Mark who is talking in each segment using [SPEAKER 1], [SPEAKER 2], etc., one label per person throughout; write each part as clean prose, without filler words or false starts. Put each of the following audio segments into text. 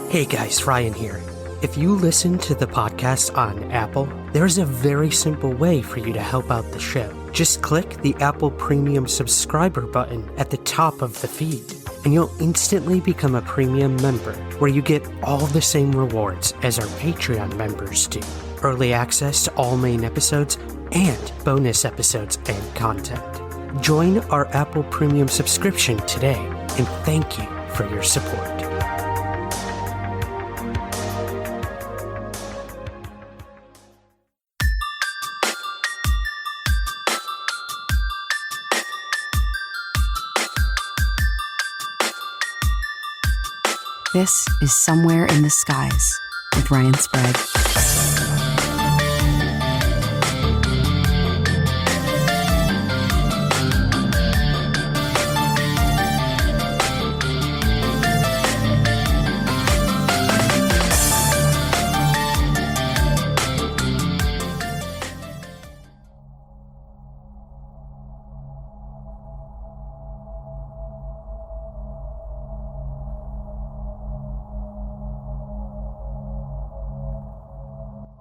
[SPEAKER 1] Hey guys, Ryan here. If you listen to the podcast on Apple, there's a very simple way for you to help out the show. Just click the Apple Premium subscriber button at the top of the feed, and you'll instantly become a premium member, where you get all the same rewards as our Patreon members do. Early access to all main episodes and bonus episodes and content. Join our Apple Premium subscription today, and thank you for your support.
[SPEAKER 2] This is Somewhere in the Skies with Ryan Sprague.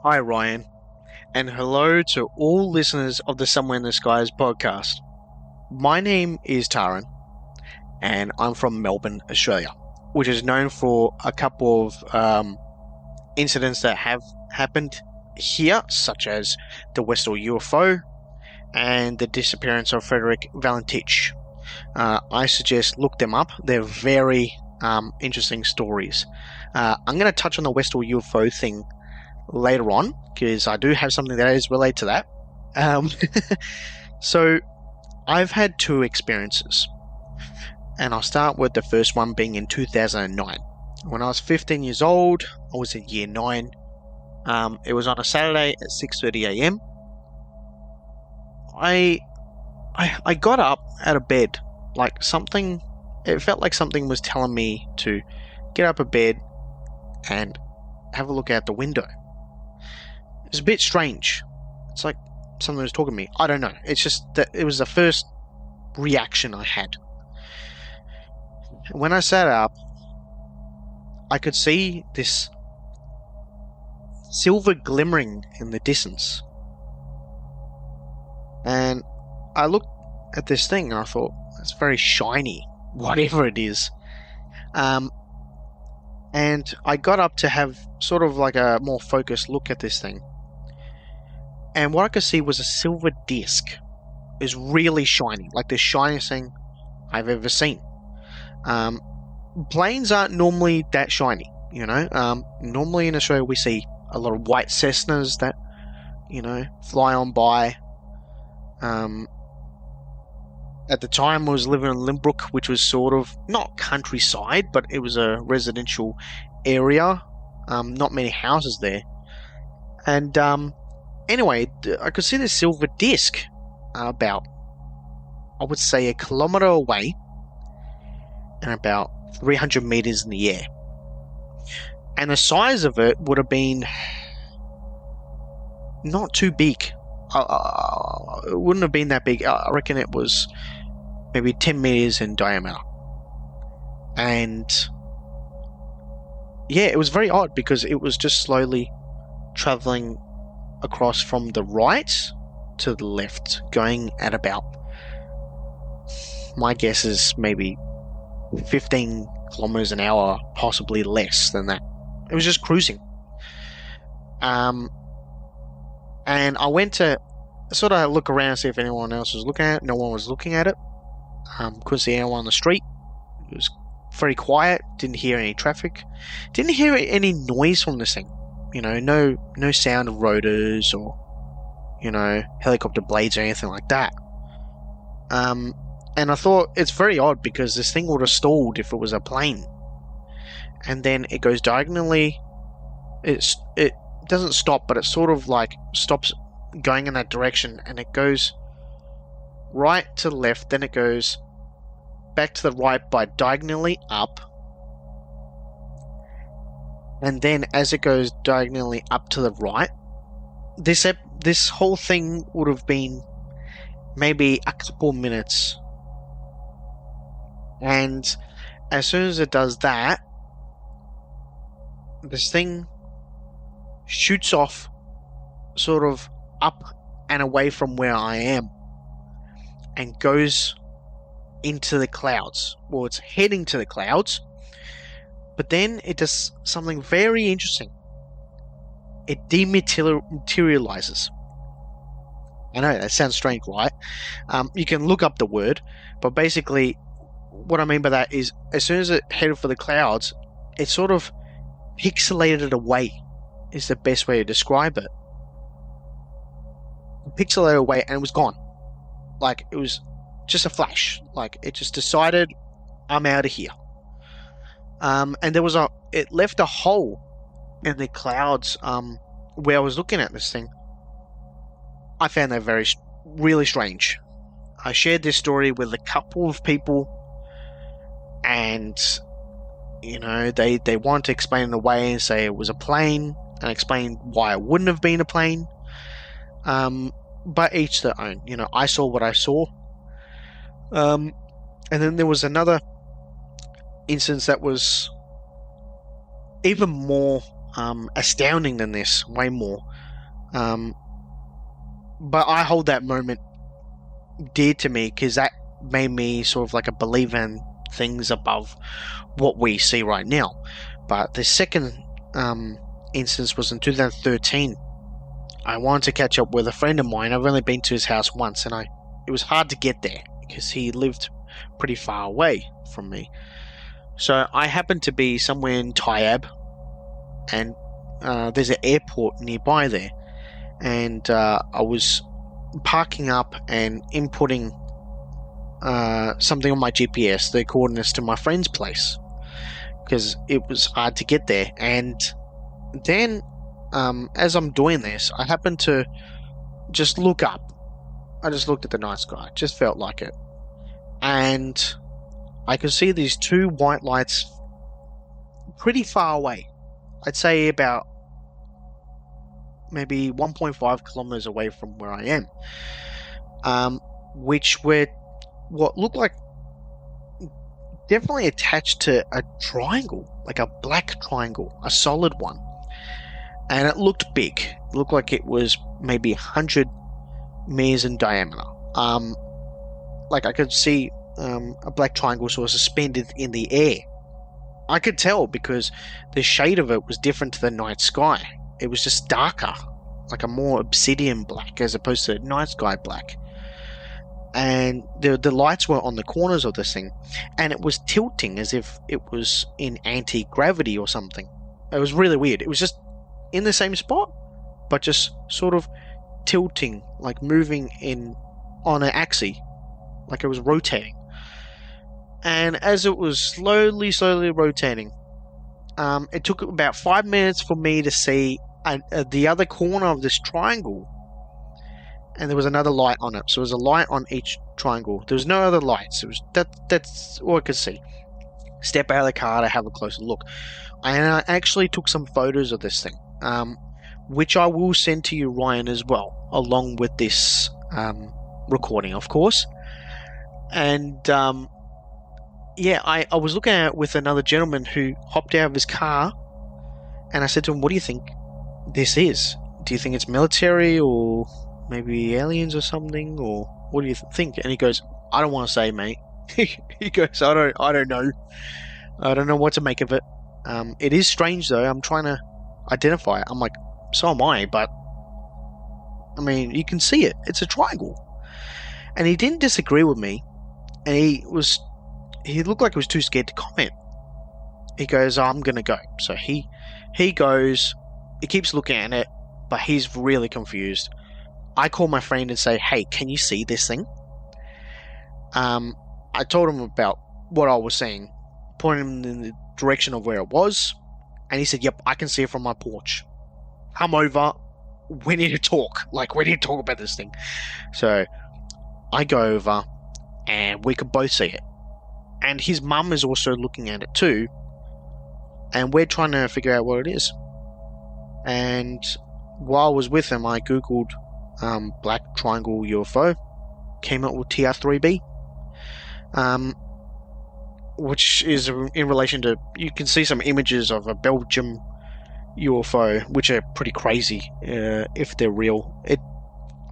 [SPEAKER 3] Hi Ryan, and hello to all listeners of the Somewhere in the Skies podcast. My name is Taran, and I'm from Melbourne, Australia, which is known for a couple of incidents that have happened here, such as the Westall UFO and the disappearance of Frederick Valentich. I suggest look them up. They're very interesting stories. I'm going to touch on the Westall UFO thing later on, because I do have something that is related to that. So I've had two experiences, and I'll start with the first one being in 2009. When I was 15 years old, I was in year 9. It was on a Saturday at 6:30 a.m. I got up out of bed, like something, it felt like something was telling me to get up of bed and have a look out the window. It's a bit strange. It's like something was talking to me. I don't know. It's just that it was the first reaction I had. When I sat up, I could see this silver glimmering in the distance. And I looked at this thing and I thought, it's very shiny, whatever it is. And I got up to have sort of like a more focused look at this thing. And what I could see was a silver disc. It was really shiny, like the shiniest thing I've ever seen. Planes aren't normally that shiny, you know. Normally in Australia we see a lot of white Cessnas that, you know, fly on by. At the time I was living in Limbrook, which was sort of, not countryside, but it was a residential area. Not many houses there. And anyway, I could see this silver disc about, I would say, 1 kilometer away and about 300 meters in the air. And the size of it would have been not too big. It wouldn't have been that big. I reckon it was maybe 10 meters in diameter. And yeah, it was very odd because it was just slowly traveling across from the right to the left, going at about, my guess is maybe 15 kilometers an hour, possibly less than that. It was just cruising. And I went to sort of look around and see if anyone else was looking at it. No one was looking at it. Couldn't see anyone on the street. It was very quiet. Didn't hear any traffic. Didn't hear any noise from this thing. You know, no sound of rotors or, you know, helicopter blades or anything like that. And I thought it's very odd because this thing would have stalled if it was a plane. And then it goes diagonally. It doesn't stop, but it sort of like stops going in that direction, and it goes right to left, then it goes back to the right by diagonally up, and then as it goes diagonally up to the right, this whole thing would have been maybe a couple minutes, and as soon as it does that, this thing shoots off sort of up and away from where I am and goes into the clouds. Well, it's heading to the clouds, but then it does something very interesting. It dematerializes. I know that sounds strange, right? You can look up the word, but basically what I mean by that is as soon as it headed for the clouds, it sort of pixelated away is the best way to describe it. Pixelated away and it was gone. Like, it was just a flash. Like, it just decided, I'm out of here. And it left a hole in the clouds where I was looking at this thing. I found that really strange. I shared this story with a couple of people, and they wanted to explain it away and say it was a plane, and explain why it wouldn't have been a plane. But each their own. I saw what I saw. And then there was another instance that was even more astounding than this, way more. But I hold that moment dear to me because that made me sort of like a believer in things above what we see right now. But the second instance was in 2013. I wanted to catch up with a friend of mine. I've only been to his house once, and it was hard to get there because he lived pretty far away from me. So I happened to be somewhere in Tayab, and there's an airport nearby there. And I was parking up and inputting something on my GPS, the coordinates to my friend's place, because it was hard to get there. And then as I'm doing this, I happened to just look up. I just looked at the night sky. Just felt like it. And I could see these two white lights pretty far away. I'd say about maybe 1.5 kilometers away from where I am, which were what looked like definitely attached to a triangle, like a black triangle, a solid one. And it looked big. It looked like it was maybe 100 meters in diameter. Like I could see a black triangle sort of suspended in the air. I could tell because the shade of it was different to the night sky. It was just darker, like a more obsidian black as opposed to night sky black. And the lights were on the corners of this thing, and it was tilting as if it was in anti-gravity or something. It was really weird. It was just in the same spot, but just sort of tilting, like moving on an axis, like it was rotating. And as it was slowly rotating, it took about 5 minutes for me to see the other corner of this triangle, and there was another light on it. So there was a light on each triangle. There was no other lights. It was that's all I could see. Step out of the car to have a closer look, and I actually took some photos of this thing, which I will send to you, Ryan, as well, along with this recording, of course. And yeah, I was looking at it with another gentleman who hopped out of his car, and I said to him, "What do you think this is? Do you think it's military or maybe aliens or something, or what do you think?" And he goes, "I don't want to say, mate." He goes, I don't know. I don't know what to make of it. It is strange though. I'm trying to identify it. I'm like, so am I, but I mean, you can see it. It's a triangle. And he didn't disagree with me, and he looked like he was too scared to comment. He goes, "I'm gonna go." So he goes. He keeps looking at it, but he's really confused. I call my friend and say, "Hey, can you see this thing?" I told him about what I was seeing, pointed him in the direction of where it was, and he said, "Yep, I can see it from my porch. Come over. We need to talk. We need to talk about this thing." So I go over, and we could both see it. And his mum is also looking at it too, and we're trying to figure out what it is. And while I was with him, I googled black triangle UFO, came up with TR3B, which is in relation to, you can see some images of a Belgium UFO, which are pretty crazy if they're real.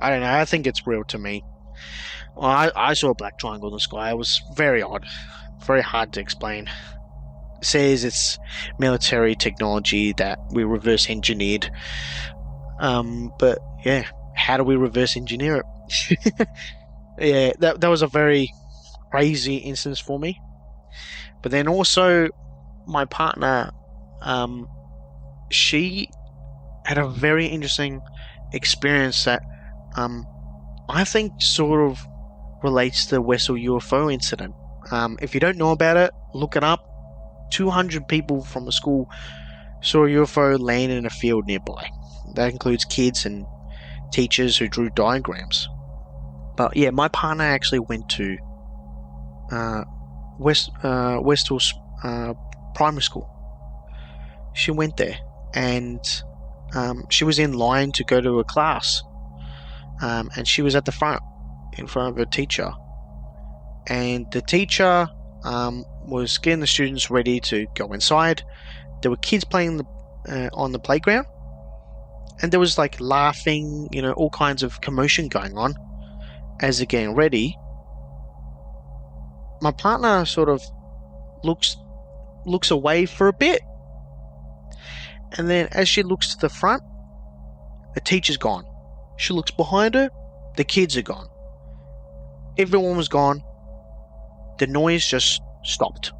[SPEAKER 3] I don't know. I think it's real to me. Well, I saw a black triangle in the sky. It was very odd, very hard to explain. It says it's military technology that we reverse engineered. But yeah, how do we reverse engineer it? Yeah, that was a very crazy instance for me. But then also, my partner, she had a very interesting experience that I think sort of relates to the Wessel UFO incident. If you don't know about it, look it up. 200 people from a school saw a UFO land in a field nearby. That includes kids and teachers who drew diagrams. But yeah, my partner actually went to Westall's primary school. She went there, and she was in line to go to a class, and she was at the front, in front of her teacher, and the teacher was getting the students ready to go inside. There were kids playing on the playground, and there was like laughing, all kinds of commotion going on as they're getting ready. My partner sort of looks away for a bit, and then as she looks to the front, the teacher's gone. She looks behind her, the kids are gone. Everyone was gone. The noise just stopped.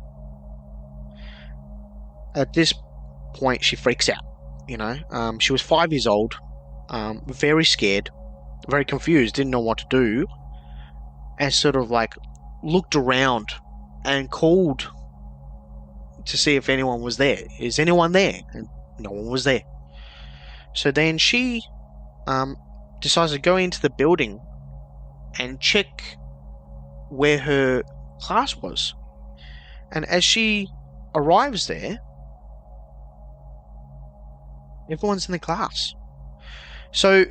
[SPEAKER 3] At this point, she freaks out. She was 5 years old, very scared, very confused, didn't know what to do, and sort of like looked around and called to see if anyone was there. Is anyone there? And no one was there. So then she decides to go into the building and check where her class was. And as she arrives there, everyone's in the class. So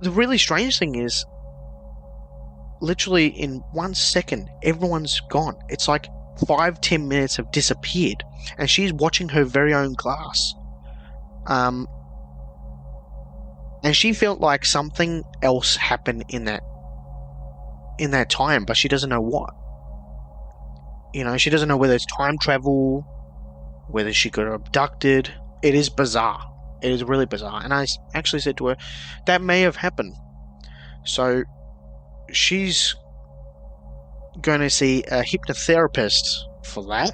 [SPEAKER 3] the really strange thing is, literally in 1 second, everyone's gone. It's like 5-10 minutes have disappeared, and she's watching her very own class. And she felt like something else happened in that time, but she doesn't know what. She doesn't know whether it's time travel, whether she got abducted. It is bizarre. It is really bizarre. And I actually said to her, that may have happened. So she's going to see a hypnotherapist for that.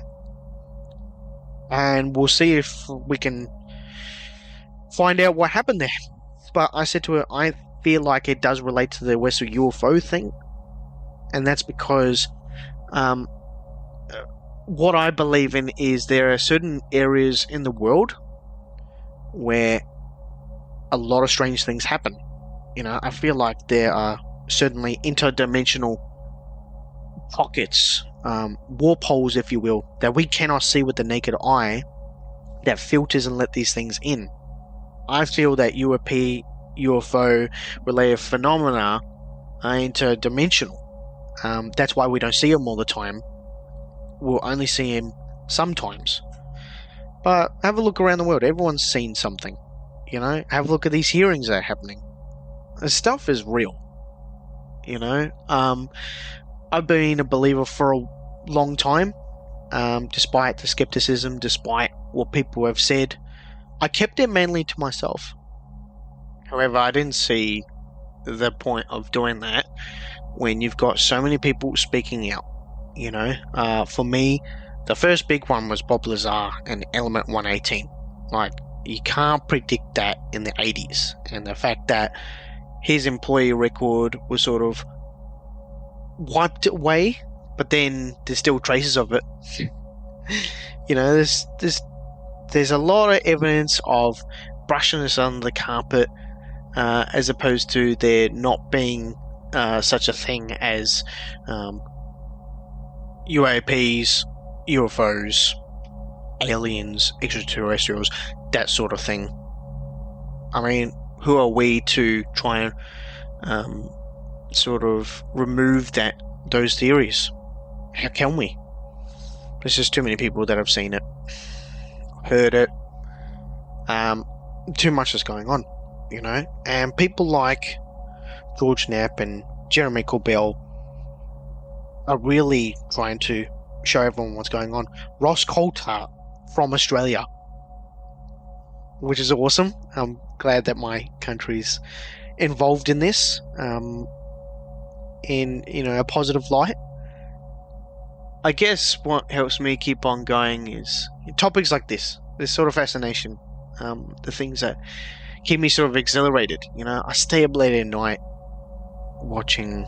[SPEAKER 3] And we'll see if we can find out what happened there. But I said to her, I feel like it does relate to the Wessel UFO thing. And that's because what I believe in is there are certain areas in the world where a lot of strange things happen. I feel like there are certainly interdimensional pockets, warp holes, if you will, that we cannot see with the naked eye, that filters and let these things in. I feel that UFO related phenomena are interdimensional. That's why we don't see them all the time. We'll only see them sometimes. But have a look around the world. Everyone's seen something. Have a look at these hearings that are happening. This stuff is real. I've been a believer for a long time, despite the skepticism, despite what people have said. I kept it mainly to myself. However, I didn't see the point of doing that when you've got so many people speaking out. For me, the first big one was Bob Lazar and Element 118. Like, you can't predict that in the 80s. And the fact that his employee record was sort of wiped away, but then there's still traces of it. There's a lot of evidence of brushing this under the carpet, as opposed to there not being such a thing as UAPs, UFOs, aliens, extraterrestrials, that sort of thing. I mean, who are we to try and sort of remove those theories? How can we? There's just too many people that have seen it, heard it. too much is going on, you know. And people like George Knapp and Jeremy Corbell are really trying to show everyone what's going on. Ross Coulter from Australia, which is awesome. I'm glad that my country's involved in this, in a positive light. I guess what helps me keep on going is topics like this sort of fascination, the things that keep me sort of exhilarated. I stay up late at night watching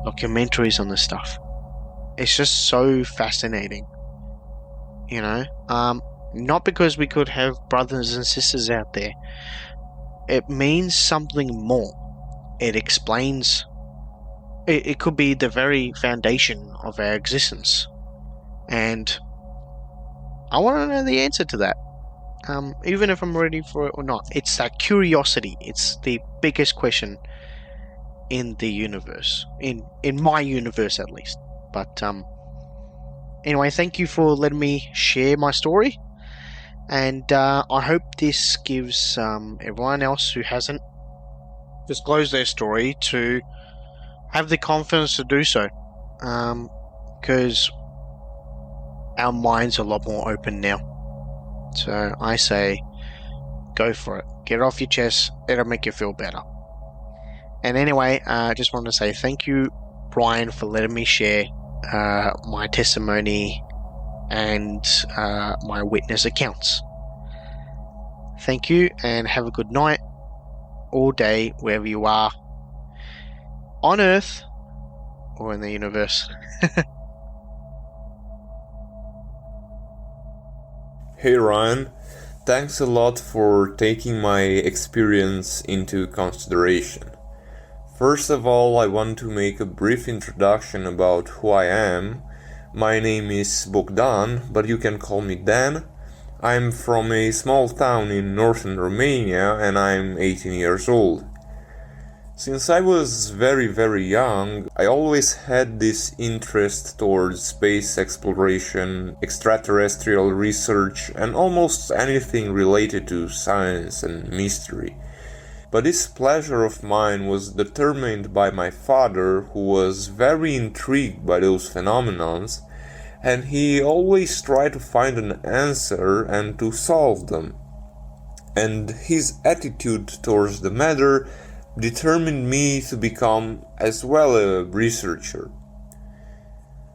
[SPEAKER 3] documentaries on this stuff. It's just so fascinating, not because we could have brothers and sisters out there. It means something more. It explains. It could be the very foundation of our existence. And I want to know the answer to that. Even if I'm ready for it or not. It's that curiosity. It's the biggest question in the universe. In my universe, at least. But anyway, thank you for letting me share my story. And I hope this gives everyone else who hasn't disclosed their story to have the confidence to do so, because our minds are a lot more open now. So I say, go for it. Get it off your chest. It'll make you feel better. And anyway, I just wanted to say thank you, Brian, for letting me share my testimony and my witness accounts. Thank you, and have a good night, all day, wherever you are, on Earth or in the universe.
[SPEAKER 4] Hey Ryan, thanks a lot for taking my experience into consideration. First of all, I want to make a brief introduction about who I am. My name is Bogdan, but you can call me Dan. I'm from a small town in northern Romania and I'm 18 years old. Since I was very young, I always had this interest towards space exploration, extraterrestrial research, and almost anything related to science and mystery. But this pleasure of mine was determined by my father, who was very intrigued by those phenomena, and he always tried to find an answer and to solve them. And his attitude towards the matter determined me to become as well a researcher.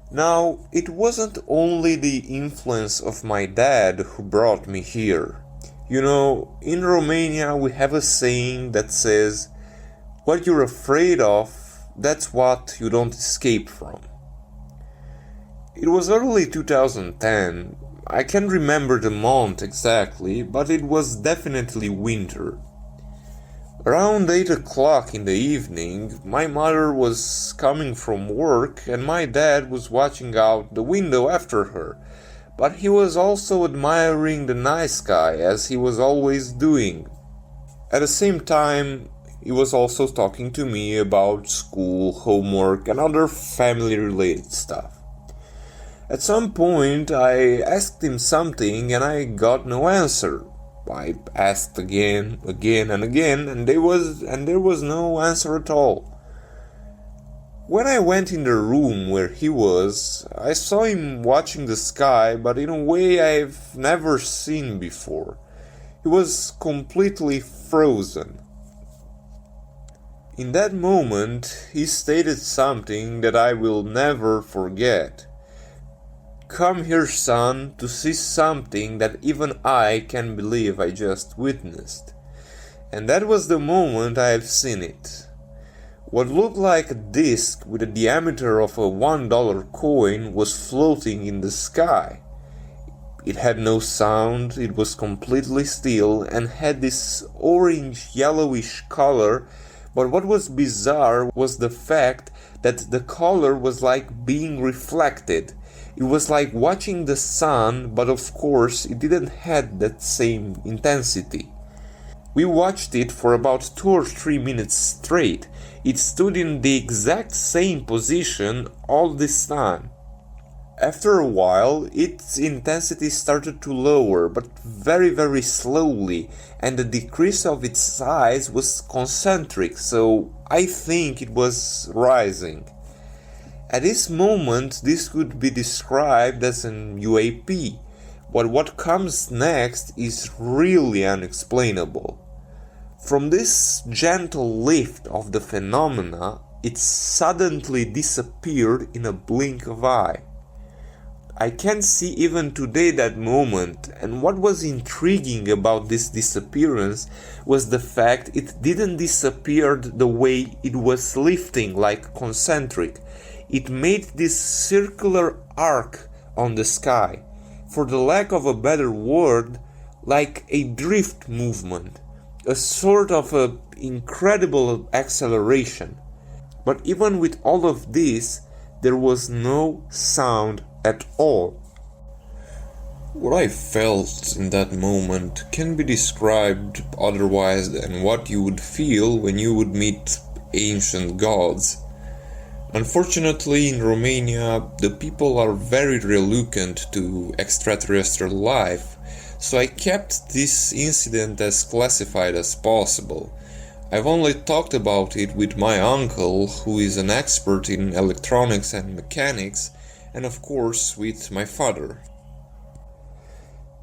[SPEAKER 4] Now, it wasn't only the influence of my dad who brought me here. In Romania we have a saying that says, what you're afraid of, that's what you don't escape from. It was early 2010, I can't remember the month exactly, but it was definitely winter. Around 8 o'clock in the evening, my mother was coming from work and my dad was watching out the window after her, but he was also admiring the night sky as he was always doing. At the same time, he was also talking to me about school, homework and other family-related stuff. At some point, I asked him something and I got no answer. I asked again and again, and there was no answer at all. When I went in the room where he was, I saw him watching the sky, but in a way I've never seen before. He was completely frozen. In that moment, he stated something that I will never forget. Come here, son, to see something that even I can't believe I just witnessed. And that was the moment I've seen it. What looked like a disc with a diameter of a $1 coin was floating in the sky. It had no sound, it was completely still and had this orange-yellowish color, but what was bizarre was the fact that the color was like being reflected. It was like watching the sun, but of course it didn't have that same intensity. We watched it for about 2 or 3 minutes straight. It stood in the exact same position all this time. After a while, its intensity started to lower, but very, very slowly, and the decrease of its size was concentric, so I think it was rising. At this moment, this could be described as an UAP, but what comes next is really unexplainable. From this gentle lift of the phenomena, it suddenly disappeared in a blink of eye. I can see even today that moment, and what was intriguing about this disappearance was the fact it didn't disappear the way it was lifting, like concentric. It made this circular arc on the sky, for the lack of a better word, like a drift movement, a sort of incredible acceleration. But even with all of this, there was no sound at all. What I felt in that moment can be described otherwise than what you would feel when you would meet ancient gods. Unfortunately, in Romania, the people are very reluctant to extraterrestrial life, so I kept this incident as classified as possible. I've only talked about it with my uncle, who is an expert in electronics and mechanics, and of course with my father.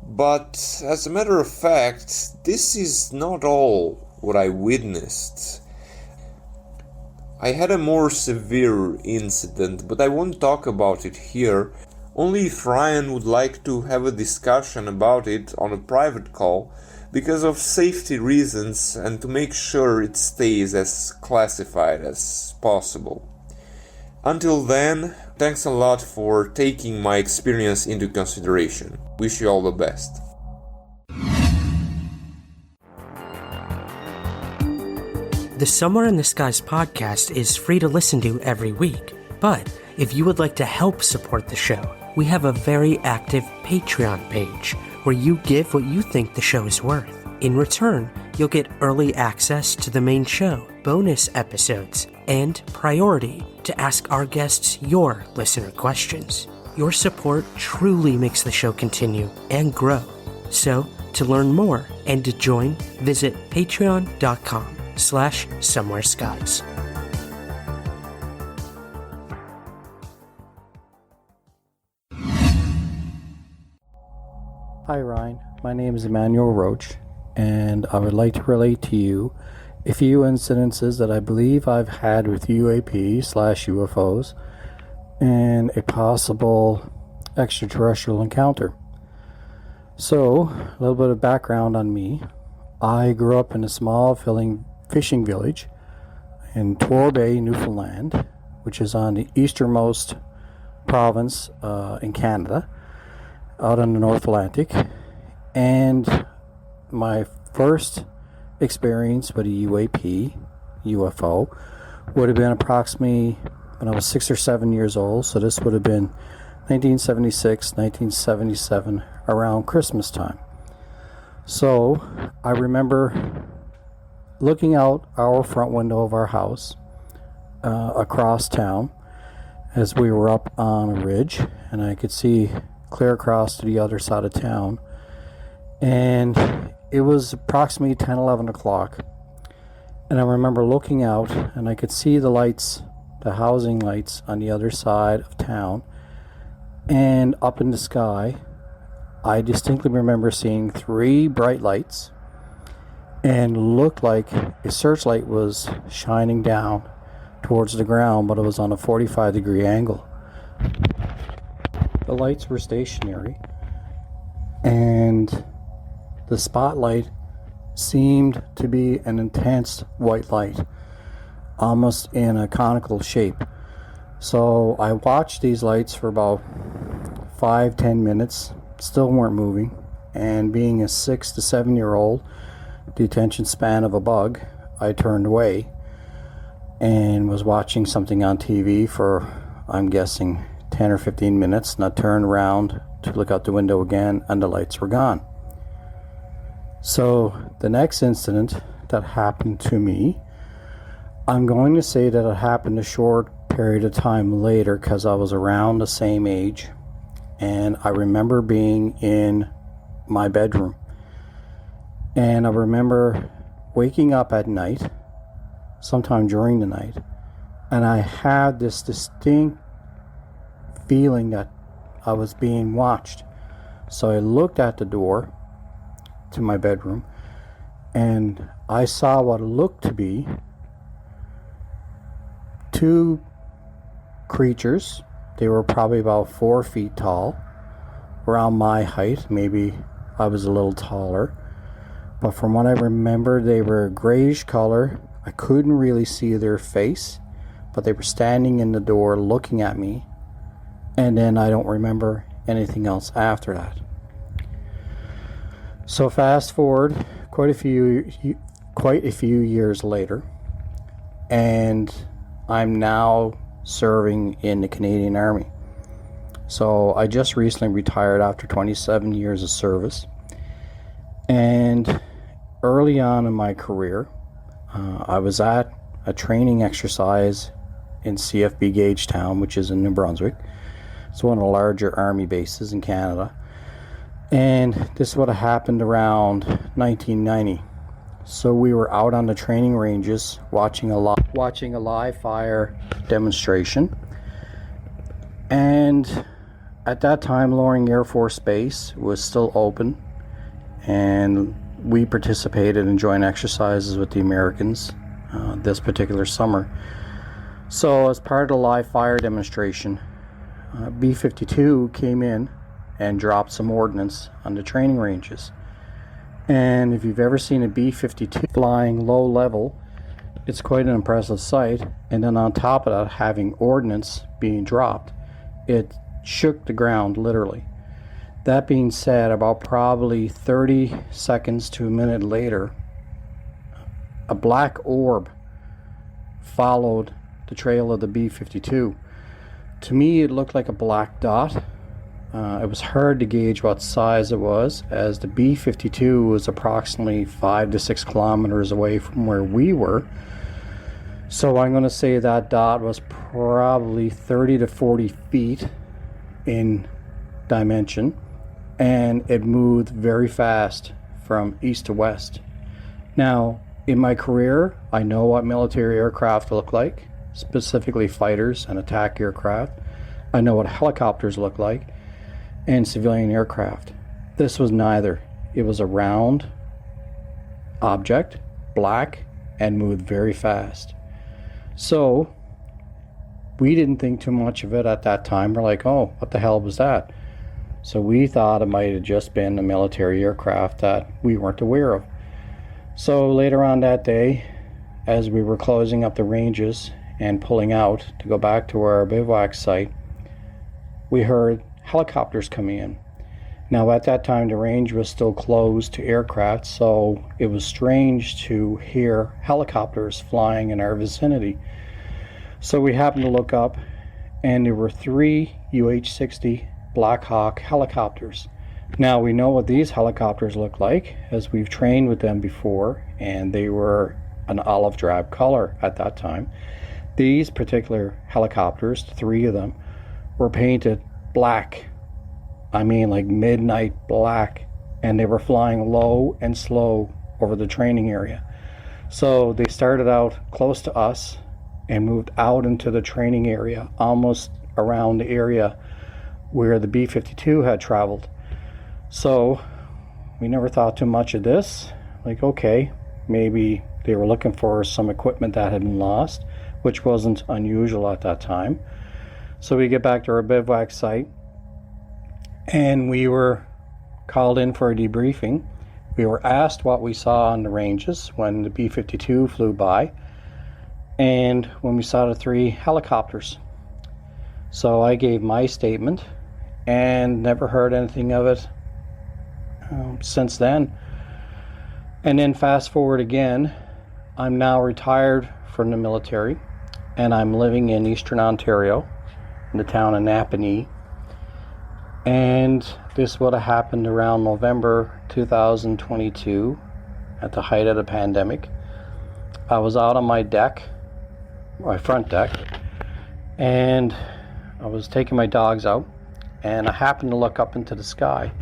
[SPEAKER 4] But as a matter of fact, this is not all what I witnessed. I had a more severe incident, but I won't talk about it here, only if Ryan would like to have a discussion about it on a private call, because of safety reasons and to make sure it stays as classified as possible. Until then, thanks a lot for taking my experience into consideration. Wish you all the best.
[SPEAKER 1] The Somewhere in the Skies podcast is free to listen to every week, but if you would like to help support the show, we have a very active Patreon page where you give what you think the show is worth. In return, you'll get early access to the main show, bonus episodes, and priority to ask our guests your listener questions. Your support truly makes the show continue and grow. So, to learn more and to join, visit patreon.com/somewhereskies.
[SPEAKER 5] Hi Ryan, my name is Emmanuel Roach, and I would like to relate to you a few incidences that I believe I've had with UAP/UFOs and a possible extraterrestrial encounter. So, a little bit of background on me. I grew up in a small fishing village in Torbay, Newfoundland, which is on the easternmost province in Canada, out on the North Atlantic. And my first experience with a UFO would have been approximately when I was 6 or 7 years old. So this would have been 1976, 1977, around Christmas time. So I remember looking out our front window of our house across town as we were up on a ridge, and I could see clear across to the other side of town, and it was approximately 10-11 o'clock, and I remember looking out and I could see the lights, the housing lights on the other side of town, and up in the sky I distinctly remember seeing 3 bright lights, and looked like a searchlight was shining down towards the ground, but it was on a 45-degree angle. The lights were stationary, and the spotlight seemed to be an intense white light, almost in a conical shape. So I watched these lights for about 5-10 minutes, still weren't moving, and being a 6 to 7 year old, the attention span of a bug, I turned away and was watching something on TV for, I'm guessing, 10 or 15 minutes, and I turned around to look out the window again, and the lights were gone. So the next incident that happened to me, I'm going to say that it happened a short period of time later, because I was around the same age and I remember being in my bedroom. And I remember waking up at night, sometime during the night, and I had this distinct feeling that I was being watched. So I looked at the door to my bedroom, and I saw what looked to be two creatures. They were probably about 4 feet tall, around my height. Maybe I was a little taller. But from what I remember, they were grayish color. I couldn't really see their face, but they were standing in the door looking at me. And then I don't remember anything else after that. So fast forward quite a few years later, and I'm now serving in the Canadian Army. So I just recently retired after 27 years of service. And early on in my career, I was at a training exercise in CFB Gagetown, which is in New Brunswick. It's one of the larger army bases in Canada. And this would have happened around 1990. So we were out on the training ranges watching a live fire demonstration. And at that time, Loring Air Force Base was still open, and we participated in joint exercises with the Americans this particular summer. So as part of the live fire demonstration, B-52 came in and dropped some ordnance on the training ranges. And if you've ever seen a B-52 flying low level, it's quite an impressive sight. And then on top of that, having ordnance being dropped, it shook the ground literally. That being said, about probably 30 seconds to a minute later, a black orb followed the trail of the B-52. To me, it looked like a black dot. It was hard to gauge what size it was, as the B-52 was approximately 5 to 6 kilometers away from where we were. So I'm going to say that dot was probably 30 to 40 feet in dimension, and it moved very fast from east to west. Now, in my career, I know what military aircraft look like, specifically fighters and attack aircraft. I know what helicopters look like, and civilian aircraft. This was neither. It was a round object, black, and moved very fast. So we didn't think too much of it at that time. We're like, oh, what the hell was that? So we thought it might have just been a military aircraft that we weren't aware of. So later on that day, as we were closing up the ranges and pulling out to go back to our bivouac site, we heard helicopters coming in. Now at that time the range was still closed to aircraft, so it was strange to hear helicopters flying in our vicinity. So we happened to look up, and there were 3 UH-60 Black Hawk helicopters. Now we know what these helicopters look like, as we've trained with them before, and they were an olive drab color at that time. These particular helicopters, 3 of them, were painted black. I mean, like midnight black, and they were flying low and slow over the training area. So they started out close to us and moved out into the training area, almost around the area where the B-52 had traveled. So we never thought too much of this. Like, okay, maybe they were looking for some equipment that had been lost, which wasn't unusual at that time. So we get back to our bivouac site, and we were called in for a debriefing. We were asked what we saw on the ranges when the B-52 flew by, and when we saw the 3 helicopters. So I gave my statement and never heard anything of it since then. And then fast forward again, I'm now retired from the military, and I'm living in Eastern Ontario, in the town of Napanee. And this would have happened around November 2022, at the height of the pandemic. I was out on my deck, my front deck, and I was taking my dogs out, and I happened to look up into the sky.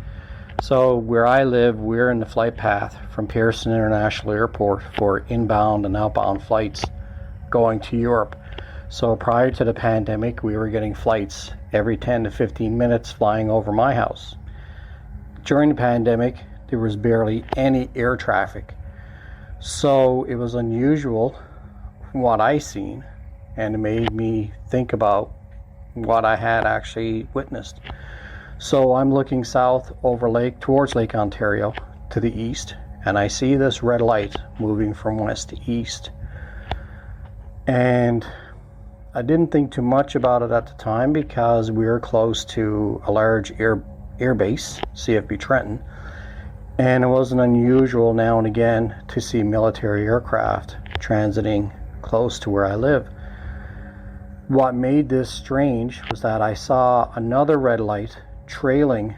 [SPEAKER 5] So where I live, we're in the flight path from Pearson International Airport for inbound and outbound flights going to Europe. So prior to the pandemic, we were getting flights every 10 to 15 minutes flying over my house. During the pandemic, there was barely any air traffic. So it was unusual from what I seen, and it made me think about what I had actually witnessed. So I'm looking south over towards Lake Ontario to the east, and I see this red light moving from west to east. And I didn't think too much about it at the time because we were close to a large air base, CFB Trenton, and it wasn't unusual now and again to see military aircraft transiting close to where I live. What made this strange was that I saw another red light trailing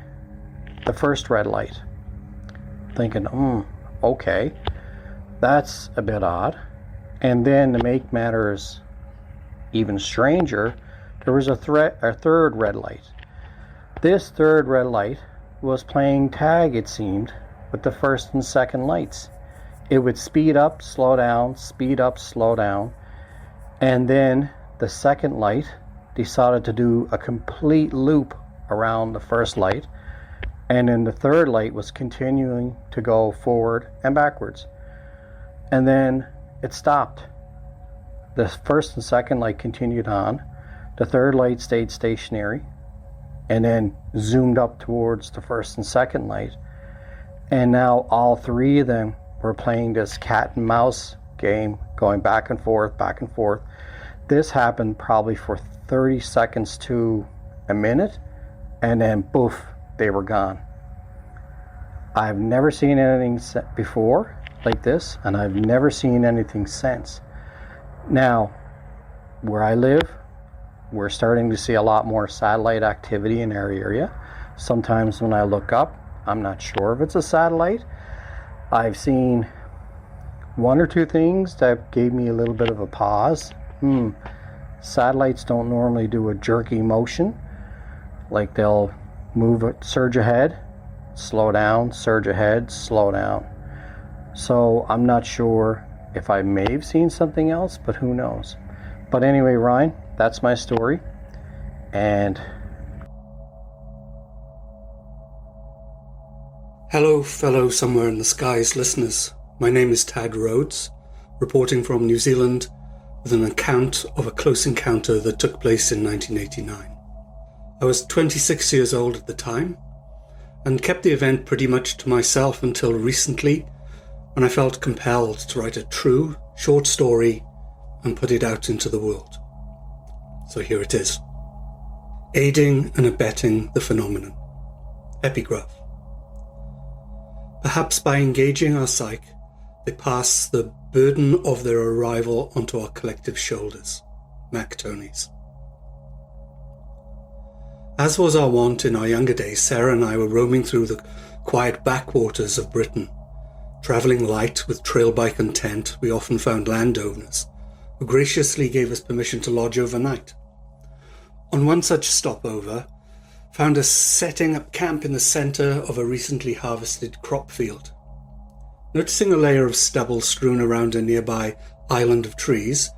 [SPEAKER 5] the first red light. Thinking, okay, that's a bit odd. And then to make matters even stranger, there was a third red light. This third red light was playing tag, it seemed, with the first and second lights. It would speed up, slow down, speed up, slow down, and then the second light decided to do a complete loop around the first light, and then the third light was continuing to go forward and backwards, and then it stopped. The first and second light continued on, the third light stayed stationary, and then zoomed up towards the first and second light, and now all three of them were playing this cat and mouse game, going back and forth, back and forth. This happened probably for 30 seconds to a minute, and then poof, they were gone. I've never seen anything before like this, and I've never seen anything since. Now, where I live, we're starting to see a lot more satellite activity in our area. Sometimes when I look up, I'm not sure if it's a satellite. I've seen one or two things that gave me a little bit of a pause. Satellites don't normally do a jerky motion. Like they'll move it, surge ahead, slow down, surge ahead, slow down. So I'm not sure if I may have seen something else, but who knows. But anyway, Ryan, that's my story. And
[SPEAKER 6] hello, fellow Somewhere in the Skies listeners. My name is Tad Rhodes, reporting from New Zealand with an account of a close encounter that took place in 1989. I was 26 years old at the time and kept the event pretty much to myself until recently, when I felt compelled to write a true, short story and put it out into the world. So here it is. Aiding and abetting the phenomenon. Epigraph. Perhaps by engaging our psyche, they pass the burden of their arrival onto our collective shoulders. Mac Tonys. As was our wont in our younger days, Sarah and I were roaming through the quiet backwaters of Britain. Travelling light with trail bike and tent, we often found landowners who graciously gave us permission to lodge overnight. On one such stopover, found us setting up camp in the centre of a recently harvested crop field. Noticing a layer of stubble strewn around a nearby island of trees,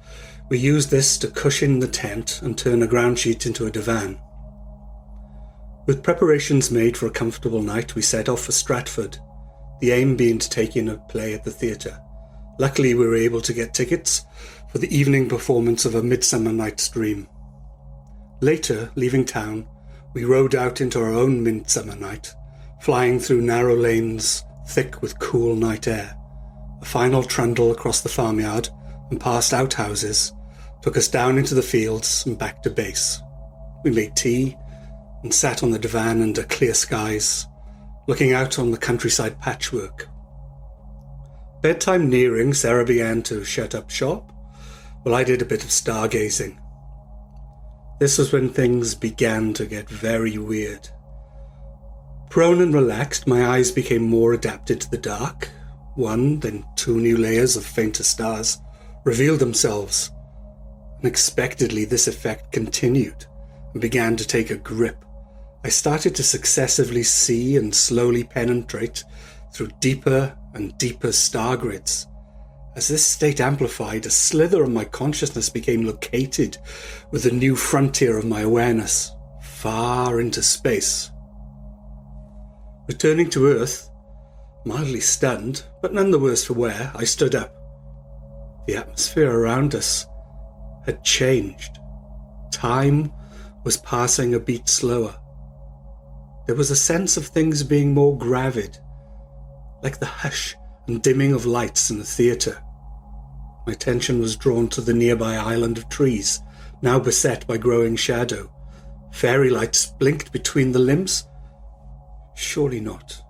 [SPEAKER 6] we used this to cushion the tent and turn a ground sheet into a divan. With preparations made for a comfortable night, we set off for Stratford, the aim being to take in a play at the theatre. Luckily, we were able to get tickets for the evening performance of A Midsummer Night's Dream. Later, leaving town, we rode out into our own Midsummer Night, flying through narrow lanes thick with cool night air. A final trundle across the farmyard and past outhouses took us down into the fields and back to base. We made tea and sat on the divan under clear skies, looking out on the countryside patchwork. Bedtime nearing, Sarah began to shut up shop, while I did a bit of stargazing. This was when things began to get very weird. Prone and relaxed, my eyes became more adapted to the dark. One, then two new layers of fainter stars revealed themselves. Unexpectedly, this effect continued and began to take a grip I started to successively see and slowly penetrate through deeper and deeper star grids. As this state amplified, a slither of my consciousness became located with the new frontier of my awareness, far into space. Returning to Earth, mildly stunned, but none the worse for wear, I stood up. The atmosphere around us had changed. Time was passing a beat slower. There was a sense of things being more gravid, like the hush and dimming of lights in the theatre. My attention was drawn to the nearby island of trees, now beset by growing shadow. Fairy lights blinked between the limbs? Surely not.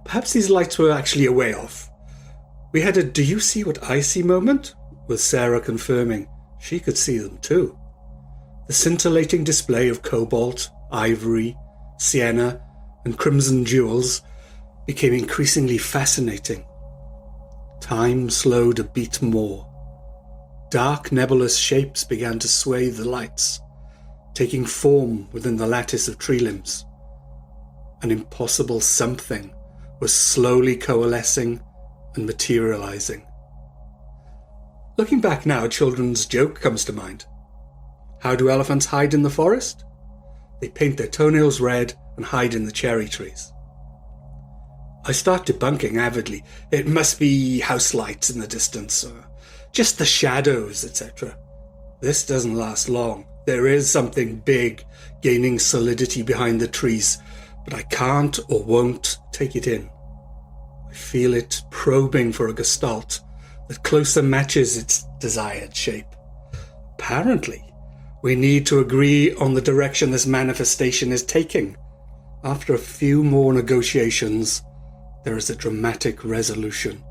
[SPEAKER 6] Perhaps these lights were actually a way off. We had a "do you see what I see" moment, with Sarah confirming she could see them too. The scintillating display of cobalt, ivory, sienna, and crimson jewels became increasingly fascinating. Time slowed a beat more. Dark nebulous shapes began to sway the lights, taking form within the lattice of tree limbs. An impossible something was slowly coalescing and materializing. Looking back now, a children's joke comes to mind. How do elephants hide in the forest? They paint their toenails red and hide in the cherry trees. I start debunking avidly. It must be house lights in the distance, or just the shadows, etc. This doesn't last long. There is something big gaining solidity behind the trees, but I can't or won't take it in. I feel it probing for a gestalt that closer matches its desired shape. Apparently, we need to agree on the direction this manifestation is taking. After a few more negotiations, there is a dramatic resolution.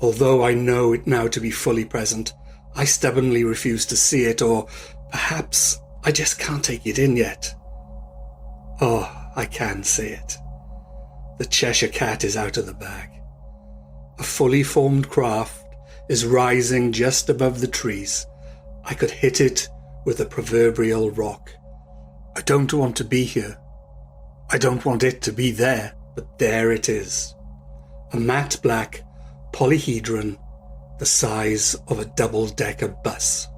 [SPEAKER 6] Although I know it now to be fully present, I stubbornly refuse to see it, or perhaps I just can't take it in yet. Oh, I can see it. The Cheshire Cat is out of the bag. A fully formed craft is rising just above the trees. I could hit it with a proverbial rock. I don't want to be here. I don't want it to be there, but there it is. A matte black polyhedron the size of a double-decker bus.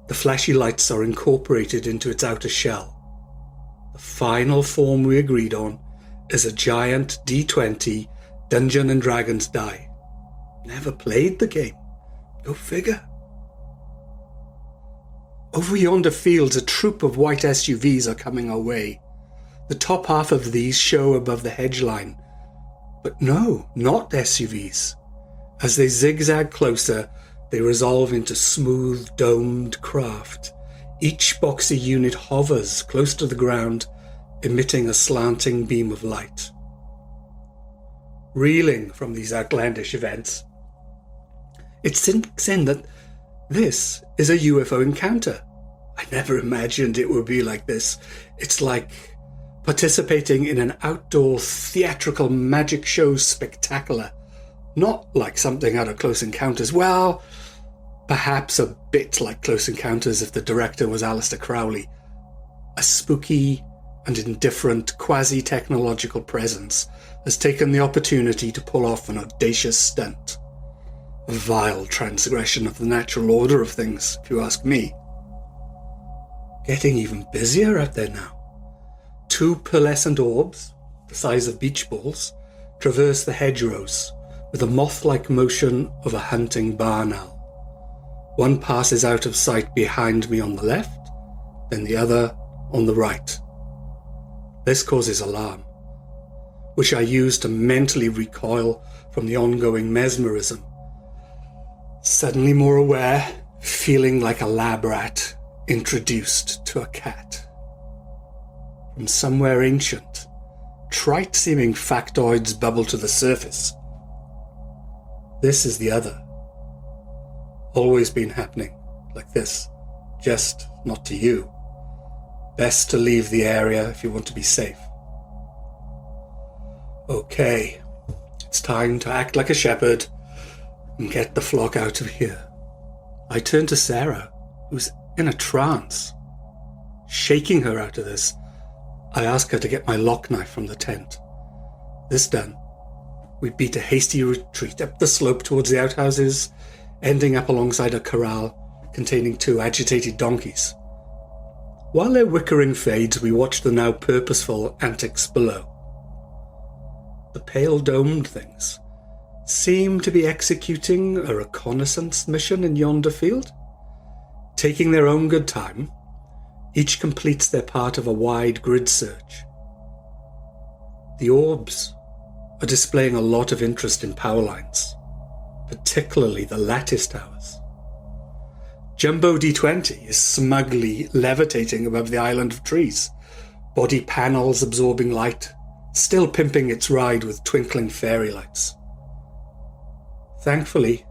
[SPEAKER 6] The flashy lights are incorporated into its outer shell. The final form we agreed on is a giant D20 Dungeons and Dragons die. Never played the game. Go figure. Over yonder fields, a troop of white SUVs are coming our way. The top half of these show above the hedge line. But no, not SUVs. As they zigzag closer, they resolve into smooth, domed craft. Each boxy unit hovers close to the ground, emitting a slanting beam of light. Reeling from these outlandish events, it sinks in that this is a UFO encounter. I never imagined it would be like this. It's like participating in an outdoor theatrical magic show spectacular. Not like something out of Close Encounters. Well, perhaps a bit like Close Encounters if the director was Aleister Crowley. A spooky and indifferent quasi-technological presence has taken the opportunity to pull off an audacious stunt. A vile transgression of the natural order of things, if you ask me. Getting even busier out there now. 2 pearlescent orbs, the size of beach balls, traverse the hedgerows with a moth-like motion of a hunting barn owl. One passes out of sight behind me on the left, then the other on the right. This causes alarm, which I use to mentally recoil from the ongoing mesmerism. Suddenly more aware, feeling like a lab rat introduced to a cat. From somewhere ancient, trite-seeming factoids bubble to the surface. This is the other. Always been happening like this, just not to you. Best to leave the area if you want to be safe. Okay, it's time to act like a shepherd and get the flock out of here. I turn to Sarah, who's in a trance. Shaking her out of this, I ask her to get my lock knife from the tent. This done, we beat a hasty retreat up the slope towards the outhouses, ending up alongside a corral containing 2 agitated donkeys. While their whickering fades, we watch the now purposeful antics below. The pale domed things seem to be executing a reconnaissance mission in yonder field. Taking their own good time, each completes their part of a wide grid search. The orbs are displaying a lot of interest in power lines, particularly the lattice towers. Jumbo D20 is smugly levitating above the island of trees, body panels absorbing light, still pimping its ride with twinkling fairy lights. Thankfully,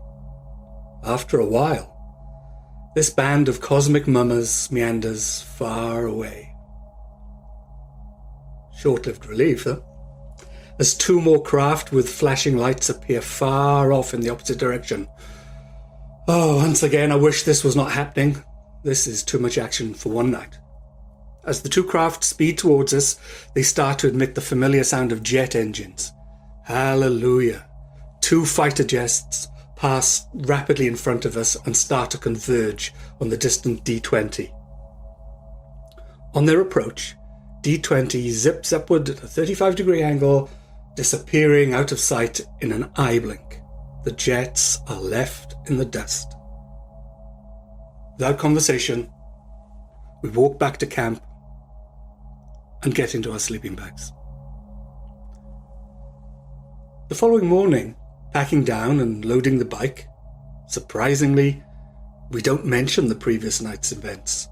[SPEAKER 6] after a while, this band of cosmic mummers meanders far away. Short-lived relief, though, as 2 more craft with flashing lights appear far off in the opposite direction. Oh, once again, I wish this was not happening. This is too much action for one night. As the 2 craft speed towards us, they start to emit the familiar sound of jet engines. Hallelujah. 2 fighter jets pass rapidly in front of us and start to converge on the distant D20. On their approach, D20 zips upward at a 35-degree angle, disappearing out of sight in an eye blink. The jets are left in the dust. Without conversation, we walk back to camp and get into our sleeping bags. The following morning, packing down and loading the bike, surprisingly, we don't mention the previous night's events.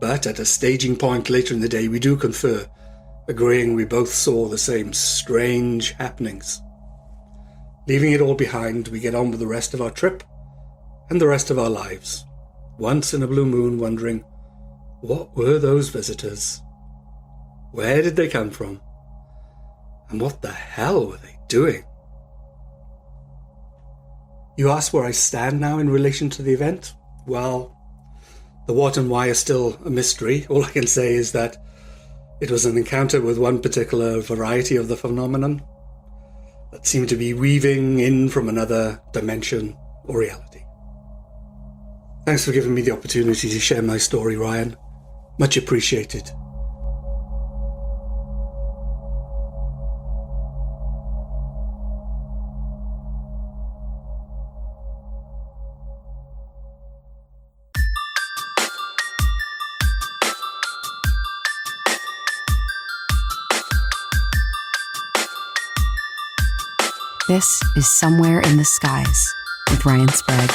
[SPEAKER 6] But at a staging point later in the day, we do confer, agreeing we both saw the same strange happenings. Leaving it all behind, we get on with the rest of our trip and the rest of our lives, once in a blue moon wondering, what were those visitors? Where did they come from? And what the hell were they doing? You ask where I stand now in relation to the event? Well, the what and why are still a mystery. All I can say is that it was an encounter with one particular variety of the phenomenon that seemed to be weaving in from another dimension or reality. Thanks for giving me the opportunity to share my story, Ryan. Much appreciated.
[SPEAKER 2] This is Somewhere in the Skies with Ryan Sprague.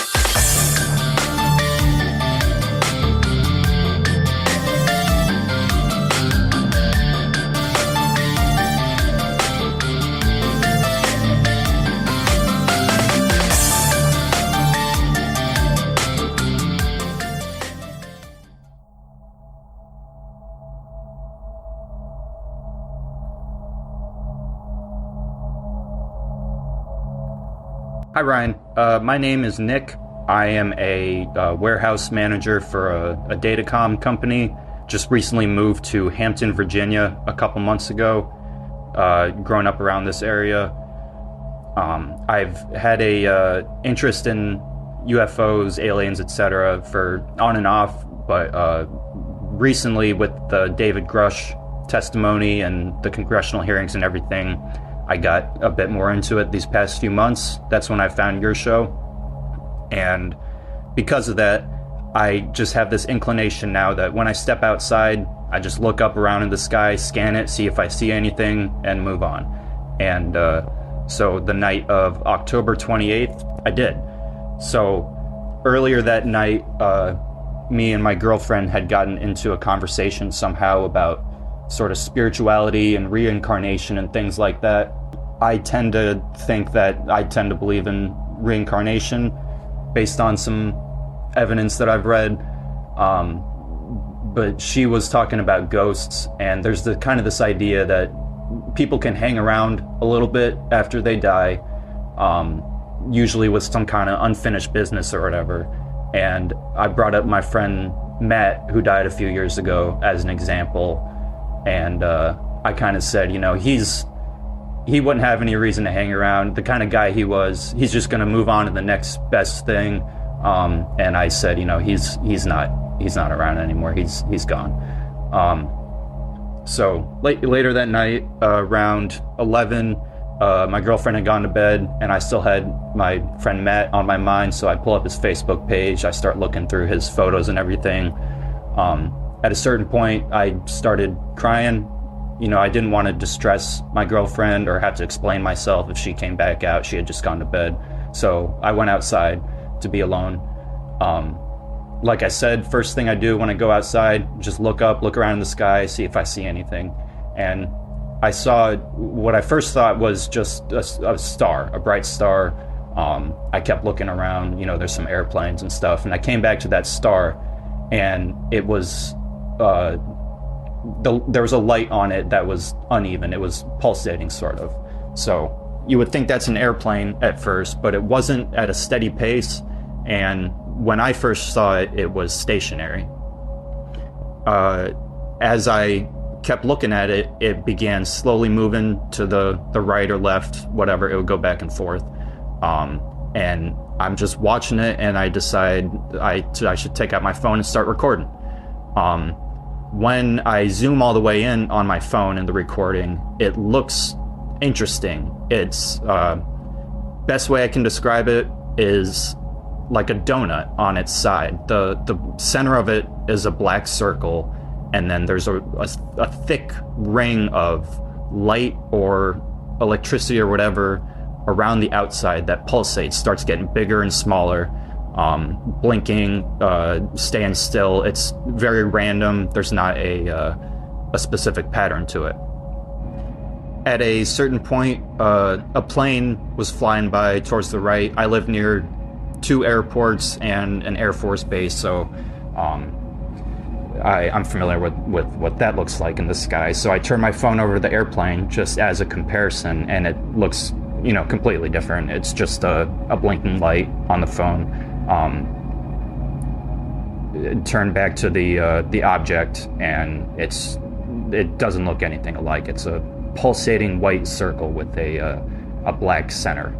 [SPEAKER 7] Hi, Ryan. My name is Nick. I am a warehouse manager for a datacom company. Just recently moved to Hampton, Virginia a couple months ago. Grown up around this area. I've had a interest in UFOs, aliens, etc. for on and off, but recently with the David Grush testimony and the congressional hearings and everything, I got a bit more into it these past few months. That's when I found your show. And because of that, I just have this inclination now that when I step outside, I just look up around in the sky, scan it, see if I see anything, and move on. And so the night of October 28th, I did. So earlier that night, me and my girlfriend had gotten into a conversation somehow about sort of spirituality and reincarnation and things like that. I tend to believe in reincarnation based on some evidence that I've read. But she was talking about ghosts, and there's this idea that people can hang around a little bit after they die, usually with some kind of unfinished business or whatever. And I brought up my friend Matt, who died a few years ago, as an example. and I kind of said, he wouldn't have any reason to hang around. The kind of guy he was, he's just going to move on to the next best thing. And I said, he's not around anymore. He's gone. So later that night, around 11, my girlfriend had gone to bed, and I still had my friend Matt on my mind. So I pull up his Facebook page. I start looking through his photos and everything. At a certain point, I started crying. I didn't want to distress my girlfriend or have to explain myself if she came back out. She had just gone to bed. So I went outside to be alone. Like I said, first thing I do when I go outside, just look around in the sky, see if I see anything. And I saw what I first thought was just a star, a bright star. I kept looking around, there's some airplanes and stuff. And I came back to that star, and it was... there was a light on it that was uneven. It was pulsating, sort of. So you would think that's an airplane at first, but it wasn't at a steady pace. And when I first saw it, it was stationary. As I kept looking at it, it began slowly moving to the right or left, whatever. It would go back and forth. And I'm just watching it, and I decide I should take out my phone and start recording. When I zoom all the way in on my phone in the recording, it looks interesting. It's best way I can describe it is like a donut on its side. The center of it is a black circle, and then there's a thick ring of light or electricity or whatever around the outside that pulsates, starts getting bigger and smaller. Blinking, staying still. It's very random. There's not a specific pattern to it. At a certain point, a plane was flying by towards the right. I live near 2 airports and an Air Force base, so I'm familiar with what that looks like in the sky. So I turn my phone over to the airplane just as a comparison, and it looks, completely different. It's just a blinking light on the phone. Turn back to the object, and it doesn't look anything alike. It's a pulsating white circle with a black center.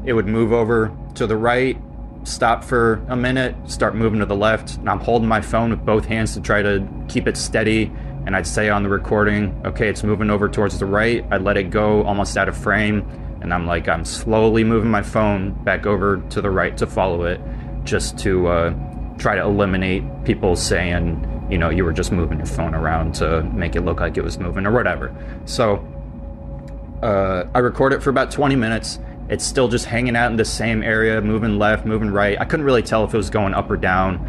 [SPEAKER 7] It would move over to the right, stop for a minute, start moving to the left, and I'm holding my phone with both hands to try to keep it steady. And I'd say on the recording, okay, it's moving over towards the right. I'd let it go almost out of frame. And I'm slowly moving my phone back over to the right to follow it, just to try to eliminate people saying, you were just moving your phone around to make it look like it was moving or whatever. So I record it for about 20 minutes. It's still just hanging out in the same area, moving left, moving right. I couldn't really tell if it was going up or down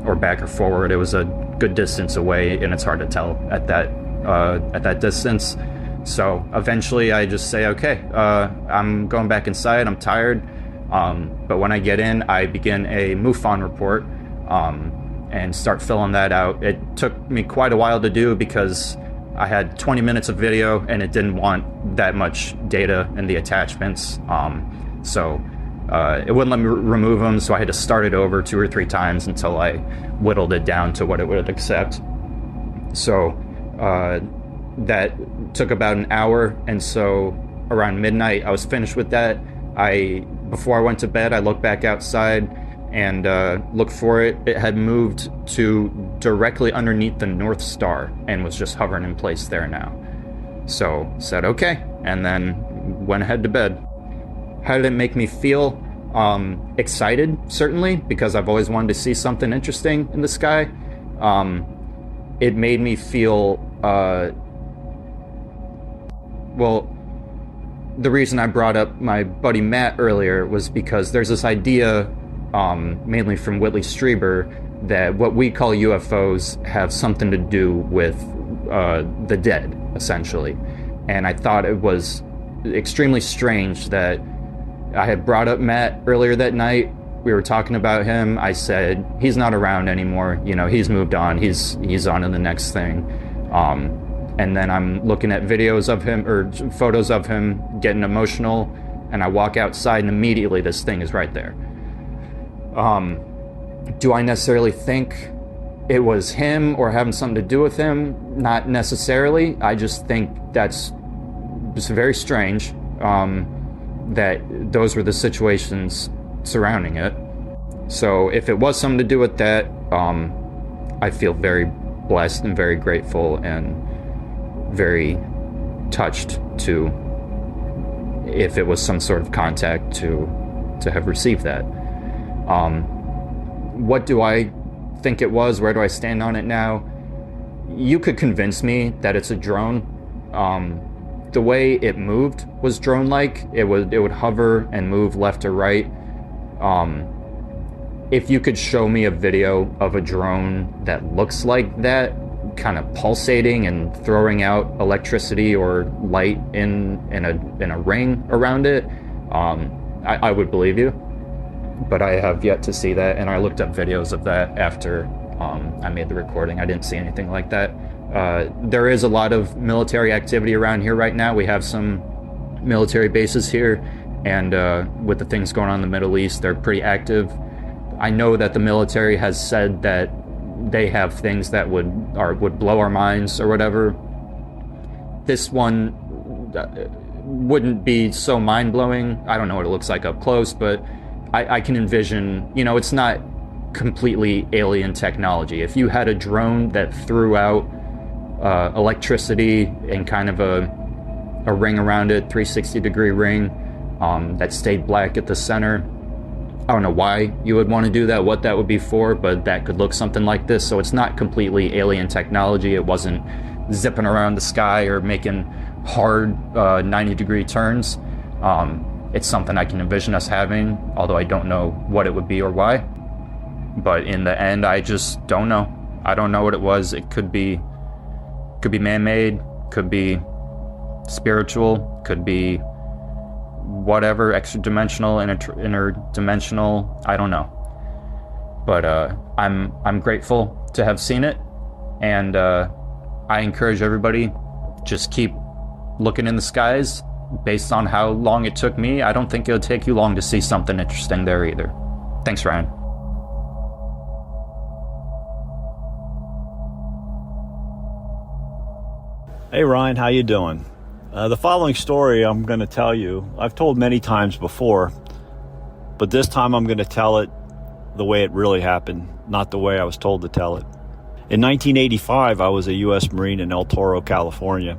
[SPEAKER 7] or back or forward. It was a good distance away, and it's hard to tell at that distance. So eventually I just say, okay, I'm going back inside. I'm tired. But when I get in, I begin a MUFON report and start filling that out. It took me quite a while to do because I had 20 minutes of video and it didn't want that much data in the attachments. So it wouldn't let me remove them. So I had to start it over 2 or 3 times until I whittled it down to what it would accept. So that took about an hour, and so around midnight I was finished with that. Before I went to bed, I looked back outside and looked for it. It had moved to directly underneath the North Star and was just hovering in place there now. So said okay, and then went ahead to bed. How did it make me feel? Excited, certainly, because I've always wanted to see something interesting in the sky. It made me feel well, the reason I brought up my buddy Matt earlier was because there's this idea, mainly from Whitley Strieber, that what we call UFOs have something to do with the dead, essentially. And I thought it was extremely strange that I had brought up Matt earlier that night. We were talking about him. I said, he's not around anymore. He's moved on. He's on to the next thing. And then I'm looking at videos of him or photos of him getting emotional, and I walk outside and immediately this thing is right there. Do I necessarily think it was him or having something to do with him, not necessarily. I just think that's just very strange that those were the situations surrounding it. So if it was something to do with that, I feel very blessed and very grateful and very touched to, if it was some sort of contact, to have received that. What do I think it was? Where do I stand on it now? You could convince me that it's a drone. The way it moved was drone-like. It would hover and move left or right. If you could show me a video of a drone that looks like that, kind of pulsating and throwing out electricity or light in a ring around it, I would believe you. But I have yet to see that, and I looked up videos of that after I made the recording. I didn't see anything like that. There is a lot of military activity around here right now. We have some military bases here, and with the things going on in the Middle East, they're pretty active. I know that the military has said that they have things that would blow our minds or whatever. This one wouldn't be so mind-blowing. I don't know what it looks like up close, but I can envision, it's not completely alien technology. If you had a drone that threw out electricity and kind of a ring around it, 360-degree ring, that stayed black at the center, I don't know why you would want to do that, what that would be for, but that could look something like this. So it's not completely alien technology. It wasn't zipping around the sky or making hard 90-degree turns. It's something I can envision us having, although I don't know what it would be or why. But in the end, I just don't know. I don't know what it was. It could be man-made, could be spiritual, could be whatever, extra-dimensional, interdimensional, I don't know. But I'm grateful to have seen it, and I encourage everybody, just keep looking in the skies. Based on how long it took me, I don't think it'll take you long to see something interesting there either. Thanks, Ryan.
[SPEAKER 8] Hey Ryan, how you doing? The following story I'm going to tell you, I've told many times before, but this time I'm going to tell it the way it really happened, not the way I was told to tell it. In 1985, I was a U.S. Marine in El Toro, California.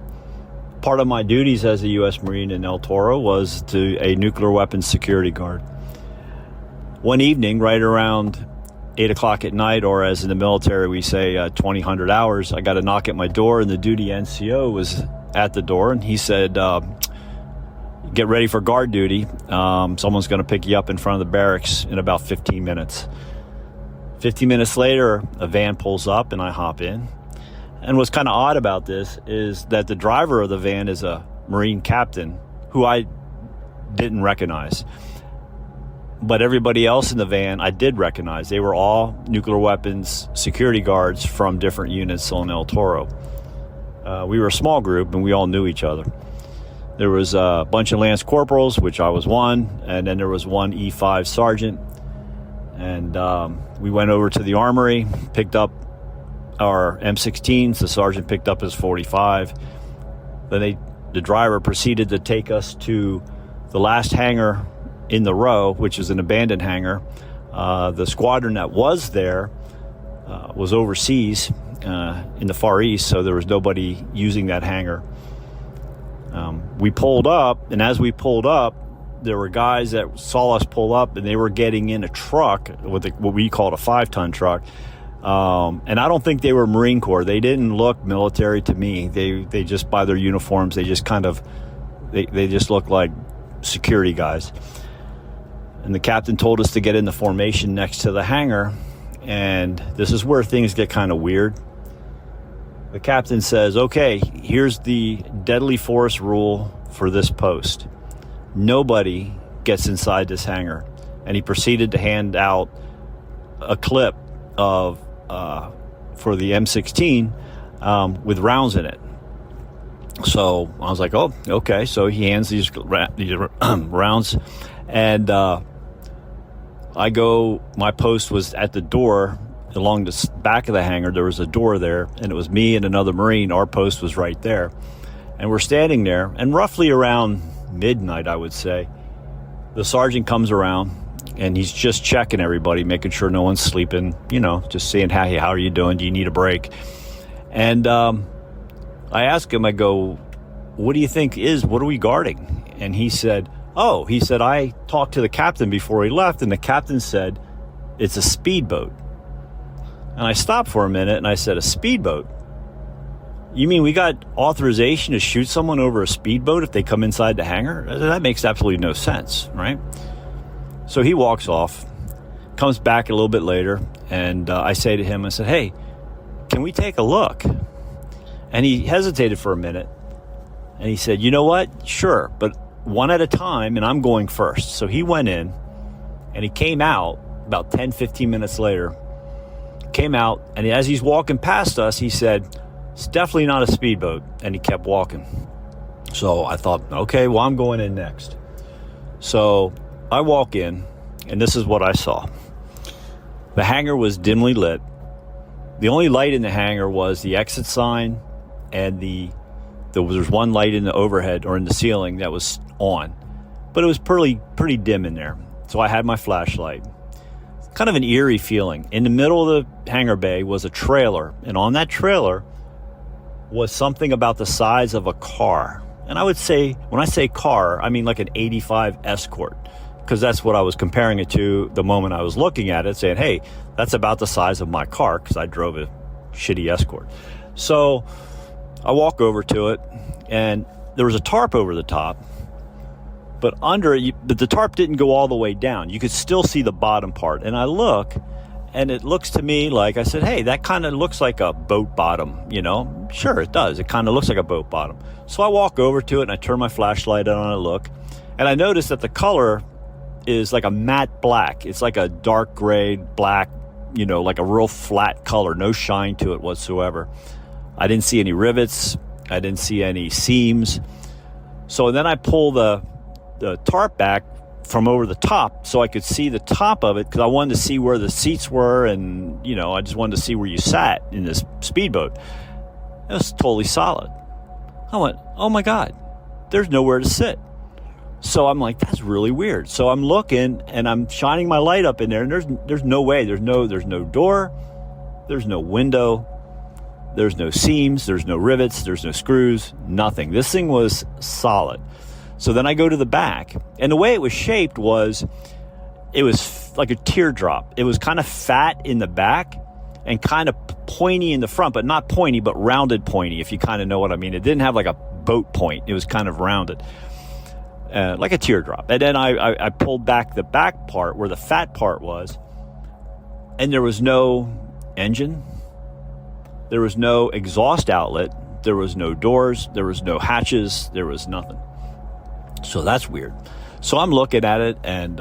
[SPEAKER 8] Part of my duties as a U.S. Marine in El Toro was to a nuclear weapons security guard. One evening, right around 8 o'clock at night, or as in the military we say 2000 hours, I got a knock at my door, and the duty NCO was at the door, and he said, get ready for guard duty. Someone's going to pick you up in front of the barracks in about 15 minutes. 15 minutes later, a van pulls up, and I hop in. And what's kind of odd about this is that the driver of the van is a Marine captain who I didn't recognize. But everybody else in the van I did recognize. They were all nuclear weapons security guards from different units on El Toro. We were a small group, and we all knew each other. There was a bunch of Lance Corporals, which I was one, and then there was one E5 sergeant. And we went over to the armory, picked up our M16s. The sergeant picked up his 45. Then the driver proceeded to take us to the last hangar in the row, which is an abandoned hangar. The squadron that was there was overseas in the Far East, so there was nobody using that hangar. We pulled up, and as we pulled up, there were guys that saw us pull up, and they were getting in a truck, what we called a 5-ton truck. And I don't think they were Marine Corps. They didn't look military to me. They just, by their uniforms, they just kind of, they just looked like security guys. And the captain told us to get in the formation next to the hangar. And this is where things get kind of weird. The captain says, okay, here's the deadly force rule for this post. Nobody gets inside this hangar. And he proceeded to hand out a clip of for the M16 with rounds in it. So I was like, oh, okay. So he hands these rounds, and my post was at the door along the back of the hangar, there was a door there, and it was me and another Marine. Our post was right there. And we're standing there, and roughly around midnight, I would say, the sergeant comes around, and he's just checking everybody, making sure no one's sleeping, just saying, hey, how are you doing? Do you need a break? And I asked him, I go, what do you think what are we guarding? And he said, I talked to the captain before he left, and the captain said, it's a speedboat. And I stopped for a minute, and I said, a speedboat? You mean we got authorization to shoot someone over a speedboat if they come inside the hangar? That makes absolutely no sense, right? So he walks off, comes back a little bit later, and I say to him, I said, hey, can we take a look? And he hesitated for a minute, and he said, you know what? Sure, but one at a time, and I'm going first. So he went in, and he came out about 10, 15 minutes later, and as he's walking past us, he said, it's definitely not a speedboat, and he kept walking. So I thought, okay, well, I'm going in next. So I walk in, and this is what I saw. The hangar was dimly lit. The only light in the hangar was the exit sign, and there was one light in the overhead or in the ceiling that was on, but it was pretty dim in there. So I had my flashlight. Kind of an eerie feeling. In the middle of the hangar bay was a trailer, and on that trailer was something about the size of a car. And I would say, when I say car, I mean like an 85 Escort, because that's what I was comparing it to the moment I was looking at it, saying, hey, that's about the size of my car, because I drove a shitty Escort. So I walk over to it, and there was a tarp over the top, but under it, the tarp didn't go all the way down. You could still see the bottom part. And I look, and it looks to me like, I said, hey, that kind of looks like a boat bottom, Sure, it does. It kind of looks like a boat bottom. So I walk over to it, and I turn my flashlight on, and I look, and I notice that the color is like a matte black. It's like a dark gray black, like a real flat color, no shine to it whatsoever. I didn't see any rivets. I didn't see any seams. So then I pull the tarp back from over the top so I could see the top of it, because I wanted to see where the seats were, and I just wanted to see where you sat in this speedboat. It was totally solid. I went, oh my God, there's nowhere to sit. So I'm like, that's really weird. So I'm looking, and I'm shining my light up in there, and there's no way. There's no door, there's no window, there's no seams, there's no rivets, there's no screws, nothing. This thing was solid. So then I go to the back, and the way it was shaped was, it was like a teardrop. It was kind of fat in the back and kind of pointy in the front, but not pointy, but rounded pointy, if you kind of know what I mean. It didn't have like a boat point. It was kind of rounded, like a teardrop. And then I pulled back the back part where the fat part was, and there was no engine. There was no exhaust outlet. There was no doors. There was no hatches. There was nothing. So that's weird. So I'm looking at it, and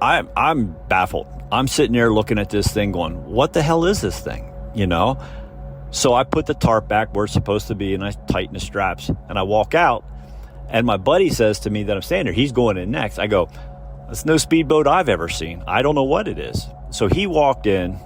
[SPEAKER 8] I'm baffled. I'm sitting there looking at this thing going, what the hell is this thing? So I put the tarp back where it's supposed to be, and I tighten the straps, and I walk out, and my buddy says to me that I'm standing there, he's going in next. I go, that's no speedboat I've ever seen. I don't know what it is. So he walked in.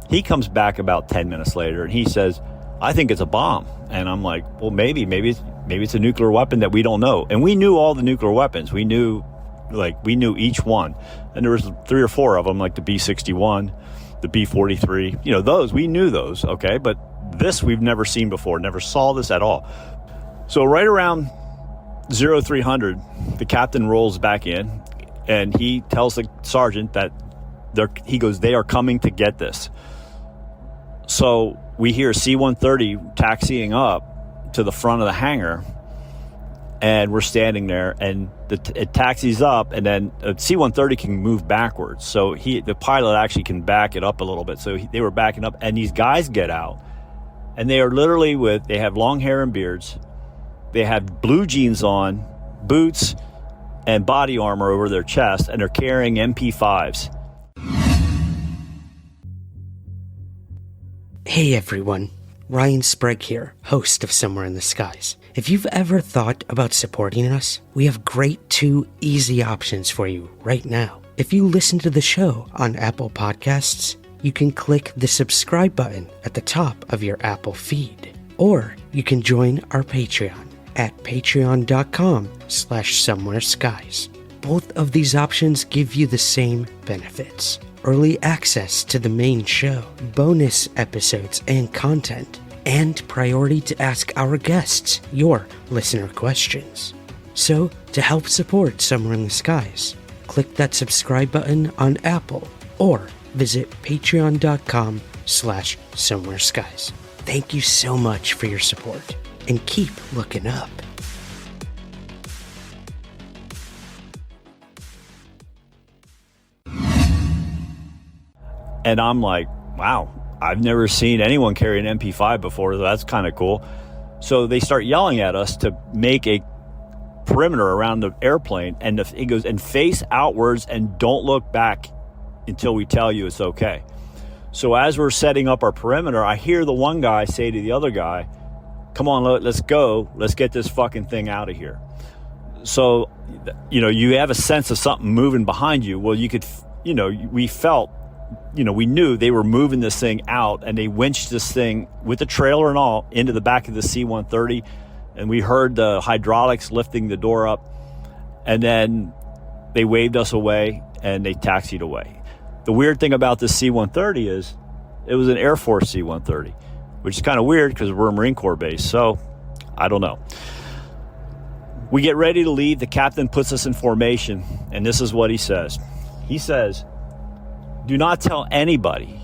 [SPEAKER 8] He comes back about 10 minutes later, and he says, I think it's a bomb. And I'm like, well, maybe it's a nuclear weapon that we don't know. And we knew all the nuclear weapons. We knew each one. And there was 3 or 4 of them, like the B-61, the B-43, those, we knew those, okay? But this we've never seen before, never saw this at all. So right around 0300, the captain rolls back in, and he tells the sergeant that they are coming to get this. So we hear C-130 taxiing up to the front of the hangar, and we're standing there, and it taxis up, and then a C-130 can move backwards. So the pilot actually can back it up a little bit. So they were backing up, and these guys get out, and they are literally they have long hair and beards. They have blue jeans on, boots, and body armor over their chest, and they're carrying MP5s.
[SPEAKER 1] Hey everyone, Ryan Sprague here, host of Somewhere in the Skies. If you've ever thought about supporting us, we have great 2 easy options for you right now. If you listen to the show on Apple Podcasts, you can click the subscribe button at the top of your Apple feed. Or you can join our Patreon at patreon.com/somewhereskies. Both of these options give you the same benefits: early access to the main show, bonus episodes and content, and priority to ask our guests your listener questions. So, to help support Somewhere in the Skies, click that subscribe button on Apple or visit patreon.com/somewhereskies. Thank you so much for your support, and keep looking up.
[SPEAKER 8] And I'm like, wow, I've never seen anyone carry an MP5 before. That's kind of cool. So they start yelling at us to make a perimeter around the airplane, and it goes, and face outwards and don't look back until we tell you it's okay. So as we're setting up our perimeter, I hear the one guy say to the other guy, come on, let's go. Let's get this fucking thing out of here. So, you have a sense of something moving behind you. Well, you could, we felt, we knew they were moving this thing out, and they winched this thing with the trailer and all into the back of the C-130. And we heard the hydraulics lifting the door up, and then they waved us away and they taxied away. The weird thing about this C-130 is it was an Air Force C-130, which is kind of weird because we're a Marine Corps base. So I don't know. We get ready to leave. The captain puts us in formation, and this is what he says. He says, do not tell anybody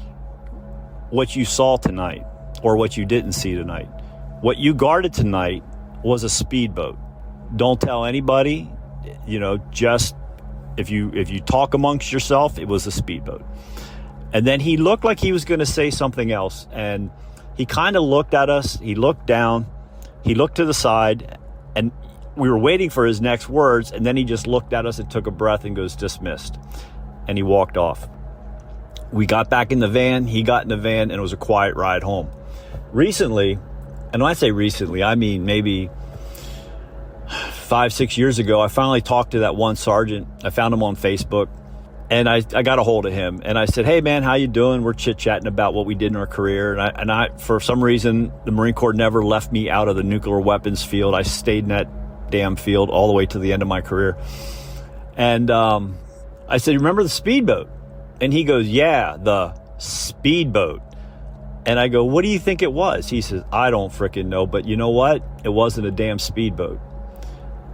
[SPEAKER 8] what you saw tonight or what you didn't see tonight. What you guarded tonight was a speedboat. Don't tell anybody, just if you talk amongst yourself, it was a speedboat. And then he looked like he was going to say something else, and he kind of looked at us, he looked down, he looked to the side, and we were waiting for his next words, and then he just looked at us and took a breath and goes, dismissed. And he walked off. We got back in the van, he got in the van, and it was a quiet ride home. Recently, and when I say recently, I mean maybe 5-6 years ago, I finally talked to that one sergeant. I found him on Facebook, and I got a hold of him, and I said, hey man, how you doing? We're chit-chatting about what we did in our career, and I for some reason, the Marine Corps never left me out of the nuclear weapons field. I stayed in that damn field all the way to the end of my career. And I said, remember the speedboat? And he goes, yeah, the speedboat. And I go, what do you think it was? He says, I don't frickin' know, but you know what? It wasn't a damn speedboat.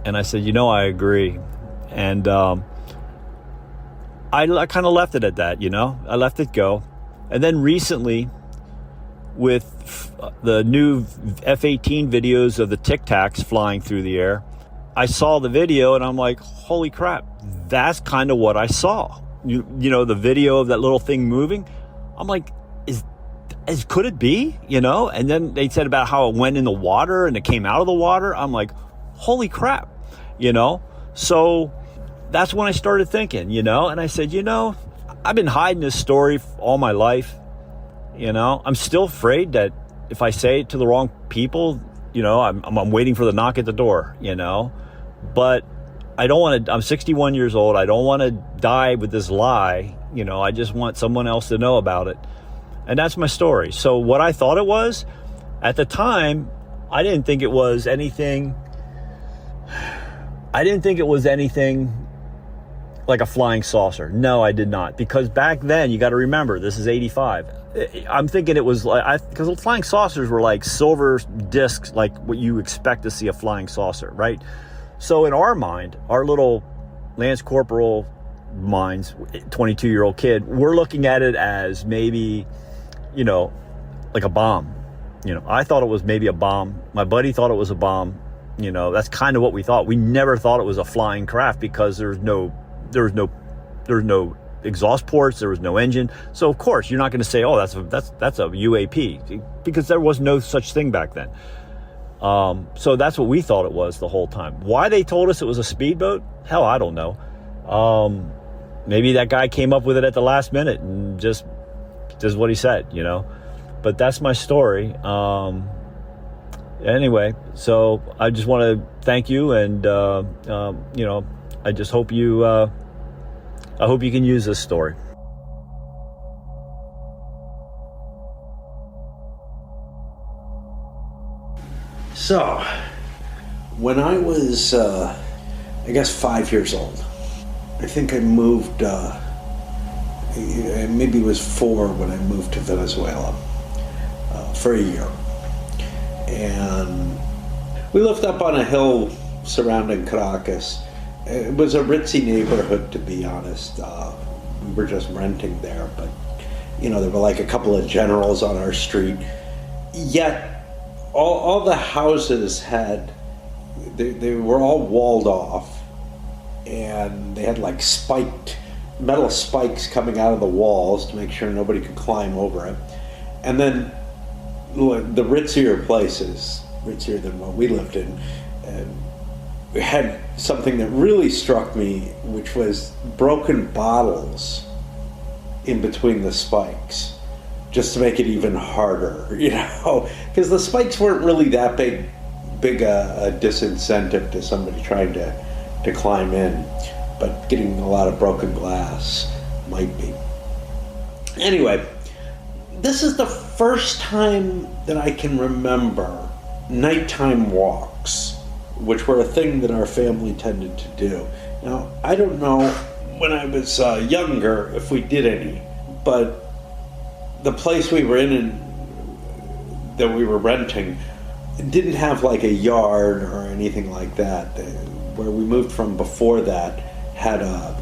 [SPEAKER 8] And I said, I agree. And I kind of left it at that, I let it go. And then recently, with the new F-18 videos of the Tic Tacs flying through the air, I saw the video and I'm like, holy crap, that's kind of what I saw. The video of that little thing moving. I'm like, could it be? And then they said about how it went in the water and it came out of the water. I'm like, holy crap, So that's when I started thinking, and I said, I've been hiding this story all my life. I'm still afraid that if I say it to the wrong people, I'm waiting for the knock at the door, but I don't want to, I'm 61 years old. I don't want to die with this lie. I just want someone else to know about it. And that's my story. So what I thought it was at the time, I didn't think it was anything like a flying saucer. No, I did not. Because back then, you got to remember, this is 85. I'm thinking it was like, because flying saucers were like silver discs, like what you expect to see a flying saucer, right? So in our mind, our little Lance Corporal minds, 22-year-old kid, we're looking at it as maybe, like a bomb. I thought it was maybe a bomb. My buddy thought it was a bomb. That's kind of what we thought. We never thought it was a flying craft because there was no exhaust ports, there was no engine. So of course you're not going to say, oh, that's a UAP, because there was no such thing back then. So that's what we thought it was the whole time. Why they told us it was a speedboat? Hell, I don't know. Maybe that guy came up with it at the last minute and just what he said, but that's my story. Anyway, so I just want to thank you, and I just hope you can use this story.
[SPEAKER 9] So, when I was, I guess 5 years old, I think I moved, maybe it was 4 when I moved to Venezuela for a year. And we lived up on a hill surrounding Caracas. It was a ritzy neighborhood, to be honest. We were just renting there, but, you know, there were like a couple of generals on our street. Yet, all the houses had, they were all walled off, and they had like metal spikes coming out of the walls to make sure nobody could climb over it. And then the ritzier places, ritzier than what we lived in, we had something that really struck me, which was broken bottles in between the spikes, just to make it even harder, you know, because the spikes weren't really that big a disincentive to somebody trying to climb in, but getting a lot of broken glass might be. Anyway, this is the first time that I can remember nighttime walks, which were a thing that our family tended to do. Now, I don't know when I was younger if we did any, but the place we were in and that we were renting didn't have like a yard or anything like that. Where we moved from before that had a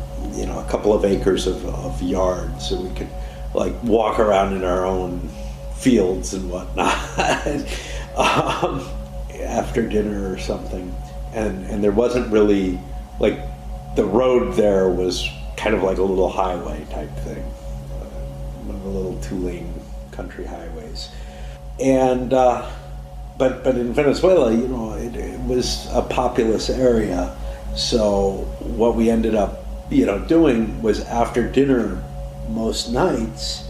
[SPEAKER 9] couple of acres of yard, so we could like walk around in our own fields and whatnot after dinner or something. And there wasn't really, like, the road there was kind of like a little highway type thing, one of the little 2-lane country highways. And but in Venezuela, you know, it was a populous area. So what we ended up, you know, doing was after dinner most nights,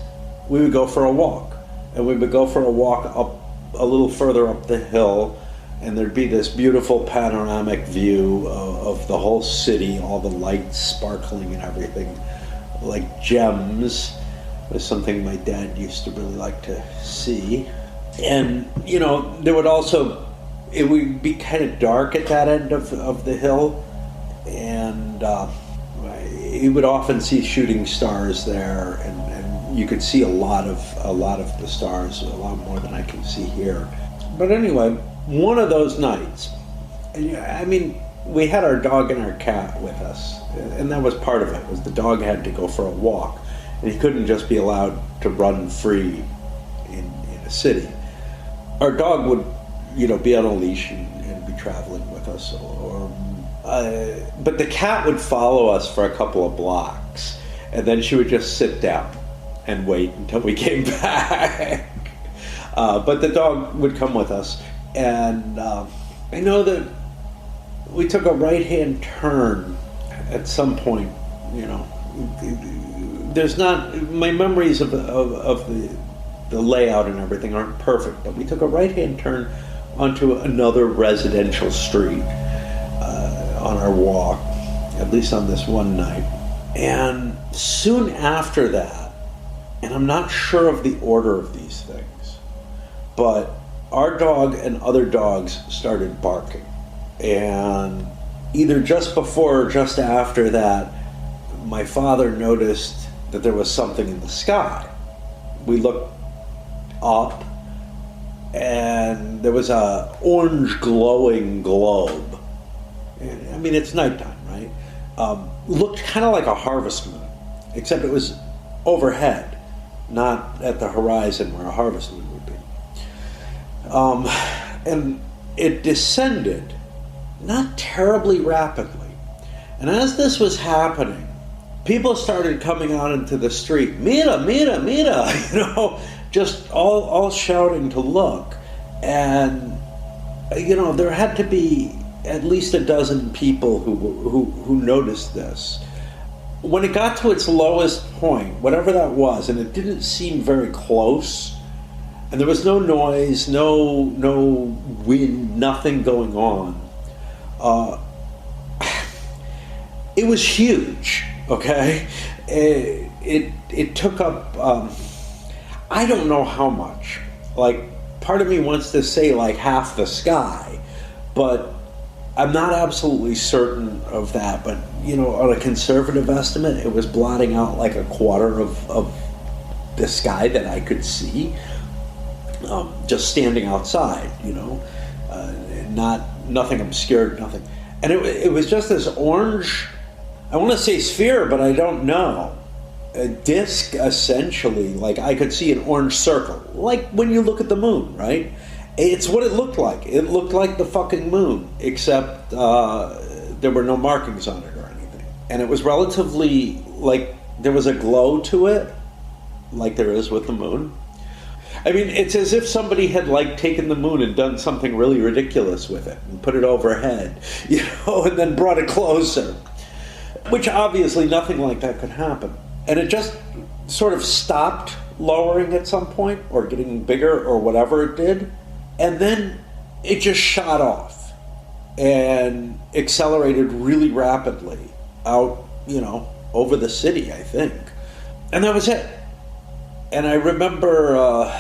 [SPEAKER 9] we would go for a walk. And we would go for a walk up a little further up the hill, and there'd be this beautiful panoramic view of the whole city, all the lights sparkling and everything, like gems. Was something my dad used to really like to see. And, you know, there would also, it would be kind of dark at that end of the hill, and you would often see shooting stars there, and you could see a lot of the stars, a lot more than I can see here. But anyway, one of those nights, I mean, we had our dog and our cat with us, and that was part of it, was the dog had to go for a walk, and he couldn't just be allowed to run free in a city. Our dog would, you know, be on a leash and be traveling with us, but the cat would follow us for a couple of blocks, and then she would just sit down and wait until we came back. But the dog would come with us, and I know that we took a right-hand turn at some point. You know, there's not, my memories of the layout and everything aren't perfect, but we took a right-hand turn onto another residential street on our walk, at least on this one night. And soon after that, and I'm not sure of the order of these things, but our dog and other dogs started barking. And either just before or just after that, my father noticed that there was something in the sky. We looked up, and there was a orange glowing globe. I mean, it's nighttime, right? Looked kind of like a harvest moon, except it was overhead, not at the horizon where a harvest moon would be. And it descended, not terribly rapidly. And as this was happening, people started coming out into the street, "Mira, mira, mira," you know, just all shouting to look. And, you know, there had to be at least a dozen people who noticed this. When it got to its lowest point, whatever that was, and it didn't seem very close, and there was no noise, no wind, nothing going on, it was huge, okay? It took up, I don't know how much, like part of me wants to say like half the sky, but I'm not absolutely certain of that. But, you know, on a conservative estimate, it was blotting out like a quarter of the sky that I could see, just standing outside, you know, nothing obscured, nothing. And it was just this orange, I want to say sphere, but I don't know. A disc, essentially. Like, I could see an orange circle, like when you look at the moon, right? It's what it looked like. It looked like the fucking moon, except there were no markings on it or anything. And it was relatively, like, there was a glow to it, like there is with the moon. I mean, it's as if somebody had, like, taken the moon and done something really ridiculous with it and put it overhead, you know, and then brought it closer. Which obviously nothing like that could happen. And it just sort of stopped lowering at some point, or getting bigger, or whatever it did. And then it just shot off and accelerated really rapidly out, you know, over the city, I think. And that was it. And I remember,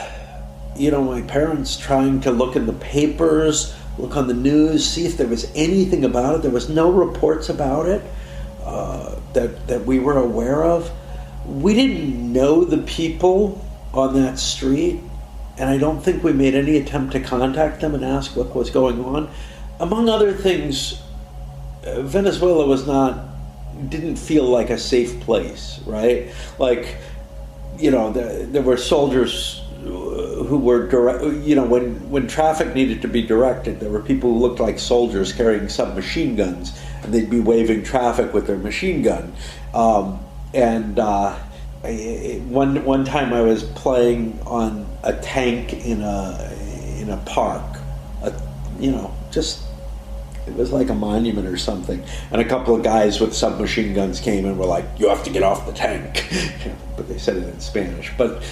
[SPEAKER 9] you know, my parents trying to look in the papers, look on the news, see if there was anything about it. There was no reports about it that we were aware of. We didn't know the people on that street, and I don't think we made any attempt to contact them and ask what was going on. Among other things, Venezuela didn't feel like a safe place, right? Like, you know, there were soldiers who were you know, when traffic needed to be directed, there were people who looked like soldiers carrying submachine guns, and they'd be waving traffic with their machine gun. One time I was playing on a tank in a park, you know, just, it was like a monument or something, and a couple of guys with submachine guns came and were like, "You have to get off the tank," but they said it in Spanish. But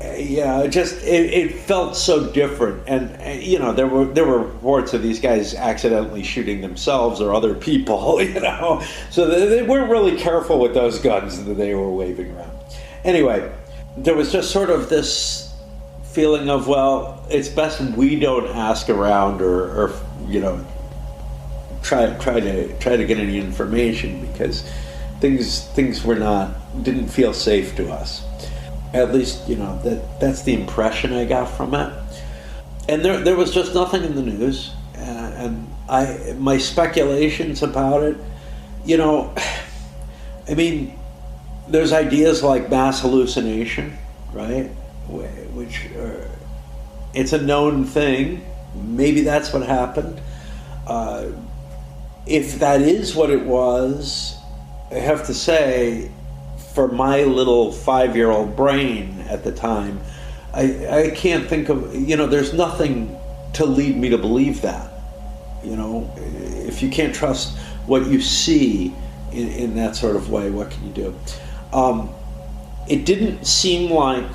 [SPEAKER 9] yeah, it felt so different, and you know, there were reports of these guys accidentally shooting themselves or other people, you know, so they weren't really careful with those guns that they were waving around. Anyway, there was just sort of this feeling of, well, it's best we don't ask around or you know, try to get any information, because things didn't feel safe to us. At least, you know, that's the impression I got from it. And there was just nothing in the news, and my speculations about it, you know, I mean, there's ideas like mass hallucination, right? Which it's a known thing. Maybe that's what happened. If that is what it was, I have to say, for my little 5-year-old brain at the time, I can't think of, you know, there's nothing to lead me to believe that. You know, if you can't trust what you see in that sort of way, what can you do? It didn't seem like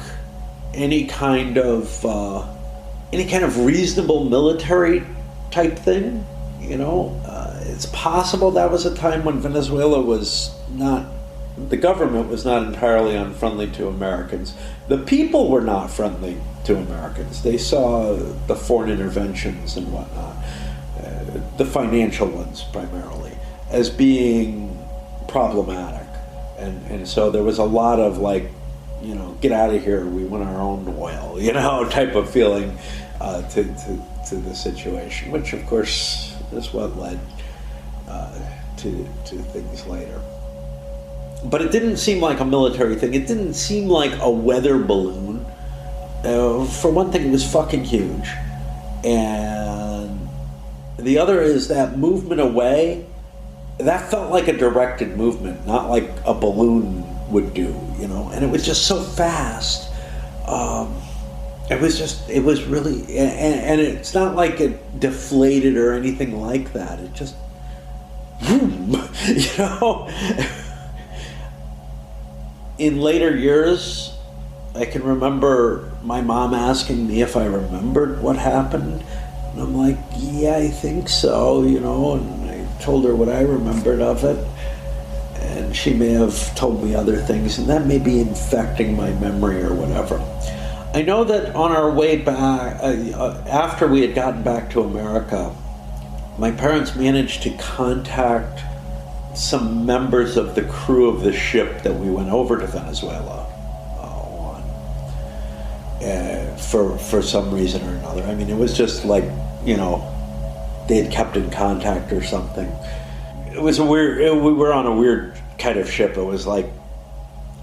[SPEAKER 9] any kind of reasonable military type thing, you know. It's possible that was a time when Venezuela the government was not entirely unfriendly to Americans. The people were not friendly to Americans. They saw the foreign interventions and whatnot, the financial ones primarily, as being problematic. And so there was a lot of, like, you know, get out of here, we want our own oil, you know, type of feeling to the situation, which of course is what led to things later. But it didn't seem like a military thing. It didn't seem like a weather balloon. For one thing, it was fucking huge. And the other is that movement away, that felt like a directed movement, not like a balloon would do, you know. And it was just so fast. It was really, and it's not like it deflated or anything like that. It just, boom, you know. In later years, I can remember my mom asking me if I remembered what happened. And I'm like, yeah, I think so, you know, and I told her what I remembered of it. And she may have told me other things, and that may be infecting my memory or whatever. I know that on our way back, after we had gotten back to America, my parents managed to contact some members of the crew of the ship that we went over to Venezuela on for some reason or another. I mean, it was just like, you know, they had kept in contact or something. It was we were on a weird kind of ship. It was like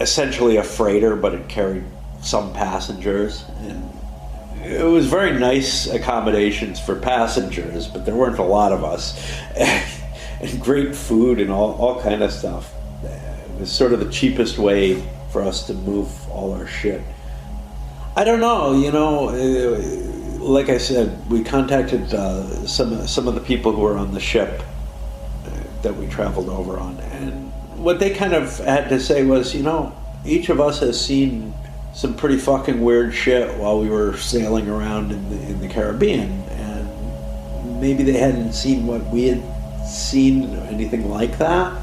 [SPEAKER 9] essentially a freighter, but it carried some passengers, and it was very nice accommodations for passengers, but there weren't a lot of us. And great food and all kind of stuff. It was sort of the cheapest way for us to move all our shit. I don't know, you know, like I said, we contacted some of the people who were on the ship that we traveled over on, and what they kind of had to say was, you know, each of us has seen some pretty fucking weird shit while we were sailing around in the Caribbean, and maybe they hadn't seen what we had seen or anything like that,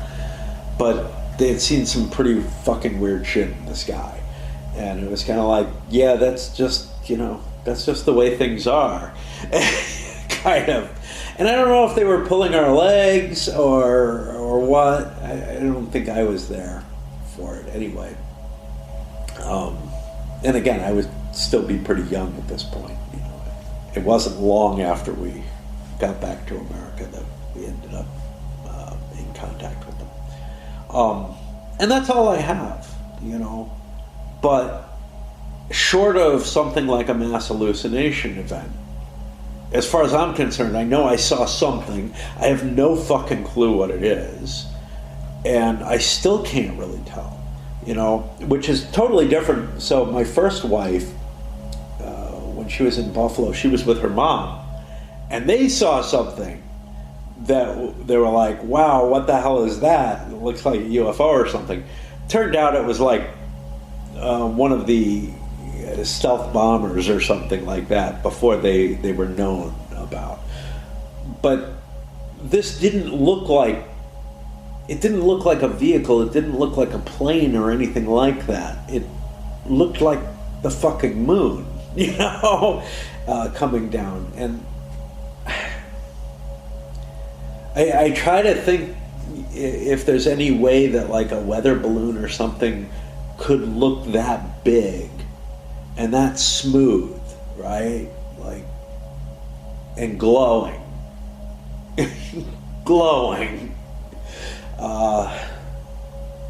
[SPEAKER 9] but they had seen some pretty fucking weird shit in the sky. And it was kind of like, yeah, that's just, you know, that's just the way things are. Kind of. And I don't know if they were pulling our legs or what. I don't think I was there for it anyway. And again, I would still be pretty young at this point. You know, it wasn't long after we got back to America that we ended up in contact with them. And that's all I have, you know. But short of something like a mass hallucination event, as far as I'm concerned, I know I saw something. I have no fucking clue what it is. And I still can't really tell. You know, which is totally different. So my first wife, when she was in Buffalo, she was with her mom, and they saw something that they were like, wow, what the hell is that? It looks like a UFO or something. Turned out it was like one of the stealth bombers or something like that before they were known about. But this didn't look like a vehicle. It didn't look like a plane or anything like that. It looked like the fucking moon, you know, coming down. And I try to think if there's any way that like a weather balloon or something could look that big and that smooth, right? Like, and glowing. Glowing.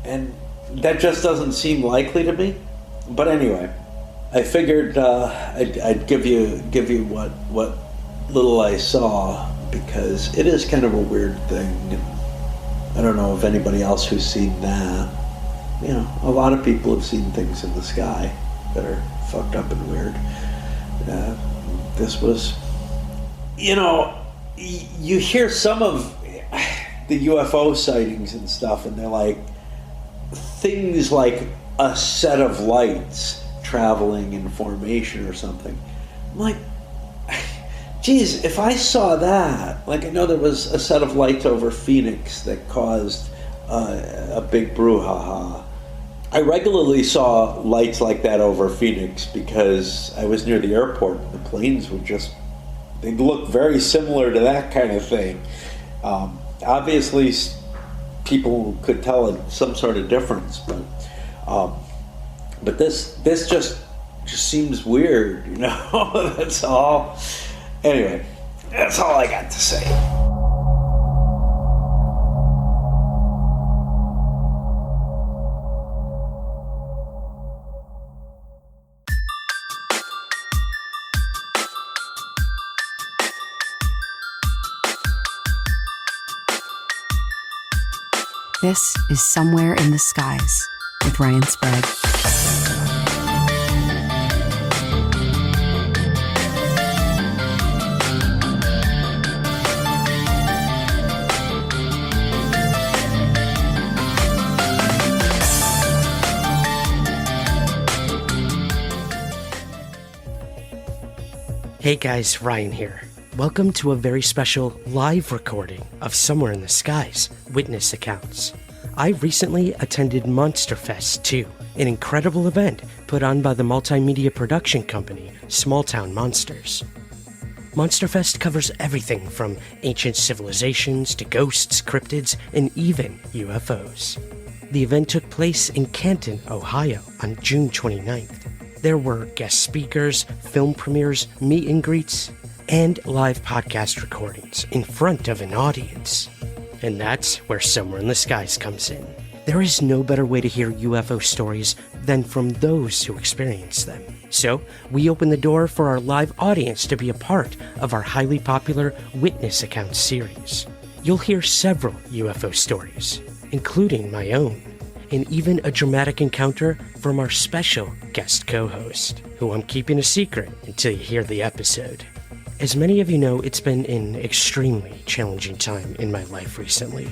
[SPEAKER 9] And that just doesn't seem likely to me. But anyway, I figured I'd give you what little I saw, because it is kind of a weird thing. And I don't know if anybody else who's seen that. You know, a lot of people have seen things in the sky that are fucked up and weird. This was, you know, you hear some of the UFO sightings and stuff, and they're like things like a set of lights traveling in formation or something. I'm like, geez, if I saw that, like I know there was a set of lights over Phoenix that caused a big brouhaha. I regularly saw lights like that over Phoenix because I was near the airport, and the planes would just, they'd look very similar to that kind of thing. Obviously, people could tell some sort of difference, but this just seems weird, you know. That's all. Anyway, that's all I got to say.
[SPEAKER 2] This is Somewhere in the Skies with Ryan Sprague.
[SPEAKER 1] Hey guys, Ryan here. Welcome to a very special live recording of Somewhere in the Skies, Witness Accounts. I recently attended Monsterfest 2 an incredible event put on by the multimedia production company Small Town Monsters. Monsterfest covers everything from ancient civilizations to ghosts, cryptids, and even UFOs. The event took place in Canton, Ohio on June 29th. There were guest speakers, film premieres, meet and greets, and live podcast recordings in front of an audience. And that's where Somewhere in the Skies comes in. There is no better way to hear UFO stories than from those who experience them. So, we open the door for our live audience to be a part of our highly popular Witness Accounts series. You'll hear several UFO stories, including my own, and even a dramatic encounter from our special guest co-host, who I'm keeping a secret until you hear the episode. As many of you know, it's been an extremely challenging time in my life recently.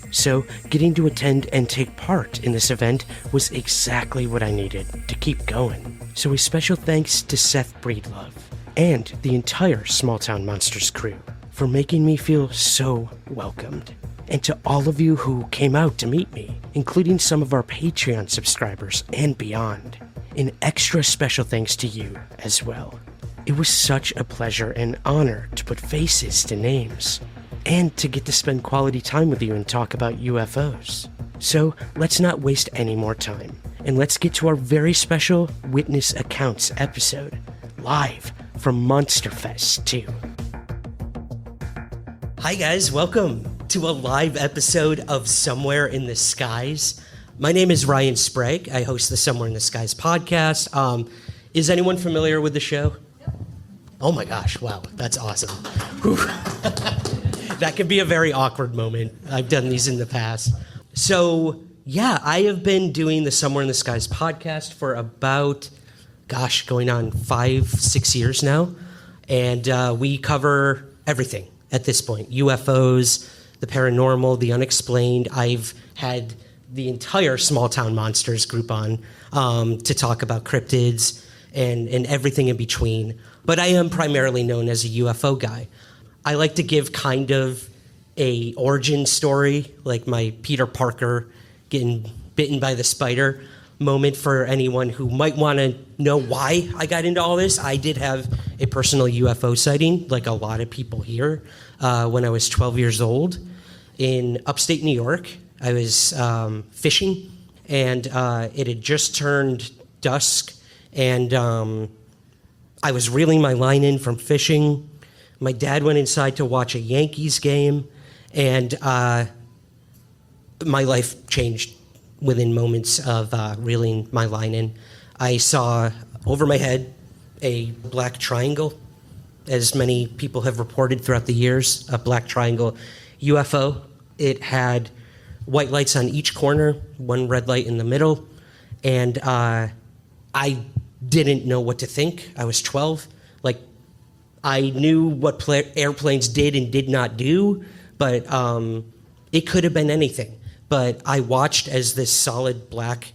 [SPEAKER 1] So, getting to attend and take part in this event was exactly what I needed to keep going. So a special thanks to Seth Breedlove and the entire Small Town Monsters crew for making me feel so welcomed. And to all of you who came out to meet me, including some of our Patreon subscribers and beyond. An extra special thanks to you as well. It was such a pleasure and honor to put faces to names, and to get to spend quality time with you and talk about UFOs. So let's not waste any more time, and let's get to our very special Witness Accounts episode, live from Monsterfest 2. Hi guys, welcome to a live episode of Somewhere in the Skies. My name is Ryan Sprague. I host the Somewhere in the Skies podcast. Is anyone familiar with the show? Oh my gosh, wow, that's awesome. That could be a very awkward moment. I've done these in the past. So, yeah, I have been doing the Somewhere in the Skies podcast for about, going on 5-6 years now. And we cover everything at this point. UFOs, the paranormal, the unexplained. I've had the entire Small Town Monsters group on to talk about cryptids and everything in between. But I am primarily known as a UFO guy. I like to give kind of a origin story, like my Peter Parker getting bitten by the spider moment for anyone who might want to know why I got into all this. I did have a personal UFO sighting, like a lot of people here, when I was 12 years old in upstate New York. I was fishing, and it had just turned dusk, and I was reeling my line in from fishing. My dad went inside to watch a Yankees game, and my life changed within moments of reeling my line in. I saw over my head a black triangle, as many people have reported throughout the years, a black triangle UFO. It had white lights on each corner, one red light in the middle, and I didn't know what to think. I was 12. I knew what airplanes did and did not do, but it could have been anything. But I watched as this solid black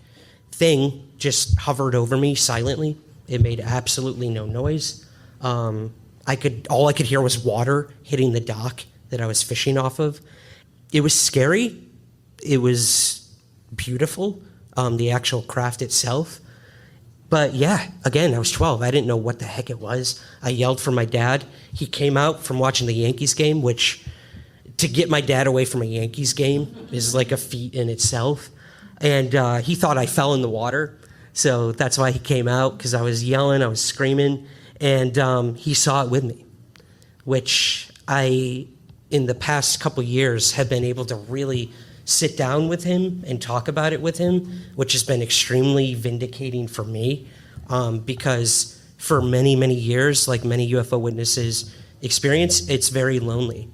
[SPEAKER 1] thing just hovered over me silently. It made absolutely no noise. All I could hear was water hitting the dock that I was fishing off of. It was scary. It was beautiful, the actual craft itself. But yeah, again, I was 12. I didn't know what the heck it was. I yelled for my dad. He came out from watching the Yankees game, which to get my dad away from a Yankees game is like a feat in itself. And he thought I fell in the water. So that's why he came out, because I was yelling, I was screaming. And he saw it with me, which I, in the past couple years, have been able to really sit down with him and talk about it with him, which has been extremely vindicating for me, because for many, many years, like many UFO witnesses experience, it's very lonely.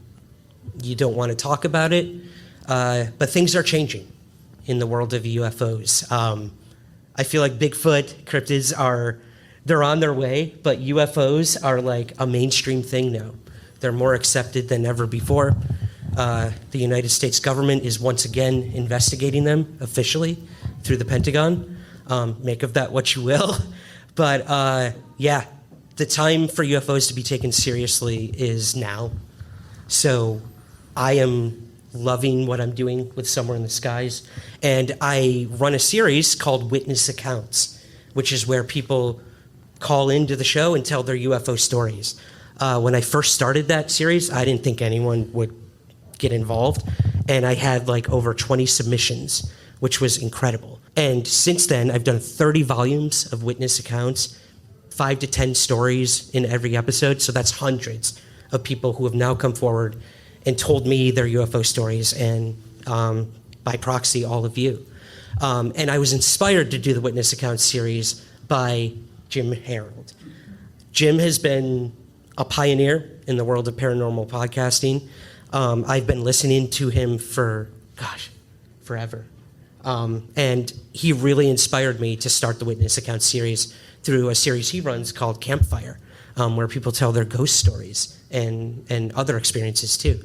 [SPEAKER 1] You don't want to talk about it, but things are changing in the world of UFOs. I feel like Bigfoot, cryptids they're on their way, but UFOs are like a mainstream thing now. They're more accepted than ever before. The United States government is once again investigating them officially through the Pentagon. Make of that what you will. But yeah, the time for UFOs to be taken seriously is now. So I am loving what I'm doing with Somewhere in the Skies. And I run a series called Witness Accounts, which is where people call into the show and tell their UFO stories. When I first started that series, I didn't think anyone would get involved. And I had like over 20 submissions, which was incredible. And since then, I've done 30 volumes of Witness Accounts, 5 to 10 stories in every episode. So that's hundreds of people who have now come forward and told me their UFO stories, and by proxy, all of you. And I was inspired to do the Witness Accounts series by Jim Harold. Jim has been a pioneer in the world of paranormal podcasting. I've been listening to him for, forever. And he really inspired me to start the Witness Accounts series through a series he runs called Campfire, where people tell their ghost stories and other experiences too.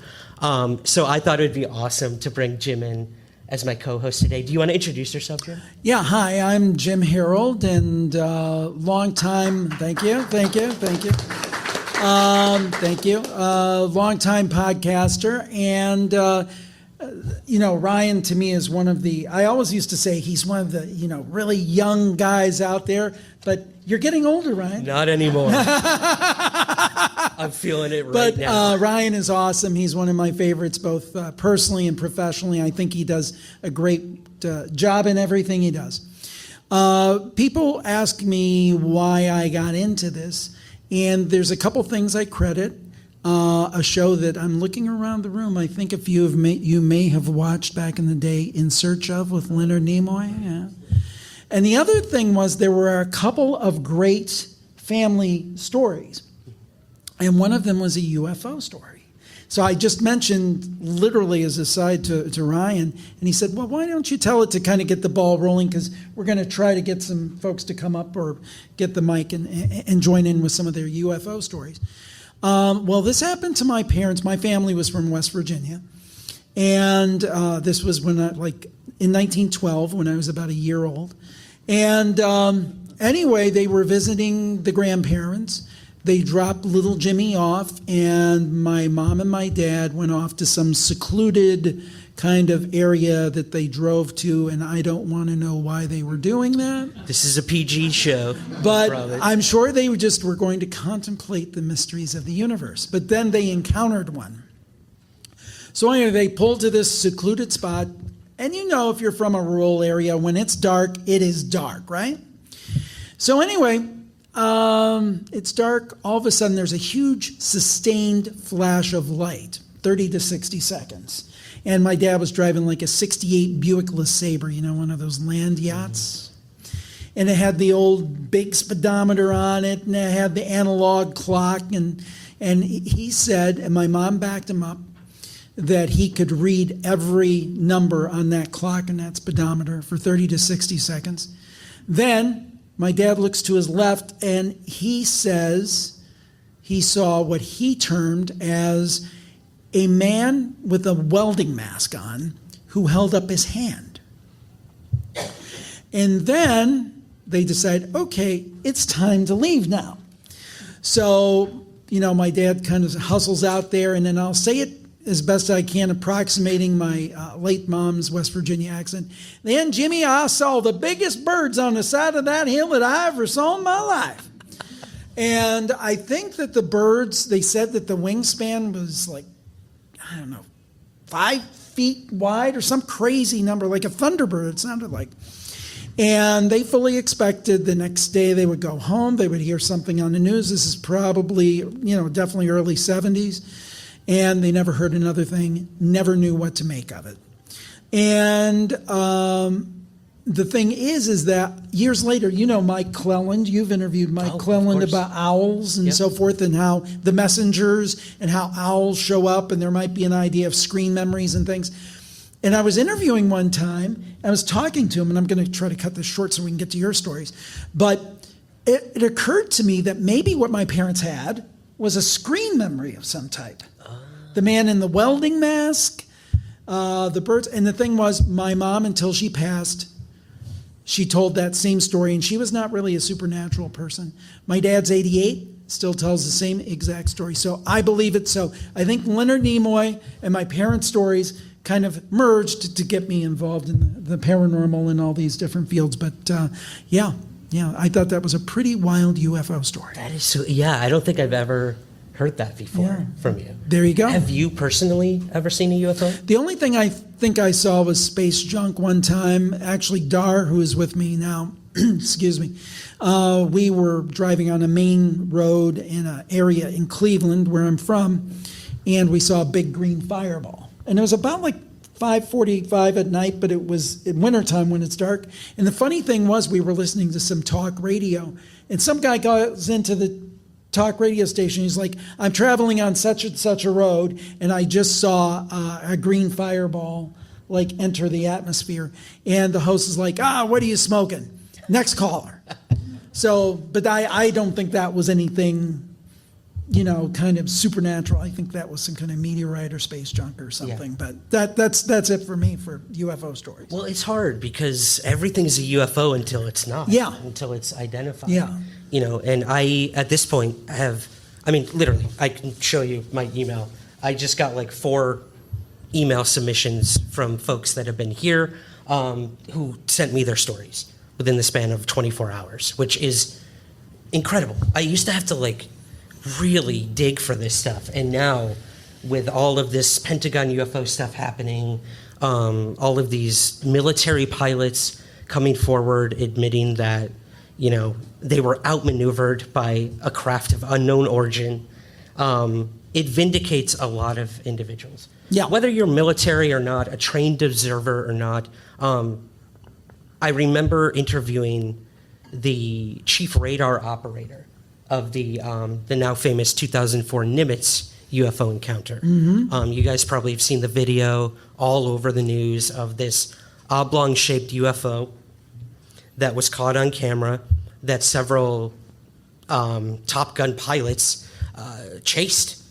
[SPEAKER 1] So I thought it would be awesome to bring Jim in as my co-host today. Do you want to introduce yourself, Jim?
[SPEAKER 10] Yeah, hi, I'm Jim Harold, and long time podcaster, and Ryan to me is one of the, I always used to say he's one of the, really young guys out there, but you're getting older, Ryan.
[SPEAKER 1] Not anymore. I'm feeling it right now.
[SPEAKER 10] But Ryan is awesome. He's one of my favorites, both personally and professionally. I think he does a great job in everything he does. People ask me why I got into this, and there's a couple things I credit. A show that I'm looking around the room. I think a few of you may have watched back in the day, In Search Of with Leonard Nimoy. Yeah. And the other thing was there were a couple of great family stories. And one of them was a UFO story. So I just mentioned literally as a side to Ryan, and he said, well, why don't you tell it to kind of get the ball rolling, because we're going to try to get some folks to come up or get the mic and join in with some of their UFO stories. Well, this happened to my parents. My family was from West Virginia. And this was when in 1912, when I was about a year old. And anyway, they were visiting the grandparents. They dropped little Jimmy off, and my mom and my dad went off to some secluded kind of area that they drove to, and I don't want to know why they were doing that.
[SPEAKER 1] This is a PG show.
[SPEAKER 10] But I'm sure they were going to contemplate the mysteries of the universe. But then they encountered one. So anyway, they pulled to this secluded spot, and if you're from a rural area, when it's dark, it is dark, right? So anyway, it's dark. All of a sudden, there's a huge sustained flash of light, 30 to 60 seconds. And my dad was driving like a 68 Buick LeSabre, one of those land yachts. And it had the old big speedometer on it, and it had the analog clock. And he said, and my mom backed him up, that he could read every number on that clock and that speedometer for 30 to 60 seconds. Then my dad looks to his left, and he says he saw what he termed as a man with a welding mask on who held up his hand. And then they decide, okay, it's time to leave now. So, my dad kind of hustles out there, and then I'll say it as best I can, approximating my late mom's West Virginia accent. Then, Jimmy, I saw the biggest birds on the side of that hill that I ever saw in my life. And I think that the birds, they said that the wingspan was 5 feet wide or some crazy number, like a thunderbird, it sounded like. And they fully expected the next day they would go home, they would hear something on the news. This is probably, definitely early 70s. And they never heard another thing, never knew what to make of it. And the thing is that years later, Mike Cleland, you've interviewed Mike Cleland about owls and so forth, and how the messengers and how owls show up, and there might be an idea of screen memories and things. And I was interviewing one time, I was talking to him, and I'm going to try to cut this short so we can get to your stories. But it occurred to me that maybe what my parents had was a screen memory of some type. The man in the welding mask, the birds. And the thing was, my mom, until she passed, she told that same story, and she was not really a supernatural person. My dad's 88, still tells the same exact story. So I believe it. So I think Leonard Nimoy and my parents' stories kind of merged to get me involved in the paranormal and all these different fields. But yeah, I thought that was a pretty wild UFO story.
[SPEAKER 1] That is so, yeah, I don't think I've ever heard that before from you.
[SPEAKER 10] There you go.
[SPEAKER 1] Have you personally ever seen a UFO?
[SPEAKER 10] The only thing I think I saw was space junk one time. Actually, Dar, who is with me now, excuse me, we were driving on a main road in an area in Cleveland, where I'm from, and we saw a big green fireball. And it was about like 5:45 at night, but it was in wintertime when it's dark. And the funny thing was, we were listening to some talk radio, and some guy goes into the talk radio station. He's like, I'm traveling on such and such a road, and I just saw a green fireball like enter the atmosphere. And the host is like, what are you smoking? Next caller. So, but I don't think that was anything, kind of supernatural. I think that was some kind of meteorite or space junk or something. Yeah. But that's it for me for UFO stories.
[SPEAKER 1] Well, it's hard because everything's a UFO until it's not.
[SPEAKER 10] Yeah.
[SPEAKER 1] Until it's identified.
[SPEAKER 10] Yeah.
[SPEAKER 1] And I, at this point, literally, I can show you my email. I just got like 4 email submissions from folks that have been here who sent me their stories within the span of 24 hours, which is incredible. I used to have to really dig for this stuff. And now with all of this Pentagon UFO stuff happening, all of these military pilots coming forward admitting that, they were outmaneuvered by a craft of unknown origin, it vindicates a lot of individuals.
[SPEAKER 10] Yeah.
[SPEAKER 1] Whether you're military or not, a trained observer or not, I remember interviewing the chief radar operator of the now famous 2004 Nimitz UFO encounter.
[SPEAKER 10] Mm-hmm.
[SPEAKER 1] You guys probably have seen the video all over the news of this oblong-shaped UFO that was caught on camera that several Top Gun pilots chased.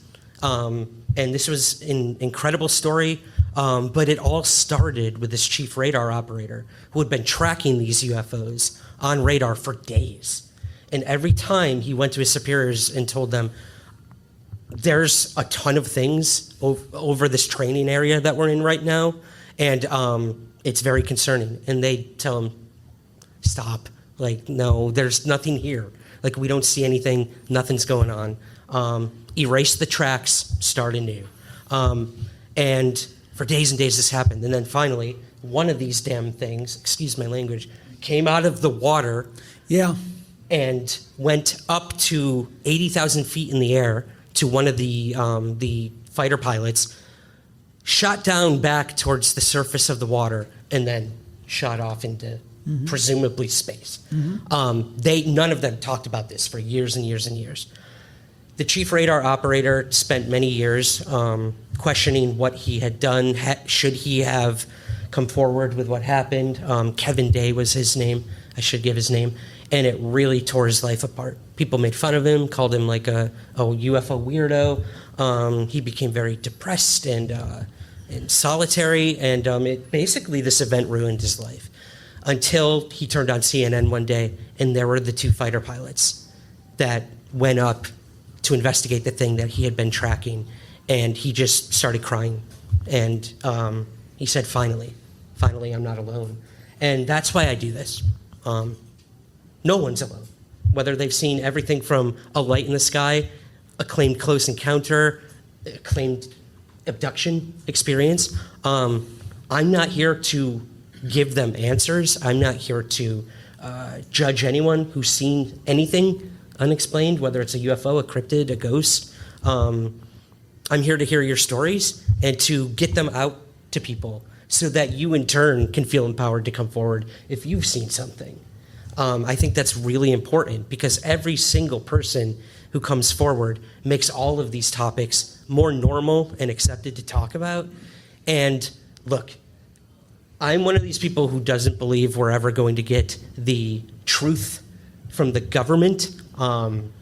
[SPEAKER 1] And this was an incredible story, but it all started with this chief radar operator who had been tracking these UFOs on radar for days. And every time he went to his superiors and told them, there's a ton of things over this training area that we're in right now, and it's very concerning. And they tell him, stop. No, there's nothing here. We don't see anything. Nothing's going on. Erase the tracks, start anew. And for days and days this happened. And then finally, one of these damn things, excuse my language, came out of the water.
[SPEAKER 10] Yeah.
[SPEAKER 1] And went up to 80,000 feet in the air to one of the fighter pilots, shot down back towards the surface of the water, and then shot off into presumably space. Mm-hmm. None of them talked about this for years and years and years. The chief radar operator spent many years questioning what he had done. Should he have come forward with what happened? Kevin Day was his name. I should give his name. And it really tore his life apart. People made fun of him, called him like a UFO weirdo. He became very depressed and solitary, and this event ruined his life. Until he turned on CNN one day, and there were the 2 fighter pilots that went up to investigate the thing that he had been tracking, and he just started crying. And he said, finally, I'm not alone. And that's why I do this. No one's alone. Whether they've seen everything from a light in the sky, a claimed close encounter, a claimed abduction experience, I'm not here to give them answers. I'm not here to judge anyone who's seen anything unexplained, whether it's a UFO, a cryptid, a ghost. I'm here to hear your stories and to get them out to people so that you in turn can feel empowered to come forward if you've seen something. I think that's really important because every single person who comes forward makes all of these topics more normal and accepted to talk about. And look, I'm one of these people who doesn't believe we're ever going to get the truth from the government. And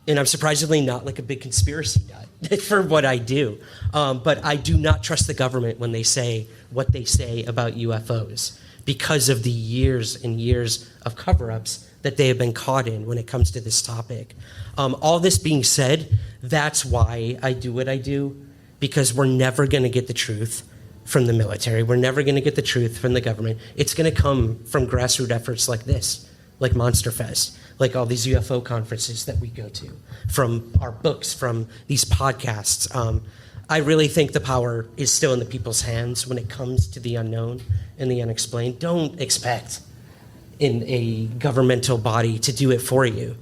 [SPEAKER 1] I'm surprisingly not like a big conspiracy nut for what I do. But I do not trust the government when they say what they say about UFOs because of the years and years of cover-ups that they have been caught in when it comes to this topic. All this being said, that's why I do what I do, because we're never going to get the truth from the military. We're never going to get the truth from the government. It's going to come from grassroots efforts like this, like Monsterfest, like all these UFO conferences that we go to, from our books, from these podcasts. I really think the power is still in the people's hands when it comes to the unknown and the unexplained. Don't expect in a governmental body to do it for you.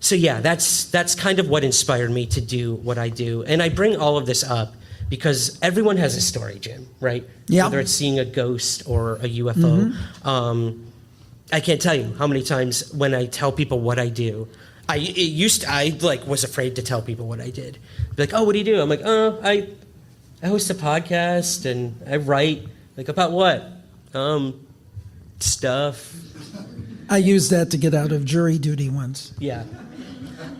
[SPEAKER 1] So yeah, that's kind of what inspired me to do what I do. And I bring all of this up because everyone has a story, Jim, right?
[SPEAKER 10] Yeah.
[SPEAKER 1] Whether it's seeing a ghost or a UFO. I can't tell you how many times when I tell people what I do, I was afraid to tell people what I did. Be like, oh, what do you do? I'm like, oh, I host a podcast and I write. Like, about what? Stuff.
[SPEAKER 10] I used that to get out of jury duty once.
[SPEAKER 1] Yeah.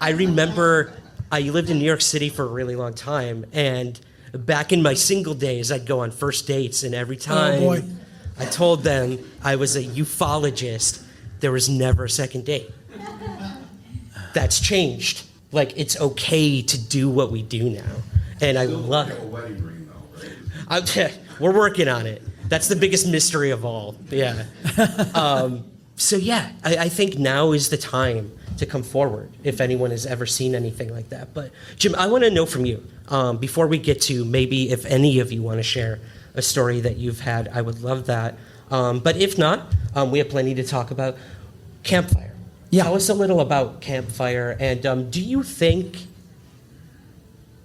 [SPEAKER 1] I remember I lived in New York City for a really long time, and back in my single days, I'd go on first dates, and every time I told them I was a ufologist, there was never a second date. That's changed. Like, it's okay to do what we do now, and I love it. We're working on it. That's the biggest mystery of all. Yeah. So yeah, I think now is the time to come forward if anyone has ever seen anything like that. But Jim, I want to know from you, before we get to maybe if any of you want to share a story that you've had, I would love that. But if not, we have plenty to talk about. Campfire. Yeah. Tell us a little about Campfire, and do you think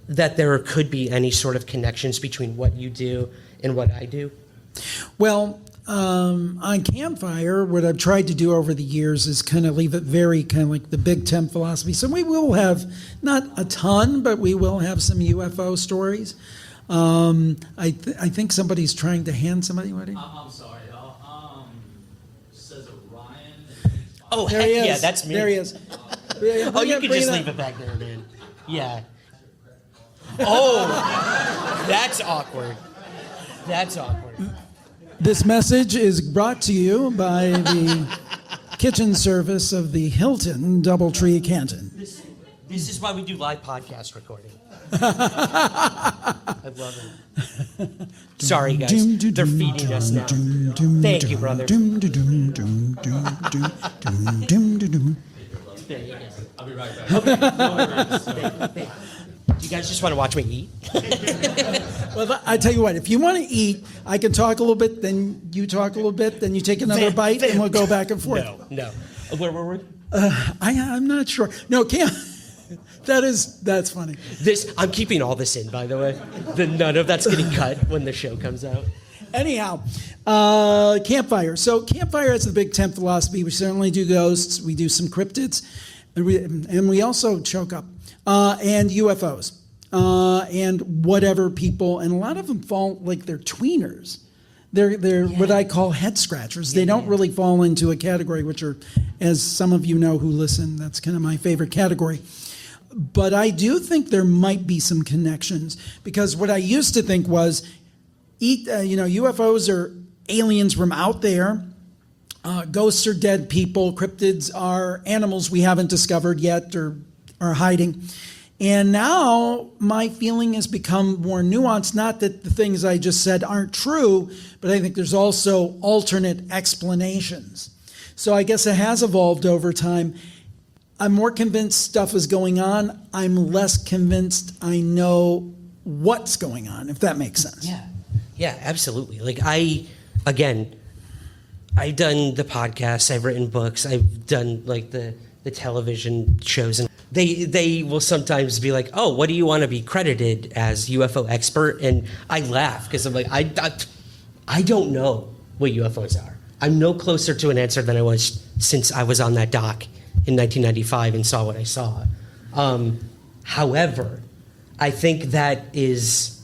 [SPEAKER 1] that there could be any sort of connections between what you do and what I do?
[SPEAKER 10] Well, on Campfire, what I've tried to do over the years is kind of leave it very kind of like the Big Tent philosophy. So we will have not a ton, but we will have some UFO stories. I think somebody's trying to hand somebody. What?
[SPEAKER 11] I'm sorry. Says Orion.
[SPEAKER 1] Oh,
[SPEAKER 10] there he is.
[SPEAKER 1] Yeah, that's me.
[SPEAKER 10] There he is.
[SPEAKER 1] Oh, you can just leave it back there, man. Yeah. Oh, that's awkward. That's awkward.
[SPEAKER 10] This message is brought to you by the kitchen service of the Hilton Doubletree Canton.
[SPEAKER 1] This is why we do live podcast recording. I love it. Sorry, guys. They're feeding us now. Thank you, brother. There you go.
[SPEAKER 11] I'll be right back.
[SPEAKER 1] Okay. Do you guys just want to watch me eat?
[SPEAKER 10] Well, I tell you what, if you want to eat, I can talk a little bit, then you talk a little bit, then you take another bite, and we'll go back and forth.
[SPEAKER 1] No. Where were we?
[SPEAKER 10] I'm not sure. No, that's funny.
[SPEAKER 1] I'm keeping all this in, by the way. None of that's getting cut when the show comes out.
[SPEAKER 10] Anyhow, Campfire. So Campfire is the Big Tent philosophy. We certainly do ghosts. We do some cryptids. And we also choke up. And UFOs. And whatever people, and a lot of them fall like they're tweeners. They're what I call head scratchers. They don't really fall into a category, which are, as some of you know who listen, that's kind of my favorite category. But I do think there might be some connections, because what I used to think was, UFOs are aliens from out there. Ghosts are dead people. Cryptids are animals we haven't discovered yet or are hiding. And now my feeling has become more nuanced. Not that the things I just said aren't true, but I think there's also alternate explanations. So I guess it has evolved over time. I'm more convinced stuff is going on. I'm less convinced I know what's going on, if that makes sense.
[SPEAKER 1] Yeah, absolutely. Like I've done the podcasts, I've written books, I've done like the television shows, and they will sometimes be like, oh, what do you want to be credited as, UFO expert? And I laugh because I'm like, I don't know what UFOs are. I'm no closer to an answer than I was since I was on that dock in 1995 and saw what I saw. However, I think that is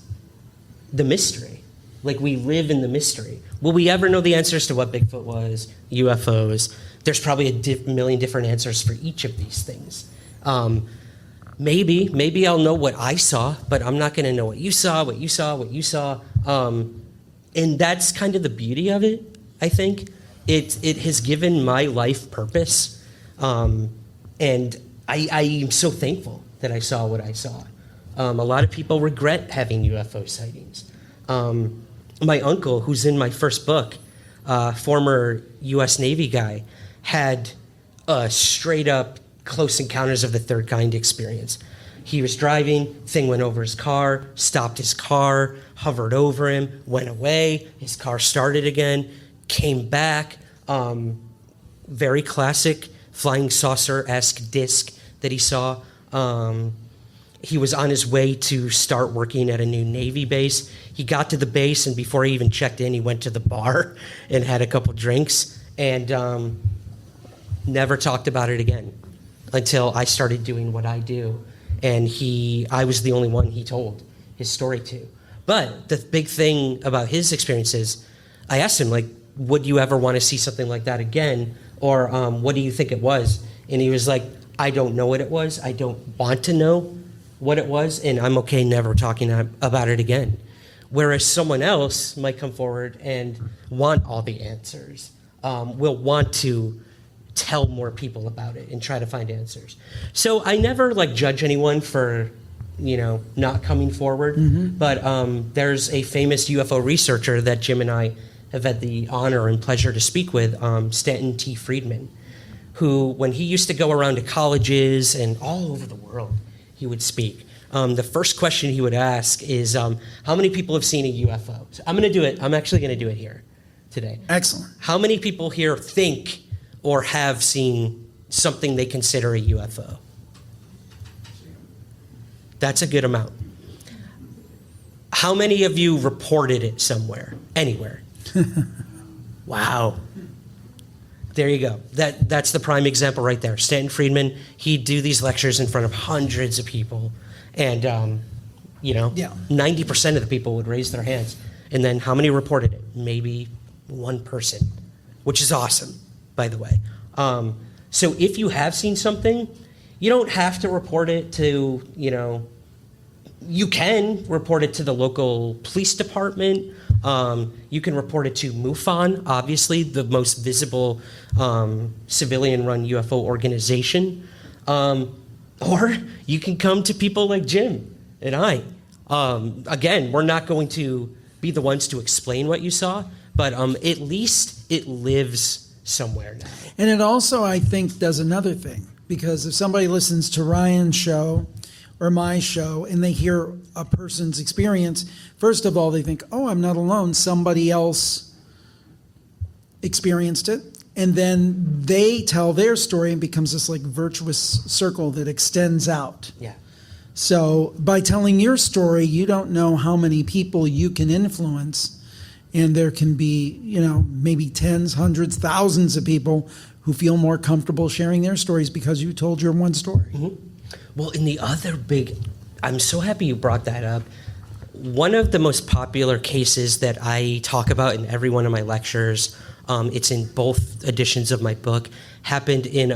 [SPEAKER 1] the mystery. Like, we live in the mystery. Will we ever know the answers to what Bigfoot was, UFOs? There's probably a million different answers for each of these things. Maybe I'll know what I saw, but I'm not going to know what you saw. And that's kind of the beauty of it, I think, it has given my life purpose, and I am so thankful that I saw what I saw. A lot of people regret having UFO sightings. My uncle, who's in my first book, former U.S. Navy guy, had a straight up close encounters of the third kind experience. He was driving, thing went over his car, stopped his car, hovered over him, went away, his car started again, came back. Very classic flying saucer-esque disc that he saw. He was on his way to start working at a new Navy base. He got to the base, and before he even checked in, he went to the bar and had a couple drinks, and never talked about it again until I started doing what I do. And I was the only one he told his story to. But the big thing about his experiences, I asked him, like, would you ever want to see something like that again? Or what do you think it was? And he was like, I don't know what it was. I don't want to know what it was, and I'm okay never talking about it again. Whereas someone else might come forward and want all the answers, will want to tell more people about it and try to find answers. So I never judge anyone for, not coming forward. Mm-hmm. But there's a famous UFO researcher that Jim and I have had the honor and pleasure to speak with, Stanton T. Friedman, who, when he used to go around to colleges and all over the world, he would speak. The first question he would ask is, how many people have seen a UFO? So I'm going to do it. I'm actually going to do it here today.
[SPEAKER 10] Excellent.
[SPEAKER 1] How many people here think or have seen something they consider a UFO? That's a good amount. How many of you reported it somewhere, anywhere? Wow. There you go. That's the prime example right there. Stanton Friedman, he'd do these lectures in front of hundreds of people, and 90% of the people would raise their hands. And then how many reported it? Maybe one person, which is awesome, by the way. So if you have seen something, you don't have to report it to, you can report it to the local police department. You can report it to MUFON, obviously, the most visible civilian-run UFO organization. Or you can come to people like Jim and I. Again, we're not going to be the ones to explain what you saw, but at least it lives somewhere now.
[SPEAKER 10] And it also, I think, does another thing. Because if somebody listens to Ryan's show or my show and they hear a person's experience, first of all, they think, oh, I'm not alone. Somebody else experienced it. And then they tell their story and becomes this virtuous circle that extends out.
[SPEAKER 1] Yeah.
[SPEAKER 10] So by telling your story, you don't know how many people you can influence. And there can be, maybe tens, hundreds, thousands of people who feel more comfortable sharing their stories because you told your one story.
[SPEAKER 1] Mm-hmm. Well, in the other I'm so happy you brought that up. One of the most popular cases that I talk about in every one of my lectures, it's in both editions of my book, happened in,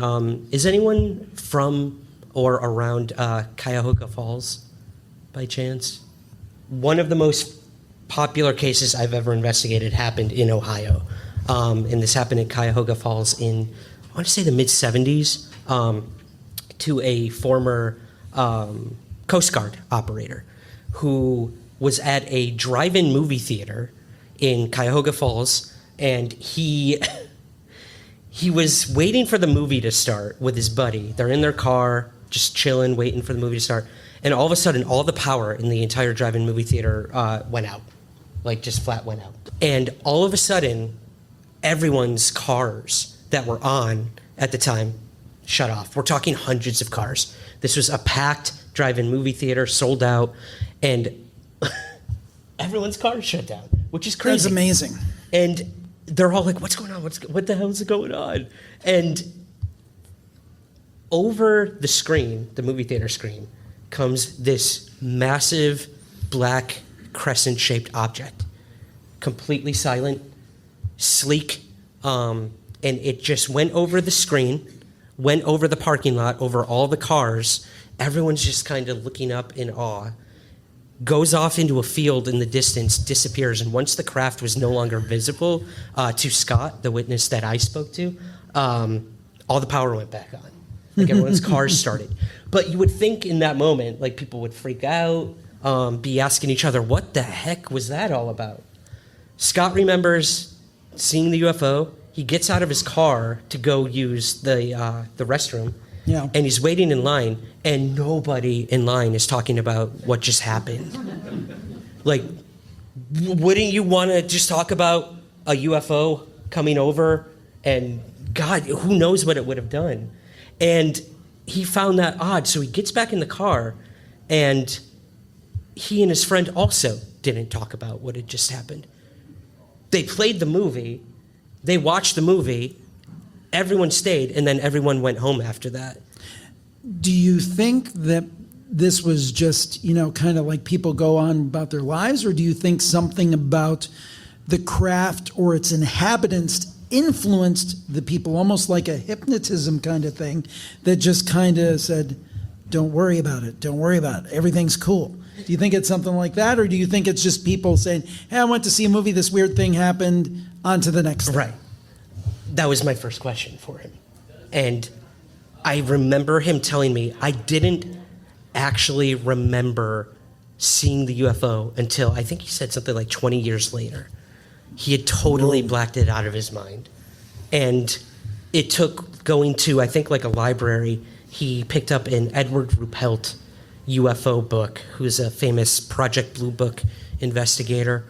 [SPEAKER 1] is anyone from or around Cuyahoga Falls by chance? One of the most popular cases I've ever investigated happened in Ohio. And this happened in Cuyahoga Falls in, I want to say the mid-'70s, to a former Coast Guard operator who was at a drive-in movie theater in Cuyahoga Falls, and he was waiting for the movie to start with his buddy. They're in their car, just chilling, waiting for the movie to start, and all of a sudden, all the power in the entire drive-in movie theater went out, just flat went out. And all of a sudden, everyone's cars that were on at the time shut off. We're talking hundreds of cars. This was a packed drive-in movie theater, sold out, and everyone's cars shut down, which is crazy.
[SPEAKER 10] That's amazing.
[SPEAKER 1] And they're all like, what's going on? What the hell is going on? And over the screen, the movie theater screen, comes this massive black crescent-shaped object, completely silent, sleek, and it just went over the screen, went over the parking lot, over all the cars. Everyone's just kind of looking up in awe. goes off into a field in the distance, disappears, and once the craft was no longer visible to Scott, the witness that I spoke to, all the power went back on. Like everyone's cars started. But you would think in that moment, like people would freak out, be asking each other, what the heck was that all about? Scott remembers seeing the UFO. He gets out of his car to go use the restroom.
[SPEAKER 10] Yeah.
[SPEAKER 1] And he's waiting in line, and nobody in line is talking about what just happened. Like, wouldn't you want to just talk about a UFO coming over? And God, who knows what it would have done? And he found that odd, so he gets back in the car, and he and his friend also didn't talk about what had just happened. They played the movie, they watched the movie, everyone stayed, and then everyone went home after that.
[SPEAKER 10] Do you think that this was just, kind of like people go on about their lives, or do you think something about the craft or its inhabitants influenced the people, almost like a hypnotism kind of thing, that just kind of said, don't worry about it, don't worry about it, everything's cool? Do you think it's something like that, or do you think it's just people saying, hey, I went to see a movie, this weird thing happened, on to the next thing?
[SPEAKER 1] Right. That was my first question for him. And I remember him telling me I didn't actually remember seeing the UFO until, I think he said something like 20 years later. He had totally blacked it out of his mind. And it took going to, I think, like a library, he picked up an Edward Ruppelt UFO book, who's a famous Project Blue Book investigator.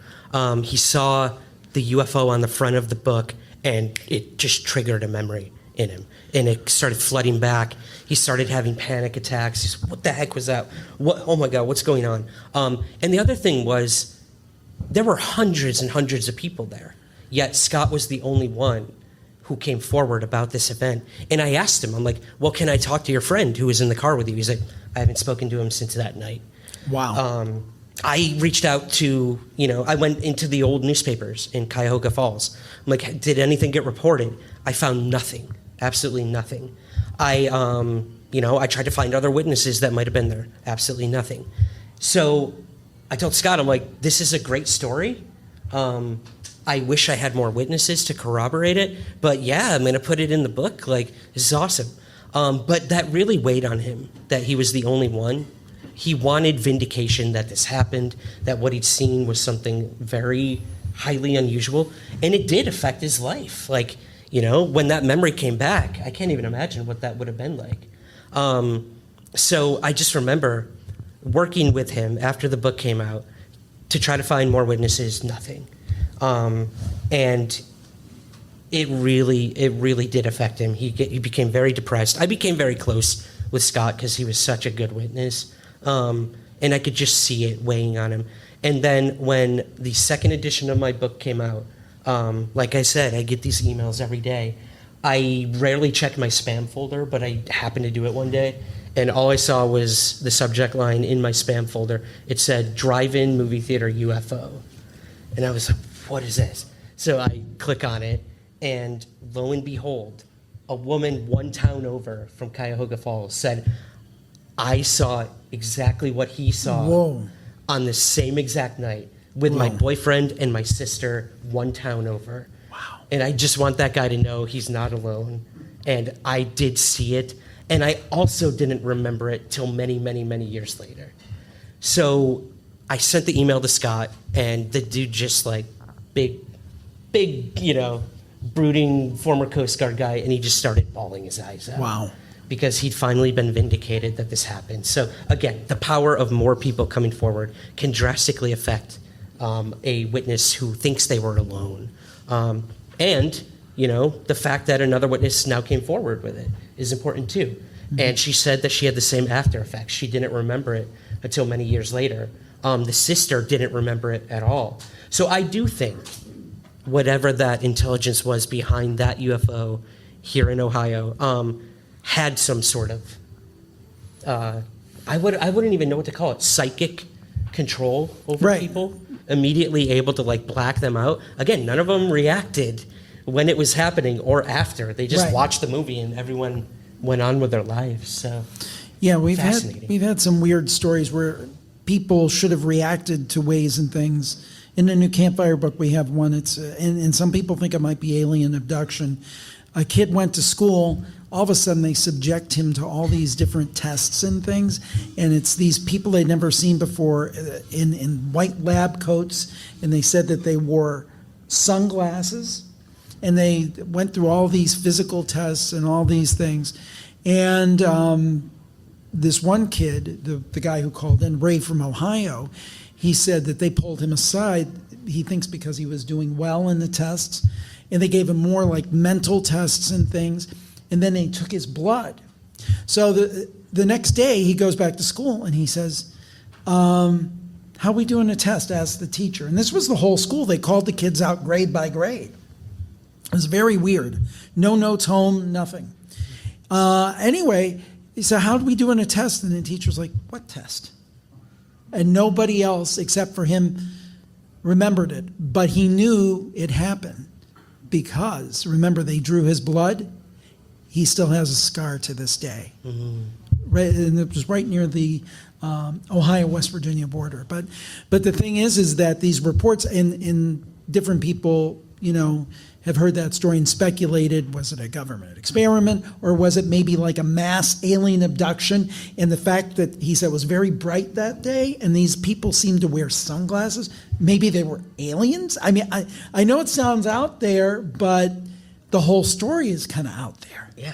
[SPEAKER 1] He saw the UFO on the front of the book, and it just triggered a memory in him. And it started flooding back. He started having panic attacks. He said, what the heck was that? Oh my God, what's going on? And the other thing was, there were hundreds and hundreds of people there. Yet Scott was the only one who came forward about this event. And I asked him, I'm like, well, can I talk to your friend who was in the car with you? He's like, I haven't spoken to him since that night.
[SPEAKER 10] Wow.
[SPEAKER 1] I reached out to, I went into the old newspapers in Cuyahoga Falls. I'm like, did anything get reported? I found nothing, absolutely nothing. I tried to find other witnesses that might have been there, absolutely nothing. So I told Scott, I'm like, this is a great story. I wish I had more witnesses to corroborate it, but yeah, I'm gonna put it in the book. Like, this is awesome. But that really weighed on him, that he was the only one. He wanted vindication that this happened, that what he'd seen was something very highly unusual, and it did affect his life. Like, when that memory came back, I can't even imagine what that would have been like. So I just remember working with him after the book came out to try to find more witnesses, nothing. And it really did affect him. He became very depressed. I became very close with Scott because he was such a good witness. And I could just see it weighing on him. And then when the second edition of my book came out, like I said, I get these emails every day. I rarely check my spam folder, but I happened to do it one day. And all I saw was the subject line in my spam folder. It said, drive-in movie theater UFO. And I was like, what is this? So I click on it, and lo and behold, a woman one town over from Cuyahoga Falls said, I saw exactly what he saw on the same exact night with my boyfriend and my sister one town over. Wow. And I just want that guy to know he's not alone. And I did see it. And I also didn't remember it till many, many, many years later. So I sent the email to Scott, and the dude just like big, brooding former Coast Guard guy, and he just started bawling his eyes out.
[SPEAKER 10] Wow.
[SPEAKER 1] Because he'd finally been vindicated that this happened. So again, the power of more people coming forward can drastically affect a witness who thinks they were alone. And, the fact that another witness now came forward with it is important too. Mm-hmm. And she said that she had the same after effects. She didn't remember it until many years later. The sister didn't remember it at all. So I do think whatever that intelligence was behind that UFO here in Ohio had some sort of, I wouldn't even know what to call it, psychic control over people, immediately able to like black them out. Again, none of them reacted when it was happening or after. They just watched the movie and everyone went on with their lives. So
[SPEAKER 10] yeah, we've had some weird stories where people should have reacted to ways and things. In the new Campfire book, we have one. It's and some people think it might be alien abduction. A kid went to school. All of a sudden, they subject him to all these different tests and things, and it's these people they'd never seen before in white lab coats, and they said that they wore sunglasses, and they went through all these physical tests and all these things, and this one kid, the guy who called in, Ray from Ohio, he said that they pulled him aside. He thinks because he was doing well in the tests, and they gave him more like mental tests and things. And then they took his blood. So the next day he goes back to school and he says, how are we doing a test? Asked the teacher. And this was the whole school. They called the kids out grade by grade. It was very weird. No notes home, nothing. Anyway, he said, how do we do in a test? And the teacher's like, what test? And nobody else except for him remembered it. But he knew it happened because, remember, they drew his blood. He still has a scar to this day. Mm-hmm. Right, and it was right near the Ohio-West Virginia border. But the thing is that these reports in different people, have heard that story and speculated, was it a government experiment or was it maybe like a mass alien abduction? And the fact that he said it was very bright that day and these people seemed to wear sunglasses, maybe they were aliens? I mean, I know it sounds out there, but the whole story is kind of out there.
[SPEAKER 1] Yeah.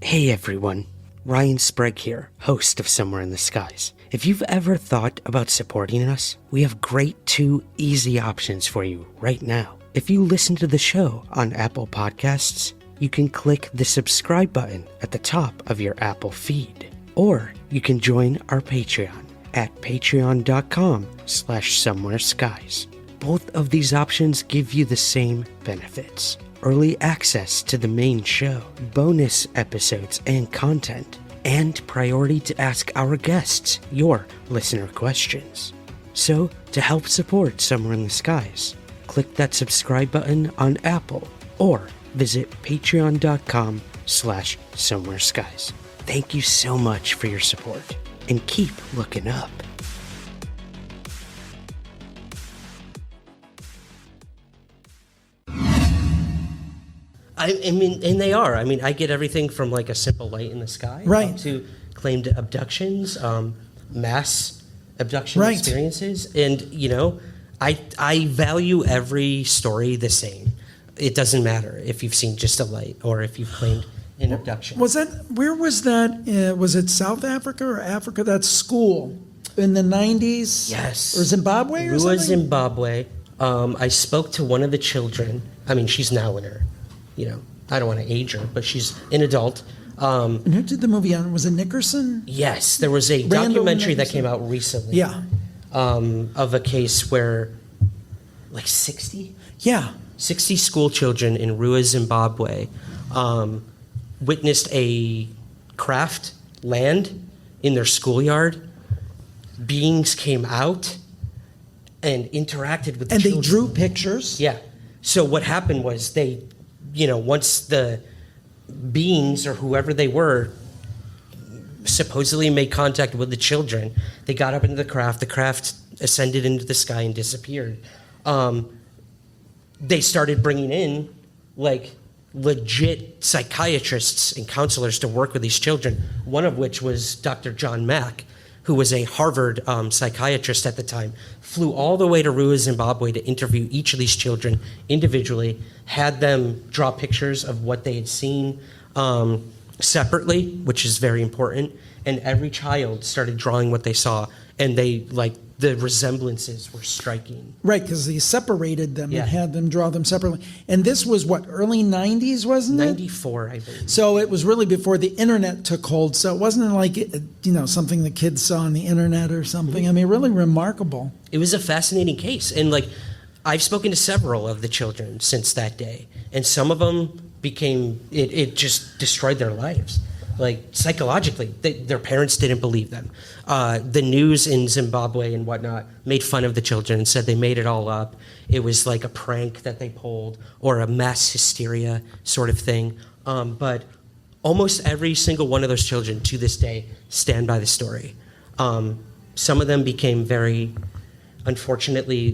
[SPEAKER 1] Hey everyone, Ryan Sprague here, host of Somewhere in the Skies. If you've ever thought about supporting us, we have great 2 easy options for you right now. If you listen to the show on Apple Podcasts, you can click the subscribe button at the top of your Apple feed. Or you can join our Patreon at patreon.com/somewhereskies. Both of these options give you the same benefits. Early access to the main show, bonus episodes and content, and priority to ask our guests your listener questions. So, to help support Somewhere in the Skies, click that subscribe button on Apple or visit patreon.com/somewhereskies. Thank you so much for your support and keep looking up. I mean, and they are. I mean, I get everything from like a simple light in the sky
[SPEAKER 10] right.
[SPEAKER 1] to claimed abductions, mass abduction experiences. And, I value every story the same. It doesn't matter if you've seen just a light or if you've claimed an abduction.
[SPEAKER 10] Where was that? Was it South Africa or Africa? That school in the 90s?
[SPEAKER 1] Yes.
[SPEAKER 10] Or Zimbabwe or something?
[SPEAKER 1] Zimbabwe. I spoke to one of the children. I mean, she's now in her, I don't want to age her, but she's an adult.
[SPEAKER 10] And who did the movie on? Was it Nickerson?
[SPEAKER 1] Yes, there was a documentary that came out recently.
[SPEAKER 10] Yeah.
[SPEAKER 1] Of a case where, like 60?
[SPEAKER 10] Yeah.
[SPEAKER 1] 60 school children in Rua, Zimbabwe, witnessed a craft land in their schoolyard. Beings came out and interacted with the children.
[SPEAKER 10] And they drew pictures?
[SPEAKER 1] Yeah. So what happened was they, once the beings or whoever they were supposedly made contact with the children, they got up into the craft ascended into the sky and disappeared. They started bringing in like legit psychiatrists and counselors to work with these children, one of which was Dr. John Mack, who was a Harvard psychiatrist at the time, flew all the way to Rua, Zimbabwe to interview each of these children individually, had them draw pictures of what they had seen separately, which is very important, and every child started drawing what they saw, and the resemblances were striking.
[SPEAKER 10] Right, because they separated them
[SPEAKER 1] Yeah.
[SPEAKER 10] and had them draw them separately. And this was what, early 90s, wasn't it?
[SPEAKER 1] 94, I believe.
[SPEAKER 10] So it was really before the internet took hold. So it wasn't like, something the kids saw on the internet or something. I mean, really remarkable.
[SPEAKER 1] It was a fascinating case. And I've spoken to several of the children since that day. And some of them it just destroyed their lives. Like psychologically, their parents didn't believe them. The news in Zimbabwe and whatnot made fun of the children and said they made it all up. It was like a prank that they pulled or a mass hysteria sort of thing. But almost every single one of those children to this day stand by the story. Some of them became very, unfortunately,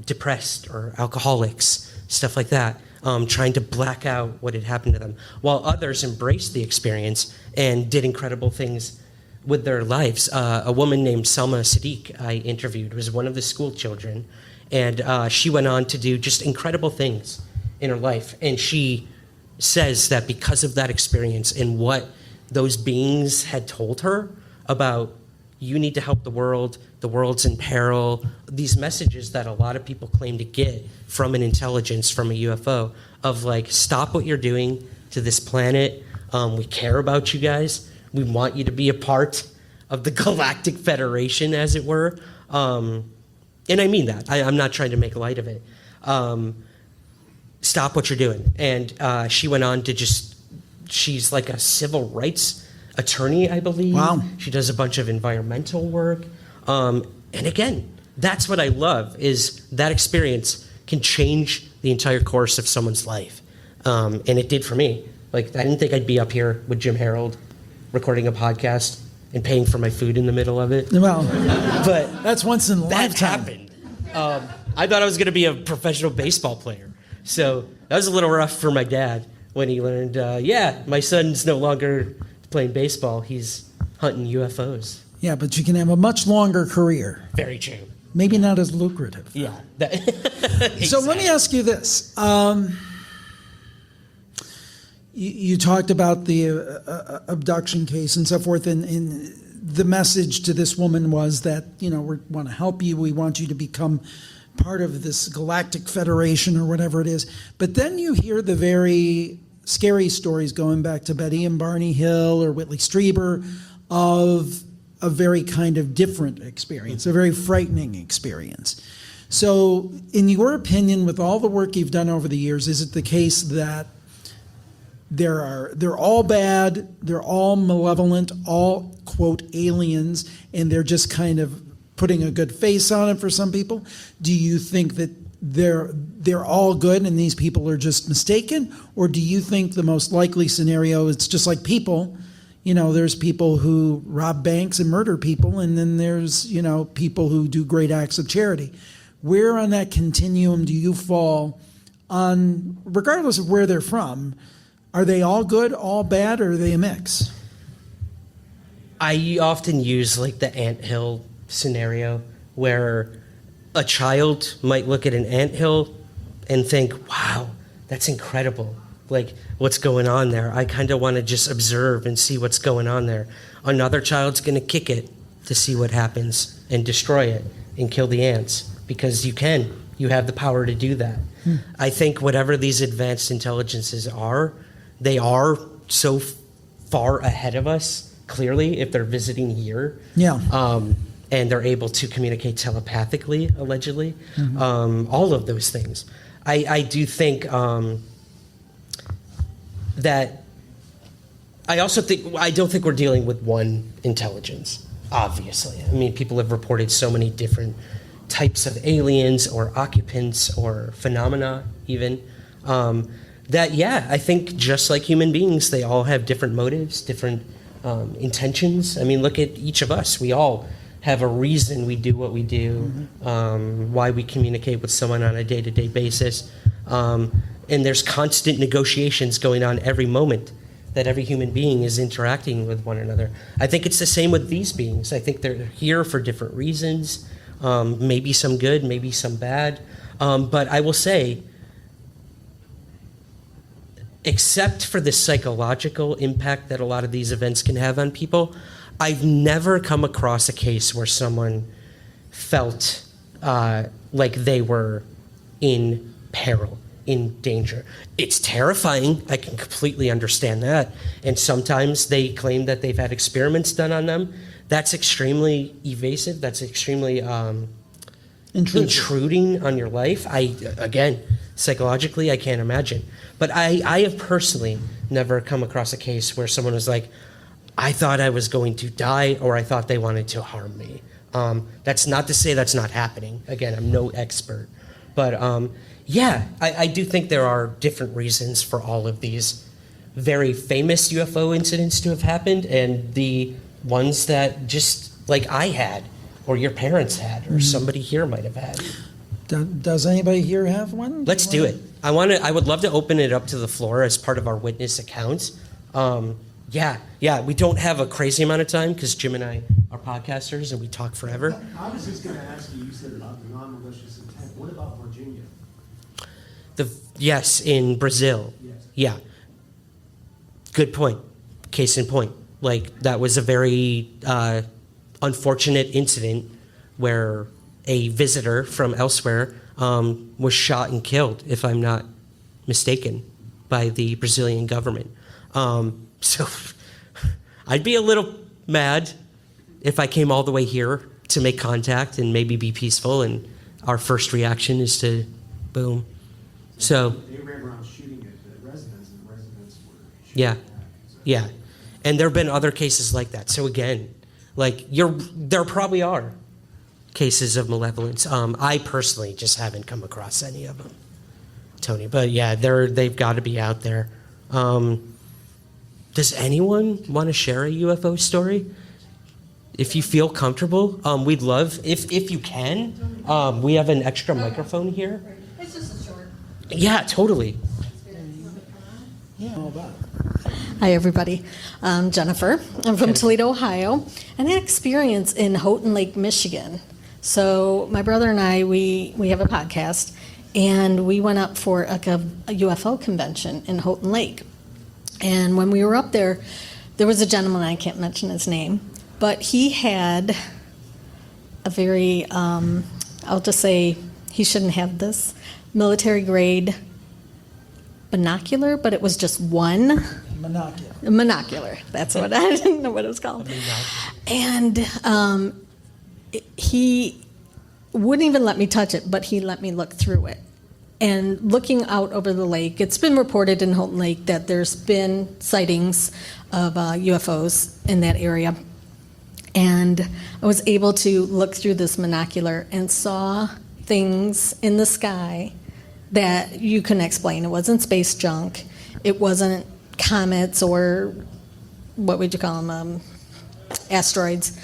[SPEAKER 1] depressed or alcoholics, stuff like that, trying to black out what had happened to them, while others embraced the experience and did incredible things with their lives. A woman named Selma Sadiq I interviewed was one of the school children, and she went on to do just incredible things in her life. And she says that because of that experience and what those beings had told her about, you need to help the world's in peril, these messages that a lot of people claim to get from an intelligence, from a UFO, of like, stop what you're doing to this planet. We care about you guys. We want you to be a part of the Galactic Federation, as it were. And I mean that. I'm not trying to make light of it. Stop what you're doing. And she went on to she's like a civil rights attorney, I believe.
[SPEAKER 10] Wow.
[SPEAKER 1] She does a bunch of environmental work. And again, that's what I love, is that experience can change the entire course of someone's life. And it did for me. Like, I didn't think I'd be up here with Jim Harold recording a podcast and paying for my food in the middle of it.
[SPEAKER 10] Well,
[SPEAKER 1] but
[SPEAKER 10] that's once in a
[SPEAKER 1] that
[SPEAKER 10] lifetime.
[SPEAKER 1] happened. I thought I was going to be a professional baseball player. So that was a little rough for my dad when he learned, my son's no longer playing baseball. He's hunting UFOs.
[SPEAKER 10] Yeah, but you can have a much longer career.
[SPEAKER 1] Very true.
[SPEAKER 10] Maybe not as lucrative.
[SPEAKER 1] Yeah.
[SPEAKER 10] So let me ask you this. You talked about the abduction case and so forth, and the message to this woman was that, we want to help you. We want you to become part of this Galactic Federation or whatever it is. But then you hear the very scary stories going back to Betty and Barney Hill or Whitley Strieber of a very kind of different experience, a very frightening experience. So in your opinion, with all the work you've done over the years, is it the case that they're all bad, they're all malevolent, all, quote, aliens, and they're just kind of putting a good face on it for some people? Do you think that they're all good and these people are just mistaken? Or do you think the most likely scenario is just like people, there's people who rob banks and murder people, and then there's, people who do great acts of charity. Where on that continuum do you fall on, regardless of where they're from? Are they all good, all bad, or are they a mix?
[SPEAKER 1] I often use like the anthill scenario, where a child might look at an anthill and think, wow, that's incredible. Like, what's going on there? I kind of want to just observe and see what's going on there. Another child's going to kick it to see what happens and destroy it and kill the ants, because you have the power to do that. I think whatever these advanced intelligences are, they are so far ahead of us, clearly, if they're visiting here.
[SPEAKER 10] Yeah.
[SPEAKER 1] And they're able to communicate telepathically, allegedly. All of those things. I do think that I don't think we're dealing with one intelligence, obviously. I mean, people have reported so many different types of aliens or occupants or phenomena even, I think just like human beings, they all have different motives, different intentions. I mean, look at each of us. We all have a reason we do what we do, why we communicate with someone on a day-to-day basis. And there's constant negotiations going on every moment that every human being is interacting with one another. I think it's the same with these beings. I think they're here for different reasons, maybe some good, maybe some bad. But I will say, except for the psychological impact that a lot of these events can have on people, I've never come across a case where someone felt like they were in peril, in danger. It's terrifying. I can completely understand that. And sometimes they claim that they've had experiments done on them. That's extremely evasive. That's extremely intruding on your life. Again, psychologically, I can't imagine. But I have personally never come across a case where someone was like, I thought I was going to die, or I thought they wanted to harm me. That's not to say that's not happening. Again, I'm no expert. But I do think there are different reasons for all of these very famous UFO incidents to have happened and the ones that just like I had or your parents had or somebody here might have had.
[SPEAKER 10] Does anybody here have one?
[SPEAKER 1] Let's do it. I would love to open it up to the floor as part of our witness accounts. Yeah, we don't have a crazy amount of time because Jim and I are podcasters and we talk forever.
[SPEAKER 12] I was just going to ask you said about the non-malicious intent. What about Virginia?
[SPEAKER 1] Yes, in Brazil.
[SPEAKER 12] Yes.
[SPEAKER 1] Yeah. Good point. Case in point. Like, that was a very unfortunate incident where a visitor from elsewhere was shot and killed, if I'm not mistaken, by the Brazilian government. So I'd be a little mad if I came all the way here to make contact and maybe be peaceful, and our first reaction is to boom. So
[SPEAKER 12] they ran around shooting at the residents, and the residents were shooting
[SPEAKER 1] yeah,
[SPEAKER 12] back, so.
[SPEAKER 1] yeah, and there have been other cases like that. So again, like there probably are cases of malevolence. I personally just haven't come across any of them, Tony. But yeah, they've got to be out there. Does anyone want to share a UFO story? If you feel comfortable, we'd love, if you can, we have an extra microphone here.
[SPEAKER 13] It's just a short.
[SPEAKER 1] Yeah, totally.
[SPEAKER 10] Yeah, all about it.
[SPEAKER 13] Hi, everybody. I'm Jennifer. I'm from Toledo, Ohio, and I had experience in Houghton Lake, Michigan. So my brother and I, we have a podcast, and we went up for a UFO convention in Houghton Lake. And when we were up there, there was a gentleman, I can't mention his name, but he had a very, I'll just say he shouldn't have this, military grade binocular, but it was just one. Monocular. That's what I didn't know what it was called. And he wouldn't even let me touch it, but he let me look through it. And looking out over the lake, it's been reported in Houghton Lake that there's been sightings of UFOs in that area. And I was able to look through this monocular and saw things in the sky that you couldn't explain. It wasn't space junk. It wasn't comets or what would you call them, asteroids.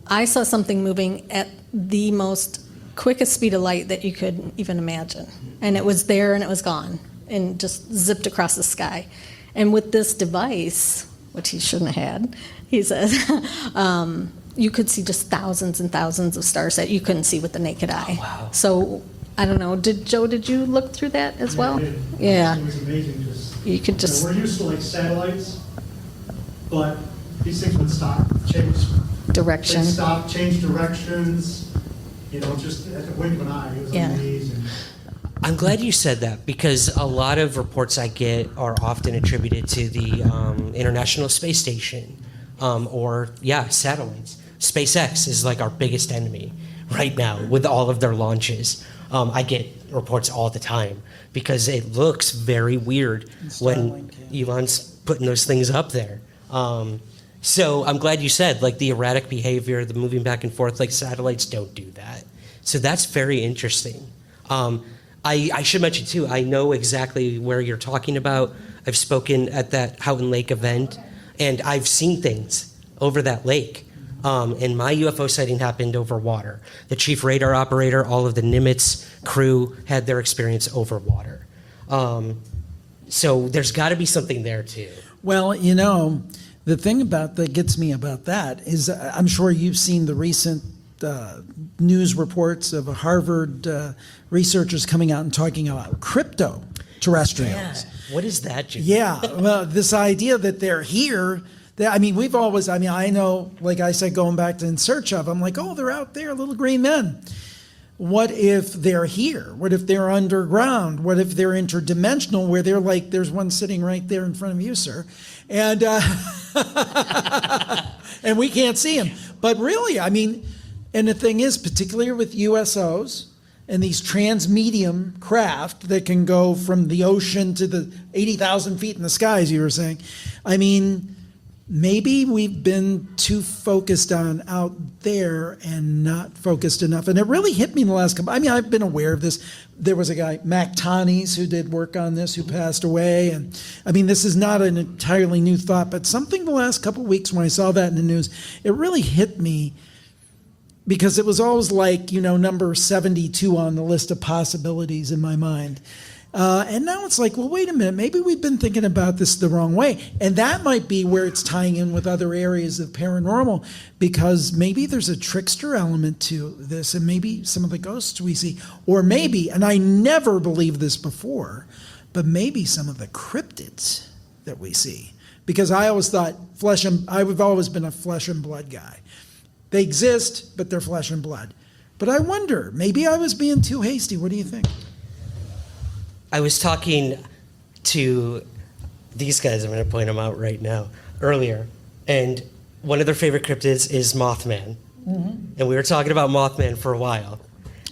[SPEAKER 13] I saw something moving at the most quickest speed of light that you could even imagine. And it was there and it was gone and just zipped across the sky. And with this device, which he shouldn't have had, he says, you could see just thousands and thousands of stars that you couldn't see with the naked eye.
[SPEAKER 1] Oh, wow.
[SPEAKER 13] So, I don't know, did you look through that as well?
[SPEAKER 12] I did.
[SPEAKER 13] Yeah.
[SPEAKER 12] It was amazing. Just,
[SPEAKER 13] You could just,
[SPEAKER 12] we're used to like satellites, but these things would stop, change.
[SPEAKER 13] direction.
[SPEAKER 12] They'd stop, change directions, just at the wink of an eye. It was
[SPEAKER 13] Yeah.
[SPEAKER 12] amazing.
[SPEAKER 1] I'm glad you said that because a lot of reports I get are often attributed to the International Space Station or satellites. SpaceX is like our biggest enemy right now with all of their launches. I get reports all the time because it looks very weird when Elon's putting those things up there. So I'm glad you said, like, the erratic behavior, the moving back and forth, like satellites don't do that. So that's very interesting. I should mention, too, I know exactly where you're talking about. I've spoken at that Houghton Lake event, and I've seen things over that lake. And my UFO sighting happened over water. The chief radar operator, all of the Nimitz crew had their experience over water. So there's got to be something there, too.
[SPEAKER 10] Well, the thing that gets me about that is I'm sure you've seen the recent news reports of Harvard researchers coming out and talking about crypto terrestrials.
[SPEAKER 1] Yeah. What is that, Jim?
[SPEAKER 10] Yeah, well, this idea that they're here. We've always, I know, like I said, going back to In Search Of, I'm like, oh, they're out there, little green men. What if they're here? What if they're underground? What if they're interdimensional, where they're like, there's one sitting right there in front of you, sir, and and we can't see him. But really, and the thing is, particularly with USOs and these transmedium craft that can go from the ocean to the 80,000 feet in the sky, as you were saying, maybe we've been too focused on out there and not focused enough. And it really hit me in the last couple. I mean, I've been aware of this. There was a guy, Mac Tonnies, who did work on this, who passed away. And I mean, this is not an entirely new thought, but something the last couple of weeks when I saw that in the news, it really hit me, because it was always like, number 72 on the list of possibilities in my mind. And now it's like, well, wait a minute, maybe we've been thinking about this the wrong way. And that might be where it's tying in with other areas of paranormal, because maybe there's a trickster element to this, and maybe some of the ghosts we see, or maybe, and I never believed this before, but maybe some of the cryptids that we see. Because I always thought I've always been a flesh and blood guy. They exist, but they're flesh and blood. But I wonder, maybe I was being too hasty. What do you think?
[SPEAKER 1] I was talking to these guys, I'm going to point them out right now, earlier, and one of their favorite cryptids is Mothman. Mm-hmm. And we were talking about Mothman for a while.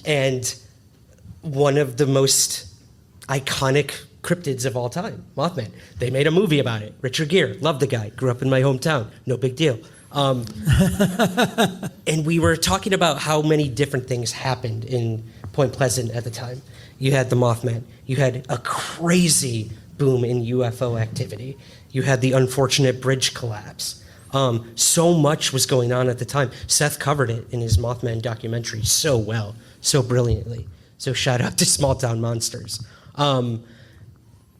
[SPEAKER 1] And one of the most iconic cryptids of all time, Mothman. They made a movie about it. Richard Gere, loved the guy, grew up in my hometown, no big deal. And we were talking about how many different things happened in Point Pleasant at the time. You had the Mothman. You had a crazy boom in UFO activity. You had the unfortunate bridge collapse. So much was going on at the time. Seth covered it in his Mothman documentary so well, so brilliantly. So shout out to Small Town Monsters.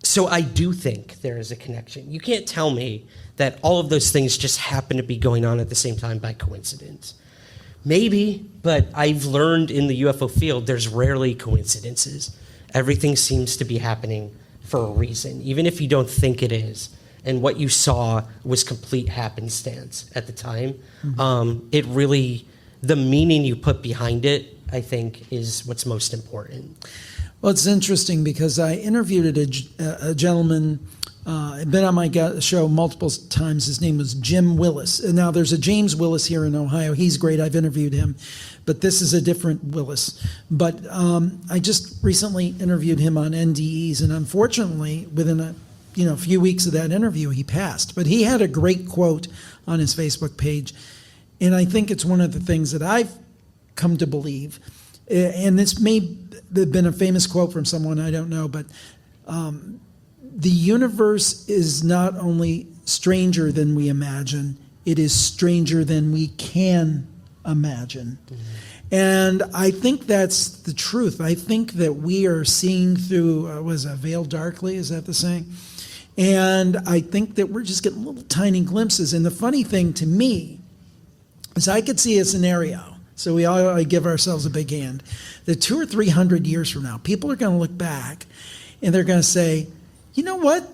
[SPEAKER 1] So I do think there is a connection. You can't tell me that all of those things just happen to be going on at the same time by coincidence. Maybe, but I've learned in the UFO field there's rarely coincidences. Everything seems to be happening for a reason, even if you don't think it is. And what you saw was complete happenstance at the time. Mm-hmm. It really, the meaning you put behind it, I think, is what's most important.
[SPEAKER 10] Well, it's interesting because I interviewed a gentleman, been on my show multiple times. His name was Jim Willis. And now there's a James Willis here in Ohio. He's great. I've interviewed him. But this is a different Willis. But I just recently interviewed him on NDEs. And unfortunately, within a few weeks of that interview, he passed. But he had a great quote on his Facebook page. And I think it's one of the things that I've come to believe. And this may have been a famous quote from someone, I don't know, but the universe is not only stranger than we imagine, it is stranger than we can imagine. Mm-hmm. And I think that's the truth. I think that we are seeing through, veiled darkly, is that the saying? And I think that we're just getting little tiny glimpses. And the funny thing to me is I could see a scenario. So we all give ourselves a big hand. That 200 or 300 years from now, people are going to look back and they're going to say, you know what?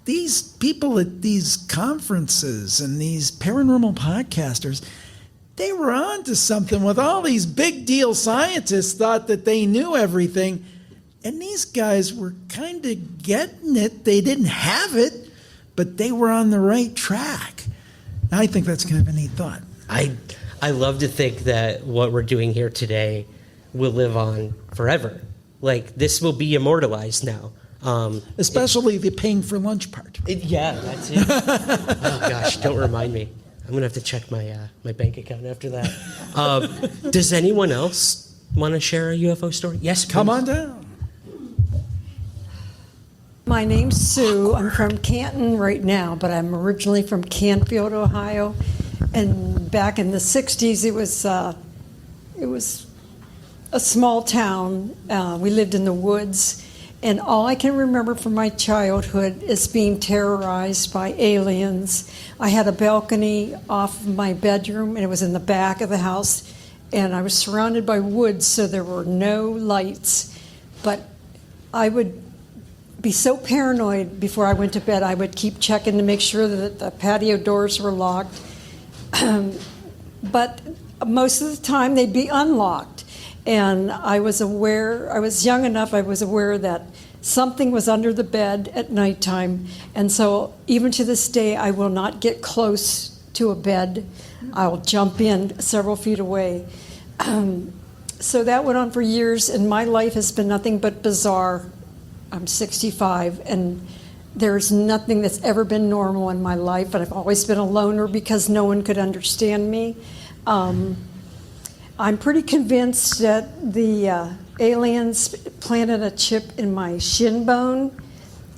[SPEAKER 10] These people at these conferences and these paranormal podcasters, they were on to something with all these big deal scientists thought that they knew everything. And these guys were kind of getting it. They didn't have it, but they were on the right track. I think that's kind of a neat thought.
[SPEAKER 1] I love to think that what we're doing here today will live on forever. Like, this will be immortalized now.
[SPEAKER 10] Especially the paying for lunch part.
[SPEAKER 1] Yeah, that's it. Oh, gosh, don't remind me. I'm going to have to check my bank account after that. Does anyone else want to share a UFO story? Yes, please.
[SPEAKER 10] Come on down.
[SPEAKER 14] My name's Sue. I'm from Canton right now, but I'm originally from Canfield, Ohio. And back in the 60s, it was a small town. We lived in the woods. And all I can remember from my childhood is being terrorized by aliens. I had a balcony off of my bedroom, and it was in the back of the house. And I was surrounded by woods, so there were no lights. But I would be so paranoid before I went to bed. I would keep checking to make sure that the patio doors were locked. But most of the time they'd be unlocked. And I was young enough, I was aware that something was under the bed at nighttime. And so even to this day, I will not get close to a bed. I'll jump in several feet away. So that went on for years, and my life has been nothing but bizarre. I'm 65, and There's nothing that's ever been normal in my life, and I've always been a loner because no one could understand me. I'm pretty convinced that the aliens planted a chip in my shin bone,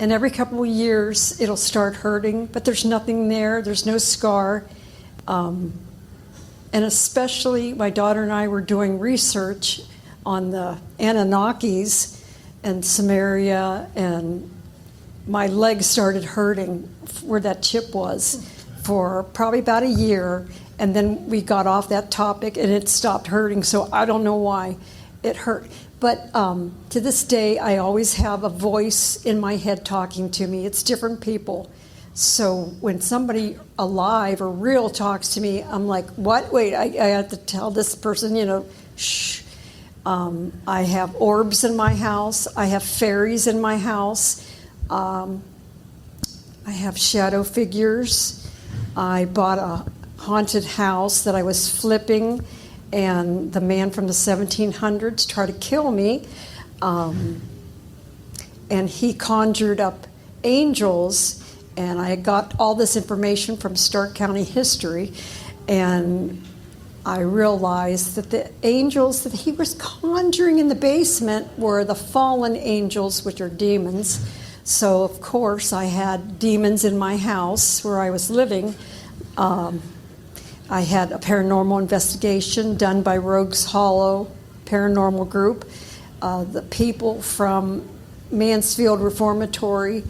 [SPEAKER 14] and every couple of years it'll start hurting, but there's nothing there, there's no scar. And especially my daughter and I were doing research on the Anunnakis and Samaria, and my legs started hurting where that chip was for probably about a year, and then we got off that topic and it stopped hurting, so I don't know why it hurt. But to this day, I always have a voice in my head talking to me. It's different people. So when somebody alive or real talks to me, I'm like, what? Wait, I have to tell this person, shh. I have orbs in my house. I have fairies in my house. I have shadow figures. I bought a haunted house that I was flipping, and the man from the 1700s tried to kill me. And he conjured up angels, and I got all this information from Stark County history, and I realized that the angels that he was conjuring in the basement were the fallen angels, which are demons. So, of course, I had demons in my house where I was living. I had a paranormal investigation done by Rogues Hollow Paranormal Group. The people from Mansfield Reformatory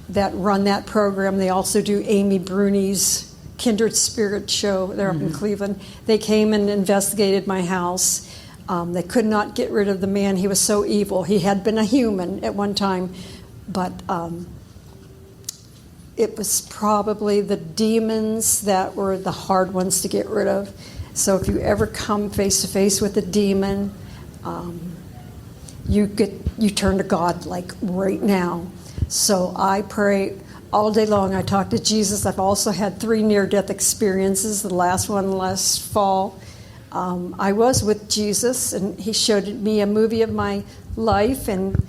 [SPEAKER 14] that run that program, they also do Amy Bruni's Kindred Spirit show. They're up in Cleveland. They came and investigated my house. They could not get rid of the man. He was so evil. He had been a human at one time, but it was probably the demons that were the hard ones to get rid of. So if you ever come face to face with a demon, you turn to God like right now. So I pray all day long. I talk to Jesus. I've also had 3 near-death experiences. The last one last fall. I was with Jesus, and he showed me a movie of my life, and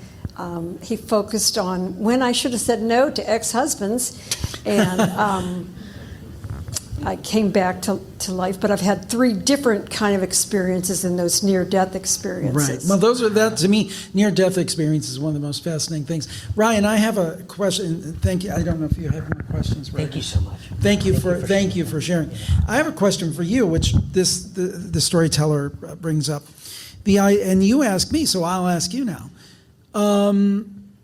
[SPEAKER 14] he focused on when I should have said no to ex-husbands, and I came back to life. But I've had 3 different kind of experiences in those near-death experiences.
[SPEAKER 10] Right. Well, that to me, near-death experience is one of the most fascinating things. Ryan, I have a question. Thank you. I don't know if you have more questions. Ryan.
[SPEAKER 1] Thank you so much.
[SPEAKER 10] Thank you for sharing. I have a question for you, which the storyteller brings up. And you asked me, so I'll ask you now.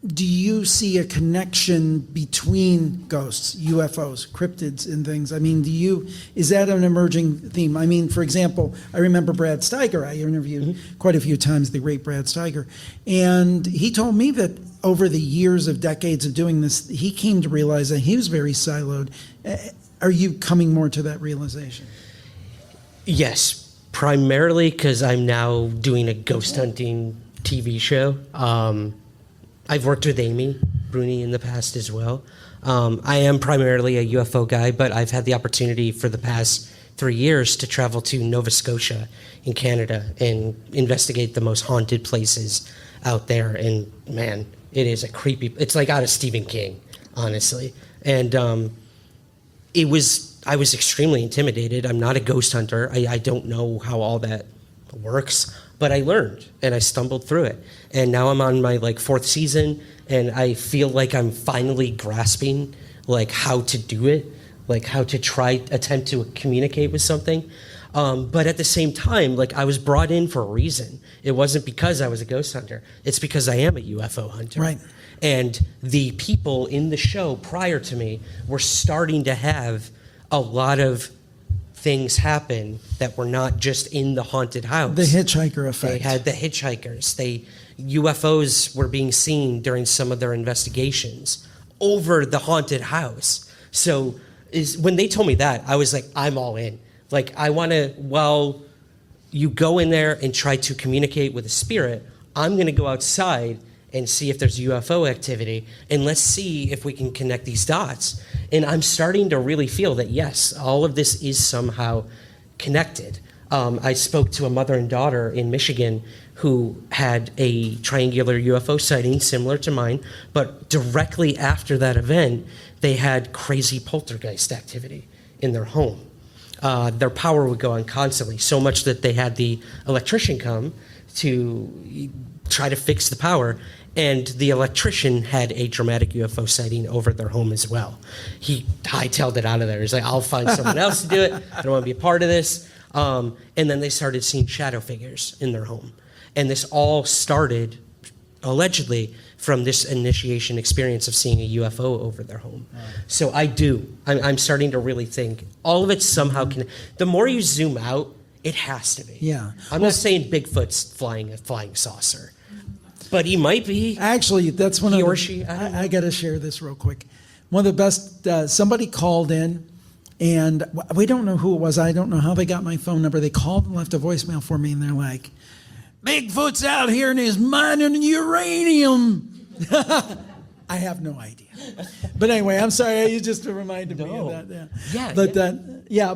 [SPEAKER 10] Do you see a connection between ghosts, UFOs, cryptids, and things? I mean, is that an emerging theme? I mean, for example, I remember Brad Steiger. I interviewed quite a few times the great Brad Steiger, and he told me that over the years of decades of doing this, he came to realize that he was very siloed. Are you coming more to that realization?
[SPEAKER 1] Yes, primarily because I'm now doing a ghost hunting TV show. I've worked with Amy Bruni in the past as well. I am primarily a UFO guy, but I've had the opportunity for the past 3 years to travel to Nova Scotia in Canada and investigate the most haunted places out there. And man, it is it's like out of Stephen King, honestly. And I was extremely intimidated. I'm not a ghost hunter. I don't know how all that works. But I learned, and I stumbled through it. And now I'm on my 4th season, and I feel like I'm finally grasping how to do it, how to attempt to communicate with something. But at the same time, I was brought in for a reason. It wasn't because I was a ghost hunter. It's because I am a UFO hunter.
[SPEAKER 10] Right.
[SPEAKER 1] And the people in the show prior to me were starting to have a lot of things happen that were not just in the haunted house.
[SPEAKER 10] The hitchhiker effect.
[SPEAKER 1] They had the hitchhikers. UFOs were being seen during some of their investigations over the haunted house. So when they told me that, I was like, I'm all in. I want to, while you go in there and try to communicate with a spirit, I'm going to go outside and see if there's UFO activity, and let's see if we can connect these dots. And I'm starting to really feel that, yes, all of this is somehow connected. I spoke to a mother and daughter in Michigan who had a triangular UFO sighting similar to mine, but directly after that event, they had crazy poltergeist activity in their home. Their power would go on constantly, so much that they had the electrician come to try to fix the power, and the electrician had a dramatic UFO sighting over their home as well. He hightailed it out of there. He's like, I'll find someone else to do it. I don't want to be a part of this. And then they started seeing shadow figures in their home. And this all started, allegedly, from this initiation experience of seeing a UFO over their home. Right. So I'm starting to really think all of it somehow can. The more you zoom out, it has to be.
[SPEAKER 10] Yeah.
[SPEAKER 1] I'm not saying Bigfoot's flying a flying saucer, but he might be.
[SPEAKER 10] Actually, that's one
[SPEAKER 1] he
[SPEAKER 10] of
[SPEAKER 1] or she.
[SPEAKER 10] I got to share this real quick. One of the best. Somebody called in, and we don't know who it was. I don't know how they got my phone number. They called and left a voicemail for me, and they're like, "Bigfoot's out here and he's mining uranium." I have no idea. But anyway, I'm sorry. You just reminded me of that. Yeah.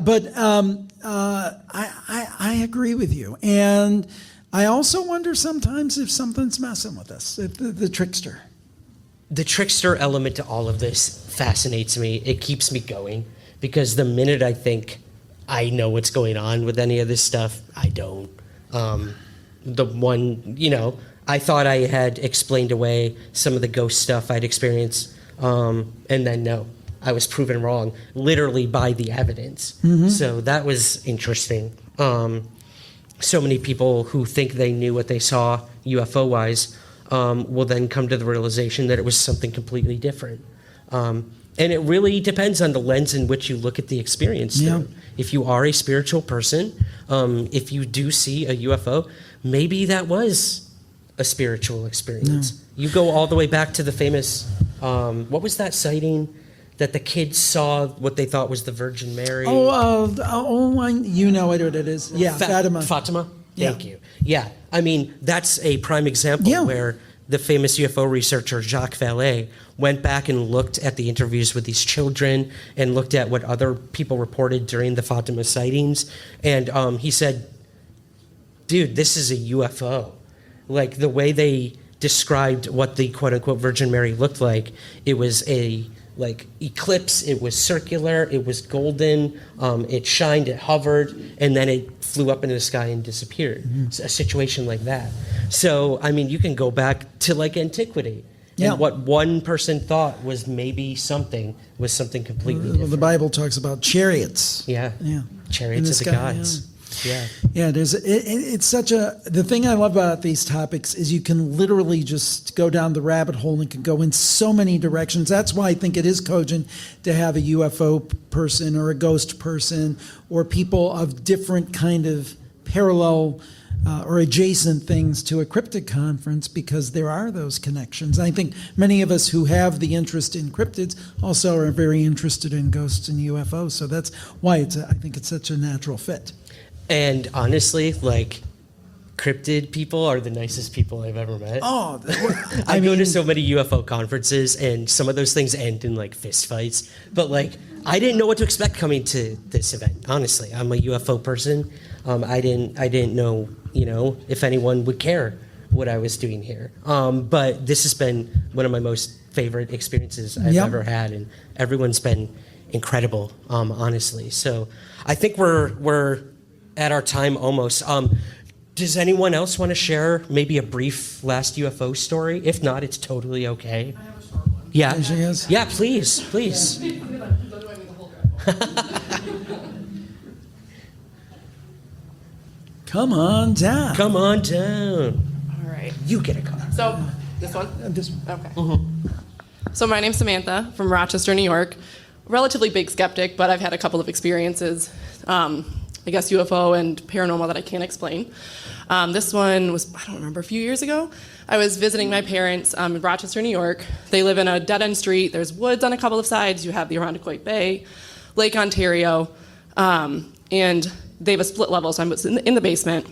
[SPEAKER 10] I agree with you. And I also wonder sometimes if something's messing with us, the trickster.
[SPEAKER 1] The trickster element to all of this fascinates me. It keeps me going because the minute I think I know what's going on with any of this stuff, I don't. I thought I had explained away some of the ghost stuff I'd experienced, and then no, I was proven wrong, literally by the evidence. Mm-hmm. So that was interesting. So many people who think they knew what they saw UFO-wise will then come to the realization that it was something completely different. And it really depends on the lens in which you look at the experience through. If you are a spiritual person, if you do see a UFO, maybe that was a spiritual experience. You go all the way back to the famous, what was that sighting that the kids saw what they thought was the Virgin Mary?
[SPEAKER 10] You know what it is. Yeah, Fatima.
[SPEAKER 1] Fatima? Thank you. Yeah, I mean, that's a prime example where the famous UFO researcher Jacques Vallée went back and looked at the interviews with these children and looked at what other people reported during the Fatima sightings. And he said, dude, this is a UFO. Like the way they described what the quote unquote Virgin Mary looked like, it was a eclipse, it was circular, it was golden, it shined, it hovered, and then it flew up into the sky and disappeared. Mm-hmm. A situation like that. So, I mean, you can go back to like antiquity. And what one person thought was maybe something was something completely different.
[SPEAKER 10] The Bible talks about chariots.
[SPEAKER 1] Yeah. Chariots of the gods. It's such
[SPEAKER 10] the thing I love about these topics is you can literally just go down the rabbit hole and can go in so many directions. That's why I think it is cogent to have a UFO person or a ghost person or people of different kind of parallel or adjacent things to a cryptid conference, because there are those connections. I think many of us who have the interest in cryptids also are very interested in ghosts and UFOs. So that's why I think it's such a natural fit.
[SPEAKER 1] And honestly, like, cryptid people are the nicest people I've ever met. I go to so many UFO conferences, and some of those things end in like fist fights. But like, I didn't know what to expect coming to this event. Honestly, I'm a UFO person. I didn't know, if anyone would care what I was doing here. But this has been one of my most favorite experiences I've ever had, and everyone's been incredible, honestly. So I think we're at our time almost. Does anyone else want to share maybe a brief last UFO story? If not, it's totally okay.
[SPEAKER 11] I have a short one.
[SPEAKER 1] Yeah.
[SPEAKER 10] Yeah,
[SPEAKER 1] please.
[SPEAKER 10] Come on down.
[SPEAKER 15] All right.
[SPEAKER 1] You get a card.
[SPEAKER 15] So, this one?
[SPEAKER 10] This one.
[SPEAKER 15] Okay. Mm-hmm. So my name's Samantha from Rochester, New York. Relatively big skeptic, but I've had a couple of experiences. I guess UFO and paranormal that I can't explain. This one was, I don't remember, a few years ago. I was visiting my parents in Rochester, New York. They live in a dead-end street. There's woods on a couple of sides. You have the Irondequoit Bay, Lake Ontario, and they have a split level, so I'm in the basement.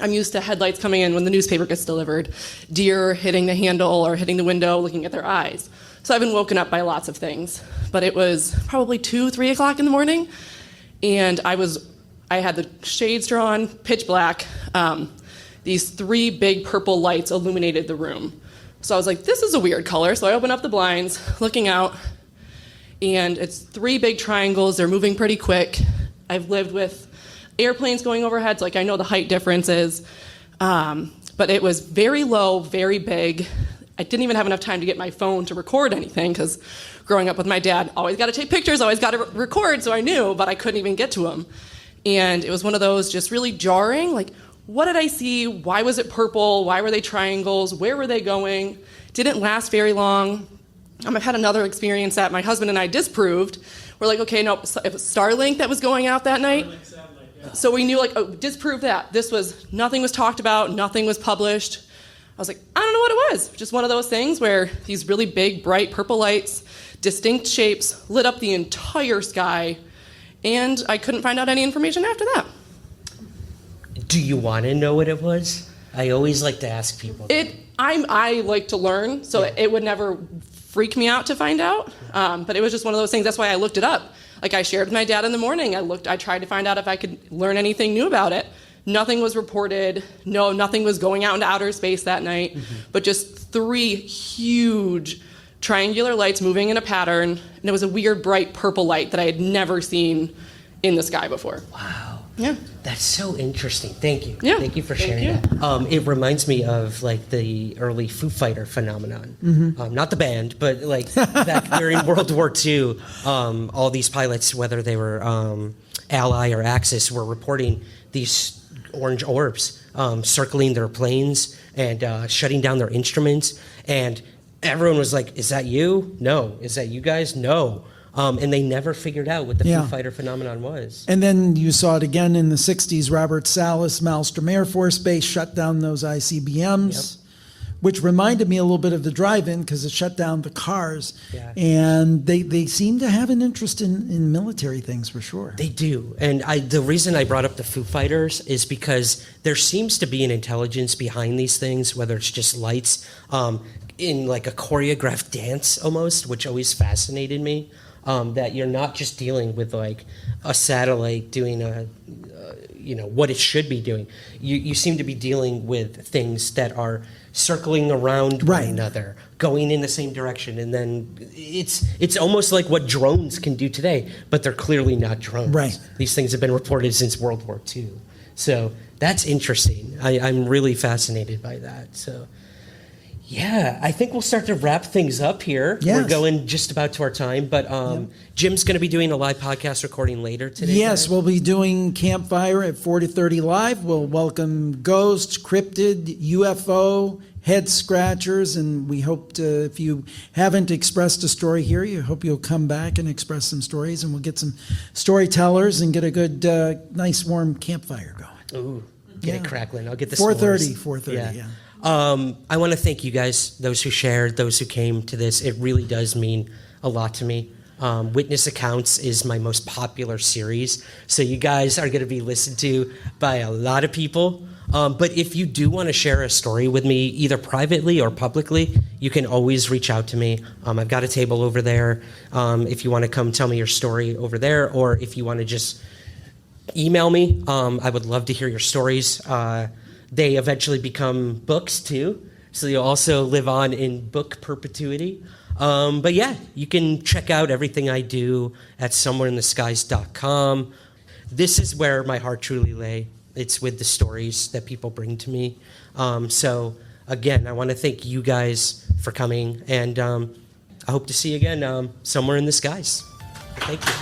[SPEAKER 15] I'm used to headlights coming in when the newspaper gets delivered, deer hitting the handle or hitting the window, looking at their eyes. So I've been woken up by lots of things. But it was probably 2, 3 o'clock in the morning, and I had the shades drawn, pitch black. these 3 big purple lights illuminated the room. So I was like, this is a weird color. So I open up the blinds, looking out, and it's 3 big triangles. They're moving pretty quick. I've lived with airplanes going overhead, so like I know the height differences. But it was very low, very big. I didn't even have enough time to get my phone to record anything because growing up with my dad, always got to take pictures, always got to record, so I knew, but I couldn't even get to him. And it was one of those just really jarring, like, what did I see? Why was it purple? Why were they triangles? Where were they going? Didn't last very long. I've had another experience that my husband and I disproved. We're like, okay, no, it was Starlink that was going out that night. So we knew, like, oh, disprove that. Nothing was talked about, nothing was published. I was like, I don't know what it was. Just one of those things where these really big, bright purple lights, distinct shapes, lit up the entire sky, and I couldn't find out any information after that.
[SPEAKER 1] Do you want to know what it was? I always like to ask people.
[SPEAKER 15] I like to learn, so it would never freak me out to find out. But it was just one of those things. That's why I looked it up. Like I shared with my dad in the morning. I tried to find out if I could learn anything new about it. Nothing was reported. No, nothing was going out into outer space that night. Mm-hmm. But just 3 huge triangular lights moving in a pattern. And it was a weird, bright purple light that I had never seen in the sky before.
[SPEAKER 1] Wow.
[SPEAKER 15] Yeah.
[SPEAKER 1] That's so interesting. Thank you.
[SPEAKER 15] Yeah.
[SPEAKER 1] Thank you for sharing that. It reminds me of like the early Foo Fighter phenomenon. Mm-hmm. Not the band, but like back during World War II, all these pilots, whether they were Ally or Axis, were reporting these orange orbs circling their planes and shutting down their instruments. And everyone was like, is that you? No. Is that you guys? No. And they never figured out what the Foo Fighter phenomenon was.
[SPEAKER 10] And then you saw it again in the 60s. Robert Salas, Malmstrom Air Force Base, shut down those ICBMs, which reminded me a little bit of the drive-in because it shut down the cars. Yeah. And they seem to have an interest in military things for sure.
[SPEAKER 1] They do. And the reason I brought up the Foo Fighters is because there seems to be an intelligence behind these things, whether it's just lights, in like a choreographed dance almost, which always fascinated me. That you're not just dealing with like a satellite doing what it should be doing. You seem to be dealing with things that are circling around one another, going in the same direction, and then it's almost like what drones can do today, but they're clearly not drones.
[SPEAKER 10] Right.
[SPEAKER 1] These things have been reported since World War II, so that's interesting. I'm really fascinated by that. So. Yeah, I think we'll start to wrap things up here.
[SPEAKER 10] Yes.
[SPEAKER 1] We're going just about to our time, but Jim's going to be doing a live podcast recording later today.
[SPEAKER 10] Yes, we'll be doing Campfire at 4030 Live. We'll welcome ghosts, cryptid, UFO, head scratchers, and we hope to, if you haven't expressed a story here, you hope you'll come back and express some stories, and we'll get some storytellers and get a good, nice warm campfire going.
[SPEAKER 1] Ooh, get it crackling. I'll get the
[SPEAKER 10] 4:30, yeah.
[SPEAKER 1] I want to thank you guys, those who shared, those who came to this. It really does mean a lot to me. Witness Accounts is my most popular series, so you guys are going to be listened to by a lot of people. But if you do want to share a story with me, either privately or publicly, you can always reach out to me. I've got a table over there. If you want to come tell me your story over there, or if you want to just email me, I would love to hear your stories. They eventually become books too, so you'll also live on in book perpetuity. But yeah, you can check out everything I do at somewhereintheskies.com. This is where my heart truly lay. It's with the stories that people bring to me. So again, I want to thank you guys for coming, and I hope to see you again somewhere in the skies. Thank you.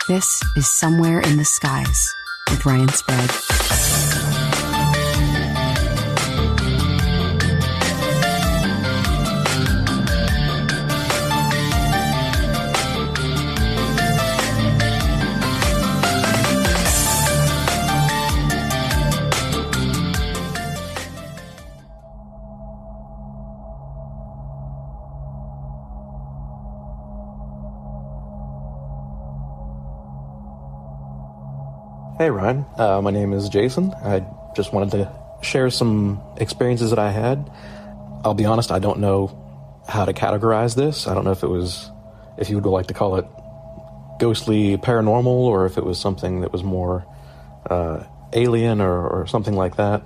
[SPEAKER 2] This is Somewhere in the Skies with Ryan Sprague.
[SPEAKER 16] Hey Ryan, my name is Jason. I just wanted to share some experiences that I had. I'll be honest, I don't know how to categorize this. I don't know if you would like to call it ghostly paranormal, or if it was something that was more alien or something like that.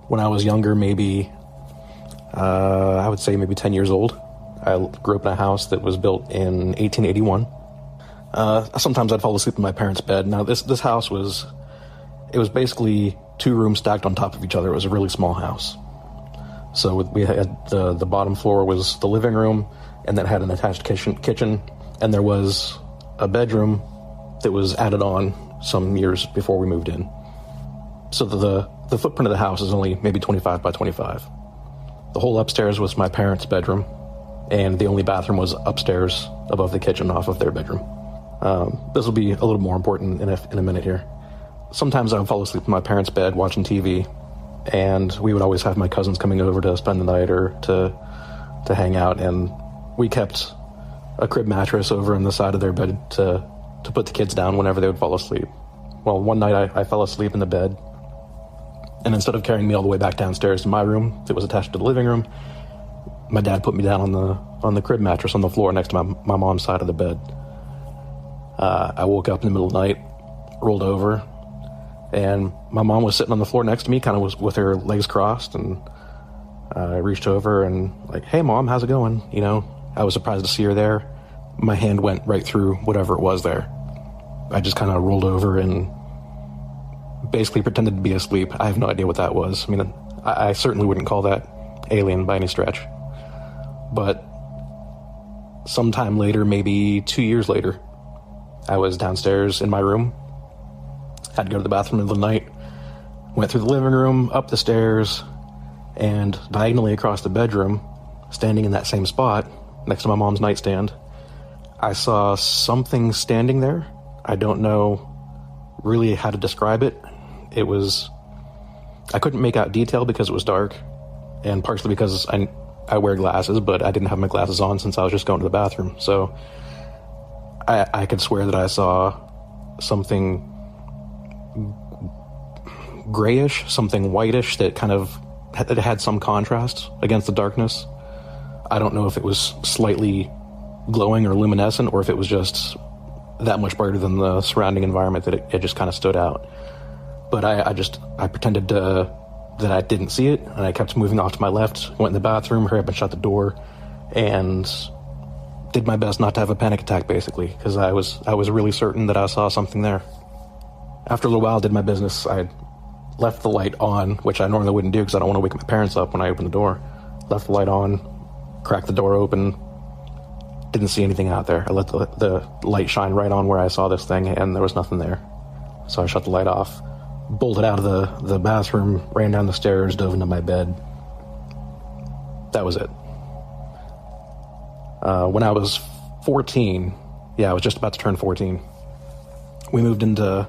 [SPEAKER 16] When I was younger, maybe, I would say maybe 10 years old, I grew up in a house that was built in 1881. Sometimes I'd fall asleep in my parents' bed. Now, this house was basically 2 rooms stacked on top of each other. It was a really small house. So we had the bottom floor was the living room, and that had an attached kitchen, and there was a bedroom that was added on some years before we moved in. So the footprint of the house is only maybe 25 by 25. The whole upstairs was my parents' bedroom, and the only bathroom was upstairs above the kitchen off of their bedroom. This will be a little more important in a minute here. Sometimes I would fall asleep in my parents' bed watching TV, and we would always have my cousins coming over to spend the night or to hang out, and we kept a crib mattress over in the side of their bed to put the kids down whenever they would fall asleep. Well, one night I fell asleep in the bed, and instead of carrying me all the way back downstairs to my room that was attached to the living room, my dad put me down on the crib mattress on the floor next to my mom's side of the bed. I woke up in the middle of the night, rolled over, and my mom was sitting on the floor next to me, kind of with her legs crossed, and I reached over and like, "Hey Mom, how's it going?" You know, I was surprised to see her there. My hand went right through whatever it was there. I just kind of rolled over and basically pretended to be asleep. I have no idea what that was. I mean, I certainly wouldn't call that alien by any stretch. But sometime later, maybe 2 years later, I was downstairs in my room, had to go to the bathroom in the middle of the night, went through the living room, up the stairs, and diagonally across the bedroom, standing in that same spot, next to my mom's nightstand, I saw something standing there. I don't know really how to describe it. I couldn't make out detail because it was dark, and partially because I wear glasses, but I didn't have my glasses on since I was just going to the bathroom, so I could swear that I saw something grayish, something whitish that kind of had some contrast against the darkness. I don't know if it was slightly glowing or luminescent, or if it was just that much brighter than the surrounding environment that it just kind of stood out. But I pretended that I didn't see it, and I kept moving off to my left, went in the bathroom, hurried up and shut the door, and did my best not to have a panic attack, basically, because I was really certain that I saw something there. After a little while, I did my business. I left the light on, which I normally wouldn't do because I don't want to wake my parents up when I open the door. Left the light on, cracked the door open, didn't see anything out there. I let the light shine right on where I saw this thing, and there was nothing there. So I shut the light off, bolted out of the bathroom, ran down the stairs, dove into my bed. That was it. When I was 14, I was just about to turn 14, we moved into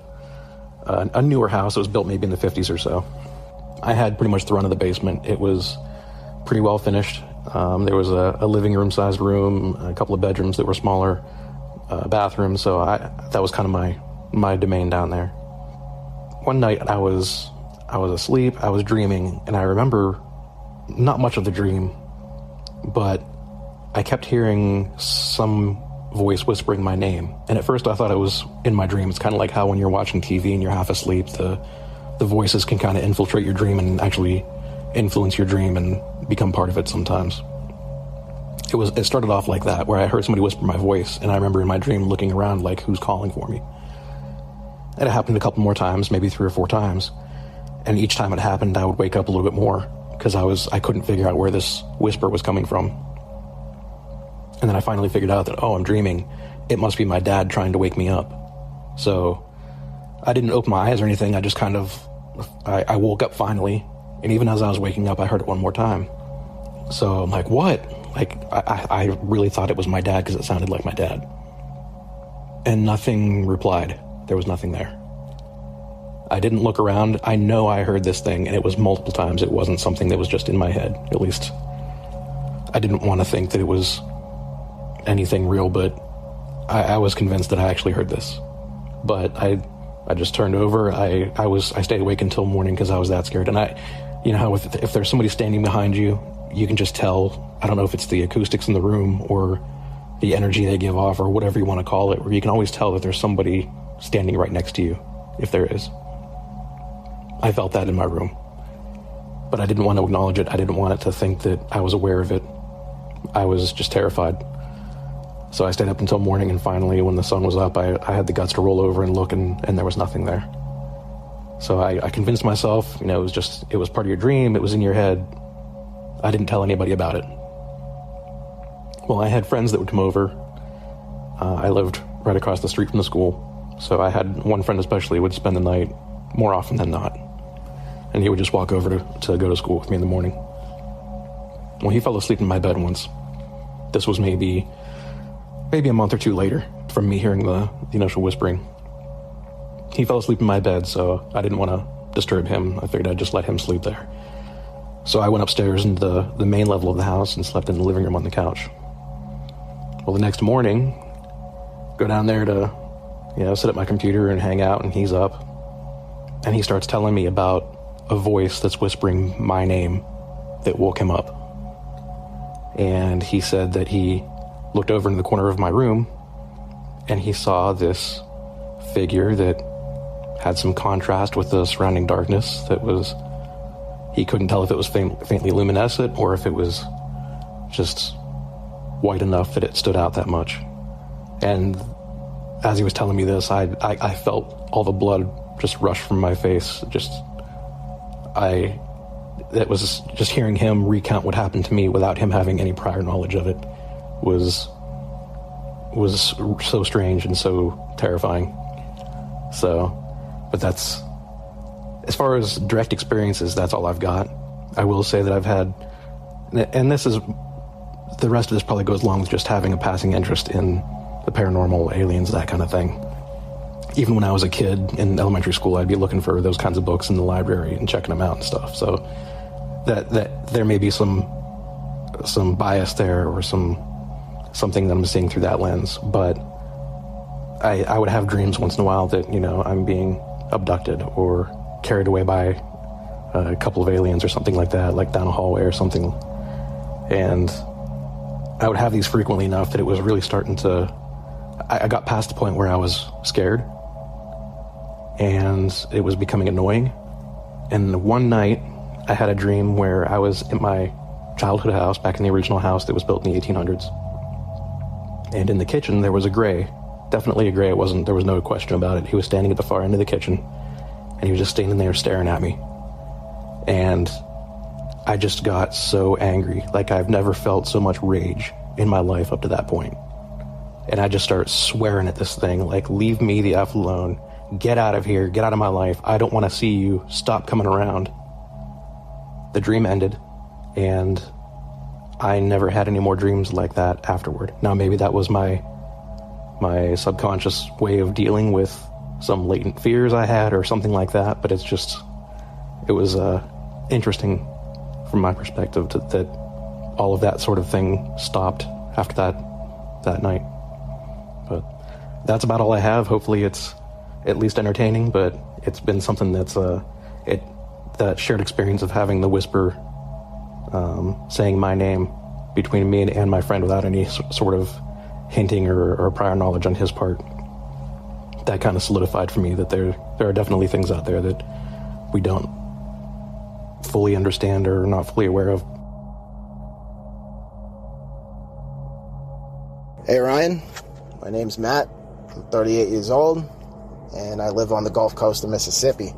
[SPEAKER 16] a newer house. It was built maybe in the 50s or so. I had pretty much the run of the basement. It was pretty well finished. There was a living room sized room, a couple of bedrooms that were smaller, bathrooms, so that was kind of my domain down there. One night I was asleep, I was dreaming, and I remember not much of the dream, but I kept hearing some voice whispering my name. And at first I thought it was in my dream. It's kind of like how when you're watching TV and you're half asleep, the voices can kind of infiltrate your dream and actually influence your dream and become part of it sometimes. It started off like that, where I heard somebody whisper my voice, and I remember in my dream looking around like, who's calling for me? And it happened a couple more times, maybe 3 or 4 times. And each time it happened, I would wake up a little bit more because I couldn't figure out where this whisper was coming from. And then I finally figured out that, I'm dreaming, it must be my dad trying to wake me up. So I didn't open my eyes or anything. I just I woke up finally. And even as I was waking up, I heard it one more time. So I'm like, what? Like, I really thought it was my dad because it sounded like my dad. And nothing replied. There was nothing there. I didn't look around. I know I heard this thing, and it was multiple times. It wasn't something that was just in my head. At least I didn't want to think that it was anything real, but I was convinced that I actually heard this. But I just turned over. I stayed awake until morning because I was that scared. And you know how if there's somebody standing behind you, you can just tell. I don't know if it's the acoustics in the room or the energy they give off or whatever you want to call it, where you can always tell that there's somebody standing right next to you, if there is. I felt that in my room. But I didn't want to acknowledge it. I didn't want it to think that I was aware of it. I was just terrified. So I stayed up until morning, and finally, when the sun was up, I had the guts to roll over and look, and there was nothing there. So I convinced myself, it was part of your dream, it was in your head. I didn't tell anybody about it. Well, I had friends that would come over. I lived right across the street from the school, so I had one friend especially would spend the night more often than not. And he would just walk over to go to school with me in the morning. Well, he fell asleep in my bed once. This was maybe a month or two later from me hearing the initial whispering. He fell asleep in my bed, so I didn't want to disturb him. I figured I'd just let him sleep there. So I went upstairs into the main level of the house and slept in the living room on the couch. Well, the next morning, go down there to, sit at my computer and hang out, and he's up. And he starts telling me about a voice that's whispering my name that woke him up. And he said that he looked over into the corner of my room and he saw this figure that had some contrast with the surrounding darkness he couldn't tell if it was faintly luminescent or if it was just white enough that it stood out that much. And as he was telling me this, I felt all the blood just rush from my face. It was just hearing him recount what happened to me without him having any prior knowledge of it was so strange and so terrifying. But that's, as far as direct experiences, that's all I've got. I will say that I've had, and the rest of this probably goes along with just having a passing interest in the paranormal, aliens, that kind of thing. Even when I was a kid in elementary school, I'd be looking for those kinds of books in the library and checking them out and stuff. So that there may be some bias there or something that I'm seeing through that lens. But I would have dreams once in a while that, I'm being abducted or carried away by a couple of aliens or something like that, like down a hallway or something. And I would have these frequently enough that it was really starting to, I got past the point where I was scared and it was becoming annoying. And one night I had a dream where I was in my childhood house, back in the original house that was built in the 1800s. And in the kitchen there was a gray, definitely a gray. There was no question about it. He was standing at the far end of the kitchen and he was just standing there staring at me. And I just got so angry. Like, I've never felt so much rage in my life up to that point. And I just started swearing at this thing, like, leave me the F alone. Get out of here. Get out of my life. I don't want to see you. Stop coming around. The dream ended, and I never had any more dreams like that afterward. Now, maybe that was my subconscious way of dealing with some latent fears I had or something like that, but it was interesting from my perspective that all of that sort of thing stopped after that night. But that's about all I have. Hopefully it's at least entertaining, but it's been something that's that shared experience of having the whisper saying my name between me and my friend without any sort of hinting or prior knowledge on his part. That kind of solidified for me that there are definitely things out there that we don't fully understand or not fully aware of.
[SPEAKER 17] Hey Ryan, my name's Matt. I'm 38 years old, and I live on the Gulf Coast of Mississippi.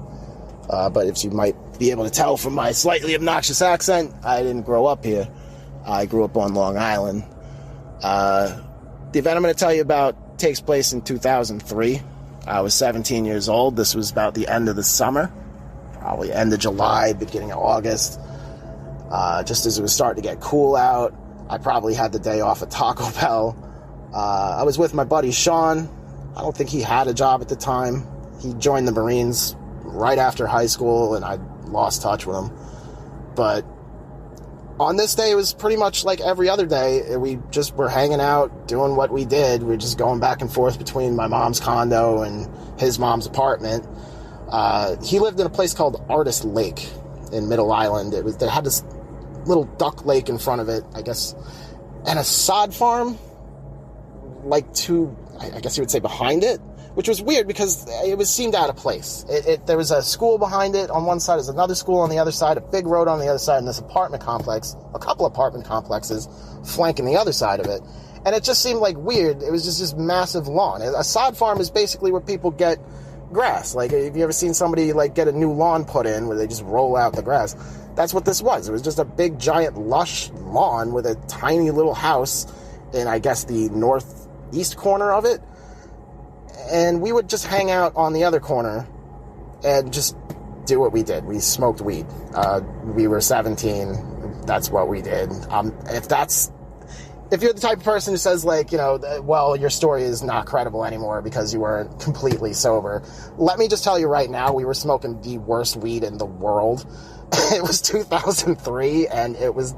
[SPEAKER 17] But if you might be able to tell from my slightly obnoxious accent, I didn't grow up here. I grew up on Long Island. The event I'm going to tell you about takes place in 2003. I was 17 years old. This was about the end of the summer, probably end of July, beginning of August. Just as it was starting to get cool out. I probably had the day off at Taco Bell. I was with my buddy Sean. I don't think he had a job at the time. He joined the Marines right after high school, and I lost touch with him. But on this day, it was pretty much like every other day. We just were hanging out, doing what we did. We were just going back and forth between my mom's condo and his mom's apartment. He lived in a place called Artist Lake in Middle Island. They had this little duck lake in front of it, I guess, and a sod farm, like I guess you would say behind it, which was weird because it seemed out of place. There was a school behind it. On one side, there's another school on the other side, a big road on the other side, and this apartment complex, a couple apartment complexes flanking the other side of it. And it just seemed like weird. It was just this massive lawn. A sod farm is basically where people get grass. Like, have you ever seen somebody like get a new lawn put in where they just roll out the grass? That's what this was. It was just a big, giant, lush lawn with a tiny little house in, I guess, the northeast corner of it. And we would just hang out on the other corner and just do what we did. We smoked weed. We were 17. That's what we did. If you're the type of person who says, like, well, your story is not credible anymore because you weren't completely sober, let me just tell you right now, we were smoking the worst weed in the world. It was 2003, and it was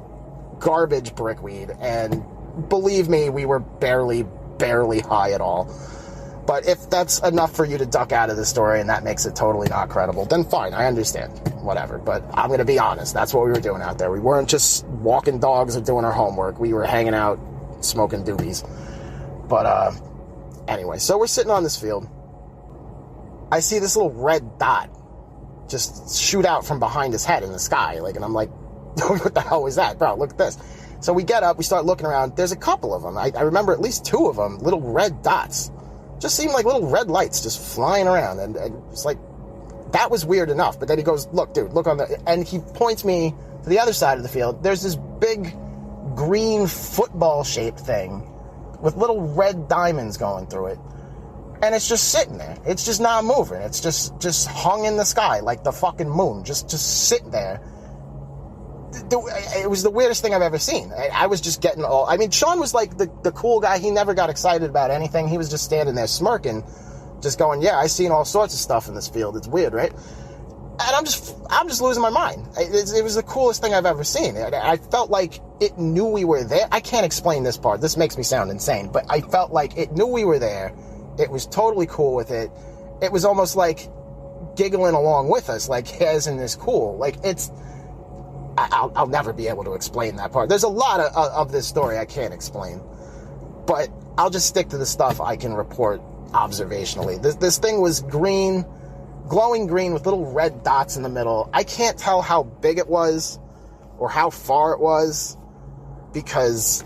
[SPEAKER 17] garbage brickweed. And believe me, we were barely high at all. But if that's enough for you to duck out of the story and that makes it totally not credible, then fine, I understand. Whatever. But I'm going to be honest. That's what we were doing out there. We weren't just walking dogs or doing our homework. We were hanging out, smoking doobies. But anyway, so we're sitting on this field. I see this little red dot just shoot out from behind his head in the sky. And I'm like, what the hell was that? Bro, look at this. So we get up, we start looking around. There's a couple of them. I remember at least two of them, little red dots. Just seemed like little red lights just flying around. And it's like, that was weird enough. But then he goes, look, dude, look on the... And he points me to the other side of the field. There's this big green football-shaped thing with little red diamonds going through it. And it's just sitting there. It's just not moving. It's just hung in the sky like the fucking moon. Just sitting there. It was the weirdest thing I've ever seen. I was just getting all... I mean, Sean was like the cool guy. He never got excited about anything. He was just standing there smirking, just going, yeah, I've seen all sorts of stuff in this field. It's weird, right? And I'm just losing my mind. It was the coolest thing I've ever seen. I felt like it knew we were there. I can't explain this part. This makes me sound insane. But I felt like it knew we were there. It was totally cool with it. It was almost like giggling along with us, like, hey, isn't this cool? Like, it's... I'll never be able to explain that part. There's a lot of this story I can't explain. But I'll just stick to the stuff I can report observationally. This thing was green, glowing green with little red dots in the middle. I can't tell how big it was or how far it was because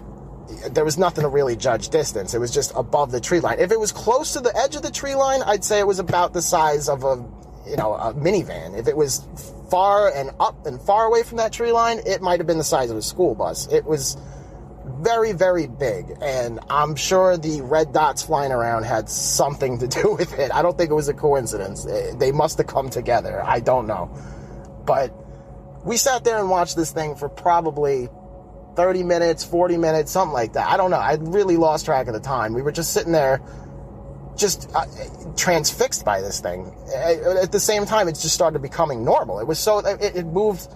[SPEAKER 17] there was nothing to really judge distance. It was just above the tree line. If it was close to the edge of the tree line, I'd say it was about the size of a minivan. If it was far and up and far away from that tree line, it might have been the size of a school bus. It was very, very big, and I'm sure the red dots flying around had something to do with it. I don't think it was a coincidence. They must have come together. I don't know. But we sat there and watched this thing for probably 30 minutes, 40 minutes, something like that. I don't know. I really lost track of the time. We were just sitting there just transfixed by this thing. At the same time, it just started becoming normal. It was so... It moved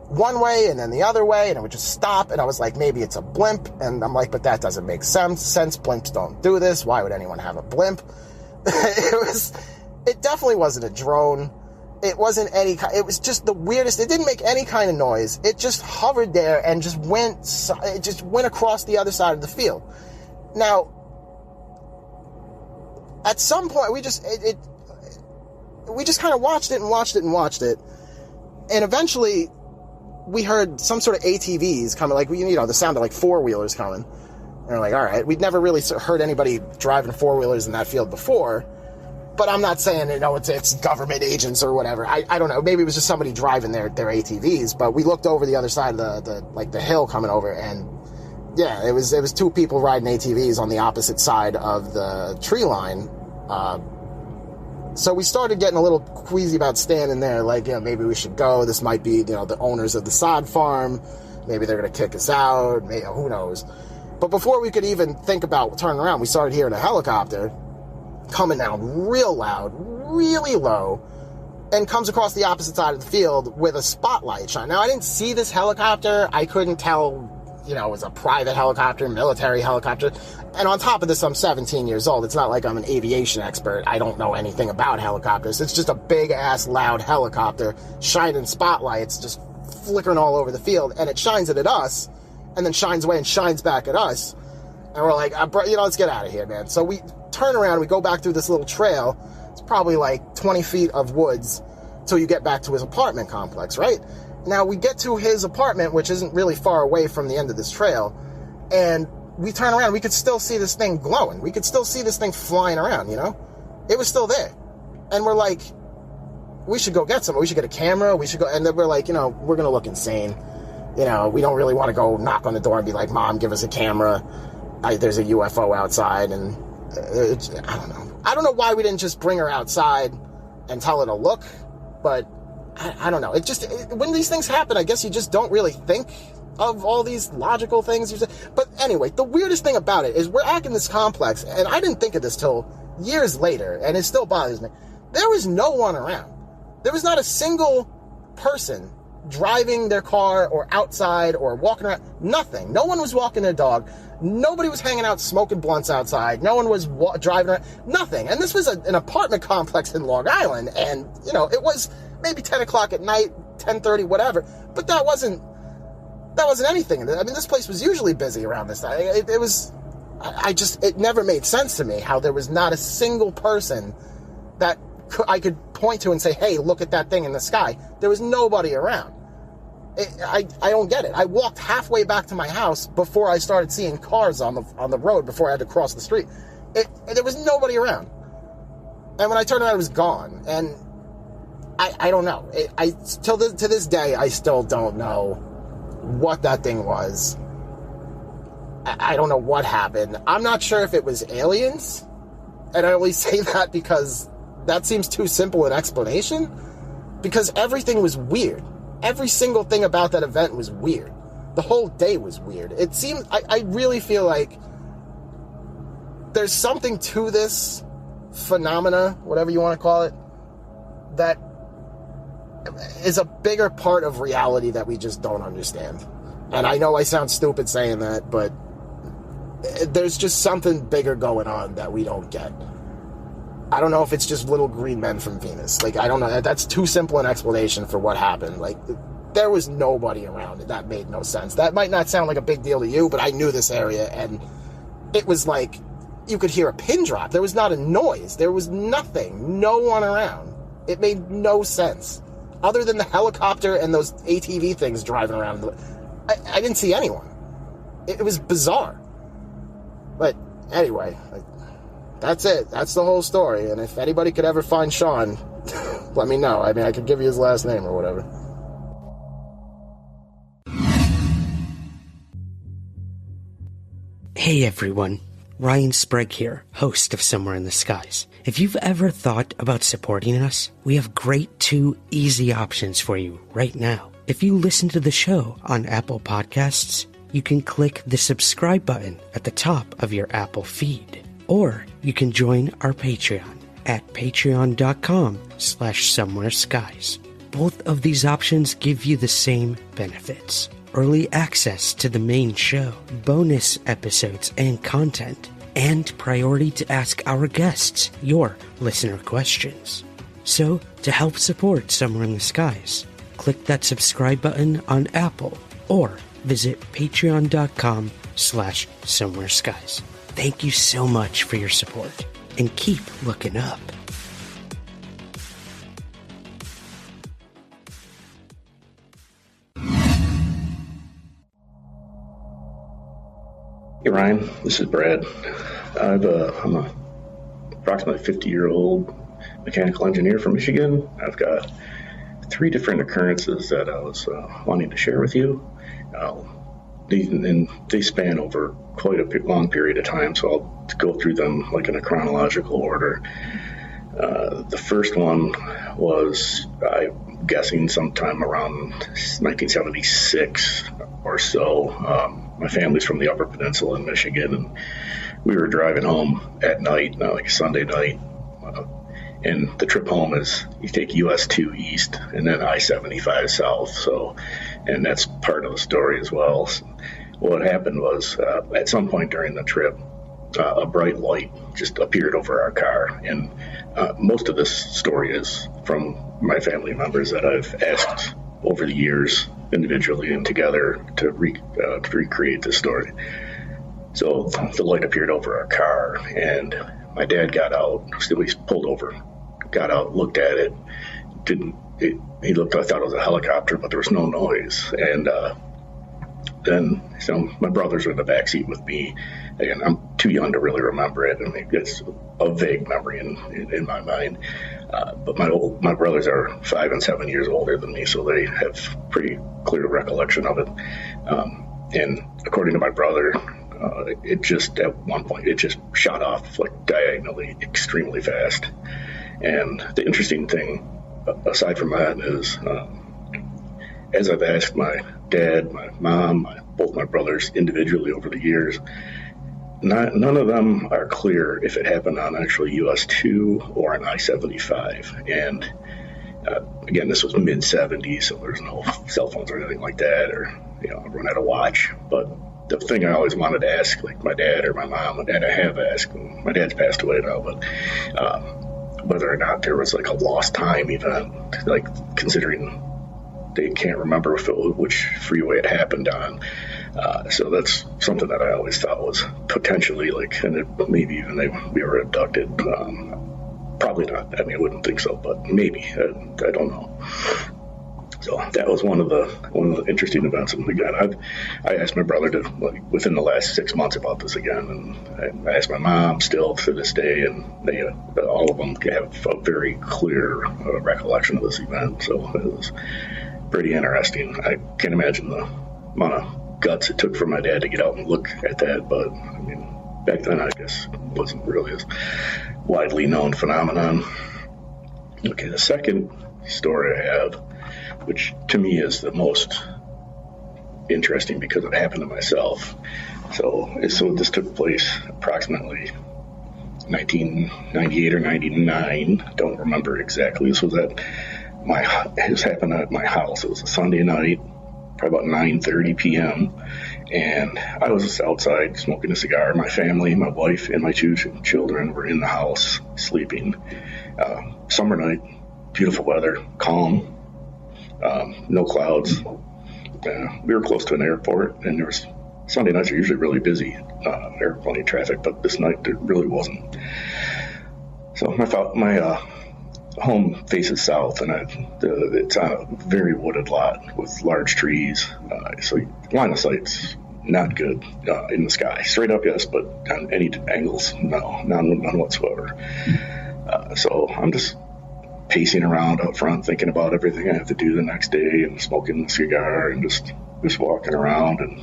[SPEAKER 17] one way and then the other way, and it would just stop, and I was like, maybe it's a blimp, and I'm like, but that doesn't make sense. Blimps don't do this. Why would anyone have a blimp? It definitely wasn't a drone. It wasn't any kind... It was just the weirdest... It didn't make any kind of noise. It just hovered there and just went across the other side of the field. Now, at some point, we just kind of watched it, and eventually we heard some sort of ATVs coming, like, the sound of like four-wheelers coming. And we're like, all right, we'd never really heard anybody driving four-wheelers in that field before, but I'm not saying, it's government agents or whatever. I don't know, maybe it was just somebody driving their ATVs, but we looked over the other side of the hill coming over, and yeah, it was two people riding ATVs on the opposite side of the tree line. So we started getting a little queasy about standing there, like, maybe we should go. This might be, the owners of the sod farm. Maybe they're going to kick us out. Maybe, who knows? But before we could even think about turning around, we started hearing a helicopter coming down real loud, really low, and comes across the opposite side of the field with a spotlight shine. Now, I didn't see this helicopter. I couldn't tell, it was a private helicopter, military helicopter. And on top of this, I'm 17 years old. It's not like I'm an aviation expert. I don't know anything about helicopters. It's just a big-ass, loud helicopter shining spotlights, just flickering all over the field. And it shines it at us, and then shines away and shines back at us. And we're like, let's get out of here, man. So we turn around, we go back through this little trail. It's probably like 20 feet of woods till you get back to his apartment complex, right? Now, we get to his apartment, which isn't really far away from the end of this trail, and we turn around, we could still see this thing glowing. We could still see this thing flying around, It was still there. And we're like, we should go get some. We should get a camera. We should go. And then we're like, we're going to look insane. We don't really want to go knock on the door and be like, Mom, give us a camera. There's a UFO outside. And I don't know. I don't know why we didn't just bring her outside and tell her to look. But I don't know. When these things happen, I guess you just don't really think of all these logical things. But anyway, the weirdest thing about it is we're at in this complex, and I didn't think of this till years later, and it still bothers me. There was no one around. There was not a single person driving their car or outside or walking around. Nothing. No one was walking their dog. Nobody was hanging out smoking blunts outside. No one was driving around. Nothing. And this was an apartment complex in Long Island, and, it was maybe 10 o'clock at night, 10:30, whatever. But that wasn't anything. I mean, this place was usually busy around this time. It never made sense to me how there was not a single person that I could point to and say, hey, look at that thing in the sky. There was nobody around. I don't get it. I walked halfway back to my house before I started seeing cars on the road, before I had to cross the street. There was nobody around. And when I turned around, it was gone. And I don't know. To this day, I still don't know what that thing was. I don't know what happened. I'm not sure if it was aliens. And I only say that because that seems too simple an explanation. Because everything was weird. Every single thing about that event was weird. The whole day was weird. It seemed, I really feel like there's something to this phenomena, whatever you want to call it, that is a bigger part of reality that we just don't understand. And I know I sound stupid saying that, but there's just something bigger going on that we don't get. I don't know if it's just little green men from Venus. Like, I don't know. That's too simple an explanation for what happened. Like, there was nobody around. That made no sense. That might not sound like a big deal to you, but I knew this area, and it was like you could hear a pin drop. There was not a noise. There was nothing. No one around. It made no sense. Other than the helicopter and those ATV things driving around. I didn't see anyone. It was bizarre. But anyway, that's it. That's the whole story. And if anybody could ever find Sean, let me know. I mean, I could give you his last name or whatever.
[SPEAKER 1] Hey everyone, Ryan Sprague here, host of Somewhere in the Skies. If you've ever thought about supporting us, we have great 2 easy options for you right now. If you listen to the show on Apple Podcasts, you can click the subscribe button at the top of your Apple feed. Or you can join our Patreon at patreon.com/somewhereskies. Both of these options give you the same benefits. Early access to the main show, bonus episodes and content, and priority to ask our guests your listener questions. So, to help support Somewhere in the Skies, click that subscribe button on Apple or visit patreon.com/somewhereskies. Thank you so much for your support, and keep looking up.
[SPEAKER 18] Hey Ryan, this is Brad. I'm a approximately 50-year-old mechanical engineer from Michigan. I've got 3 different occurrences that I was wanting to share with you. I'll they span over quite a long period of time, so I'll go through them like in a chronological order. The first one was, I'm guessing, sometime around 1976 or so. My family's from the Upper Peninsula in Michigan, and we were driving home at night, like a Sunday night. And the trip home is you take US 2 east and then I-75 south. So, and that's part of the story as well. So what happened was at some point during the trip, a bright light just appeared over our car. And most of this story is from my family members that I've asked over the years individually and together to recreate this story. So the light appeared over our car, and my dad got out, so he pulled over, got out, looked at it, he looked, I thought it was a helicopter, but there was no noise. And then, so my brothers were in the backseat with me. Again, I'm too young to really remember it. I mean, it's a vague memory in my mind. But my brothers are 5 and 7 years older than me, so they have pretty clear recollection of it. And according to my brother, it just, at one point, it just shot off like diagonally extremely fast. And the interesting thing, aside from that, is as I've asked my dad, my mom, both my brothers individually over the years, none of them are clear if it happened on actually US 2 or an I-75. And again, this was mid-70s, so there's no cell phones or anything like that, or run out of watch. But the thing I always wanted to ask, like my dad or my mom, and I have asked, my dad's passed away now, but whether or not there was like a lost time event, like considering they can't remember which freeway it happened on. So that's something that I always thought was potentially like, and maybe even we were abducted. Probably not. I mean, I wouldn't think so, but maybe. I don't know. So that was one of the interesting events. And again, I asked my brother to, like, within the last 6 months about this again, and I asked my mom still to this day, and they all of them have a very clear recollection of this event. So it was pretty interesting. I can't imagine the amount of guts it took for my dad to get out and look at that, but I mean, back then I guess it wasn't really as widely known phenomenon. Okay, the second story I have, which to me is the most interesting because it happened to myself. So this took place approximately 1998 or 99. Don't remember exactly. This happened at my house. It was a Sunday night, probably about 9:30 p.m. And I was outside smoking a cigar. My family, my wife, and my 2 children were in the house sleeping. Summer night, beautiful weather, calm. No clouds. We were close to an airport, and Sunday nights are usually really busy, airplane traffic, but this night there really wasn't. So my home faces south, and it's on a very wooded lot with large trees. So line of sight's not good in the sky. Straight up, yes, but on any angles, no, none whatsoever. So I'm just pacing around out front, thinking about everything I have to do the next day, and smoking a cigar, and just walking around, and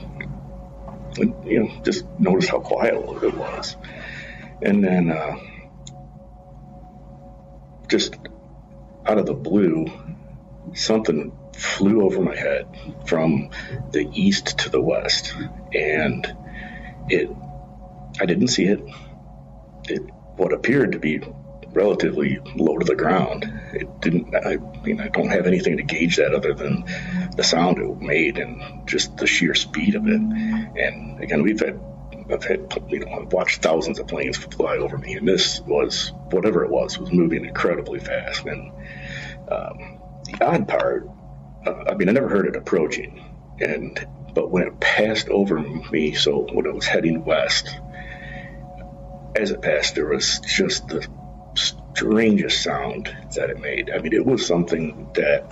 [SPEAKER 18] just notice how quiet it was. And then just out of the blue, something flew over my head from the east to the west, and I didn't see it. What appeared to be relatively low to the ground. It didn't. I don't have anything to gauge that other than the sound it made and just the sheer speed of it. And again, I've watched thousands of planes fly over me, and this was, whatever it was moving incredibly fast. And the odd part, I never heard it approaching, but when it passed over me, so when it was heading west, as it passed, there was just the strangest sound that it made. I mean, it was something that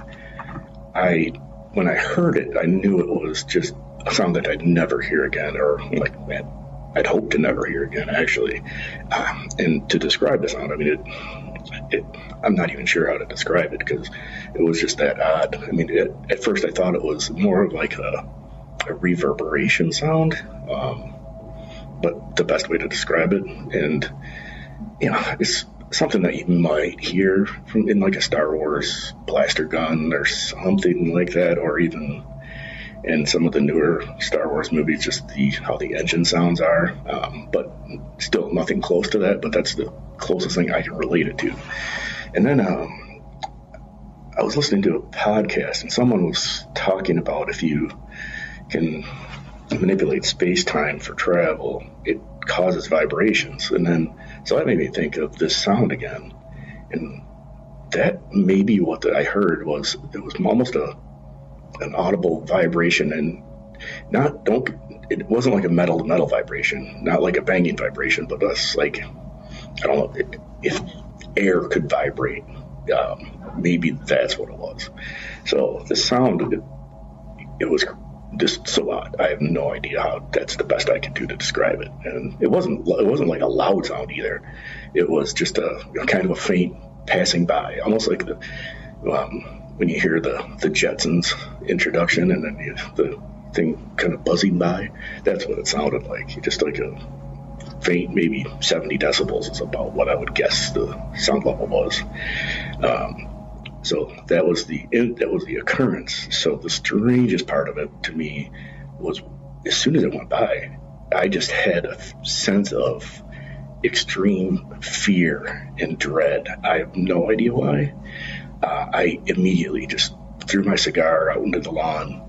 [SPEAKER 18] when I heard it, I knew it was just a sound that I'd never hear again, or I'd hope to never hear again, actually. And to describe the sound, I'm not even sure how to describe it, because it was just that odd. At first I thought it was more like a reverberation sound, but the best way to describe it, and it's something that you might hear from in like a Star Wars blaster gun or something like that, or even in some of the newer Star Wars movies, just how the engine sounds are, but still nothing close to that. But that's the closest thing I can relate it to. And then I was listening to a podcast, and someone was talking about if you can manipulate space-time for travel, it causes vibrations. And then, so that made me think of this sound again. And that may be what I heard was, it was almost an audible vibration, and it wasn't like a metal-to-metal vibration, not like a banging vibration, but us like, I don't know, if air could vibrate, maybe that's what it was. So the sound, it was just so odd. I have no idea how. That's the best I can do to describe it. And it wasn't like a loud sound either. It was just a kind of a faint passing by, almost like when you hear the Jetsons introduction and then the thing kind of buzzing by. That's what it sounded like. Just like a faint, maybe 70 decibels is about what I would guess the sound level was. So that was the occurrence. So the strangest part of it to me was, as soon as it went by, I just had a sense of extreme fear and dread. I have no idea why. I immediately just threw my cigar out into the lawn.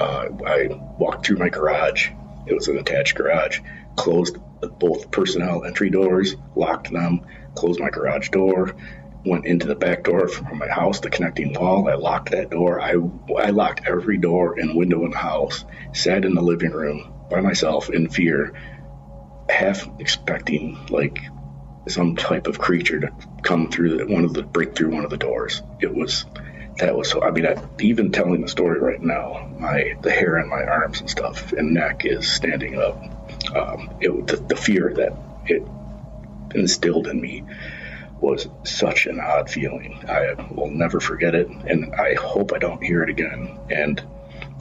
[SPEAKER 18] I walked through my garage. It was an attached garage. Closed both personnel entry doors, locked them, closed my garage door, went into the back door from my house, the connecting wall. I locked that door. I locked every door and window in the house, sat in the living room by myself in fear, half expecting like some type of creature to come through break through one of the doors. That was so, I mean, even telling the story right now, the hair on my arms and stuff and neck is standing up. The fear that it instilled in me was such an odd feeling. I will never forget it, and I hope I don't hear it again. And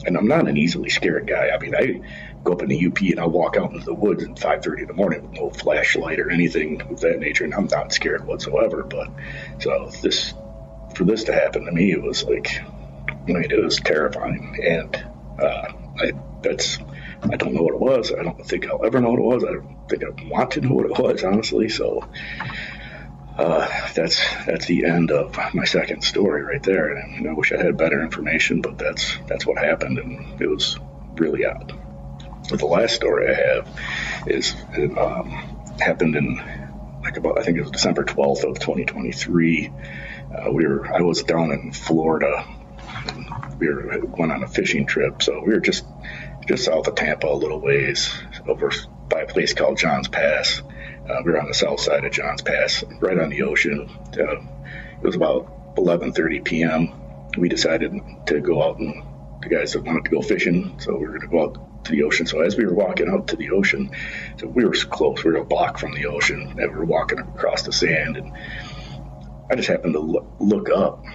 [SPEAKER 18] I'm not an easily scared guy. I mean, I go up in the UP and I'll walk out into the woods at 5:30 in the morning with no flashlight or anything of that nature, and I'm not scared whatsoever. But so for this to happen to me, it was like, it was terrifying. And I don't know what it was. I don't think I'll ever know what it was. I don't think I want to know what it was, honestly. So that's the end of my second story right there. And I wish I had better information, but that's what happened, and it was really odd. But the last story I have happened in I think it was December 12th of 2023. I was down in Florida. We went on a fishing trip, so we were just south of Tampa, a little ways over by a place called Johns Pass. We were on the south side of Johns Pass, right on the ocean. It was about 11:30 p.m. We decided to go out, and the guys that wanted to go fishing, so we were going to go out to the ocean. So as we were walking out to the ocean, so we were close. We were a block from the ocean, and we were walking across the sand, and I just happened to look up.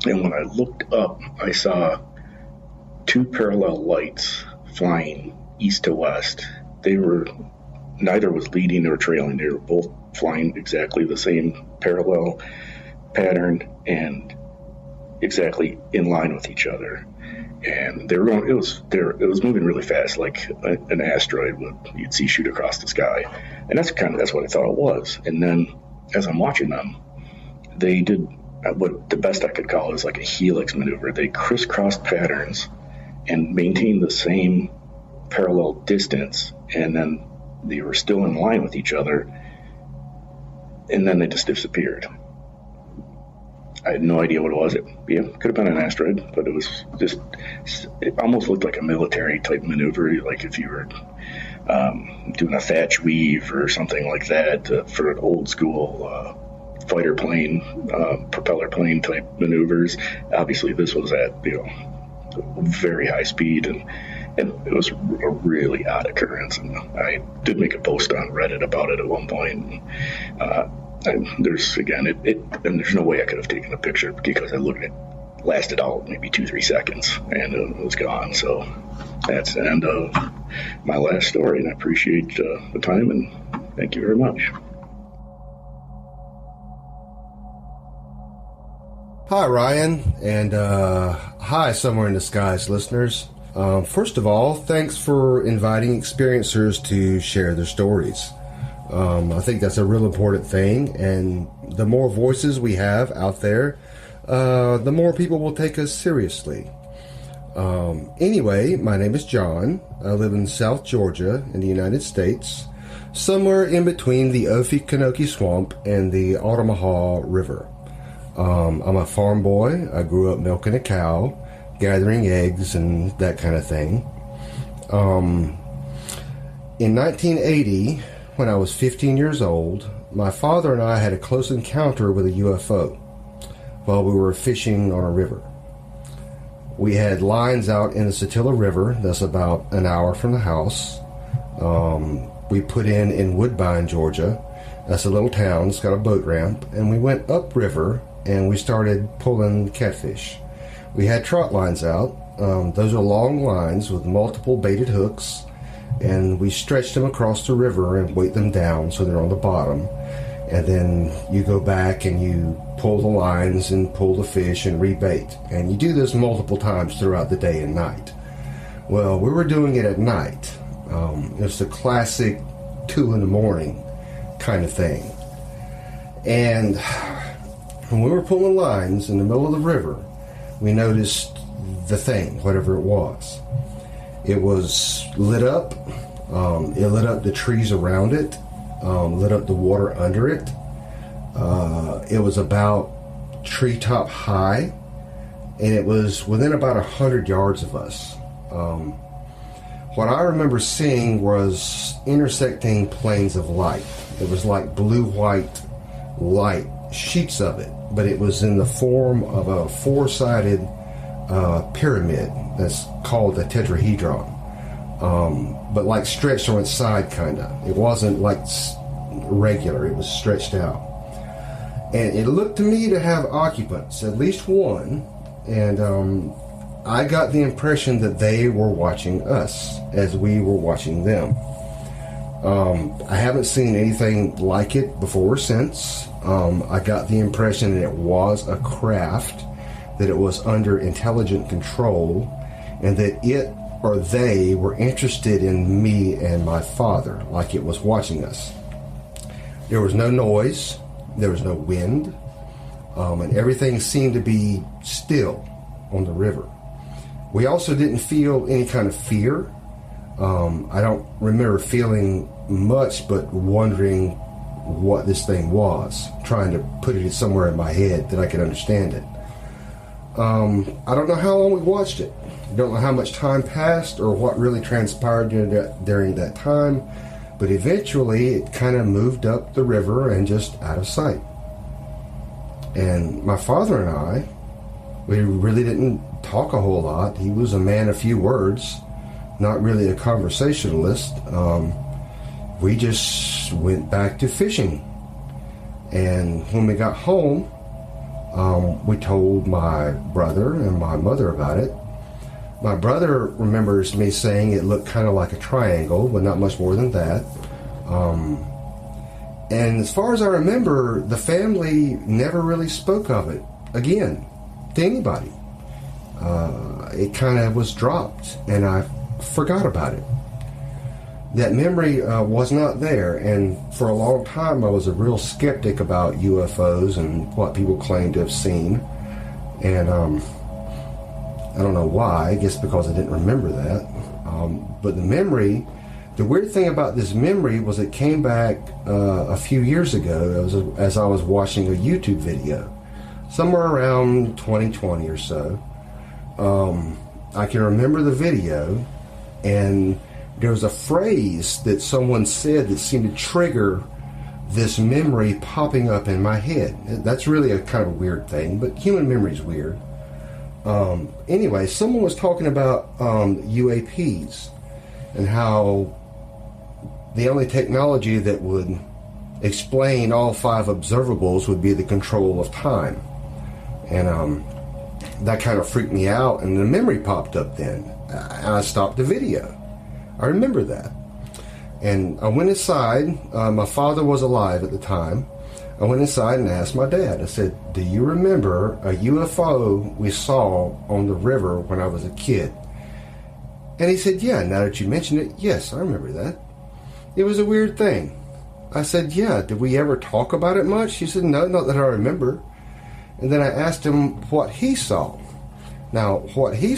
[SPEAKER 18] And when I looked up, I saw two parallel lights flying east to west. Neither was leading or trailing. They were both flying exactly the same parallel pattern and exactly in line with each other. And they were going. It was moving really fast, like an asteroid you'd see shoot across the sky. And that's what I thought it was. And then as I'm watching them, they did what the best I could call is like a helix maneuver. They crisscrossed patterns and maintained the same parallel distance, and then they were still in line with each other, and then they just disappeared. I had no idea what it was. It could have been an asteroid, but it almost looked like a military type maneuver, like if you were doing a thatch weave or something like that for an old school fighter plane, propeller plane type maneuvers. Obviously this was at very high speed, and it was a really odd occurrence. And I did make a post on Reddit about it at one point. And there's no way I could have taken a picture because I looked lasted out maybe 2-3 seconds, and it was gone. So that's the end of my last story, and I appreciate the time, and thank you very much.
[SPEAKER 19] Hi, Ryan, and hi, Somewhere in the Skies listeners. First of all, thanks for inviting experiencers to share their stories. I think that's a real important thing, and the more voices we have out there, the more people will take us seriously. Anyway, my name is John. I live in South Georgia in the United States, somewhere in between the Ophionoke Swamp and the Altamaha River. I'm a farm boy. I grew up milking a cow, gathering eggs, and that kind of thing. In 1980, when I was 15 years old, my father and I had a close encounter with a UFO while we were fishing on a river. We had lines out in the Satilla River, that's about an hour from the house. We put in Woodbine, Georgia. That's a little town, it's got a boat ramp, and we went upriver and we started pulling catfish. We had trot lines out. Those are long lines with multiple baited hooks, and we stretched them across the river and weight them down so they're on the bottom. And then you go back and you pull the lines and pull the fish and rebait. And you do this multiple times throughout the day and night. Well, we were doing it at night. It was the classic 2 a.m. kind of thing. And when we were pulling lines in the middle of the river, we noticed the thing, whatever it was. It was lit up. It lit up the trees around it. Lit up the water under it. It was about treetop high, and it was within about 100 yards of us. What I remember seeing was intersecting planes of light. It was like blue-white light, sheets of it, but it was in the form of a four-sided pyramid that's called the Tetrahedron. But like stretched on its side, kind of. It wasn't like regular, it was stretched out. And it looked to me to have occupants, at least one, and I got the impression that they were watching us as we were watching them. I haven't seen anything like it before or since. I got the impression that it was a craft, that it was under intelligent control, and that it or they were interested in me and my father, like it was watching us. There was no noise, there was no wind, and everything seemed to be still on the river. We also didn't feel any kind of fear. I don't remember feeling much, but wondering what this thing was, trying to put it somewhere in my head that I could understand it. I don't know how long we watched it. I don't know how much time passed or what really transpired during that time, but eventually it kind of moved up the river and just out of sight. And my father and I, we really didn't talk a whole lot. He was a man of few words, not really a conversationalist. We just went back to fishing. And when we got home, we told my brother and my mother about it. My brother remembers me saying it looked kind of like a triangle, but not much more than that. And as far as I remember, the family never really spoke of it again to anybody. It kind of was dropped, and I forgot about it. That memory was not there, and for a long time I was a real skeptic about UFOs and what people claim to have seen. And I don't know why, I guess because I didn't remember that. But the memory, the weird thing about this memory was it came back a few years ago as I was watching a YouTube video, somewhere around 2020 or so. I can remember the video, and there was a phrase that someone said that seemed to trigger this memory popping up in my head. That's really a kind of a weird thing, but human memory is weird. Anyway, someone was talking about UAPs and how the only technology that would explain all 5 observables would be the control of time. And that kind of freaked me out, and the memory popped up then. I stopped the video. I remember that. And I went inside. My father was alive at the time. I went inside and asked my dad. I said, do you remember a UFO we saw on the river when I was a kid? And he said, yeah, now that you mention it, yes, I remember that. It was a weird thing. I said, yeah, did we ever talk about it much? He said, no, not that I remember. And then I asked him what he saw. Now, what he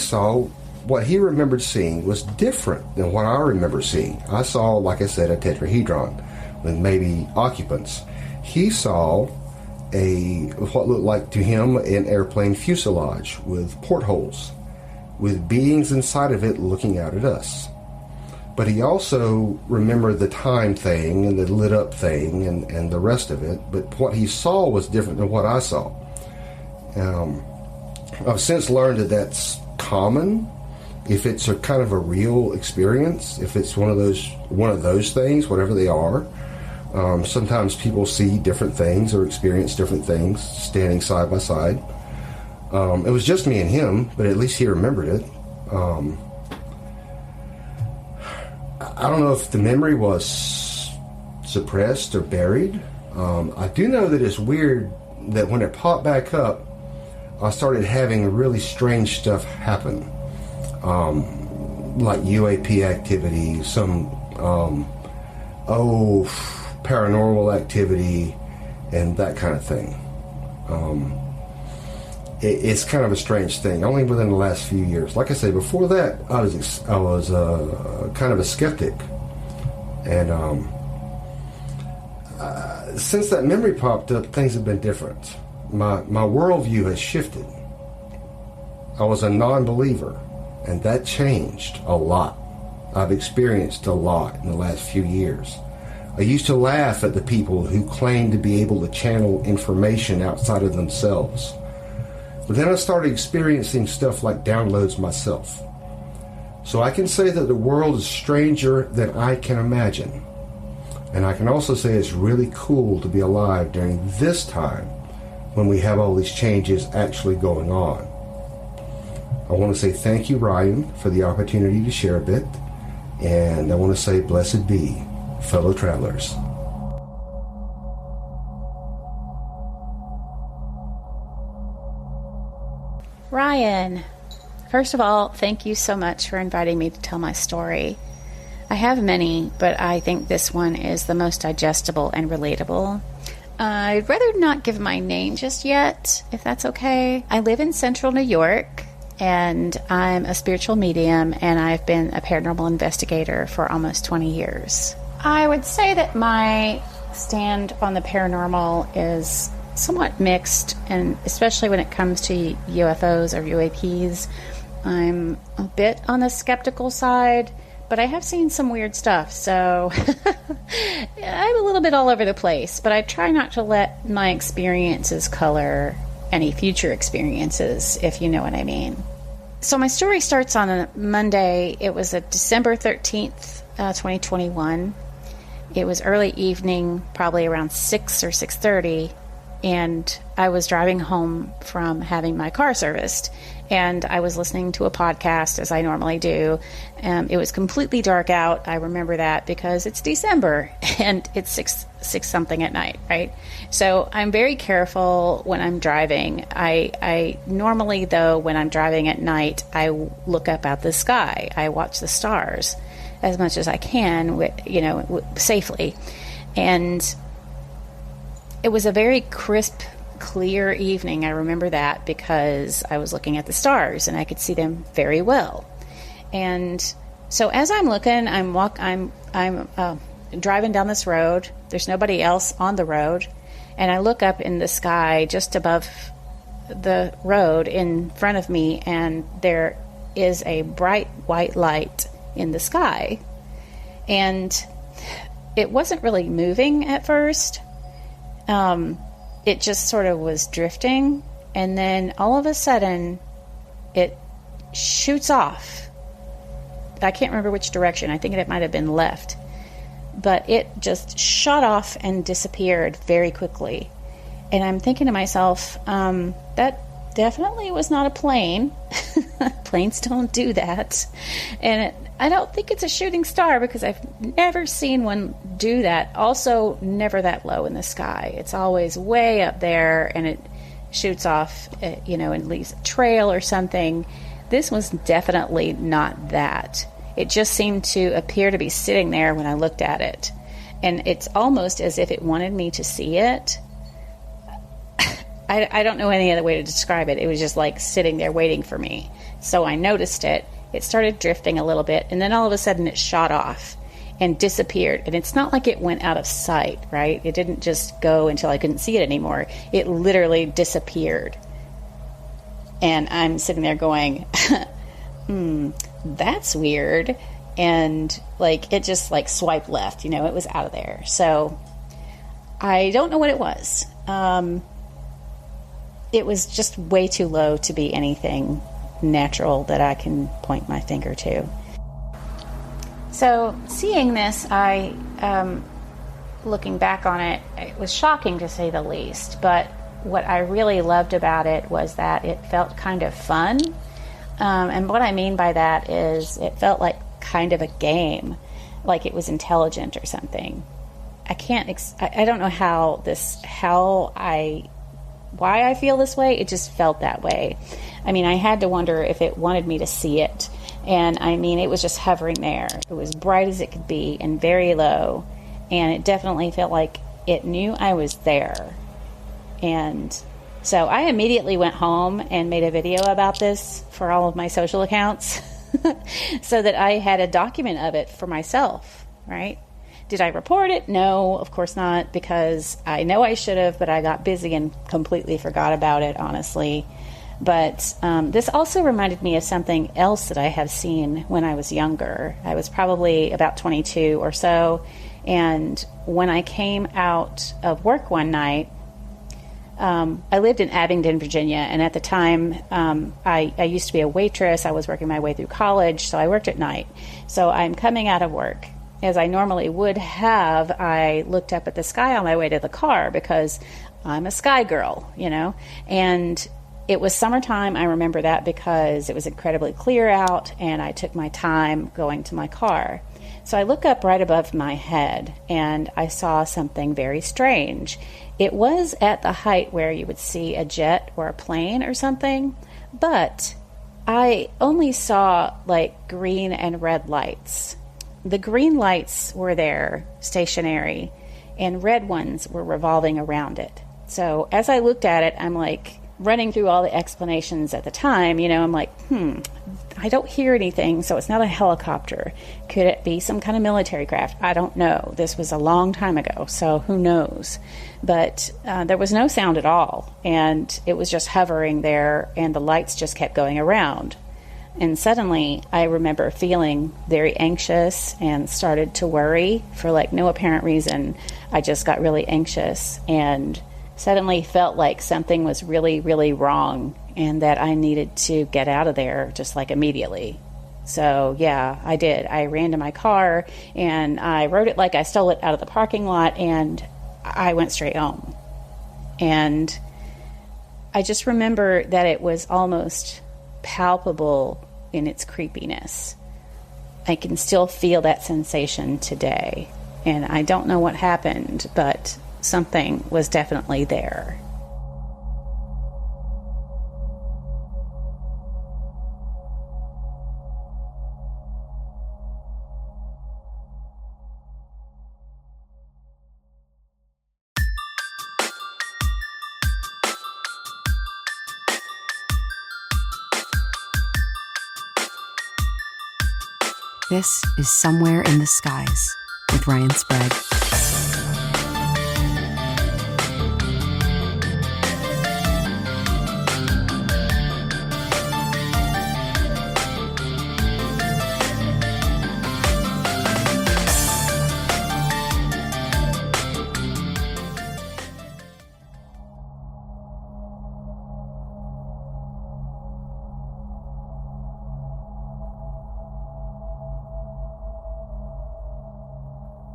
[SPEAKER 19] remembered seeing was different than what I remember seeing. I saw, like I said, a tetrahedron with maybe occupants. He saw what looked like to him an airplane fuselage with portholes, with beings inside of it looking out at us. But he also remembered the time thing and the lit up thing and the rest of it. But what he saw was different than what I saw. I've since learned that that's common if it's a kind of a real experience, if it's one of those things, whatever they are. Sometimes people see different things or experience different things standing side by side. It was just me and him, but at least he remembered it. I don't know if the memory was suppressed or buried. I do know that it's weird that when it popped back up, I started having really strange stuff happen. Like UAP activity, some paranormal activity, and that kind of thing. It's kind of a strange thing, only within the last few years. Like I say, before that, I was kind of a skeptic. And since that memory popped up, things have been different. My worldview has shifted. I was a non-believer, and that changed a lot. I've experienced a lot in the last few years. I used to laugh at the people who claimed to be able to channel information outside of themselves. But then I started experiencing stuff like downloads myself. So I can say that the world is stranger than I can imagine. And I can also say it's really cool to be alive during this time when we have all these changes actually going on. I want to say thank you, Ryan, for the opportunity to share a bit. And I want to say blessed be, fellow travelers.
[SPEAKER 20] Ryan, first of all, thank you so much for inviting me to tell my story. I have many, but I think this one is the most digestible and relatable. I'd rather not give my name just yet, if that's okay. I live in central New York, and I'm a spiritual medium, and I've been a paranormal investigator for almost 20 years. I would say that my stand on the paranormal is somewhat mixed, and especially when it comes to UFOs or UAPs, I'm a bit on the skeptical side, but I have seen some weird stuff, so I'm a little bit all over the place, but I try not to let my experiences color any future experiences, if you know what I mean. So my story starts on a Monday. It was December 13th, 2021. It was early evening, probably around 6 or 6:30, and I was driving home from having my car serviced, and I was listening to a podcast, as I normally do. It was completely dark out. I remember that because it's December, and it's 6 something at night, right? So I'm very careful when I'm driving. I normally, though, when I'm driving at night, I look up at the sky. I watch the stars as much as I can, safely. And it was a very crisp, clear evening. I remember that because I was looking at the stars and I could see them very well. And so as I'm looking, I'm driving down this road. There's nobody else on the road, and I look up in the sky just above the road in front of me, and there is a bright white light in the sky, and it wasn't really moving at first. It just sort of was drifting, and then all of a sudden it shoots off. I can't remember which direction. I think it might have been left, but it just shot off and disappeared very quickly. And I'm thinking to myself, that definitely was not a plane. Planes don't do that. And I don't think it's a shooting star because I've never seen one do that. Also, never that low in the sky. It's always way up there, and it shoots off, and leaves a trail or something. This was definitely not that. It just seemed to appear to be sitting there when I looked at it. And it's almost as if it wanted me to see it. I don't know any other way to describe it. It was just like sitting there waiting for me. So I noticed it. It started drifting a little bit, and then all of a sudden it shot off and disappeared. And it's not like it went out of sight, right? It didn't just go until I couldn't see it anymore. It literally disappeared. And I'm sitting there going, that's weird. And it just swiped left, it was out of there. So I don't know what it was. It was just way too low to be anything natural that I can point my finger to. So seeing this, looking back on it, it was shocking to say the least. But what I really loved about it was that it felt kind of fun. And what I mean by that is it felt like kind of a game, like it was intelligent or something. I don't know why I feel this way. It just felt that way. I mean, I had to wonder if it wanted me to see it. And I mean, it was just hovering there. It was bright as it could be and very low. And it definitely felt like it knew I was there. And so I immediately went home and made a video about this for all of my social accounts so that I had a document of it for myself, right? Did I report it? No, of course not, because I know I should have, but I got busy and completely forgot about it, honestly. But this also reminded me of something else that I have seen when I was younger. I was probably about 22 or so, and when I came out of work one night, I lived in Abingdon, Virginia, and at the time, I used to be a waitress. I was working my way through college, so I worked at night. So I'm coming out of work. As I normally would have, I looked up at the sky on my way to the car because I'm a sky girl, and it was summertime. I remember that because it was incredibly clear out, and I took my time going to my car. So I look up right above my head, and I saw something very strange. It was at the height where you would see a jet or a plane or something, but I only saw green and red lights. The green lights were there, stationary, and red ones were revolving around it. So as I looked at it, I'm running through all the explanations at the time, I'm I don't hear anything, so it's not a helicopter. Could it be some kind of military craft? I don't know. This was a long time ago, so who knows? But there was no sound at all, and it was just hovering there, and the lights just kept going around. And suddenly, I remember feeling very anxious and started to worry for no apparent reason. I just got really anxious and suddenly felt like something was really, really wrong and that I needed to get out of there just immediately. So yeah, I did. I ran to my car and I rode it like I stole it out of the parking lot, and I went straight home. And I just remember that it was almost palpable in its creepiness. I can still feel that sensation today. And I don't know what happened, but something was definitely there.
[SPEAKER 2] This is Somewhere in the Skies with Ryan Sprague.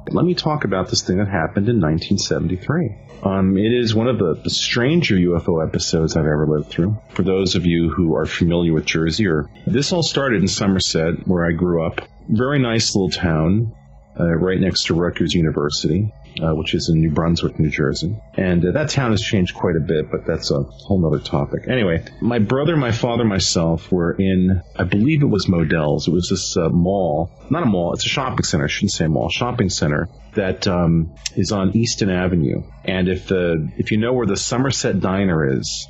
[SPEAKER 21] Let me talk about this thing that happened in 1973. It is one of the stranger UFO episodes I've ever lived through. For those of you who are familiar with Jersey, this all started in Somerset, where I grew up. Very nice little town, right next to Rutgers University, which is in New Brunswick, New Jersey. And that town has changed quite a bit, but that's a whole other topic. Anyway, my brother, my father, myself were in, I believe it was Modell's. It was this mall. Not a mall, it's a shopping center. I shouldn't say mall. Shopping center that is on Easton Avenue. And if you know where the Somerset Diner is,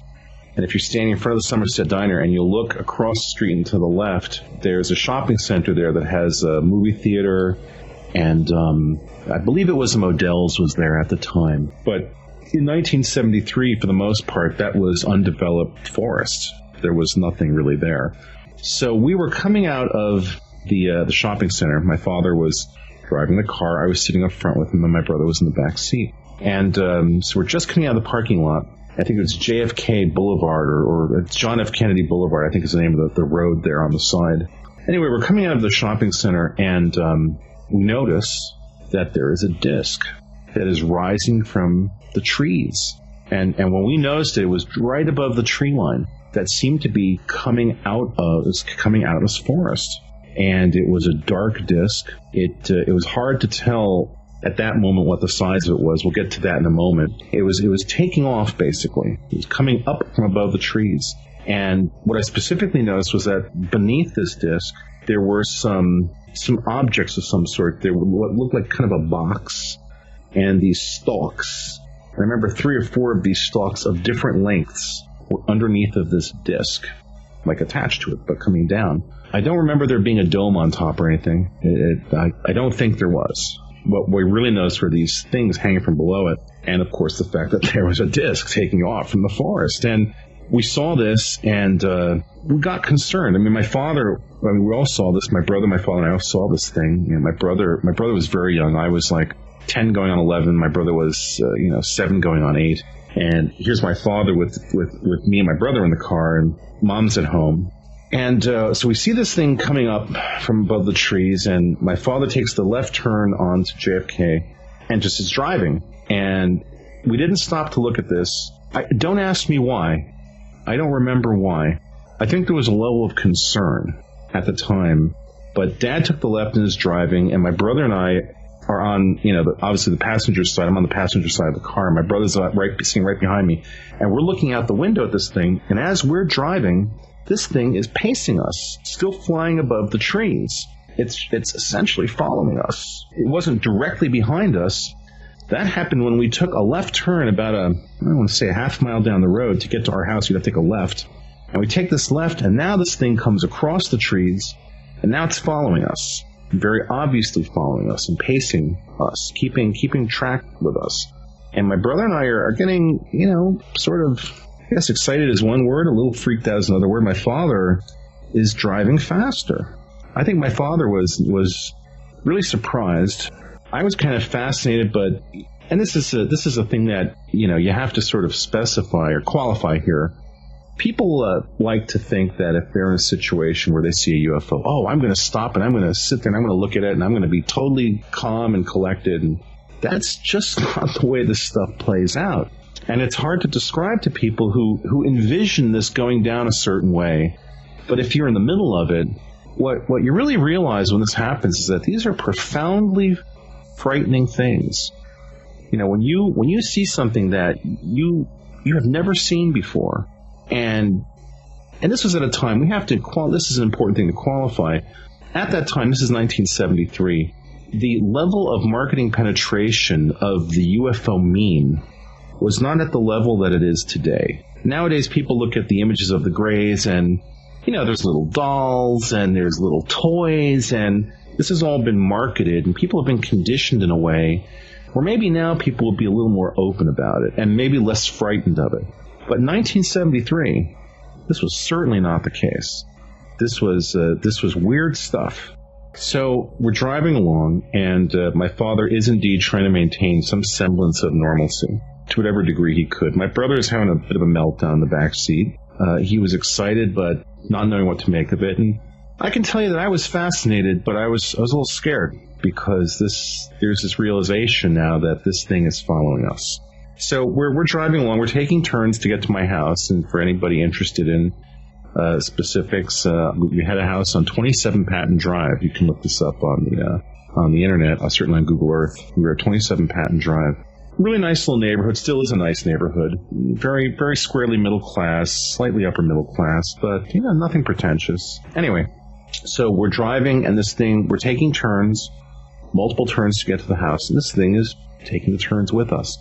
[SPEAKER 21] and if you're standing in front of the Somerset Diner and you look across the street and to the left, there's a shopping center there that has a movie theater, and I believe it was Modell's was there at the time. But in 1973, for the most part, that was undeveloped forest. There was nothing really there. So we were coming out of the shopping center. My father was driving the car. I was sitting up front with him, and my brother was in the back seat. And so we're just coming out of the parking lot. I think it was JFK Boulevard, or John F. Kennedy Boulevard, I think is the name of the road there on the side. Anyway, we're coming out of the shopping center, and we notice that there is a disc that is rising from the trees. And when we noticed it was right above the tree line that seemed to be coming out of this forest. And it was a dark disc. It was hard to tell at that moment what the size of it was. We'll get to that in a moment. It was taking off, basically. It was coming up from above the trees. And what I specifically noticed was that beneath this disc, there were some objects of some sort. There were what looked like kind of a box, and these stalks. I remember 3 or 4 of these stalks of different lengths were underneath of this disc, like attached to it, but coming down. I don't remember there being a dome on top or anything. I don't think there was. What we really noticed were these things hanging from below it, and of course the fact that there was a disc taking off from the forest. And we saw this, and we got concerned. I mean, we all saw this. My brother, my father, and I all saw this thing. You know, my brother was very young. I was like 10 going on 11. My brother was 7 going on 8. And here's my father with me and my brother in the car, and mom's at home. And so we see this thing coming up from above the trees, and my father takes the left turn onto JFK and just is driving. And we didn't stop to look at this. Don't ask me why. I don't remember why. I think there was a level of concern at the time. But Dad took the left and is driving, and my brother and I are on, obviously the passenger side. I'm on the passenger side of the car. My brother's sitting right behind me. And we're looking out the window at this thing, and as we're driving, this thing is pacing us, still flying above the trees. It's essentially following us. It wasn't directly behind us. That happened when we took a left turn about I want to say a half mile down the road. To get to our house, you'd have to take a left. And we take this left, and now this thing comes across the trees, and now it's following us. Very obviously following us and pacing us, keeping track with us. And my brother and I are getting, sort of, I guess excited is one word, a little freaked out is another word. My father is driving faster. I think my father was really surprised. I was kind of fascinated, and this is a thing that, you have to sort of specify or qualify here. People like to think that if they're in a situation where they see a UFO, I'm going to stop and I'm going to sit there and I'm going to look at it and I'm going to be totally calm and collected. And that's just not the way this stuff plays out. And it's hard to describe to people who envision this going down a certain way. But if you're in the middle of it, what you really realize when this happens is that these are profoundly frightening things. When you see something that you have never seen before, and this was at a time, this is an important thing to qualify. At that time, this is 1973, the level of marketing penetration of the UFO meme was not at the level that it is today. Nowadays, people look at the images of the Greys and, there's little dolls and there's little toys, and this has all been marketed, and people have been conditioned in a way where maybe now people will be a little more open about it and maybe less frightened of it. But in 1973, this was certainly not the case. This was weird stuff. So we're driving along, and my father is indeed trying to maintain some semblance of normalcy to whatever degree he could. My brother is having a bit of a meltdown in the back seat. He was excited, but not knowing what to make of it. And I can tell you that I was fascinated, but I was a little scared. because there's this realization now that this thing is following us. So we're driving along. We're taking turns to get to my house, and for anybody interested in specifics, we had a house on 27 Patton Drive. You can look this up on the internet, certainly on Google Earth. We were at 27 Patton Drive. Really nice little neighborhood. Still is a nice neighborhood. Very, very squarely middle class, slightly upper middle class, but nothing pretentious. Anyway, so we're driving, and this thing, we're taking turns, multiple turns to get to the house, and this thing is taking the turns with us.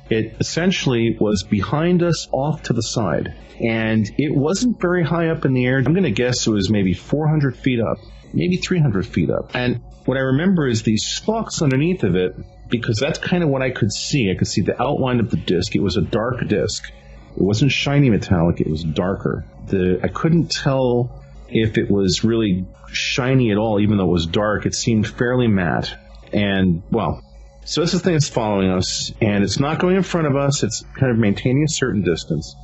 [SPEAKER 21] It essentially was behind us off to the side, and it wasn't very high up in the air. I'm going to guess it was maybe 400 feet up, maybe 300 feet up. And what I remember is these stalks underneath of it, because that's kind of what I could see. I could see the outline of the disc. It was a dark disc. It wasn't shiny metallic. It was darker. I couldn't tell if it was really shiny at all, even though it was dark. It seemed fairly matte. And, well, so this is the thing that's following us, and it's not going in front of us. It's kind of maintaining a certain distance.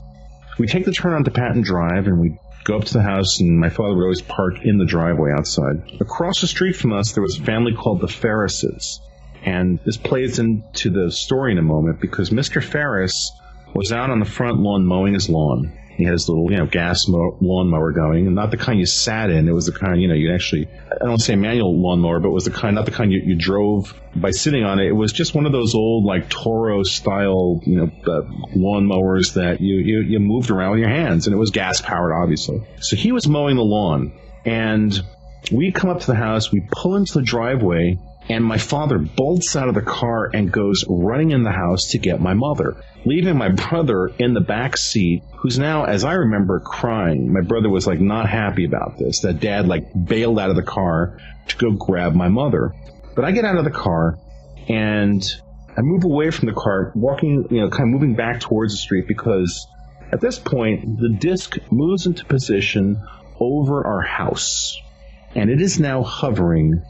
[SPEAKER 21] We take the turn onto Patton Drive, and we go up to the house, and my father would always park in the driveway outside. Across the street from us, there was a family called the Ferrises. And this plays into the story in a moment, because Mr. Ferris was out on the front lawn mowing his lawn. He had his little, gas lawnmower going, and not the kind you sat in. It was the kind, you actually, I don't want to say manual lawnmower, but it was not the kind you drove by sitting on it. It was just one of those old, Toro style, lawnmowers that you moved around with your hands, and it was gas powered, obviously. So he was mowing the lawn, and we come up to the house, we pull into the driveway, and my father bolts out of the car and goes running in the house to get my mother, leaving my brother in the back seat, who's now, as I remember, crying. My brother was not happy about this, that dad bailed out of the car to go grab my mother. But I get out of the car and I move away from the car, walking, kind of moving back towards the street, because at this point the disc moves into position over our house, and it is now hovering,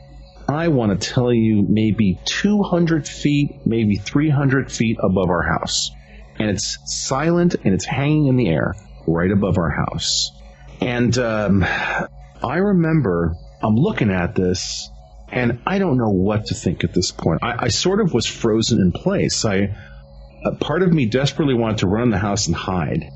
[SPEAKER 21] I want to tell you, maybe 200 feet, maybe 300 feet above our house. And it's silent, and it's hanging in the air right above our house. And I remember I'm looking at this, and I don't know what to think at this point. I sort of was frozen in place. Part of me desperately wanted to run in the house and hide.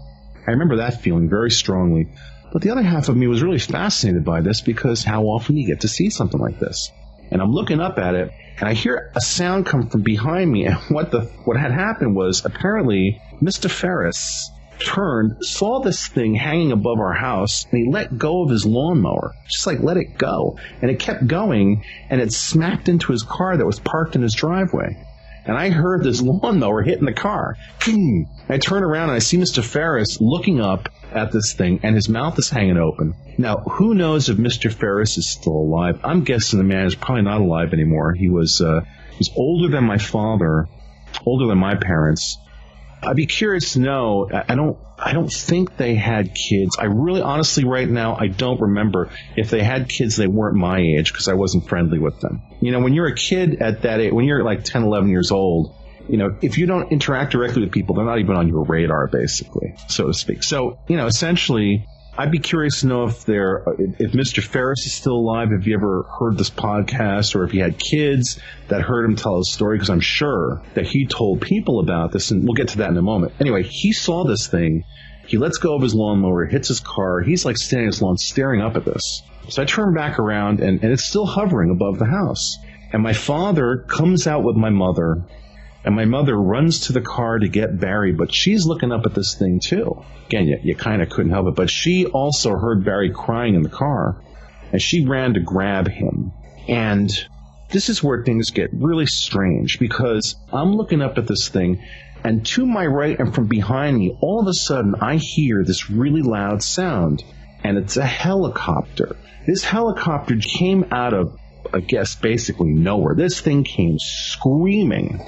[SPEAKER 21] I remember that feeling very strongly. But the other half of me was really fascinated by this, because how often do you get to see something like this? And I'm looking up at it, and I hear a sound come from behind me. And what had happened was, apparently, Mr. Ferris turned, saw this thing hanging above our house, and he let go of his lawnmower. Just let it go. And it kept going, and it smacked into his car that was parked in his driveway. And I heard this lawnmower hitting the car. I turn around, and I see Mr. Ferris looking up at this thing, and his mouth is hanging open. Now, who knows if Mr. Ferris is still alive? I'm guessing the man is probably not alive anymore. He was older than my father, older than my parents. I'd be curious to know. I don't think they had kids. I really, honestly, right now, I don't remember if they had kids. They weren't my age, because I wasn't friendly with them. When you're a kid at that age, when you're 10, 11 years old, if you don't interact directly with people, they're not even on your radar, basically, so to speak. So, essentially, I'd be curious to know if Mr. Ferris is still alive, if you ever heard this podcast, or if he had kids that heard him tell his story, because I'm sure that he told people about this, and we'll get to that in a moment. Anyway, he saw this thing. He lets go of his lawnmower, hits his car. He's standing in his lawn staring up at this. So I turn back around, and it's still hovering above the house. And my father comes out with my mother, and my mother runs to the car to get Barry, but she's looking up at this thing too. Again, you kind of couldn't help it, but she also heard Barry crying in the car, and she ran to grab him. And this is where things get really strange, because I'm looking up at this thing, and to my right and from behind me, all of a sudden I hear this really loud sound, and it's a helicopter. This helicopter came out of, I guess, basically nowhere. This thing came screaming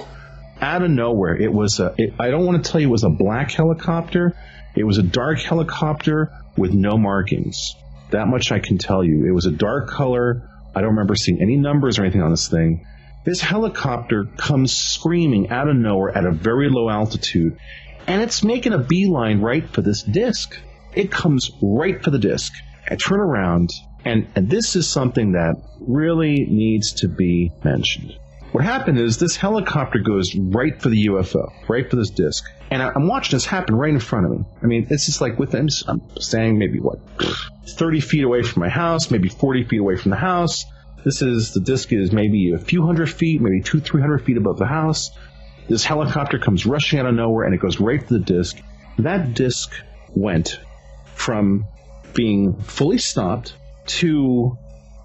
[SPEAKER 21] out of nowhere. It was I don't want to tell you it was a black helicopter. It was a dark helicopter with no markings. That much I can tell you. It was a dark color. I don't remember seeing any numbers or anything on this thing. This helicopter comes screaming out of nowhere at a very low altitude, and it's making a beeline right for this disc. It comes right for the disc. I turn around, And this is something that really needs to be mentioned. What happened is this helicopter goes right for the UFO, right for this disc. And I'm watching this happen right in front of me. I mean, it's just like I'm staying maybe 30 feet away from my house, maybe 40 feet away from the house. The disc is maybe a few hundred feet, maybe 200-300 feet above the house. This helicopter comes rushing out of nowhere and it goes right for the disc. That disc went from being fully stopped to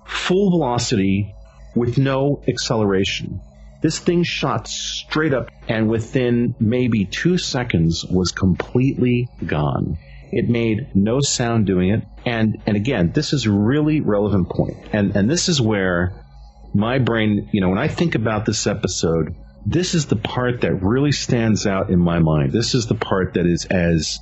[SPEAKER 21] full velocity with no acceleration. This thing shot straight up and within maybe 2 seconds was completely gone. It made no sound doing it. And again, this is a really relevant point. And this is where my brain, when I think about this episode, this is the part that really stands out in my mind. This is the part that is as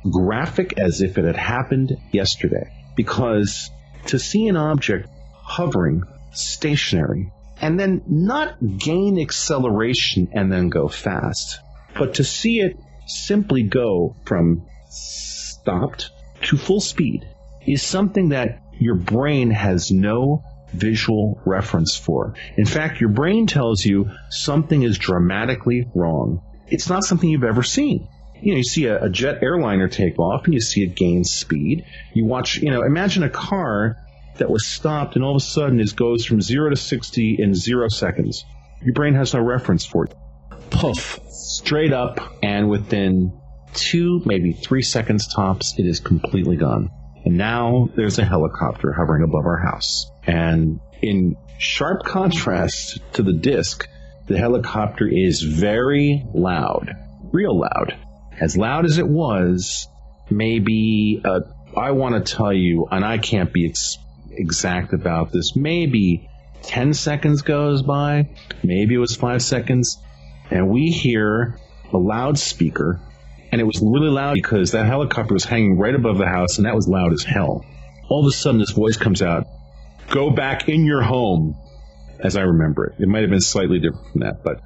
[SPEAKER 21] graphic as if it had happened yesterday. Because to see an object hovering, stationary, and then not gain acceleration and then go fast, but to see it simply go from stopped to full speed is something that your brain has no visual reference for. In fact, your brain tells you something is dramatically wrong. It's not something you've ever seen. You see a jet airliner take off and you see it gain speed. You watch, imagine a car that was stopped and all of a sudden it goes from 0 to 60 in 0 seconds. Your brain has no reference for it. Poof, straight up, and within 2, maybe 3 seconds tops, it is completely gone. And now there's a helicopter hovering above our house. And in sharp contrast to the disc, the helicopter is very loud, real loud. As loud as it was, maybe, I want to tell you, and I can't be exact about this, maybe 10 seconds goes by, maybe it was 5 seconds, and we hear a loudspeaker, and it was really loud because that helicopter was hanging right above the house, and that was loud as hell. All of a sudden, this voice comes out, "Go back in your home," as I remember it. It might have been slightly different from that, but,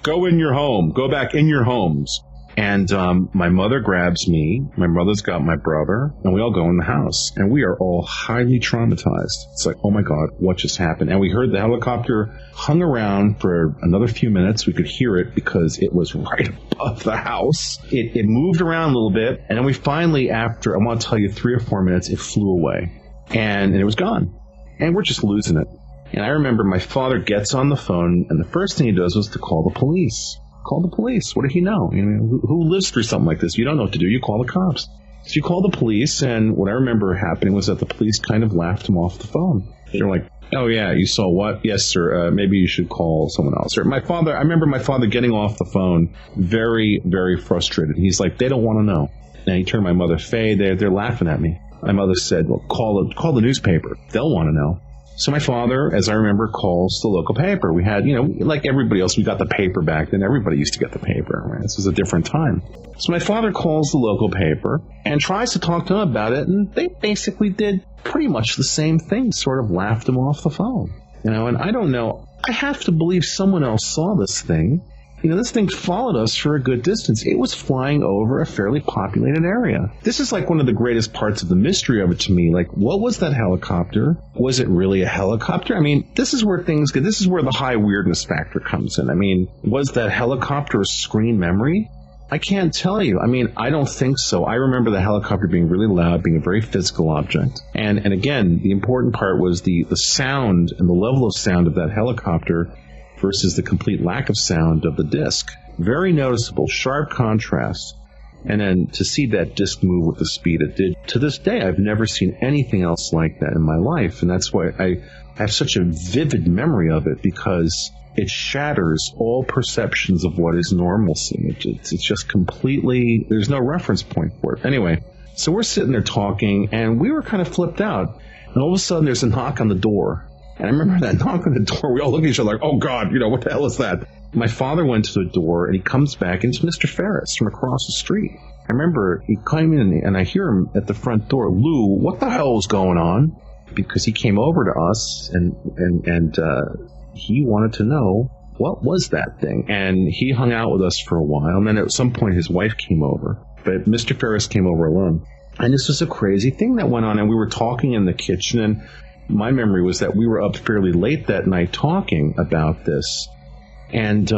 [SPEAKER 21] go in your home, go back in your homes. And my mother grabs me, my brother's got my brother, and we all go in the house. And we are all highly traumatized. It's like, oh my God, what just happened? And we heard the helicopter hung around for another few minutes. We could hear it because it was right above the house. It moved around a little bit. And then we finally, after, I want to tell you, 3 or 4 minutes, it flew away. And it was gone. And we're just losing it. And I remember my father gets on the phone, and the first thing he does was to call the police. Call the police. What did he know? Who lives through something like this? You don't know what to do. You call the cops. So you call the police, and what I remember happening was that the police kind of laughed him off the phone. They're like, "Oh yeah, you saw what? Yes, sir. Maybe you should call someone else." Or I remember my father getting off the phone, very, very frustrated. He's like, "They don't want to know." And he turned to my mother, "Faye, they're laughing at me." My mother said, "Well, call the newspaper. They'll want to know." So my father, as I remember, calls the local paper. We had, like everybody else, we got the paper back then. Everybody used to get the paper, right? This was a different time. So my father calls the local paper and tries to talk to them about it, and they basically did pretty much the same thing, sort of laughed him off the phone. And I don't know, I have to believe someone else saw this thing. This thing followed us for a good distance. It was flying over a fairly populated area. This is like one of the greatest parts of the mystery of it to me. Like, what was that helicopter? Was it really a helicopter? This is where the high weirdness factor comes in. Was that helicopter a screen memory? I can't tell you. I don't think so. I remember the helicopter being really loud, being a very physical object. And again, the important part was the sound and the level of sound of that helicopter versus the complete lack of sound of the disc. Very noticeable, sharp contrast. And then to see that disc move with the speed it did, to this day, I've never seen anything else like that in my life. And that's why I have such a vivid memory of it, because it shatters all perceptions of what is normalcy. It's just completely, there's no reference point for it. Anyway, so we're sitting there talking, and we were kind of flipped out. And all of a sudden, there's a knock on the door. And I remember that knock on the door, we all look at each other like, oh God, what the hell is that? My father went to the door, and he comes back, and it's Mr. Ferris from across the street. I remember he came in, and I hear him at the front door, "Lou, what the hell is going on?" Because he came over to us, and he wanted to know, what was that thing? And he hung out with us for a while, and then at some point his wife came over. But Mr. Ferris came over alone. And this was a crazy thing that went on, and we were talking in the kitchen, and my memory was that we were up fairly late that night talking about this. And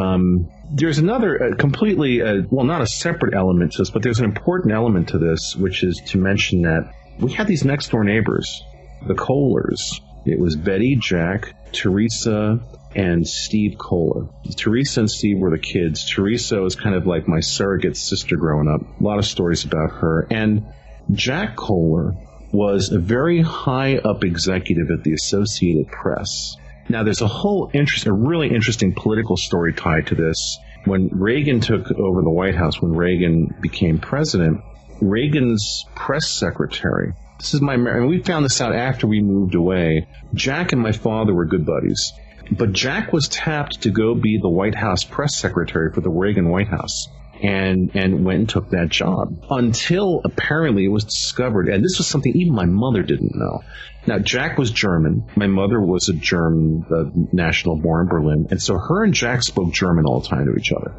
[SPEAKER 21] there's another completely, well, not a separate element to this, but there's an important element to this, which is to mention that we had these next door neighbors, the Kohlers. It was Betty, Jack, Teresa, and Steve Kohler. Teresa and Steve were the kids. Teresa was kind of like my surrogate sister growing up. A lot of stories about her. And Jack Kohler was a very high up executive at the Associated Press. Now, there's a really interesting political story tied to this. When Reagan took over the White House, when Reagan became president, Reagan's press secretary, this is and we found this out after we moved away. Jack and my father were good buddies, but Jack was tapped to go be the White House press secretary for the Reagan White House. And went and took that job until apparently it was discovered, and this was something even my mother didn't know. Now, Jack was German. My mother was a German national born in Berlin, and so her and Jack spoke German all the time to each other.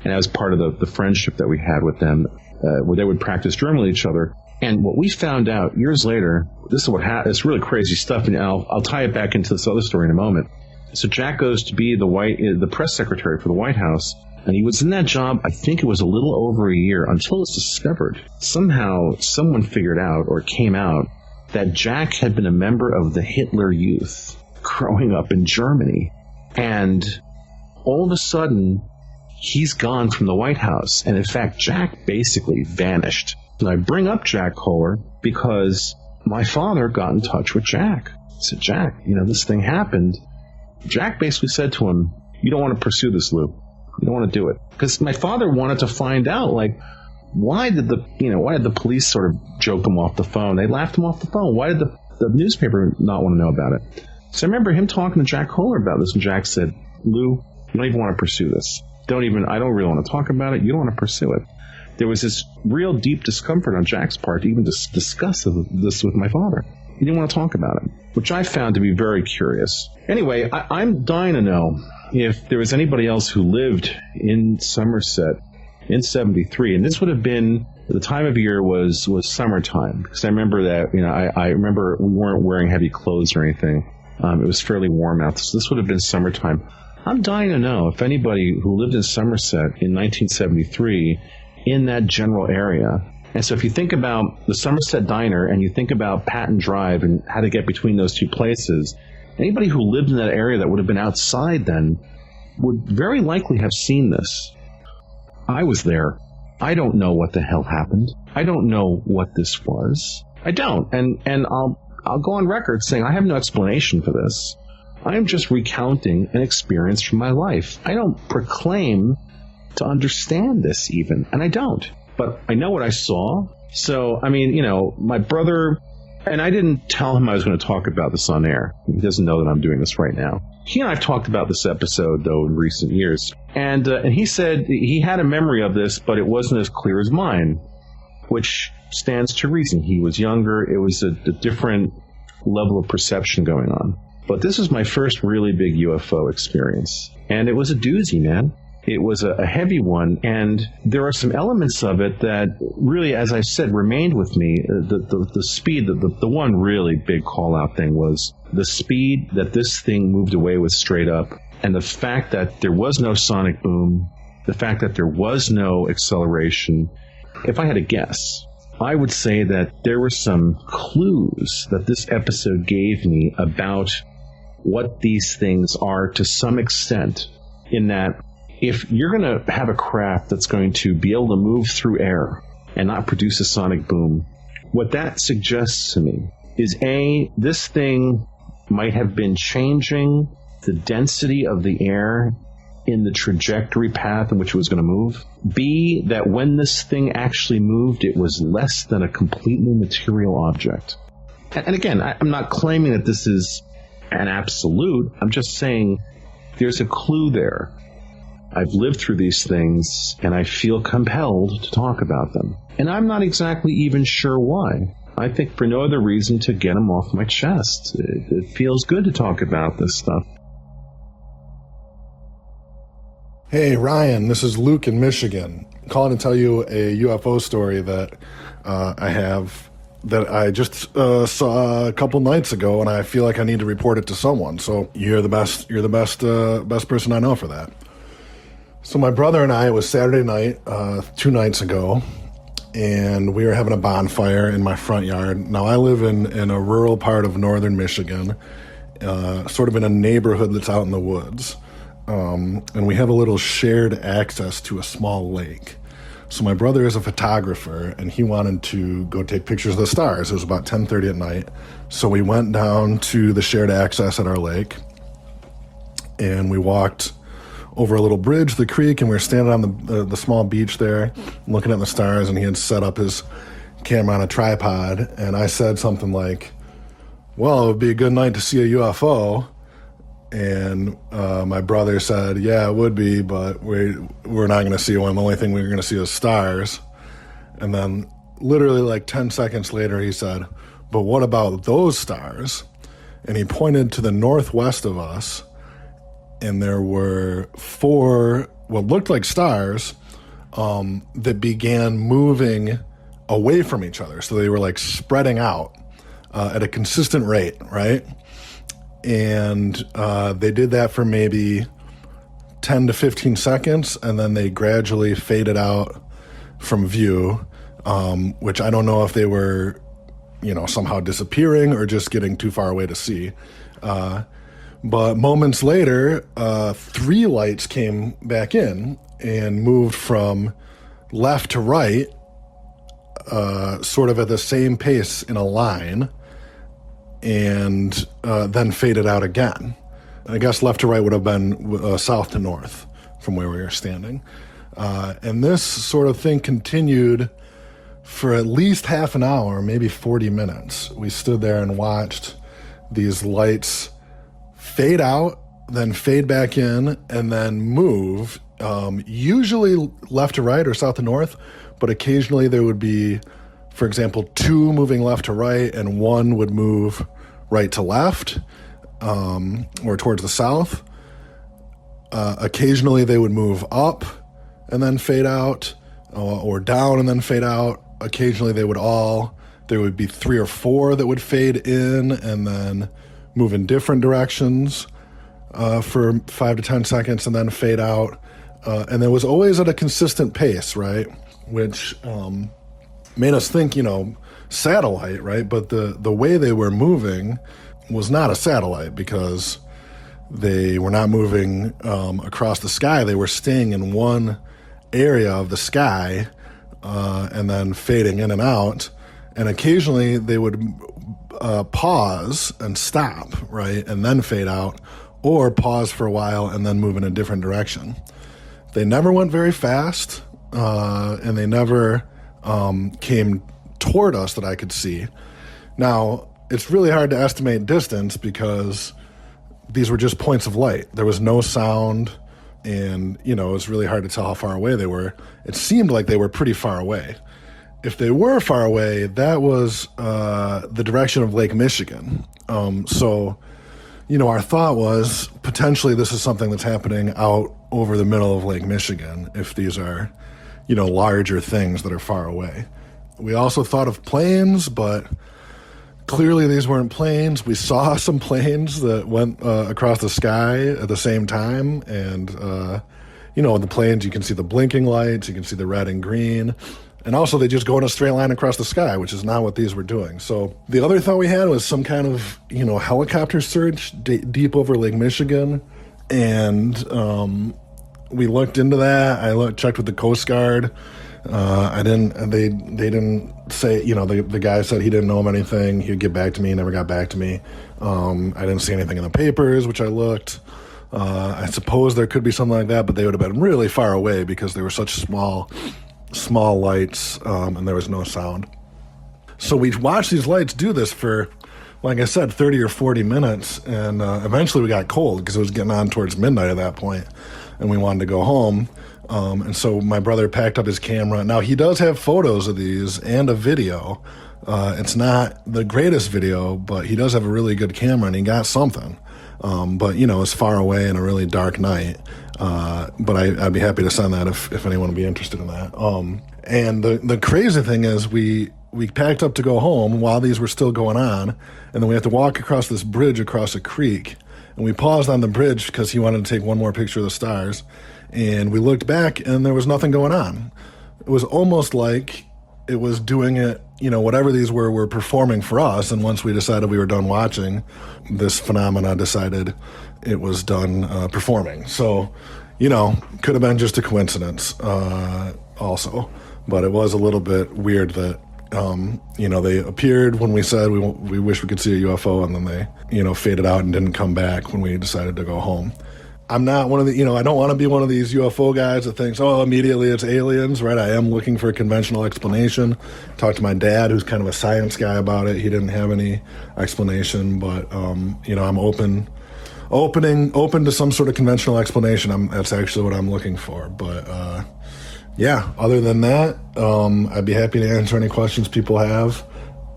[SPEAKER 21] And that was part of the friendship that we had with them, where they would practice German with each other. And what we found out years later, this is what happened. It's really crazy stuff, and I'll tie it back into this other story in a moment. So Jack goes to be the press secretary for the White House. And he was in that job, I think it was a little over a year, until it was discovered. Somehow, someone figured out, or came out, that Jack had been a member of the Hitler Youth growing up in Germany. And all of a sudden, he's gone from the White House. And in fact, Jack basically vanished. And I bring up Jack Kohler because my father got in touch with Jack. He said, Jack, this thing happened. Jack basically said to him, you don't want to pursue this, Lou. You don't want to do it. Because my father wanted to find out, why did the police sort of joke him off the phone? They laughed him off the phone. Why did the newspaper not want to know about it? So I remember him talking to Jack Kohler about this, and Jack said, Lou, you don't even want to pursue this. I don't really want to talk about it. You don't want to pursue it. There was this real deep discomfort on Jack's part to even discuss this with my father. He didn't want to talk about it, which I found to be very curious. Anyway, I'm dying to know if there was anybody else who lived in Somerset in 73, and this would have been, the time of year was summertime, because I remember that, I remember we weren't wearing heavy clothes or anything. It was fairly warm out, so this would have been summertime. I'm dying to know if anybody who lived in Somerset in 1973 in that general area. And so if you think about the Somerset Diner and you think about Patton Drive and how to get between those two places, anybody who lived in that area that would have been outside then would very likely have seen this. I was there. I don't know what the hell happened. I don't know what this was. I don't. And I'll go on record saying I have no explanation for this. I am just recounting an experience from my life. I don't proclaim to understand this even, and I don't. But I know what I saw. So, my brother, and I didn't tell him I was going to talk about this on air. He doesn't know that I'm doing this right now. He and I have talked about this episode, though, in recent years. And he said he had a memory of this, but it wasn't as clear as mine, which stands to reason. He was younger. It was a different level of perception going on. But this was my first really big UFO experience. And it was a doozy, man. It was a heavy one, and there are some elements of it that really, as I said, remained with me. The speed, the one really big call-out thing was the speed that this thing moved away with straight up, and the fact that there was no sonic boom, the fact that there was no acceleration. If I had to guess, I would say that there were some clues that this episode gave me about what these things are to some extent, in that if you're going to have a craft that's going to be able to move through air and not produce a sonic boom, what that suggests to me is A, this thing might have been changing the density of the air in the trajectory path in which it was going to move. B, that when this thing actually moved, it was less than a completely material object. And again, I'm not claiming that this is an absolute. I'm just saying there's a clue there. I've lived through these things, and I feel compelled to talk about them. And I'm not exactly even sure why. I think for no other reason to get them off my chest. It feels good to talk about this stuff.
[SPEAKER 3] Hey, Ryan, this is Luke in Michigan. I'm calling to tell you a UFO story that I have. that I just saw a couple nights ago, and I feel like I need to report it to someone. So you're the best person I know for that. So my brother and I, it was Saturday night, 2 nights ago, and we were having a bonfire in my front yard. Now I live in a rural part of northern Michigan, sort of in a neighborhood that's out in the woods, and we have a little shared access to a small lake. So my brother is a photographer, and he wanted to go take pictures of the stars. It was about 10:30 at night. So we went down to the shared access at our lake, and we walked over a little bridge, the creek, and we were standing on the small beach there, looking at the stars, and he had set up his camera on a tripod, and I said something like, well, it would be a good night to see a UFO. And my brother said, yeah, it would be, but we're not going to see one. The only thing we're going to see is stars. And then literally like 10 seconds later, he said, but what about those stars? And he pointed to the northwest of us, and there were 4 what looked like stars that began moving away from each other. So they were like spreading out at a consistent rate, right? And they did that for maybe 10 to 15 seconds, and then they gradually faded out from view, which I don't know if they were, somehow disappearing or just getting too far away to see. But moments later, 3 lights came back in and moved from left to right, sort of at the same pace in a line, and then faded out again. I guess left to right would have been south to north from where we were standing. And this sort of thing continued for at least half an hour, maybe 40 minutes. We stood there and watched these lights fade out, then fade back in, and then move, usually left to right or south to north, but occasionally there would be, for example, 2 moving left to right, and 1 would move right to left, or towards the south. Occasionally they would move up and then fade out, or down and then fade out. Occasionally there would be 3 or 4 that would fade in and then move in different directions for 5 to 10 seconds and then fade out. And it was always at a consistent pace, right? Which made us think, satellite, right? But the way they were moving was not a satellite, because they were not moving across the sky. They were staying in one area of the sky and then fading in and out. And occasionally they would pause and stop, right? And then fade out, or pause for a while and then move in a different direction. They never went very fast, and they never came toward us that I could see. Now, it's really hard to estimate distance because these were just points of light. There was no sound, and, it was really hard to tell how far away they were. It seemed like they were pretty far away. If they were far away, that was the direction of Lake Michigan. So, our thought was potentially this is something that's happening out over the middle of Lake Michigan if these are, larger things that are far away. We also thought of planes, but clearly these weren't planes. We saw some planes that went across the sky at the same time, and, in the planes you can see the blinking lights, you can see the red and green. And also they just go in a straight line across the sky, which is not what these were doing. So the other thought we had was some kind of, helicopter search deep over Lake Michigan. And we looked into that. I checked with the Coast Guard. They didn't say, the guy said he didn't know of anything. He'd get back to me. He never got back to me. I didn't see anything in the papers, which I looked. I suppose there could be something like that, but they would have been really far away because they were such small lights, and there was no sound. So we watched these lights do this for, like I said, 30 or 40 minutes, and eventually we got cold because it was getting on towards midnight at that point, and we wanted to go home. And so my brother packed up his camera. Now, he does have photos of these and a video. It's not the greatest video, but he does have a really good camera, and he got something. But, it's far away in a really dark night. But I'd be happy to send that if anyone would be interested in that. And the crazy thing is we we packed up to go home while these were still going on, and then we had to walk across this bridge across a creek. And we paused on the bridge because he wanted to take one more picture of the stars. And we looked back, and there was nothing going on. It was almost like it was doing it, whatever these were performing for us. And once we decided we were done watching, this phenomena decided it was done performing. So, could have been just a coincidence also. But it was a little bit weird that, they appeared when we said we wish we could see a UFO, and then they, faded out and didn't come back when we decided to go home. I'm not one of the, I don't want to be one of these UFO guys that thinks, immediately it's aliens, right? I am looking for a conventional explanation. Talked to my dad, who's kind of a science guy, about it. He didn't have any explanation, but, I'm open to some sort of conventional explanation. That's actually what I'm looking for. But, other than that, I'd be happy to answer any questions people have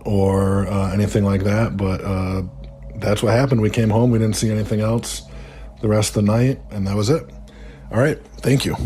[SPEAKER 3] or anything like that. But that's what happened. We came home. We didn't see anything else the rest of the night, and that was it. All right. Thank you.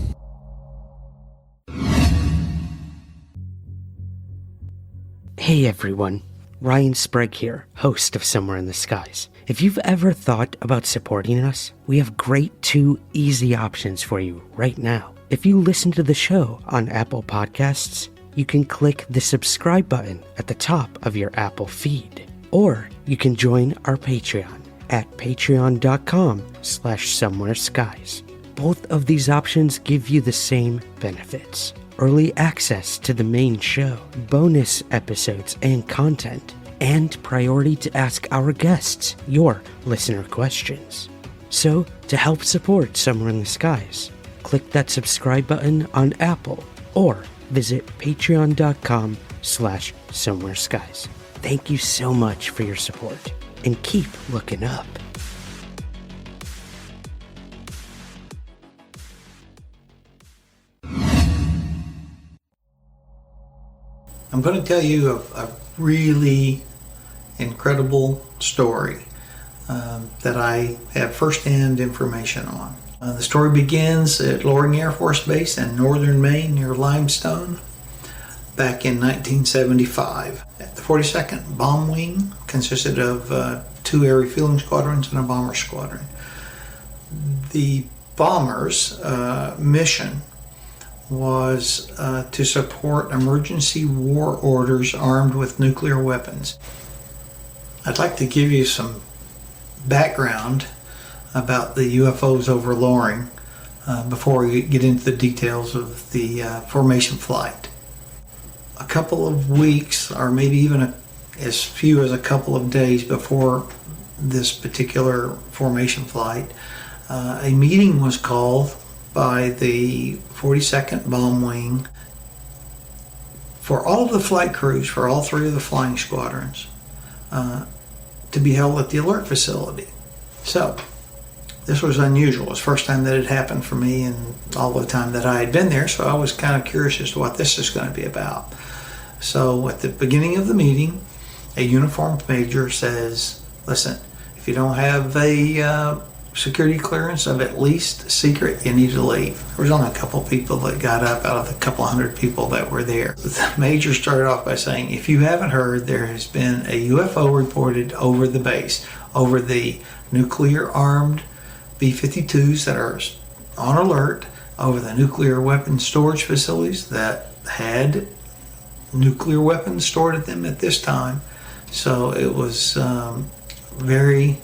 [SPEAKER 1] Hey everyone, Ryan Sprague here, host of Somewhere in the Skies. If you've ever thought about supporting us, we have great 2 easy options for you right now. If you listen to the show on Apple Podcasts, you can click the subscribe button at the top of your Apple feed. Or you can join our Patreon at patreon.com/somewhereskies. Both of these options give you the same benefits: early access to the main show, bonus episodes and content, and priority to ask our guests your listener questions. So, to help support Somewhere in the Skies, click that subscribe button on Apple or visit patreon.com/somewhereskies. Thank you so much for your support, and keep looking up.
[SPEAKER 4] I'm going to tell you a really incredible story that I have firsthand information on. The story begins at Loring Air Force Base in northern Maine near Limestone back in 1975. The 42nd Bomb Wing consisted of 2 air refueling squadrons and a bomber squadron. The bombers' mission was to support emergency war orders armed with nuclear weapons. I'd like to give you some background about the UFOs over Loring before we get into the details of the formation flight. A couple of weeks, or maybe even as few as a couple of days before this particular formation flight, a meeting was called by the 42nd Bomb Wing for all of the flight crews for all 3 of the flying squadrons to be held at the alert facility. So, this was unusual. It was the first time that it happened for me and all the time that I had been there, so I was kind of curious as to what this is going to be about. So, at the beginning of the meeting, a uniformed major says, listen, if you don't have a security clearance of at least secret, you need to leave. There was only a couple people that got up out of the couple hundred people that were there. The major started off by saying, if you haven't heard, there has been a UFO reported over the base, over the nuclear-armed B-52s that are on alert, over the nuclear weapons storage facilities that had nuclear weapons stored at them at this time. So it was very,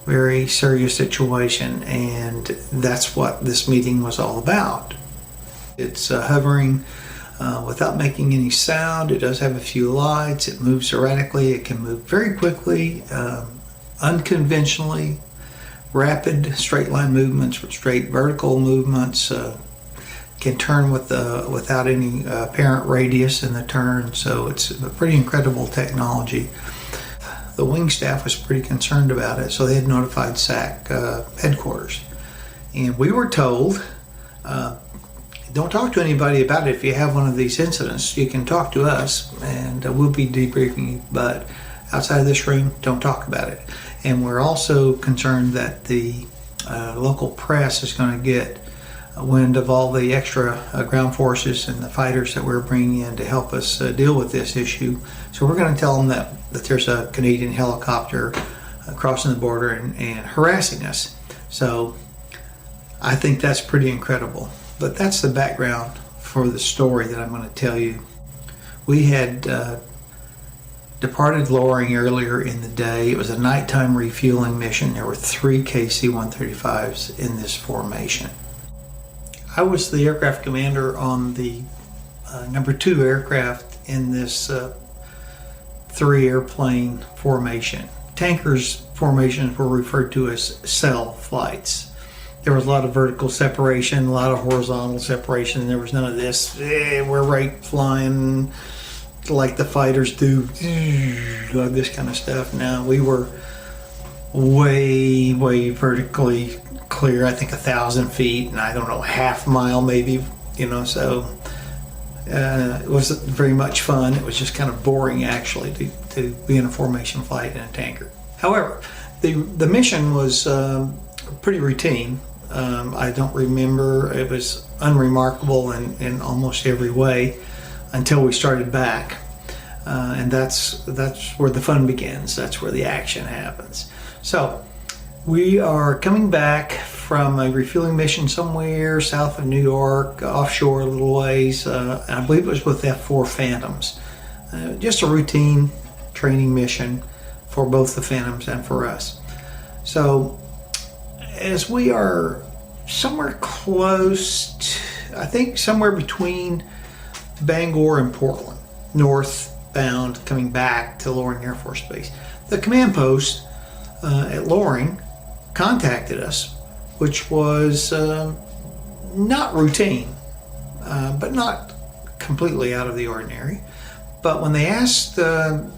[SPEAKER 4] very serious situation, and that's what this meeting was all about. It's hovering without making any sound. It does have a few lights. It moves erratically. It can move very quickly, unconventionally, rapid straight line movements, straight vertical movements. Can turn without any apparent radius in the turn. So it's a pretty incredible technology. The wing staff was pretty concerned about it, so they had notified SAC headquarters. And we were told, don't talk to anybody about it. If you have one of these incidents, you can talk to us, and we'll be debriefing you, but outside of this room, don't talk about it. And we're also concerned that the local press is going to get wind of all the extra ground forces and the fighters that we're bringing in to help us deal with this issue. So we're going to tell them that there's a Canadian helicopter crossing the border and harassing us. So I think that's pretty incredible. But that's the background for the story that I'm going to tell you. We had departed Loring earlier in the day. It was a nighttime refueling mission. There were 3 KC-135s in this formation. I was the aircraft commander on the number 2 aircraft in this 3 airplane formation. Tankers formations were referred to as cell flights. There was a lot of vertical separation, a lot of horizontal separation. There was none of this. We're right flying like the fighters do, this kind of stuff. No, we were way vertically clear. I think 1,000 feet, and I don't know, half mile maybe. So it wasn't very much fun. It was just kind of boring actually to be in a formation flight in a tanker. However, the mission was pretty routine. I don't remember. It was unremarkable in almost every way until we started back, and that's where the fun begins. That's where the action happens. So we are coming back from a refueling mission somewhere south of New York, offshore a little ways. I believe it was with F-4 Phantoms. Just a routine training mission for both the Phantoms and for us. So as we are somewhere close to, I think somewhere between Bangor and Portland, northbound, coming back to Loring Air Force Base, the command post at Loring contacted us, which was not routine, but not completely out of the ordinary. But when they asked the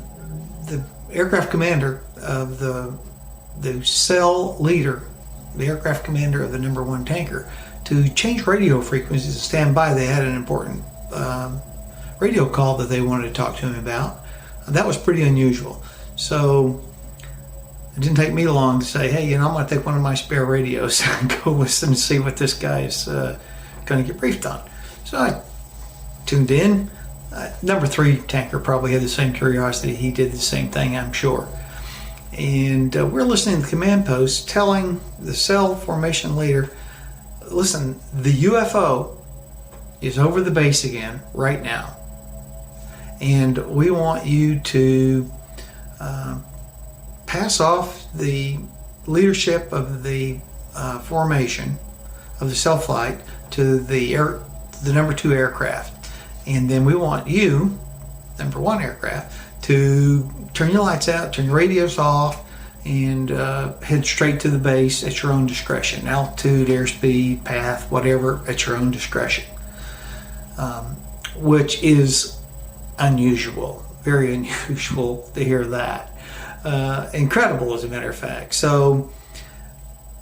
[SPEAKER 4] aircraft commander of the cell leader, the aircraft commander of the number 1 tanker, to change radio frequencies and stand by, they had an important radio call that they wanted to talk to him about. That was pretty unusual. So it didn't take me long to say, hey, I'm going to take one of my spare radios and go listen and see what this guy is going to get briefed on. So I tuned in. Number 3 tanker probably had the same curiosity. He did the same thing, I'm sure. And we're listening to the command post telling the cell formation leader, listen, the UFO is over the base again right now. And we want you to pass off the leadership of the formation of the cell flight to the number 2 aircraft. And then we want you, number 1 aircraft, to turn your lights out, turn your radios off, and head straight to the base at your own discretion. Altitude, airspeed, path, whatever, at your own discretion. Which is unusual, very unusual to hear that. Incredible, as a matter of fact. So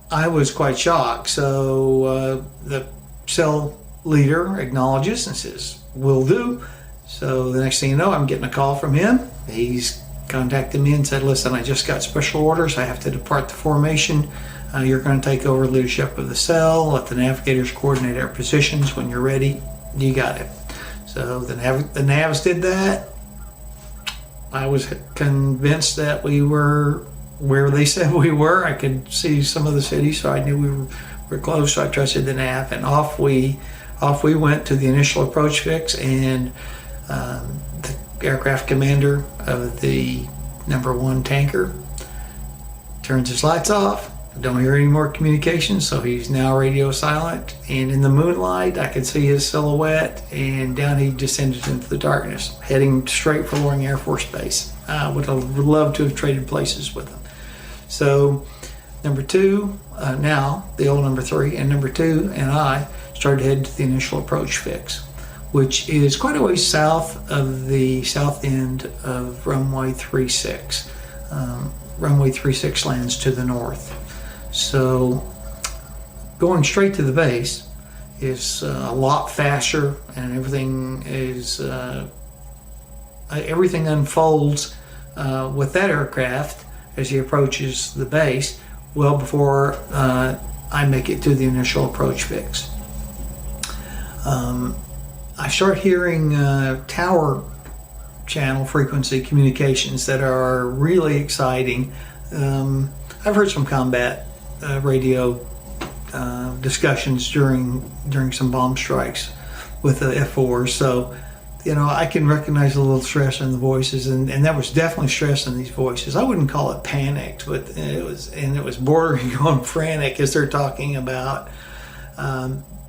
[SPEAKER 4] I was quite shocked. So the cell leader acknowledges and says, will do. So the next thing you know, I'm getting a call from him. He's contacted me and said, listen, I just got special orders. I have to depart the formation. You're going to take over leadership of the cell. Let the navigators coordinate our positions. When you're ready, you got it. So the navs did that. I was convinced that we were where they said we were. I could see some of the cities, so I knew we were close. So I trusted the nav, and off we went to the initial approach fix. And the aircraft commander of the number 1 tanker turns his lights off. Don't hear any more communication, so he's now radio silent. And in the moonlight, I could see his silhouette, and down he descended into the darkness, heading straight for Loring Air Force Base. I would have loved to have traded places with him. So number 2, now the old number 3, and number 2 and I started heading to the initial approach fix, which is quite a ways south of the south end of runway 36. Runway 36 lands to the north. So going straight to the base is a lot faster, and everything unfolds with that aircraft as he approaches the base well before I make it to the initial approach fix. I start hearing tower channel frequency communications that are really exciting. I've heard some combat radio discussions during some bomb strikes with the F4s, so I can recognize a little stress in the voices, and that was definitely stress in these voices. I wouldn't call it panicked, but it was bordering on frantic as they're talking about.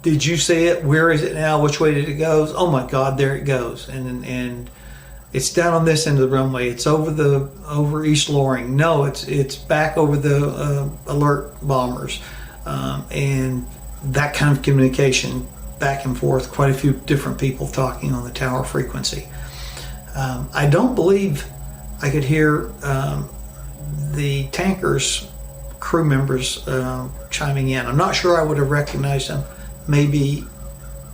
[SPEAKER 4] Did you see it? Where is it now? Which way did it go? Oh my God, there it goes, and it's down on this end of the runway. It's over East Loring. No, it's back over the alert bombers, and that kind of communication back and forth. Quite a few different people talking on the tower frequency. I don't believe I could hear the tankers' crew members chiming in. I'm not sure I would have recognized them. Maybe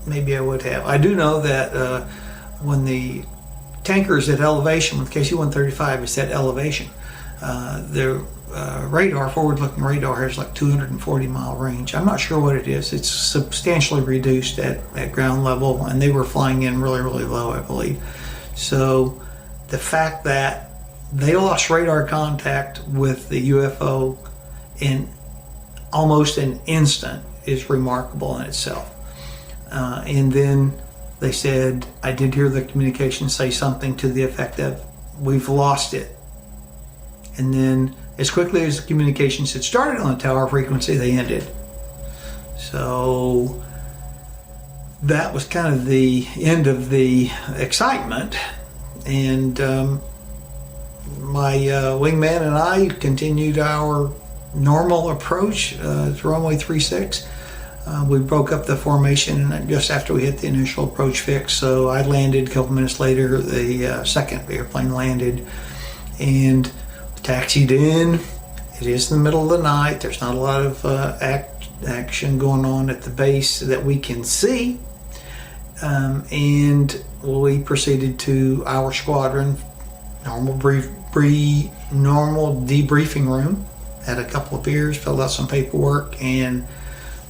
[SPEAKER 4] I would have. I do know that when the tanker is at elevation with KC-135, it's at elevation. Their radar, forward-looking radar, has like 240-mile range. I'm not sure what it is. It's substantially reduced at ground level, and they were flying in really, really low, I believe. So the fact that they lost radar contact with the UFO in almost an instant is remarkable in itself. And then they said, I did hear the communication say something to the effect of, we've lost it. And then as quickly as the communications had started on the tower frequency, they ended. So that was kind of the end of the excitement. And my wingman and I continued our normal approach to runway 36. We broke up the formation just after we hit the initial approach fix, so I landed a couple minutes later. The second airplane landed and taxied in. It is in the middle of the night. There's not a lot of action going on at the base that we can see, and we proceeded to our squadron normal debriefing room. Had a couple of beers, filled out some paperwork, and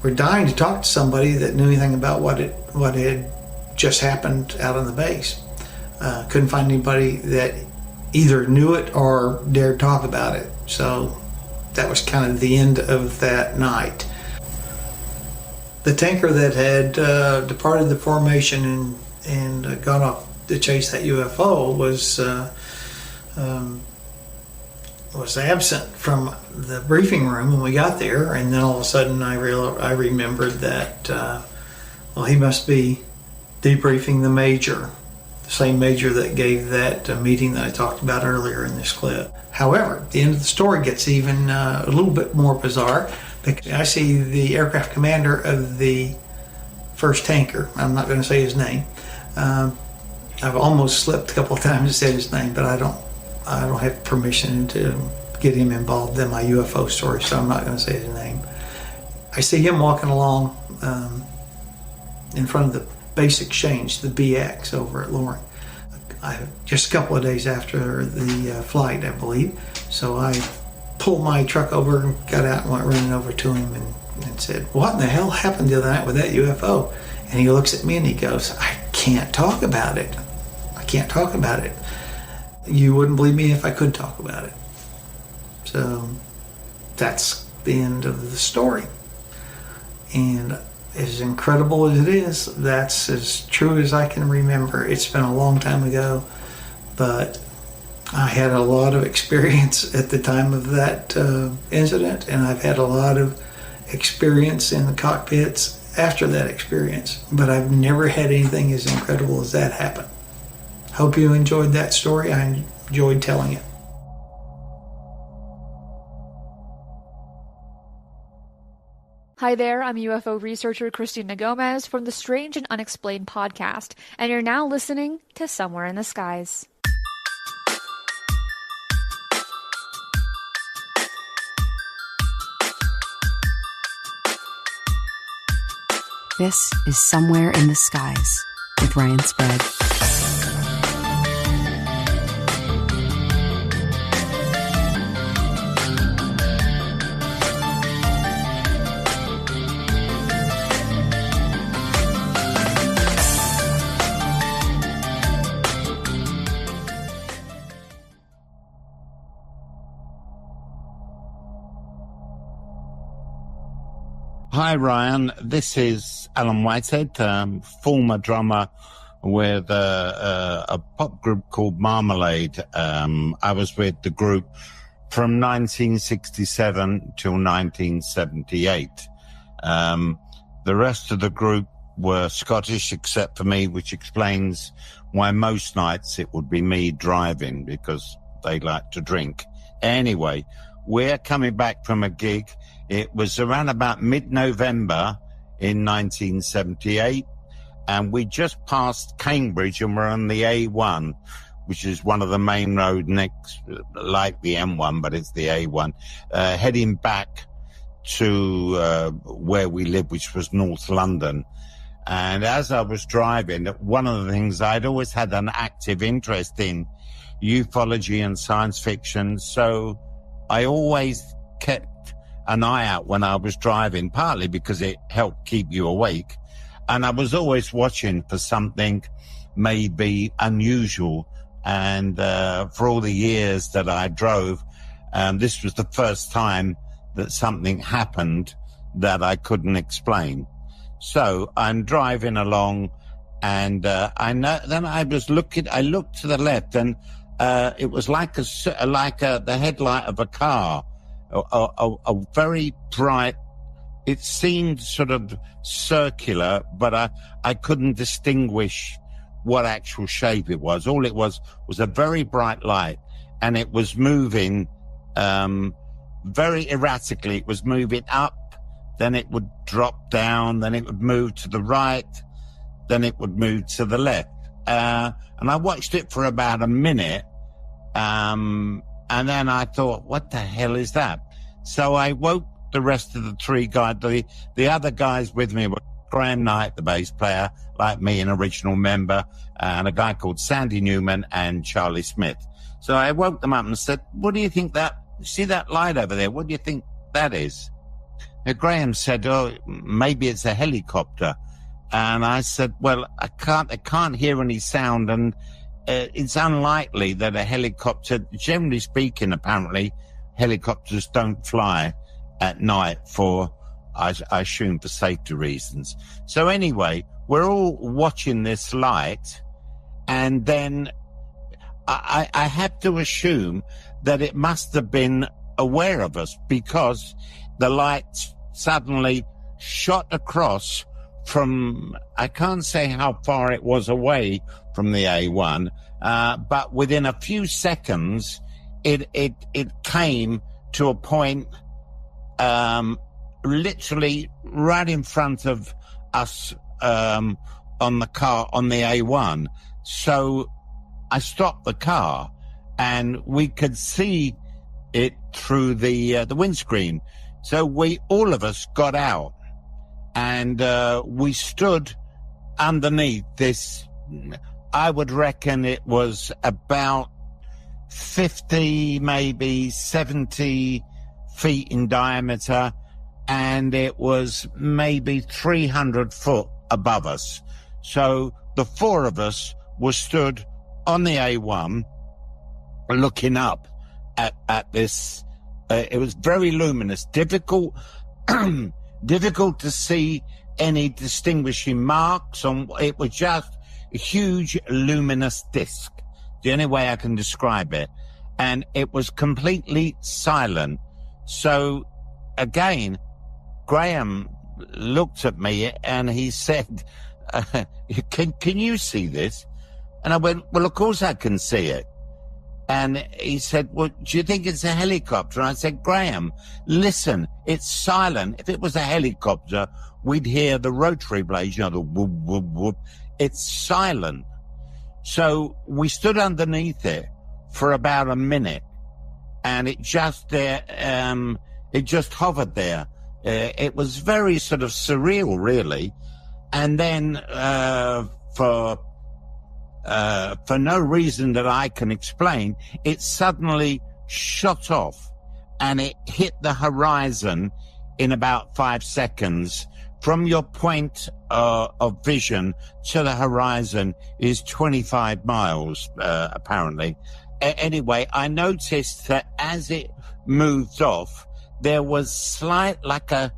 [SPEAKER 4] we're dying to talk to somebody that knew anything about what had just happened out on the base. Couldn't find anybody that either knew it or dared talk about it. So that was kind of the end of that night. The tanker that had departed the formation and gone off to chase that UFO was absent from the briefing room when we got there, and then all of a sudden I remembered that he must be debriefing the major, the same major that gave that meeting that I talked about earlier in this clip. However, the end of the story gets even a little bit more bizarre, because I see the aircraft commander of the first tanker. I'm not going to say his name. I've almost slipped a couple of times and said his name, but I don't have permission to get him involved in my UFO story, so I'm not going to say his name. I see him walking along in front of the base exchange, the BX, over at Loring. Just a couple of days after the flight, I believe. So I pulled my truck over and got out and went running over to him and said, what in the hell happened the other night with that UFO? And he looks at me and he goes, I can't talk about it. I can't talk about it. You wouldn't believe me if I could talk about it. So that's the end of the story. And as incredible as it is, that's as true as I can remember. It's been a long time ago, but I had a lot of experience at the time of that incident, and I've had a lot of experience in the cockpits after that experience, but I've never had anything as incredible as that happen. Hope you enjoyed that story. I enjoyed telling it.
[SPEAKER 5] Hi there, I'm UFO researcher Christina Gomez from the Strange and Unexplained podcast, and you're now listening to Somewhere in the Skies.
[SPEAKER 2] This is Somewhere in the Skies with Ryan Sprague.
[SPEAKER 6] Hi, Ryan. This is Alan Whitehead, former drummer with a pop group called Marmalade. I was with the group from 1967 till 1978. The rest of the group were Scottish except for me, which explains why most nights it would be me driving, because they like to drink. Anyway, we're coming back from a gig. It was around about mid-November in 1978, and we just passed Cambridge and we're on the A1, which is one of the main road next, like the M1, but it's the A1, heading back to where we live, which was North London. And as I was driving, one of the things I'd always had an active interest in ufology and science fiction, so I always kept an eye out when I was driving, partly because it helped keep you awake. And I was always watching for something maybe unusual. And for all the years that I drove, this was the first time that something happened that I couldn't explain. So I'm driving along, and I looked to the left, and it was like the headlight of a car, a very bright. It seemed sort of circular, but I couldn't distinguish what actual shape it was. All it was a very bright light, and it was moving very erratically. It was moving up, then it would drop down, then it would move to the right, then it would move to the left. And I watched it for about a minute, and then I thought, what the hell is that? So I woke the rest of the three guys. The other guys with me were Graham Knight, the bass player, like me, an original member, and a guy called Sandy Newman and Charlie Smith. So I woke them up and said, what do you think see that light over there? What do you think that is? And Graham said, oh, maybe it's a helicopter. And I said, well, I can't hear any sound, and it's unlikely that a helicopter, generally speaking, apparently, helicopters don't fly at night I assume for safety reasons. So anyway, we're all watching this light, and then I have to assume that it must have been aware of us, because the light suddenly shot across from, I can't say how far it was away from the A1, but within a few seconds, it came to a point literally right in front of us on the A1. So I stopped the car, and we could see it through the windscreen. So all of us got out, and we stood underneath this. I would reckon it was about 50, maybe 70 feet in diameter, and it was maybe 300 foot above us. So the four of us were stood on the A1 looking up at this. It was very luminous, difficult to see any distinguishing marks on. It was just a huge luminous disc, the only way I can describe it. And it was completely silent. So again, Graham looked at me and he said, can you see this? And I went, well, of course I can see it. And he said, well, do you think it's a helicopter? And I said, Graham, listen, it's silent. If it was a helicopter, we'd hear the rotary blades, the whoop, whoop, whoop. It's silent. So we stood underneath it for about a minute, and it just hovered there. It was very sort of surreal, really. And then, for no reason that I can explain, it suddenly shot off, and it hit the horizon in about 5 seconds. From your point of vision to the horizon is 25 miles, apparently. Anyway, I noticed that as it moved off, there was slight, like a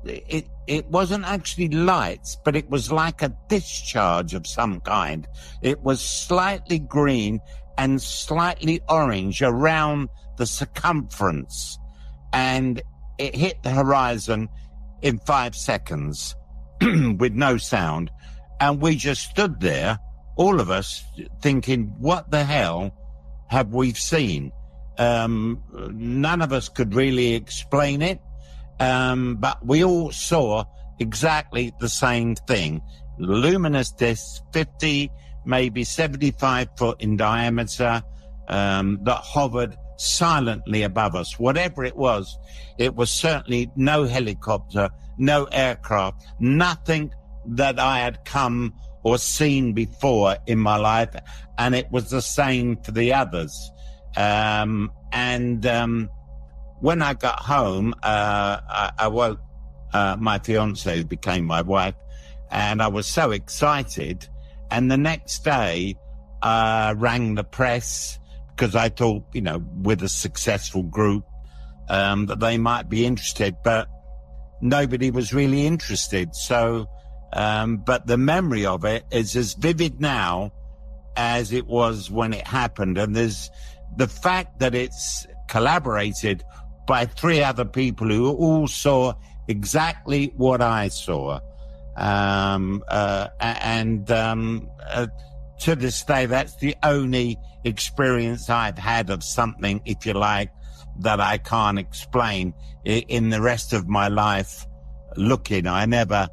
[SPEAKER 6] it wasn't actually lights, but it was like a discharge of some kind. It was slightly green and slightly orange around the circumference, and it hit the horizon in 5 seconds with no sound. And we just stood there, all of us, thinking, what the hell have we seen? None of us could really explain it, but we all saw exactly the same thing. Luminous discs, 50, maybe 75 foot in diameter, that hovered silently above us. Whatever it was certainly no helicopter, no aircraft, nothing that I had come or seen before in my life, and it was the same for the others. When I got home, I woke my fiance, who became my wife, and I was so excited. And the next day, I rang the press because I thought, with a successful group, that they might be interested, but nobody was really interested. So, but the memory of it is as vivid now as it was when it happened. And there's the fact that it's collaborated by 3 other people who all saw exactly what I saw. To this day, that's the only experience I've had of something, if you like, that I can't explain. In the rest of my life looking, I never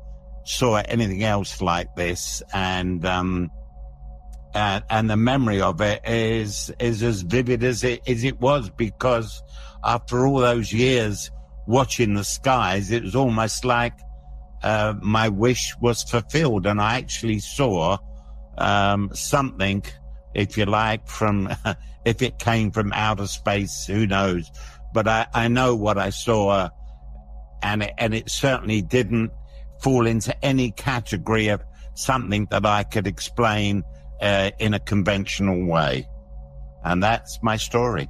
[SPEAKER 6] saw anything else like this. And the memory of it is as vivid as it was, because after all those years watching the skies, it was almost like my wish was fulfilled, and I actually saw something, if you like, from if it came from outer space, who knows? But I know what I saw, and it certainly didn't fall into any category of something that I could explain in a conventional way. And that's my story.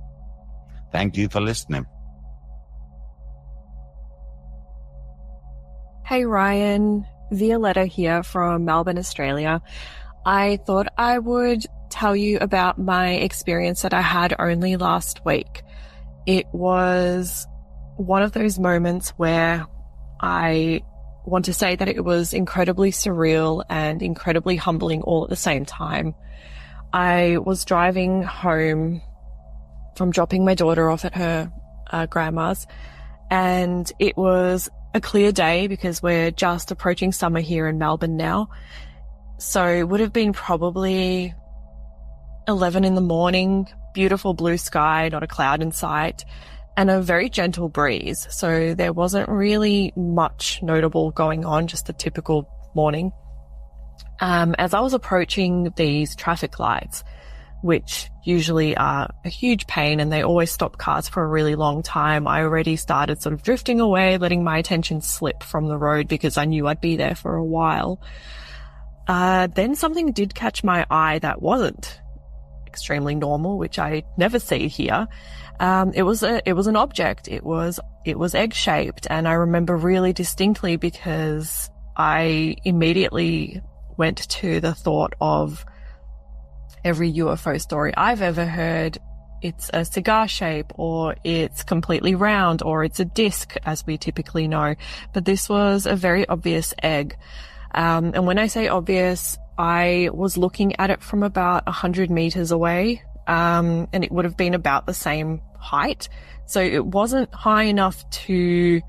[SPEAKER 6] Thank you for listening.
[SPEAKER 7] Hey Ryan, Violetta here from Melbourne, Australia. I thought I would tell you about my experience that I had only last week. It was one of those moments where I want to say that it was incredibly surreal and incredibly humbling all at the same time. I was driving home from dropping my daughter off at her grandma's, and it was a clear day because we're just approaching summer here in Melbourne now. So it would have been probably 11 in the morning, beautiful blue sky, not a cloud in sight, and a very gentle breeze. So there wasn't really much notable going on, just a typical morning. As I was approaching these traffic lights, which usually are a huge pain and they always stop cars for a really long time, I already started sort of drifting away, letting my attention slip from the road because I knew I'd be there for a while. Then something did catch my eye that wasn't extremely normal, which I never see here. It was an object. It was egg-shaped, and I remember really distinctly because I immediately went to the thought of every UFO story I've ever heard. It's a cigar shape, or it's completely round, or it's a disc, as we typically know. But this was a very obvious egg. And when I say obvious, I was looking at it from about 100 meters away, and it would have been about the same height. So it wasn't high enough to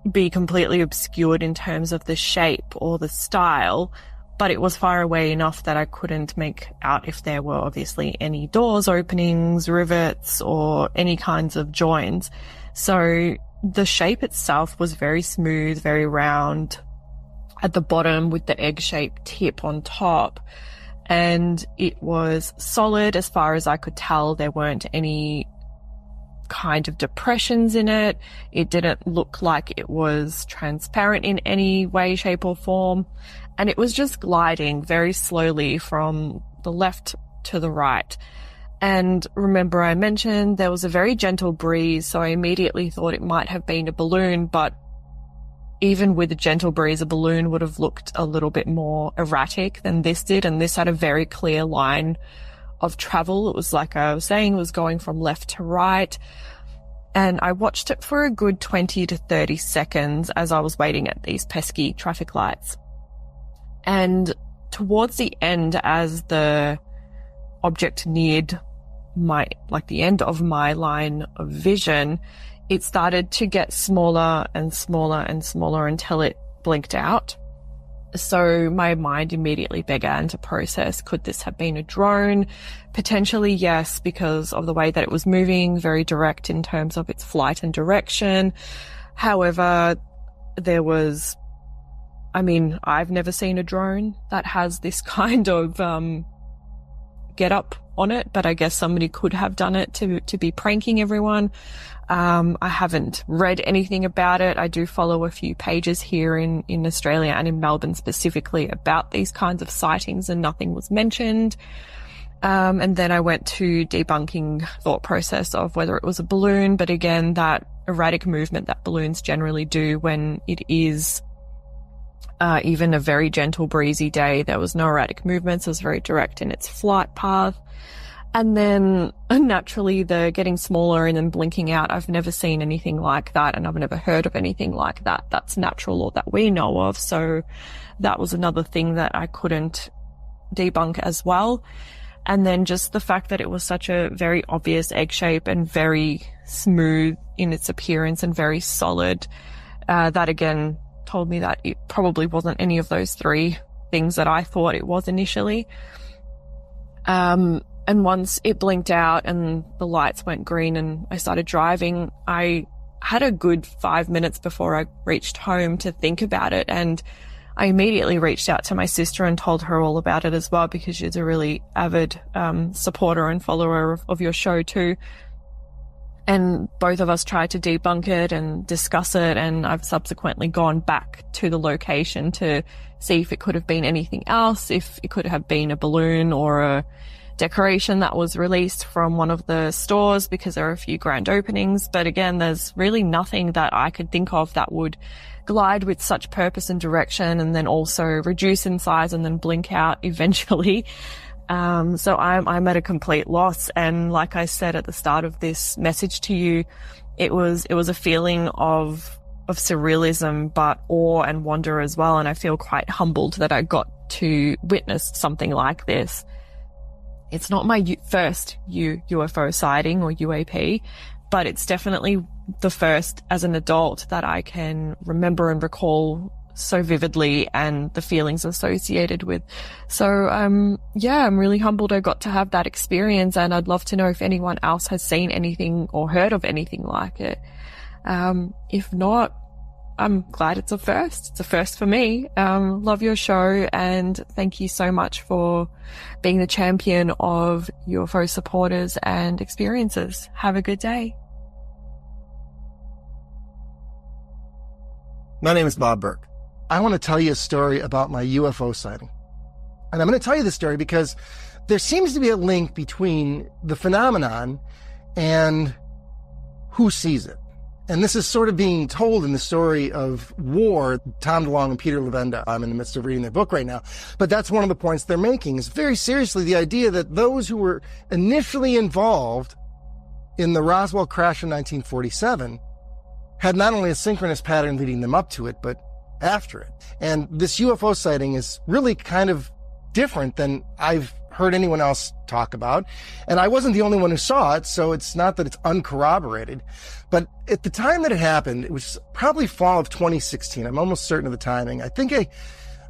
[SPEAKER 7] be completely obscured in terms of the shape or the style, but it was far away enough that I couldn't make out if there were obviously any doors, openings, rivets, or any kinds of joins. So the shape itself was very smooth, very round at the bottom with the egg-shaped tip on top. And it was solid as far as I could tell. There weren't any kind of depressions in it. It didn't look like it was transparent in any way, shape or form. And it was just gliding very slowly from the left to the right. And remember, I mentioned there was a very gentle breeze, so I immediately thought it might have been a balloon, but even with a gentle breeze, a balloon would have looked a little bit more erratic than this did. And this had a very clear line of travel. It was like I was saying, it was going from left to right. And I watched it for a good 20 to 30 seconds as I was waiting at these pesky traffic lights. And towards the end, as the object neared the end of my line of vision, it started to get smaller and smaller and smaller until it blinked out. So my mind immediately began to process, could this have been a drone? Potentially, yes, because of the way that it was moving, very direct in terms of its flight and direction. However, I've never seen a drone that has this kind of get up on it, but I guess somebody could have done it to be pranking everyone. I haven't read anything about it. I do follow a few pages here in Australia and in Melbourne specifically about these kinds of sightings, and nothing was mentioned. And then I went to debunking thought process of whether it was a balloon, but again, that erratic movement that balloons generally do when it is even a very gentle breezy day, there was no erratic movements. It was very direct in its flight path. And then naturally the getting smaller and then blinking out, I've never seen anything like that, and I've never heard of anything like that that's natural or that we know of. So that was another thing that I couldn't debunk as well. And then just the fact that it was such a very obvious egg shape and very smooth in its appearance and very solid, that again told me that it probably wasn't any of those three things that I thought it was initially. And once it blinked out and the lights went green and I started driving, I had a good 5 minutes before I reached home to think about it. And I immediately reached out to my sister and told her all about it as well, because she's a really avid supporter and follower of your show too. And both of us tried to debunk it and discuss it, and I've subsequently gone back to the location to see if it could have been anything else, if it could have been a balloon or a decoration that was released from one of the stores, because there are a few grand openings. But again, there's really nothing that I could think of that would glide with such purpose and direction and then also reduce in size and then blink out eventually. So I'm at a complete loss. And like I said at the start of this message to you, it was a feeling of surrealism, but awe and wonder as well. And I feel quite humbled that I got to witness something like this. It's not my first UFO sighting or UAP, but it's definitely the first as an adult that I can remember and recall so vividly, and the feelings associated with. So, I'm really humbled I got to have that experience, and I'd love to know if anyone else has seen anything or heard of anything like it. If not, I'm glad it's a first. It's a first for me. Love your show, and thank you so much for being the champion of UFO supporters and experiences. Have a good day.
[SPEAKER 8] My name is Bob Burke. I want to tell you a story about my UFO sighting. And I'm going to tell you this story because there seems to be a link between the phenomenon and who sees it. And this is sort of being told in the story of War, Tom DeLonge and Peter Levenda. I'm in the midst of reading their book right now. But that's one of the points they're making, is very seriously the idea that those who were initially involved in the Roswell crash in 1947 had not only a synchronous pattern leading them up to it, but after it. And this UFO sighting is really kind of different than I've heard anyone else talk about. And I wasn't the only one who saw it, so it's not that it's uncorroborated. But at the time that it happened, it was probably fall of 2016. I'm almost certain of the timing. I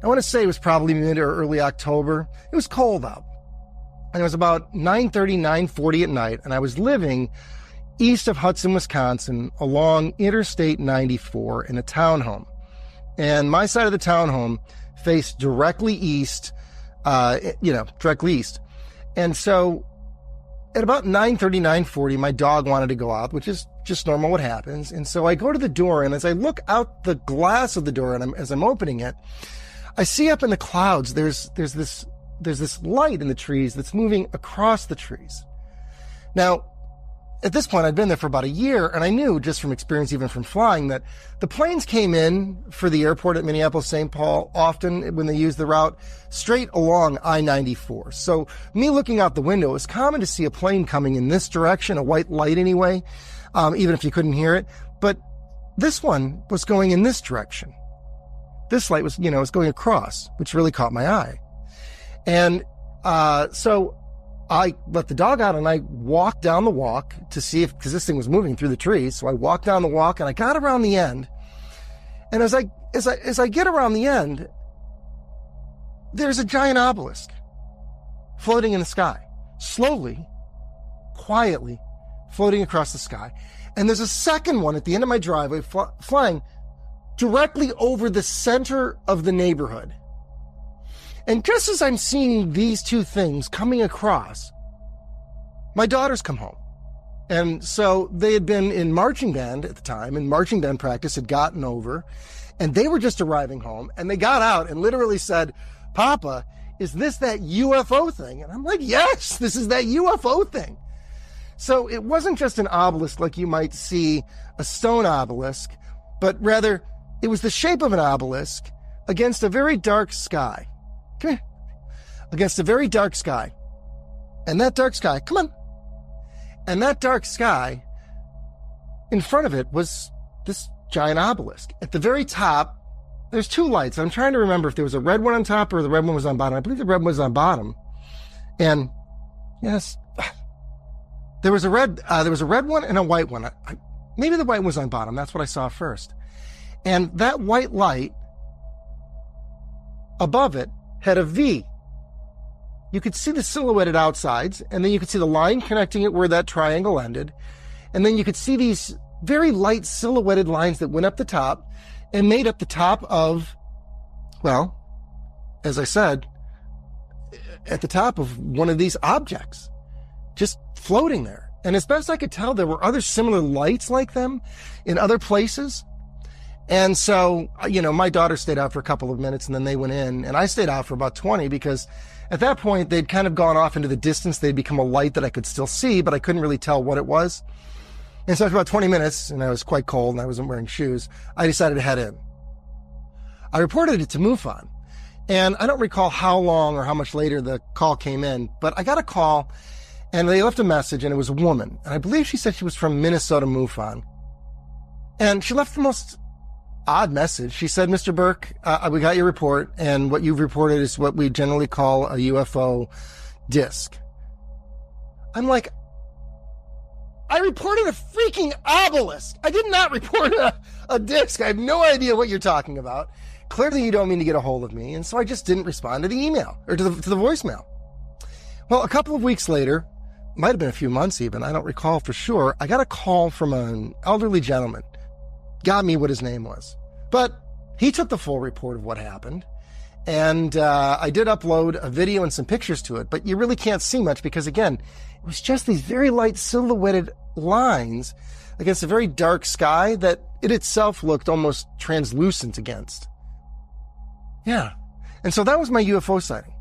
[SPEAKER 8] want to say it was probably mid or early October. It was cold out. And it was about 9:30, 9:40 at night. And I was living east of Hudson, Wisconsin, along Interstate 94 in a townhome. And my side of the townhome faced directly east, directly east. And so at about 9:30, 9:40, my dog wanted to go out, which is just normal what happens. And so I go to the door, and as I look out the glass of the door, and as I'm opening it, I see up in the clouds, there's this light in the trees that's moving across the trees. Now, at this point, I'd been there for about a year, and I knew just from experience, even from flying, that the planes came in for the airport at Minneapolis-St. Paul often when they used the route straight along I-94. So me looking out the window, it was common to see a plane coming in this direction, a white light anyway, even if you couldn't hear it. But this one was going in this direction. This light was, was going across, which really caught my eye. And so I let the dog out and I walked down the walk to see because this thing was moving through the trees. So I walked down the walk and I got around the end. And as I get around the end, there's a giant obelisk floating in the sky, slowly, quietly floating across the sky. And there's a second one at the end of my driveway flying directly over the center of the neighborhood. And just as I'm seeing these two things coming across, my daughters come home. And so they had been in marching band at the time, and marching band practice had gotten over, and they were just arriving home, and they got out and literally said, "Papa, is this that UFO thing?" And I'm like, "Yes, this is that UFO thing." So it wasn't just an obelisk like you might see a stone obelisk, but rather it was the shape of an obelisk against a very dark sky. Come here. Against a very dark sky. And that dark sky, come on. And that dark sky, in front of it was this giant obelisk. At the very top, there's two lights. I'm trying to remember if there was a red one on top or the red one was on bottom. I believe the red one was on bottom. And yes, there was a red one and a white one. Maybe the white was on bottom. That's what I saw first. And that white light above it had a V. You could see the silhouetted outsides, and then you could see the line connecting it where that triangle ended. And then you could see these very light silhouetted lines that went up the top and made up the top of, well, as I said, at the top of one of these objects, just floating there. And as best I could tell, there were other similar lights like them in other places. And so, my daughter stayed out for a couple of minutes and then they went in, and I stayed out for about 20 because at that point they'd kind of gone off into the distance. They'd become a light that I could still see, but I couldn't really tell what it was. And so after about 20 minutes, and I was quite cold and I wasn't wearing shoes, I decided to head in. I reported it to MUFON, and I don't recall how long or how much later the call came in, but I got a call and they left a message, and it was a woman. And I believe she said she was from Minnesota MUFON. And she left the most odd message. She said, "Mr. Burke, we got your report, and what you've reported is what we generally call a UFO disc." I'm like, I reported a freaking obelisk. I did not report a disc. I have no idea what you're talking about. Clearly you don't mean to get a hold of me, and so I just didn't respond to the email, or to the voicemail. Well, a couple of weeks later, might have been a few months even, I don't recall for sure, I got a call from an elderly gentleman. Got me what his name was. But he took the full report of what happened. And I did upload a video and some pictures to it, but you really can't see much because, again, it was just these very light silhouetted lines against a very dark sky that it itself looked almost translucent against. Yeah. And so that was my UFO sighting.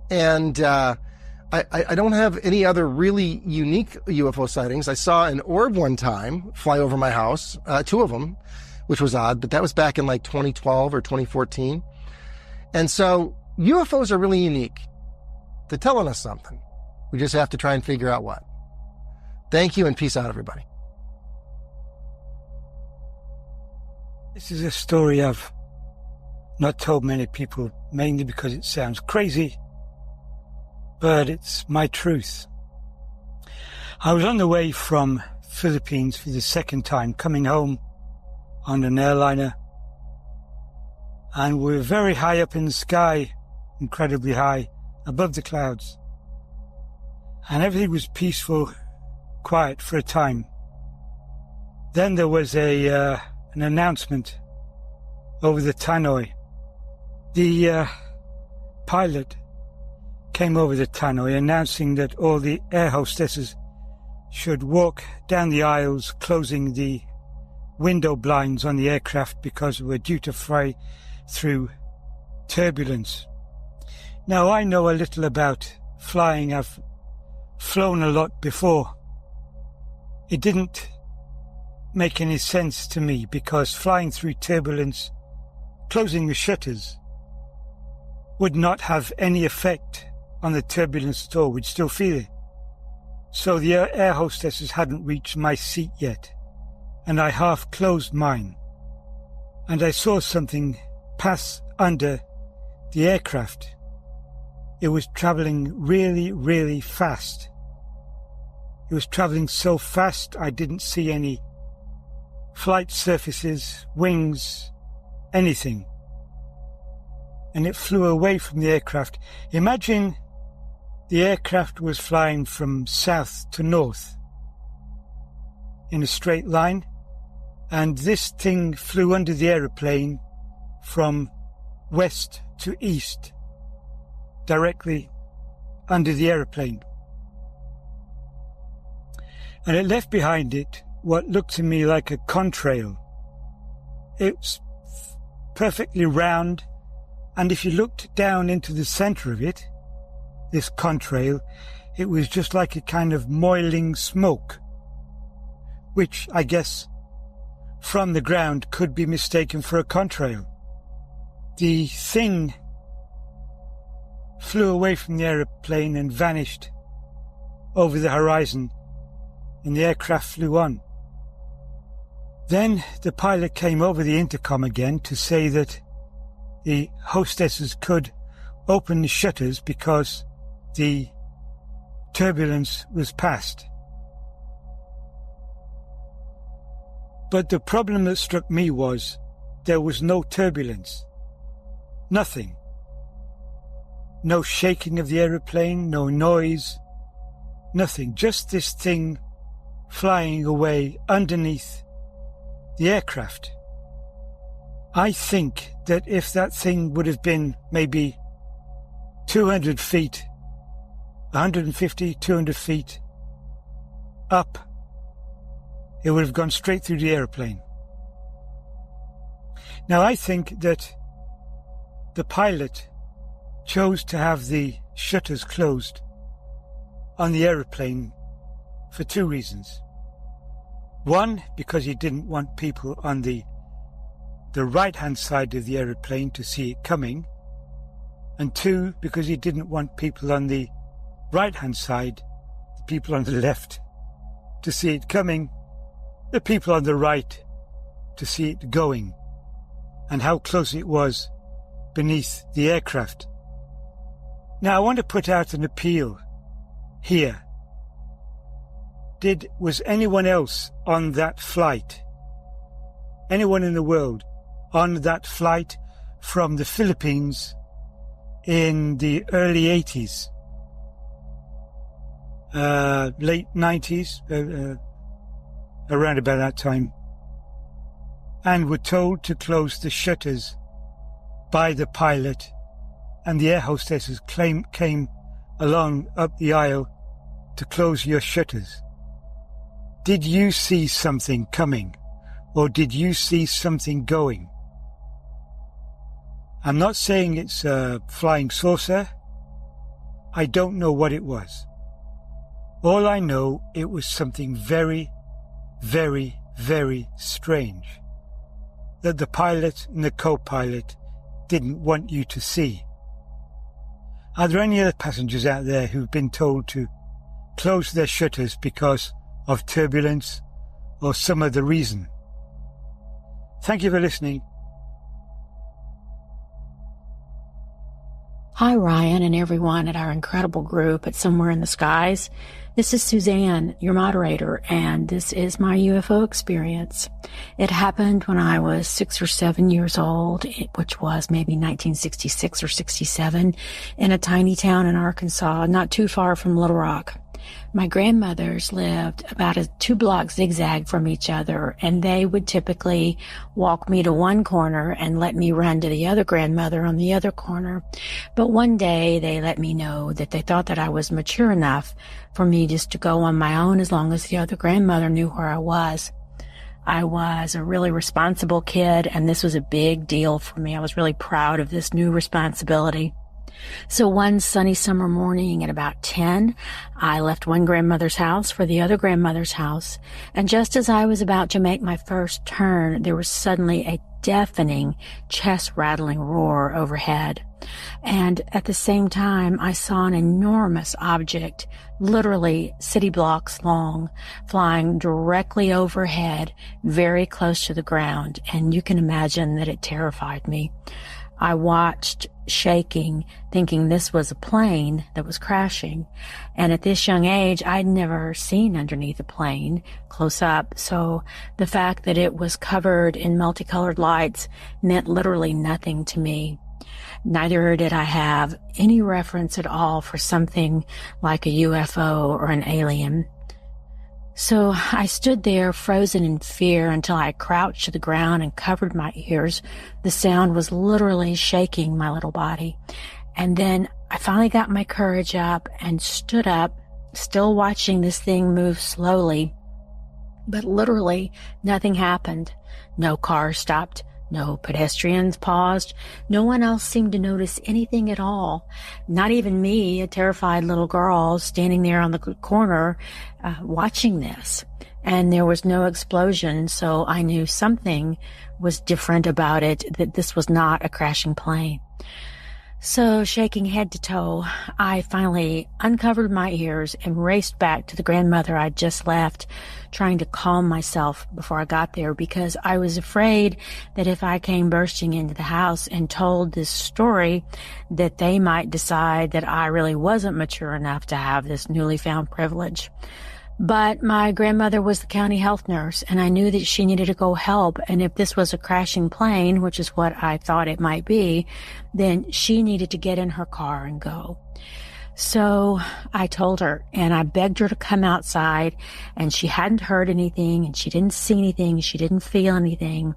[SPEAKER 8] And I don't have any other really unique UFO sightings. I saw an orb one time fly over my house, two of them, which was odd, but that was back in like 2012 or 2014. And so UFOs are really unique. They're telling us something. We just have to try and figure out what. Thank you, and peace out, everybody.
[SPEAKER 9] This is a story I've not told many people, mainly because it sounds crazy, but it's my truth. I was on the way from Philippines for the second time, coming home on an airliner, and we're very high up in the sky, incredibly high, above the clouds. And everything was peaceful, quiet for a time. Then there was an announcement over the tannoy. The pilot came over the tannoy announcing that all the air hostesses should walk down the aisles, closing the window blinds on the aircraft because we're due to fly through turbulence. Now, I know a little about flying. I've flown a lot before. It didn't make any sense to me because flying through turbulence, closing the shutters, would not have any effect on the turbulence at all. We'd still feel it. So the air hostesses hadn't reached my seat yet, and I half closed mine, and I saw something pass under the aircraft. It was traveling really, really fast. It was traveling so fast I didn't see any flight surfaces, wings, anything. And it flew away from the aircraft. Imagine the aircraft was flying from south to north in a straight line, and this thing flew under the aeroplane from west to east, directly under the aeroplane. And it left behind it what looked to me like a contrail. It's perfectly round, and if you looked down into the center of it, this contrail, it was just like a kind of moiling smoke, which I guess from the ground could be mistaken for a contrail. The thing flew away from the aeroplane and vanished over the horizon, and the aircraft flew on. Then the pilot came over the intercom again to say that the hostesses could open the shutters because the turbulence was past. But the problem that struck me was there was no turbulence. Nothing. No shaking of the aeroplane, no noise, nothing. Just this thing flying away underneath the aircraft. I think that if that thing would have been maybe 200 feet, 150, 200 feet up, it would have gone straight through the aeroplane. Now I think that the pilot chose to have the shutters closed on the aeroplane for two reasons. One, because he didn't want people on the right-hand side of the aeroplane to see it coming, and two, because he didn't want people on the right-hand side, the people on the left, to see it coming, the people on the right to see it going, and how close it was beneath the aircraft. Now I want to put out an appeal here. Was anyone else on that flight, anyone in the world on that flight from the Philippines in the early 80s, late 90s, around about that time, and were told to close the shutters by the pilot, and the air hostesses came along up the aisle to close your shutters? Did you see something coming, or did you see something going? I'm not saying it's a flying saucer. I don't know what it was. All I know, it was something very, very, very strange that the pilot and the co-pilot didn't want you to see. Are there any other passengers out there who've been told to close their shutters because of turbulence or some other reason? Thank you for listening.
[SPEAKER 13] Hi, Ryan and everyone at our incredible group at Somewhere in the Skies. This is Suzanne, your moderator, and this is my UFO experience. It happened when I was 6 or 7 years old, which was maybe 1966 or 67, in a tiny town in Arkansas, not too far from Little Rock. My grandmothers lived about a 2-block zigzag from each other, and they would typically walk me to one corner and let me run to the other grandmother on the other corner. But one day they let me know that they thought that I was mature enough for me just to go on my own as long as the other grandmother knew where I was. I was a really responsible kid, and this was a big deal for me. I was really proud of this new responsibility. So one sunny summer morning at about 10, I left one grandmother's house for the other grandmother's house, and just as I was about to make my first turn, there was suddenly a deafening, chest-rattling roar overhead. And at the same time, I saw an enormous object, literally city blocks long, flying directly overhead, very close to the ground, and you can imagine that it terrified me. I watched, shaking, thinking this was a plane that was crashing. And at this young age, I'd never seen underneath a plane close up. So the fact that it was covered in multicolored lights meant literally nothing to me. Neither did I have any reference at all for something like a UFO or an alien. So I stood there frozen in fear until I crouched to the ground and covered my ears. The sound was literally shaking my little body. And then I finally got my courage up and stood up, still watching this thing move slowly. But literally nothing happened. No car stopped. No pedestrians paused. No one else seemed to notice anything at all. Not even me, a terrified little girl standing there on the corner watching this. And there was no explosion, so I knew something was different about it, that this was not a crashing plane. So, shaking head to toe, I finally uncovered my ears and raced back to the grandmother I'd just left, trying to calm myself before I got there, because I was afraid that if I came bursting into the house and told this story, that they might decide that I really wasn't mature enough to have this newly found privilege. But my grandmother was the county health nurse, and I knew that she needed to go help, and if this was a crashing plane, which is what I thought it might be, then she needed to get in her car and go. So I told her, and I begged her to come outside, and she hadn't heard anything, and she didn't see anything, she didn't feel anything,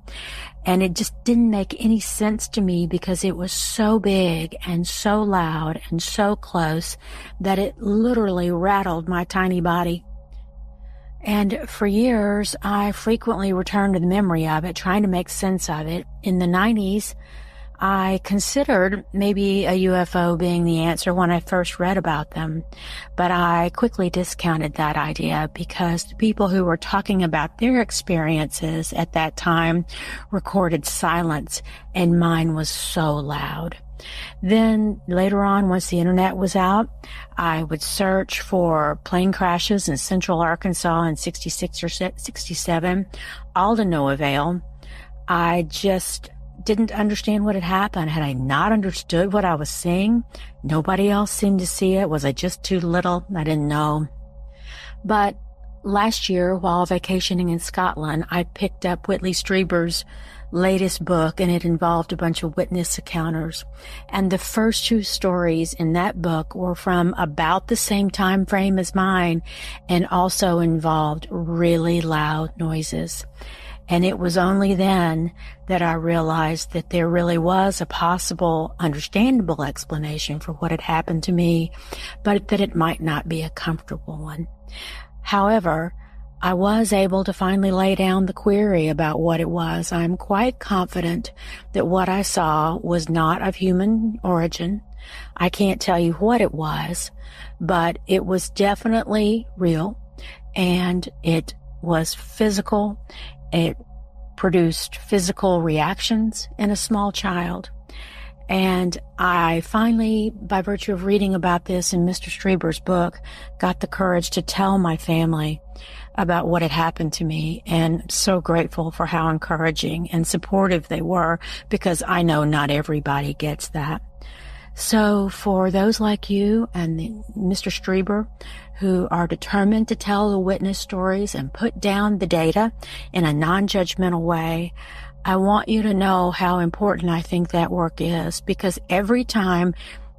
[SPEAKER 13] and it just didn't make any sense to me because it was so big and so loud and so close that it literally rattled my tiny body. And for years, I frequently returned to the memory of it, trying to make sense of it. In the 90s, I considered maybe a UFO being the answer when I first read about them, but I quickly discounted that idea because the people who were talking about their experiences at that time recorded silence, and mine was so loud. Then later on, once the internet was out, I would search for plane crashes in central Arkansas in 66 or 67, all to no avail. I just didn't understand what had happened. Had I not understood what I was seeing? Nobody else seemed to see it. Was I just too little? I didn't know. But last year, while vacationing in Scotland, I picked up Whitley Strieber's latest book, and it involved a bunch of witness encounters. And the first two stories in that book were from about the same time frame as mine, and also involved really loud noises. And it was only then that I realized that there really was a possible, understandable explanation for what had happened to me, but that it might not be a comfortable one. However, I was able to finally lay down the query about what it was. I'm quite confident that what I saw was not of human origin. I can't tell you what it was, but it was definitely real, and it was physical. It produced physical reactions in a small child. And I finally, by virtue of reading about this in Mr. Strieber's book, got the courage to tell my family about what had happened to me, and I'm so grateful for how encouraging and supportive they were, because I know not everybody gets that. So for those like you and Mr. Strieber who are determined to tell the witness stories and put down the data in a non-judgmental way, I want you to know how important I think that work is, because every time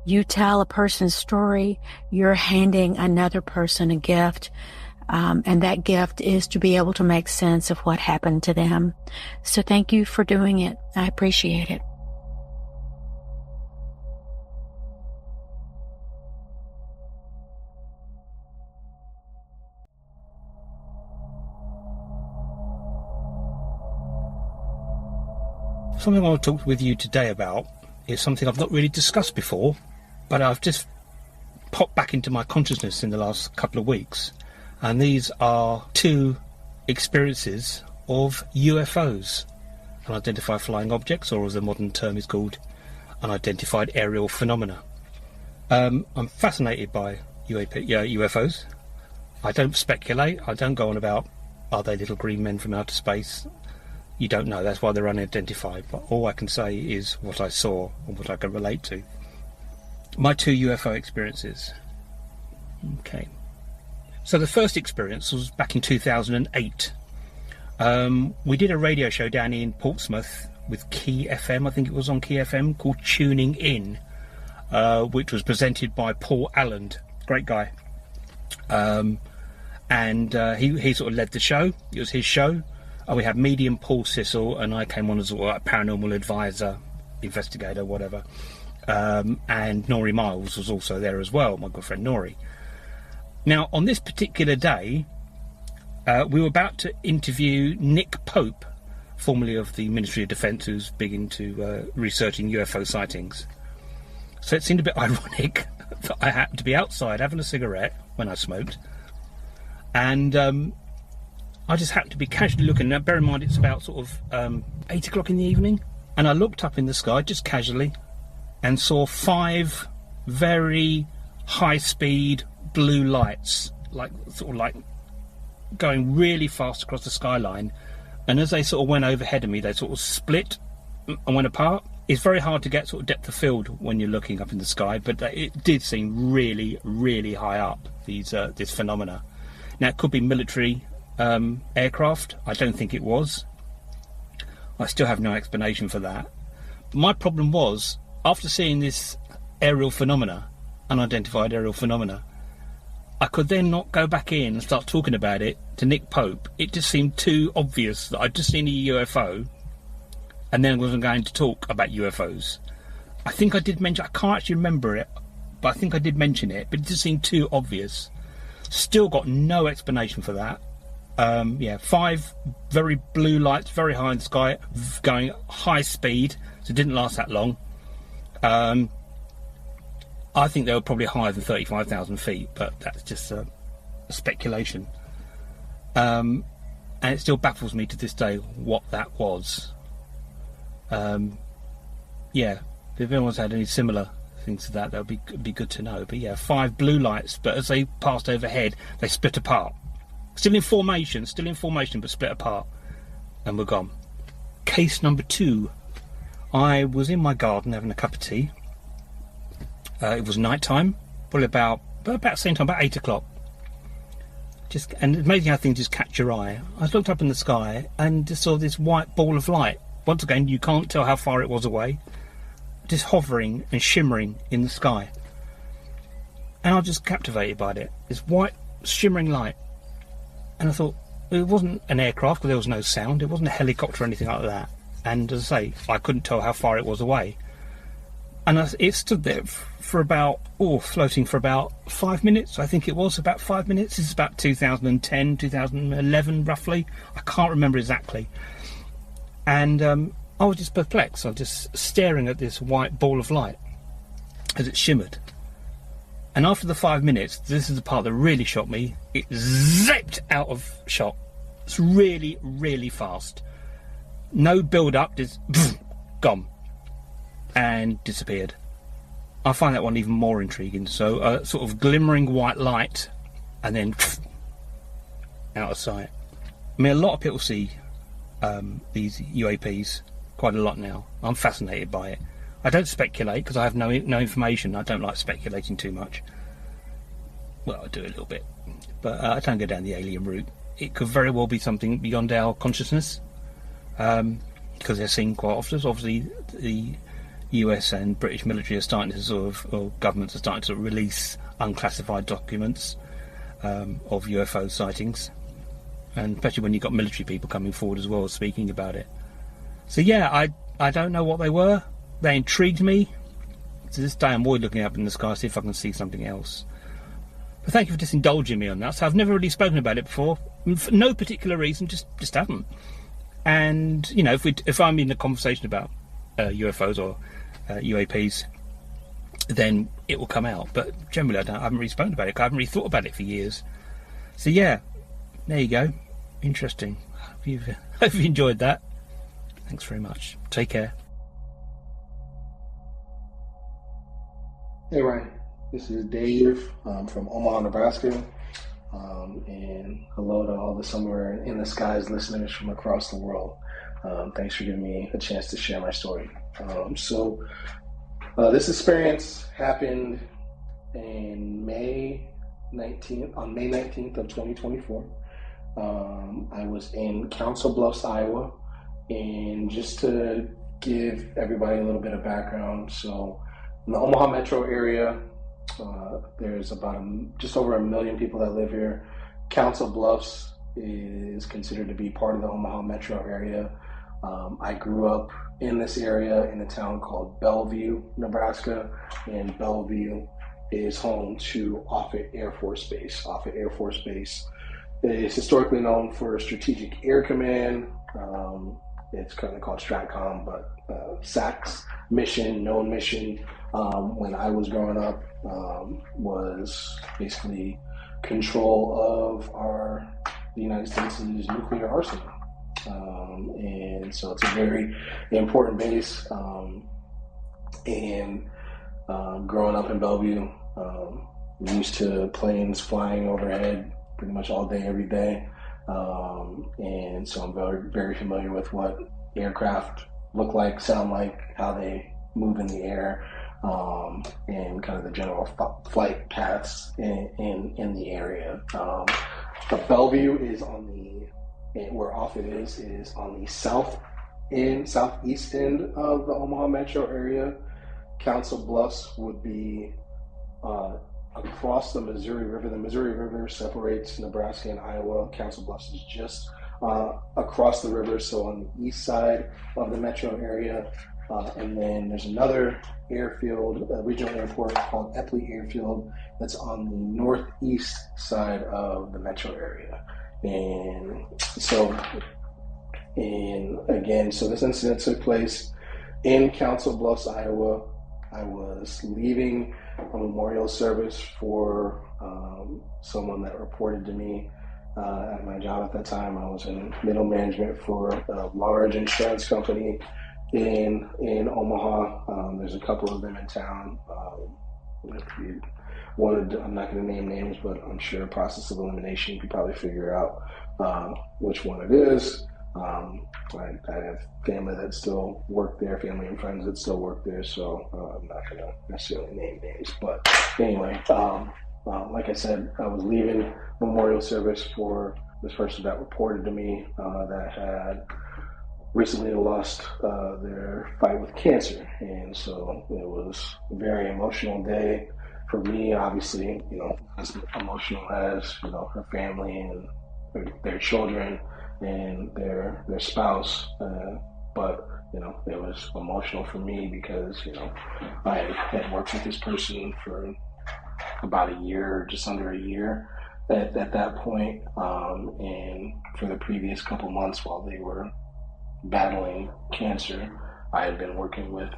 [SPEAKER 13] you tell a person's story, you're handing another person a gift. And that gift is to be able to make sense of what happened to them. So thank you for doing it. I appreciate it.
[SPEAKER 12] Something I want to talk with you today about is something I've not really discussed before, but I've just popped back into my consciousness in the last couple of weeks, and these are 2 experiences of UFOs, unidentified flying objects, or as the modern term is called, unidentified aerial phenomena. I'm fascinated by UFOs. I don't speculate. I don't go on about, are they little green men from outer space? You don't know. That's why they're unidentified. But all I can say is what I saw and what I can relate to. My 2 UFO experiences. Okay. So the first experience was back in 2008. We did a radio show down in Portsmouth with Key FM, I think it was on Key FM, called Tuning In, which was presented by Paul Allen, great guy. And he sort of led the show. It was his show. We had medium Paul Sissel, and I came on as a paranormal advisor, investigator, whatever. And Nori Miles was also there as well, my good friend Nori. Now, on this particular day, we were about to interview Nick Pope, formerly of the Ministry of Defence, who's big into researching UFO sightings. So it seemed a bit ironic that I happened to be outside having a cigarette when I smoked, and I just happened to be casually looking. Now, bear in mind, it's about sort of 8 o'clock in the evening, and I looked up in the sky just casually and saw 5 very high-speed blue lights, like going really fast across the skyline. And as they sort of went overhead of me, they sort of split and went apart. It's very hard to get sort of depth of field when you're looking up in the sky, but it did seem really, really high up, this phenomena. Now, it could be military aircraft. I don't think it was. I still have no explanation for that. My problem was, after seeing this aerial phenomena, unidentified aerial phenomena, I could then not go back in and start talking about it to Nick Pope. It just seemed too obvious that I'd just seen a UFO, and then I wasn't going to talk about UFOs. I think I did mention, I can't actually remember it, but I think I did mention it, but it just seemed too obvious. Still got no explanation for that. 5 very blue lights, very high in the sky, going high speed, so it didn't last that long. I think they were probably higher than 35,000 feet, but that's just a speculation. And it still baffles me to this day what that was. If anyone's had any similar things to that, that would be good to know. But 5 blue lights, but as they passed overhead, they split apart. Still in formation, but split apart, and were gone. Case number 2. I was in my garden having a cup of tea. It was night time, probably about the same time, about 8 o'clock. And it's amazing how things just catch your eye. I looked up in the sky and just saw this white ball of light. Once again, you can't tell how far it was away, just hovering and shimmering in the sky. And I was just captivated by it. This white, shimmering light. And I thought, it wasn't an aircraft because there was no sound. It wasn't a helicopter or anything like that. And as I say, I couldn't tell how far it was away. And it stood there for about, floating for about 5 minutes. I think it was about 5 minutes. This is about 2010, 2011, roughly. I can't remember exactly. And I was just perplexed. I was just staring at this white ball of light as it shimmered. And after the 5 minutes, this is the part that really shocked me, it zipped out of shot. It's really, really fast. No build-up, just gone. And disappeared. I find that one even more intriguing. So a sort of glimmering white light and then out of sight. I mean, a lot of people see these UAPs quite a lot now. I'm fascinated by it. I don't speculate because I have no information. I don't like speculating too much. Well, I do a little bit, but I don't go down the alien route. It could very well be something beyond our consciousness, because they're seen quite often. Obviously, the US and British military are starting to or governments are starting to release unclassified documents of UFO sightings, and especially when you've got military people coming forward as well speaking about it. So I don't know what they were. They intrigued me. To this day, I'm always looking up in the sky to see if I can see something else. But thank you for just indulging me on that. So I've never really spoken about it before, for no particular reason, just haven't. And if I'm in a conversation about UFOs or UAPs, then it will come out. But generally, I haven't really spoken about it. I haven't really thought about it for years. So yeah, there you go. Interesting. Hope you enjoyed that. Thanks very much. Take care.
[SPEAKER 14] Hey Ryan, this is Dave from Omaha, Nebraska. And hello to all the Somewhere in the Skies listeners from across the world. Thanks for giving me a chance to share my story. This experience happened on May 19th of 2024. I was in Council Bluffs, Iowa, and just to give everybody a little bit of background, so in the Omaha metro area, there's about just over 1 million people that live here. Council Bluffs is considered to be part of the Omaha metro area. I grew up in this area in a town called Bellevue, Nebraska, and Bellevue is home to Offutt Air Force Base. Offutt Air Force Base is historically known for Strategic Air Command. It's currently called STRATCOM, but SAC's mission, known mission, when I was growing up, was basically control of the United States' nuclear arsenal. And so it's a very important base. And growing up in Bellevue, used to planes flying overhead pretty much all day, every day. And so I'm very, very familiar with what aircraft look like, sound like, how they move in the air, and kind of the general flight paths in the area. But Bellevue is where Offutt is on the southeast end of the Omaha metro area. Council Bluffs would be across the Missouri River. The Missouri River separates Nebraska and Iowa. Council Bluffs is just across the river, so on the east side of the metro area. And then there's another airfield, a regional airport called Epley Airfield, that's on the northeast side of the metro area. And so this incident took place in Council Bluffs, Iowa. I was leaving a memorial service for someone that reported to me at my job at that time. I was in middle management for a large insurance company in Omaha. There's a couple of them in town. If you wanted, I'm not going to name names, but I'm sure process of elimination, you could probably figure out which one it is. I have family that still work there, family and friends that still work there, so I'm not going to necessarily name names. But anyway, like I said, I was leaving memorial service for this person that reported to me that had recently lost their fight with cancer. And so it was a very emotional day for me, obviously, as emotional as, her family and their children and their spouse, but it was emotional for me because I had worked with this person for about a year, just under a year at that point, and for the previous couple months while they were battling cancer, I had been working with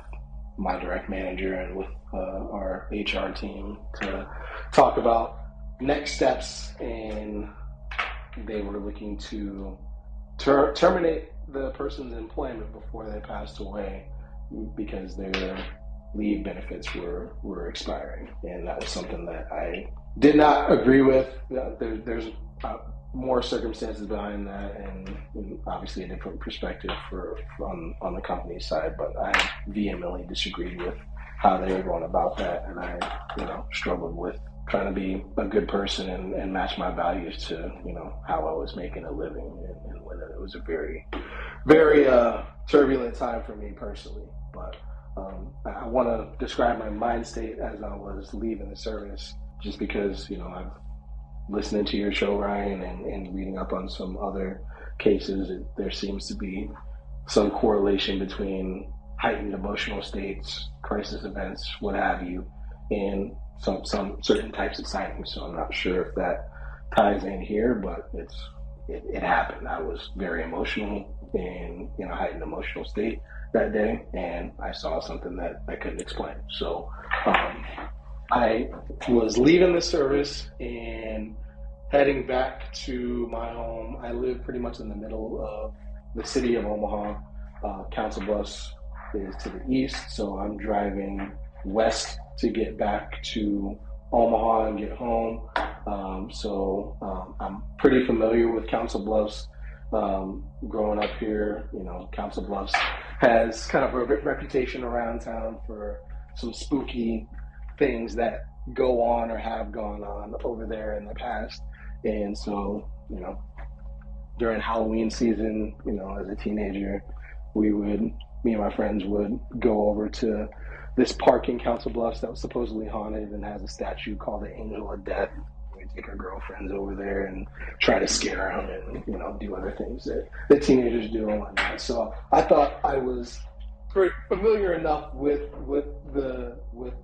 [SPEAKER 14] my direct manager and with our HR team to talk about next steps, and they were looking to terminate the person's employment before they passed away because their leave benefits were expiring, and that was something that I did not agree with. There's more circumstances behind that, and obviously a different perspective on the company's side, but I vehemently disagreed with how they were going about that, and I struggled with trying to be a good person and match my values to how I was making a living, and when it was a very, very turbulent time for me personally. But I want to describe my mind state as I was leaving the service, just because I've listening to your show, Ryan, and reading up on some other cases, there seems to be some correlation between heightened emotional states, crisis events, what have you, and some certain types of sightings. So I'm not sure if that ties in here, but it's it happened. I was very emotional and, you know, I had an emotional state that day, and I saw something that I couldn't explain. So I was leaving the service and heading back to my home. I live pretty much in the middle of the city of Omaha. Council Bluffs is to the east, so I'm driving west to get back to Omaha and get home. I'm pretty familiar with Council Bluffs. Growing up here, you know, Council Bluffs has kind of a reputation around town for some spooky things that go on or have gone on over there in the past. And so, you know, during Halloween season, you know, as a teenager, me and my friends would go over to this park in Council Bluffs that was supposedly haunted and has a statue called the Angel of Death. We'd take our girlfriends over there and try to scare them and, you know, do other things that teenagers do and whatnot. So I thought I was pretty familiar enough with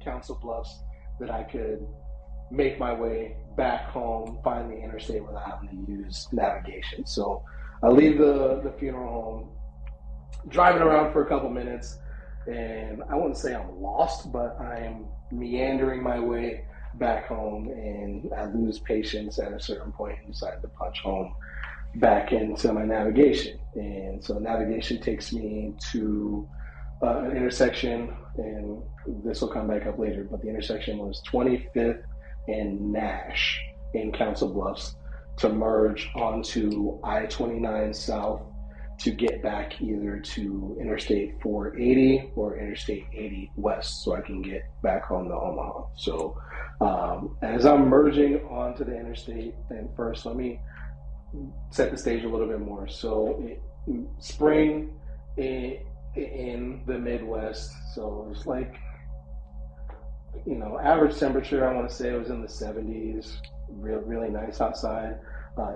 [SPEAKER 14] Council Bluffs that I could make my way back home, find the interstate without having to use navigation. So I leave the funeral home, driving around for a couple minutes, and I wouldn't say I'm lost, but I'm meandering my way back home, and I lose patience at a certain point and decide to punch home back into my navigation. And so navigation takes me to an intersection, and this will come back up later, but the intersection was 25th and Nash in Council Bluffs to merge onto I-29 South to get back either to Interstate 480 or Interstate 80 West so I can get back home to Omaha. So as I'm merging onto the interstate, and first let me set the stage a little bit more. So spring in the Midwest, so it's like, you know, average temperature, I want to say it was in the 70s, really nice outside.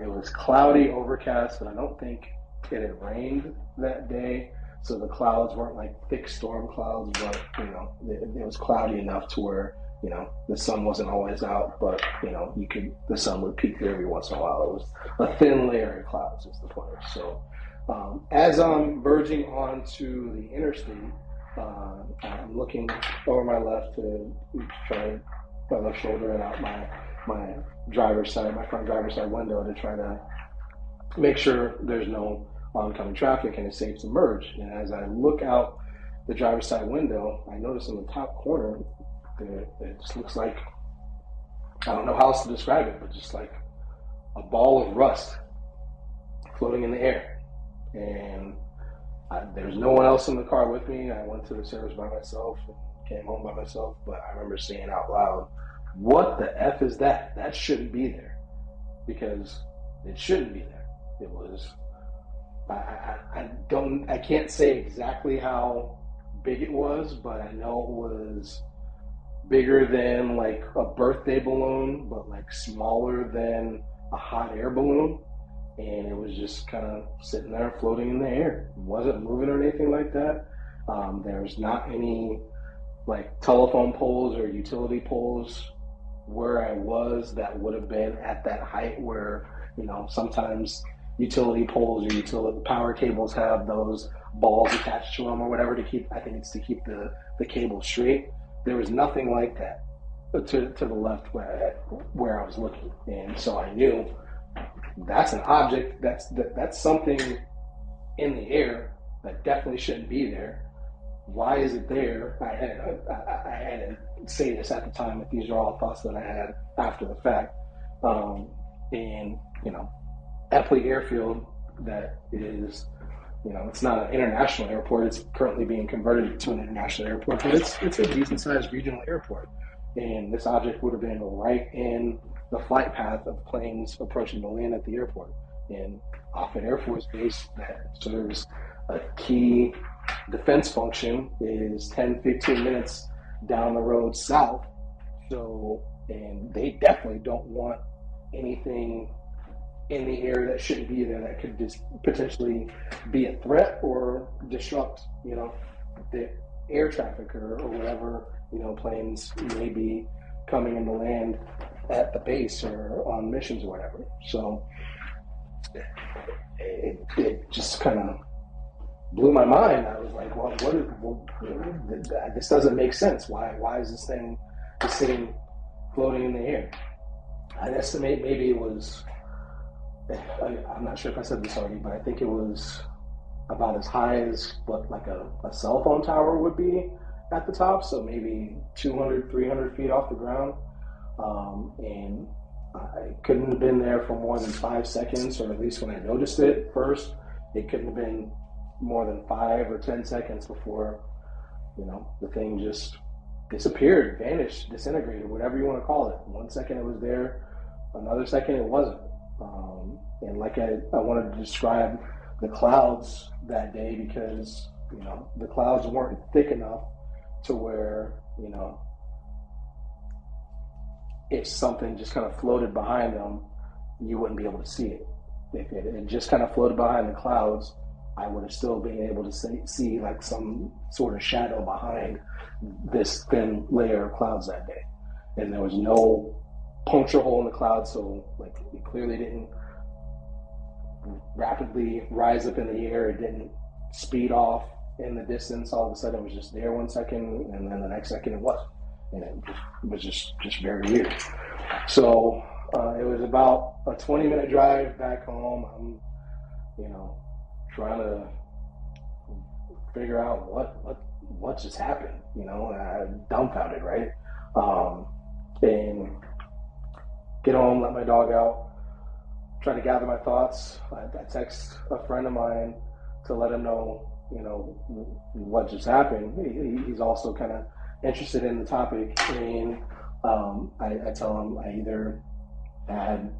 [SPEAKER 14] It was cloudy, overcast, but I don't think it had rained that day, so the clouds weren't like thick storm clouds, but, you know, it was cloudy enough to where, you know, the sun wasn't always out, but, you know, the sun would peek every once in a while. It was a thin layer of clouds is the point. So as I'm verging onto the interstate, I'm looking over my left to try my left shoulder and out my driver's side, my front driver's side window to try to make sure there's no oncoming traffic and it's safe to merge. And as I look out the driver's side window, I notice in the top corner, it just looks like, I don't know how else to describe it, but just like a ball of rust floating in the air. And there's no one else in the car with me. I went to the service by myself and came home by myself, but I remember saying out loud, what the F is that? That shouldn't be there, because it shouldn't be there. It was, I can't say exactly how big it was, but I know it was bigger than like a birthday balloon, but like smaller than a hot air balloon. And it was just kind of sitting there floating in the air. It wasn't moving or anything like that. There's not any like telephone poles or utility poles where I was that would have been at that height where, you know, sometimes utility poles or utility power cables have those balls attached to them or whatever to keep, I think it's to keep the cable straight. There was nothing like that to the left where I was looking. And so I knew that's an object, that's something in the air that definitely shouldn't be there. Why is it there? I had to say this at the time, but these are all thoughts that I had after the fact. And, you know, Epley Airfield, that is, you know, it's not an international airport. It's currently being converted to an international airport, but it's a decent-sized regional airport. And this object would have been right in the flight path of planes approaching the land at the airport. And Offutt Air Force Base, that serves a key defense function, is 10-15 minutes down the road south. So, and they definitely don't want anything in the air that shouldn't be there that could just potentially be a threat or disrupt, you know, the air traffic or whatever, you know, planes may be coming into land at the base or on missions or whatever. So it just kind of blew my mind. I was like, well, this doesn't make sense. Why is this thing just sitting, floating in the air? I'd estimate maybe it was, I'm not sure if I said this already, but I think it was about as high as what like a cell phone tower would be at the top. So maybe 200, 300 feet off the ground. And I couldn't have been there for more than 5 seconds, or at least when I noticed it first, it couldn't have been more than 5 or 10 seconds before, the thing just disappeared, vanished, disintegrated, whatever you want to call it. 1 second it was there, another second it wasn't. And like I wanted to describe the clouds that day because, the clouds weren't thick enough to where, if something just kind of floated behind them, you wouldn't be able to see it. If it just kind of floated behind the clouds, I would have still been able to see like some sort of shadow behind this thin layer of clouds that day. And there was no puncture hole in the clouds, so like it clearly didn't rapidly rise up in the air. It didn't speed off in the distance. All of a sudden it was just there 1 second, and then the next second it wasn't. And it was just very weird. So it was about a 20-minute drive back home. I'm, trying to figure out what just happened. I'm dumbfounded, right? And get home, let my dog out, try to gather my thoughts. I text a friend of mine to let him know, what just happened. He's also kind of interested in the topic, and I tell him I either had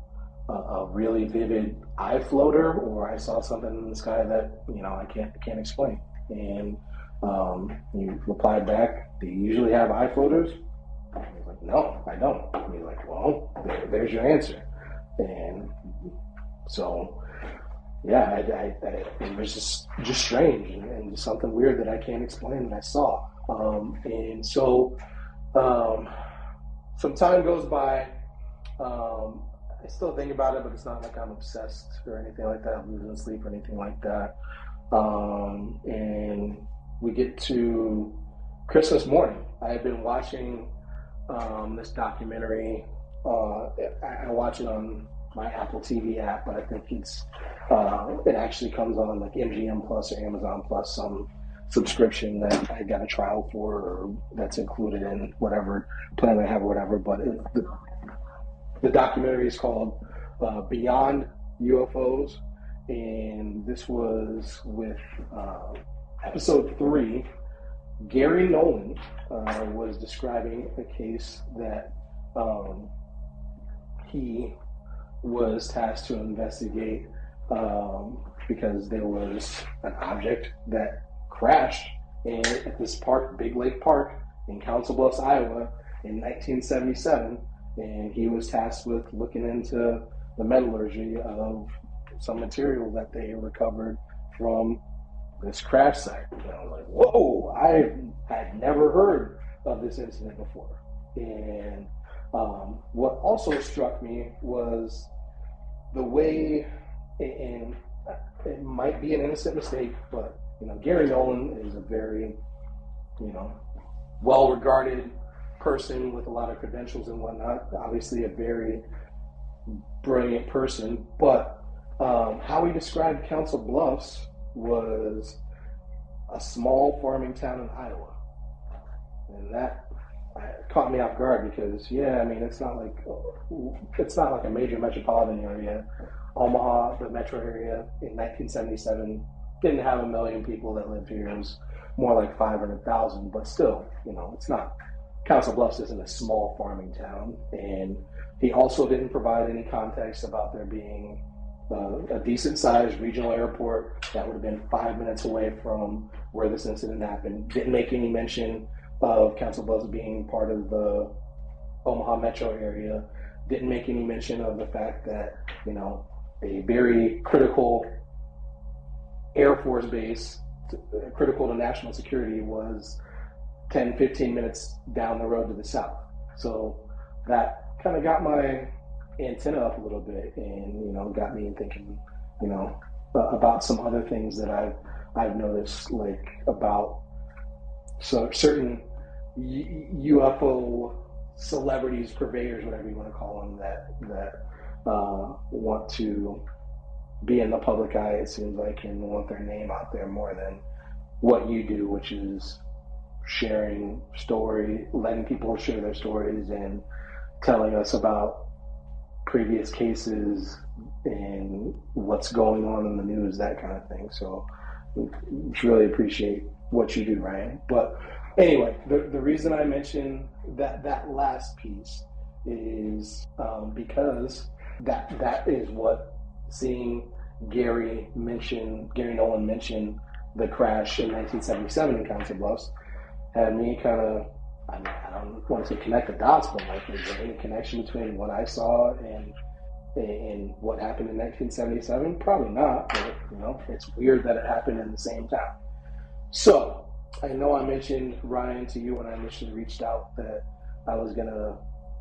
[SPEAKER 14] a really vivid eye floater or I saw something in the sky that I can't explain. And he replied back, "Do you usually have eye floaters?" I was like, "No, I don't." And he's like, "Well, there's your answer." And so yeah, it was just strange and just something weird that I can't explain that I saw. And so some time goes by. I still think about it, but it's not like I'm obsessed or anything like that. I'm losing sleep or anything like that. And we get to Christmas morning. I had been watching this documentary. I watch it on my Apple TV app, but I think it actually comes on like MGM Plus or Amazon Plus, some subscription that I got a trial for, or that's included in whatever plan I have or whatever. But the documentary is called Beyond UFOs, and this was with episode 3. Gary Nolan was describing a case that he was tasked to investigate because there was an object that crashed at this park, Big Lake Park in Council Bluffs, Iowa in 1977. And he was tasked with looking into the metallurgy of some material that they recovered from this crash site. And I was like, whoa, I had never heard of this incident before. And what also struck me was the way, and it might be an innocent mistake, but Gary Nolan is a very, well-regarded person with a lot of credentials and whatnot. Obviously a very brilliant person, but how he described Council Bluffs was a small farming town in Iowa. And that caught me off guard because, it's not like a major metropolitan area. Omaha, the metro area, in 1977 didn't have 1 million people that lived here. It was more like 500,000, but still, it's not. Council Bluffs isn't a small farming town. And he also didn't provide any context about there being a decent-sized regional airport that would have been 5 minutes away from where this incident happened. Didn't make any mention of Council Bluffs being part of the Omaha metro area. Didn't make any mention of the fact that, a very critical Air Force base, critical to national security, was 10, 15 minutes down the road to the south. So that kind of got my antenna up a little bit, and got me thinking, about some other things that I've noticed, like about certain UFO celebrities, purveyors, whatever you want to call them, that want to be in the public eye, it seems like, and want their name out there more than what you do, which is sharing letting people share their stories and telling us about previous cases and what's going on in the news, that kind of thing. So really appreciate what you do, Ryan. But anyway, the reason I mentioned that last piece is because that is what seeing Gary Nolan mention the crash in 1977 in Council Bluffs had me kind of, I don't want to say connect the dots, but like, is there any connection between what I saw and what happened in 1977? Probably not, but it's weird that it happened in the same town. So I know I mentioned, Ryan, to you when I initially reached out that I was gonna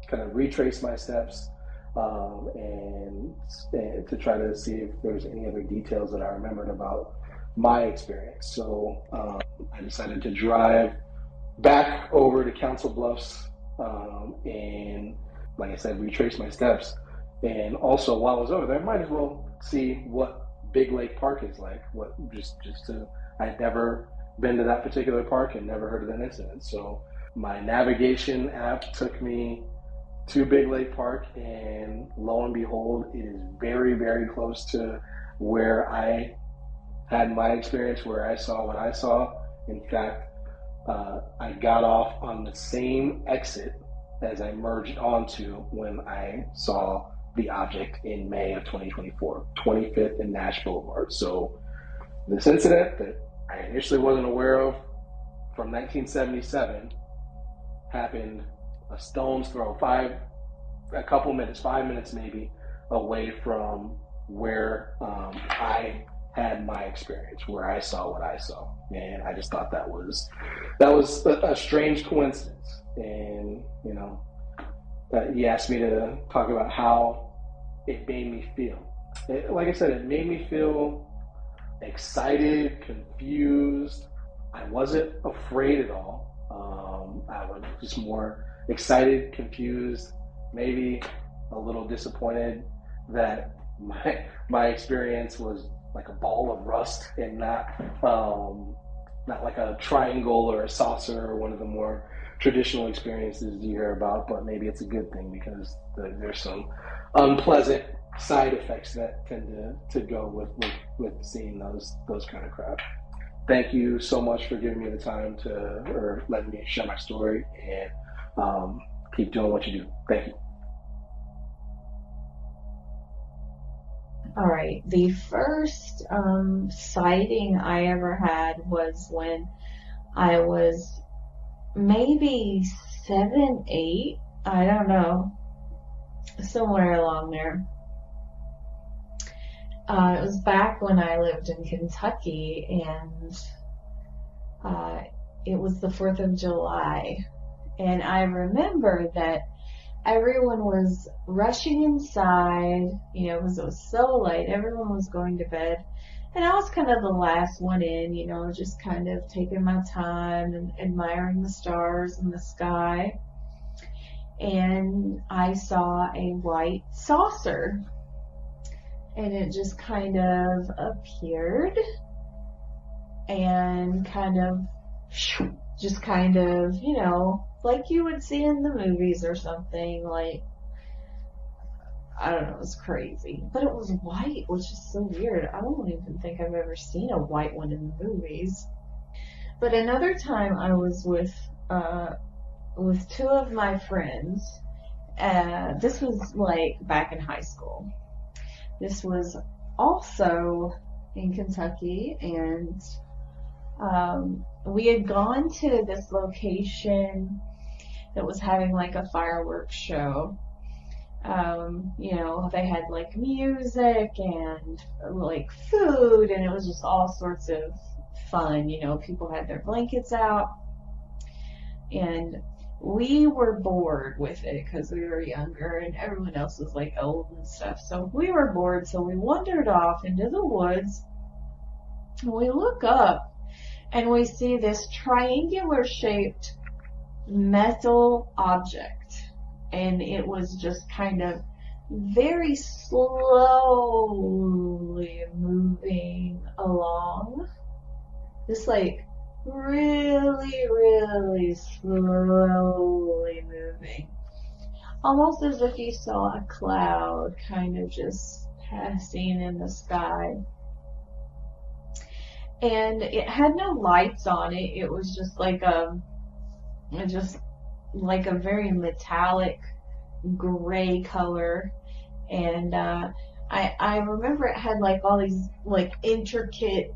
[SPEAKER 14] kind of retrace my steps and to try to see if there's any other details that I remembered about my experience. So I decided to drive back over to Council Bluffs and, like I said, retrace my steps. And also, while I was over there, I might as well see what Big Lake Park is like. I'd never been to that particular park and never heard of that incident. So my navigation app took me to Big Lake Park, and lo and behold, it is very, very close to where I had my experience, where I saw what I saw. In fact, I got off on the same exit as I merged onto when I saw the object in May of 2024, 25th and Nash Boulevard. So this incident that I initially wasn't aware of from 1977 happened a stone's throw, 5 minutes maybe away from where I had my experience, where I saw what I saw. And I just thought that was a strange coincidence. And he asked me to talk about how it made me feel. Like I said, it made me feel excited, confused. I wasn't afraid at all. I was just more excited, confused, maybe a little disappointed that my experience was like a ball of rust and not like a triangle or a saucer or one of the more traditional experiences you hear about. But maybe it's a good thing, because there's some unpleasant side effects that tend to go with seeing those kind of craft. Thank you so much for giving me the time or letting me share my story, and keep doing what you do. Thank you.
[SPEAKER 11] All right. The first sighting I ever had was when I was maybe 7, 8. I don't know. Somewhere along there. It was back when I lived in Kentucky, and it was the 4th of July. And I remember that everyone was rushing inside, because it was so late. Everyone was going to bed. And I was kind of the last one in, just kind of taking my time and admiring the stars in the sky. And I saw a white saucer. And it just kind of appeared and just kind of, like you would see in the movies or something. Like, I don't know, it was crazy. But it was white, which is so weird. I don't even think I've ever seen a white one in the movies. But another time I was with 2 of my friends. This was like back in high school. This was also in Kentucky, and we had gone to this location that was having like a fireworks show. They had like music and like food, and it was just all sorts of fun. People had their blankets out, and we were bored with it because we were younger and everyone else was like old and stuff. So we were bored, so we wandered off into the woods. And we look up and we see this triangular shaped metal object. And it was just kind of very slowly moving along. Just like really, really slowly moving. Almost as if you saw a cloud kind of just passing in the sky. And it had no lights on it. It was just like a very metallic gray color. And I remember it had like all these like intricate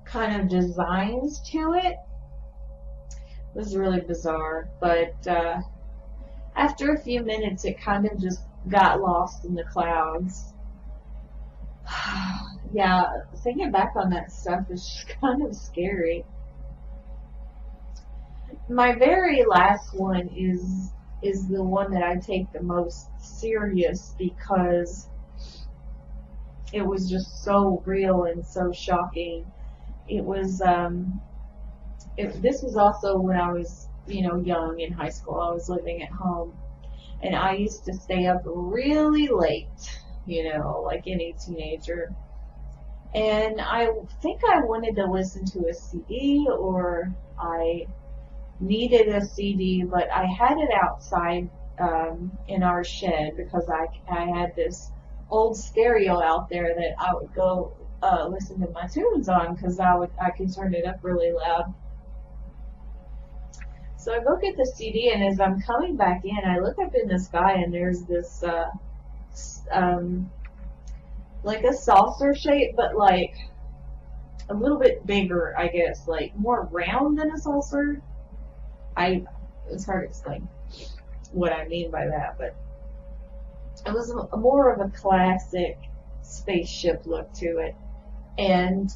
[SPEAKER 11] kind of designs to it. It was really bizarre, but after a few minutes it kind of just got lost in the clouds. Yeah, thinking back on that stuff is just kind of scary. My very last one is the one that I take the most serious because it was just so real and so shocking. It was, this was also when I was, young in high school. I was living at home, and I used to stay up really late, like any teenager. And I think I wanted to listen to a CD, or I needed a CD, but I had it outside in our shed because I had this old stereo out there that I would go listen to my tunes on because I could turn it up really loud. So I go get the CD, and as I'm coming back in, I look up in the sky, and there's this like a saucer shape, but like a little bit bigger, I guess, like more round than a saucer. It's hard to explain what I mean by that, but it was more of a classic spaceship look to it. And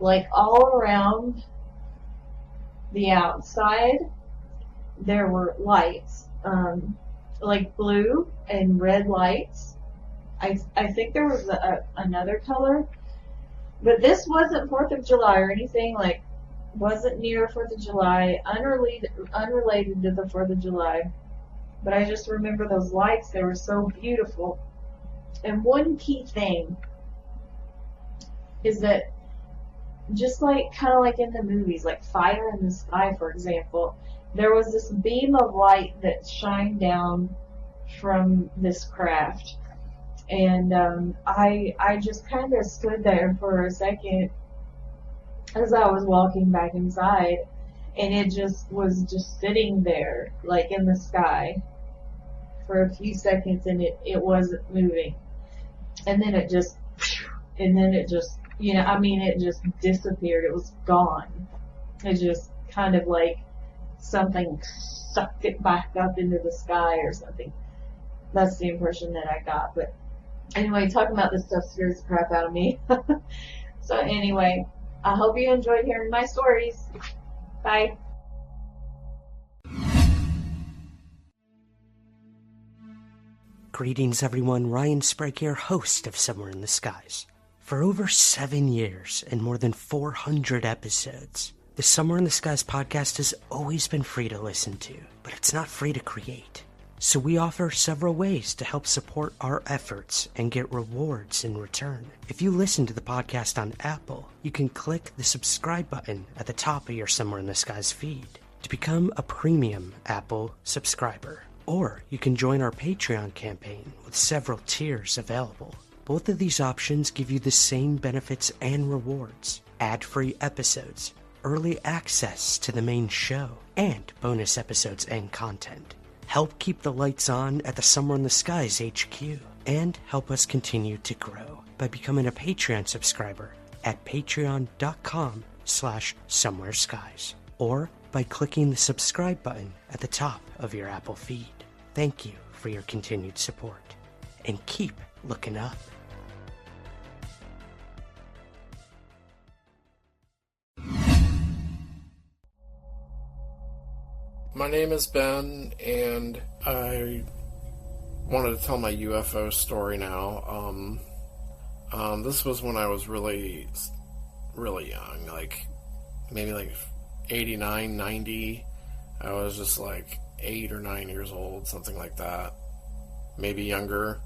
[SPEAKER 11] like all around the outside, there were lights, like blue and red lights. I think there was another color, but this wasn't 4th of July or anything, like wasn't near 4th of July, unrelated to the 4th of July. But I just remember those lights, they were so beautiful. And one key thing is that just like kind of like in the movies, like Fire in the Sky, for example, there was this beam of light that shined down from this craft. And I just kind of stood there for a second as I was walking back inside, and it just was just sitting there like in the sky for a few seconds, and it wasn't moving. And then it just it just disappeared. It was gone. It just kind of like something sucked it back up into the sky or something. That's the impression that I got. But anyway, talking about this stuff scares the crap out of me. So anyway, I hope you enjoyed hearing my stories. Bye.
[SPEAKER 1] Greetings everyone, Ryan Sprague here, host of Somewhere in the Skies. For over 7 years and more than 400 episodes, the Somewhere in the Skies podcast has always been free to listen to, but it's not free to create. So we offer several ways to help support our efforts and get rewards in return. If you listen to the podcast on Apple, you can click the subscribe button at the top of your Somewhere in the Skies feed to become a premium Apple subscriber. Or you can join our Patreon campaign with several tiers available. Both of these options give you the same benefits and rewards: ad-free episodes, early access to the main show, and bonus episodes and content. Help keep the lights on at the Somewhere in the Skies HQ, and help us continue to grow by becoming a Patreon subscriber at patreon.com/somewhereskies, or by clicking the subscribe button at the top of your Apple feed. Thank you for your continued support, and keep looking up.
[SPEAKER 15] My name is Ben, and I wanted to tell my UFO story now. This was when I was really, really young, like maybe like 89, 90. I was just like 8 or 9 years old, something like that, maybe younger.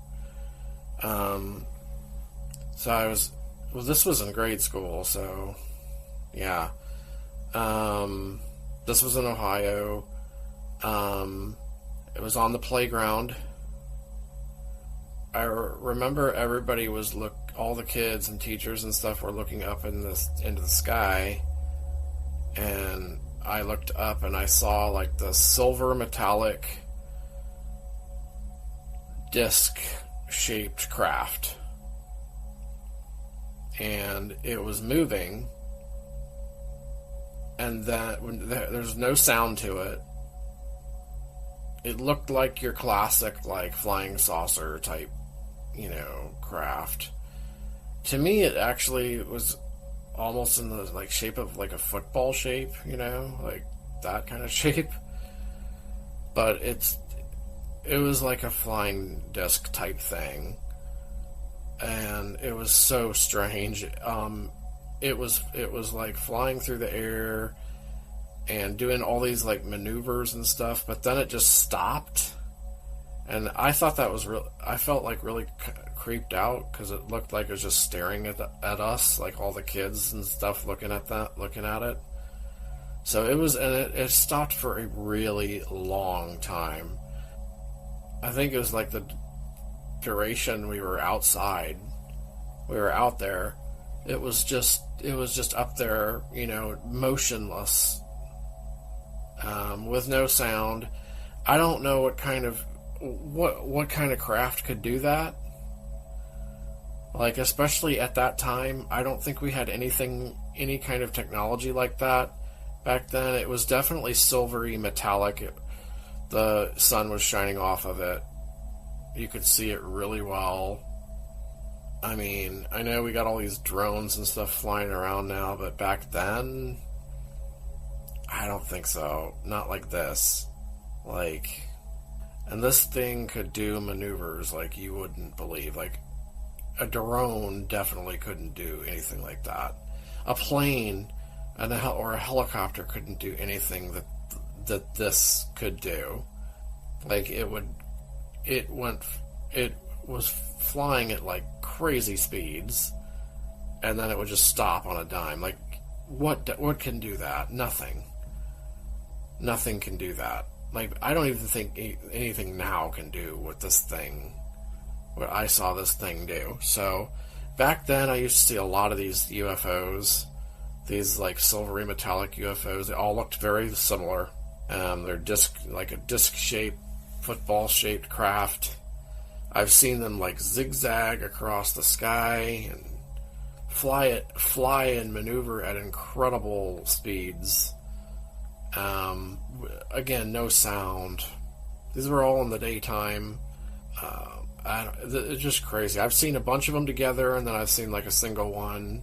[SPEAKER 15] This was in grade school, so yeah. This was in Ohio. It was on the playground. I remember everybody was all the kids and teachers and stuff were looking up into the sky, and I looked up and I saw like the silver metallic disc-shaped craft, and it was moving, and there's no sound to it. It looked like your classic like flying saucer type, craft. To me, it actually was almost in the like shape of like a football shape, like that kind of shape. But it was like a flying disc type thing, and it was so strange. It was like flying through the air and doing all these like maneuvers and stuff, but then it just stopped, and I thought that was real. I felt like really creeped out because it looked like it was just staring at us, like all the kids and stuff looking at it. So it stopped for a really long time. I think it was like the duration we were outside. We were out there. It was just up there, motionless, with no sound. I don't know what kind of craft could do that. Like, especially at that time, I don't think we had any kind of technology like that back then. It was definitely silvery metallic. The sun was shining off of it. You could see it really well. I mean, I know we got all these drones and stuff flying around now, but back then, I don't think so. Not like this. And this thing could do maneuvers like you wouldn't believe. Like, a drone definitely couldn't do anything like that. A plane or a helicopter couldn't do anything that this could do. Like, it was flying at like crazy speeds, and then it would just stop on a dime. Like, what can do that? Nothing can do that. Like, I don't even think anything now can do what I saw this thing do. So back then I used to see a lot of these UFOs, these like silvery metallic UFOs. They all looked very similar. They're a disc-shaped, football-shaped craft. I've seen them like zigzag across the sky and fly and maneuver at incredible speeds. Again, no sound. These were all in the daytime. It's just crazy. I've seen a bunch of them together, and then I've seen like a single one.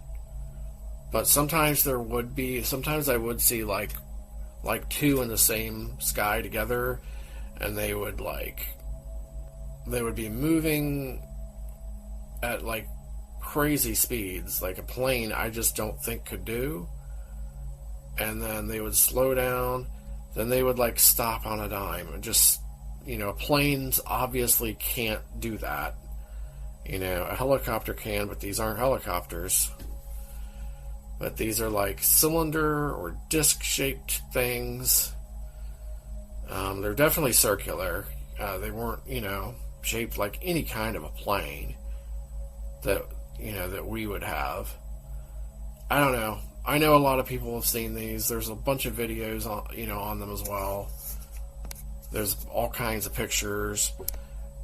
[SPEAKER 15] But sometimes I would see like two in the same sky together, and they would be moving at like crazy speeds, like a plane I just don't think could do. And then they would slow down, then they would like stop on a dime, and just, planes obviously can't do that. A helicopter can, but these aren't helicopters. But these are like cylinder or disc-shaped things. They're definitely circular. They weren't, shaped like any kind of a plane that we would have. I don't know. I know a lot of people have seen these. There's a bunch of videos on them as well. There's all kinds of pictures.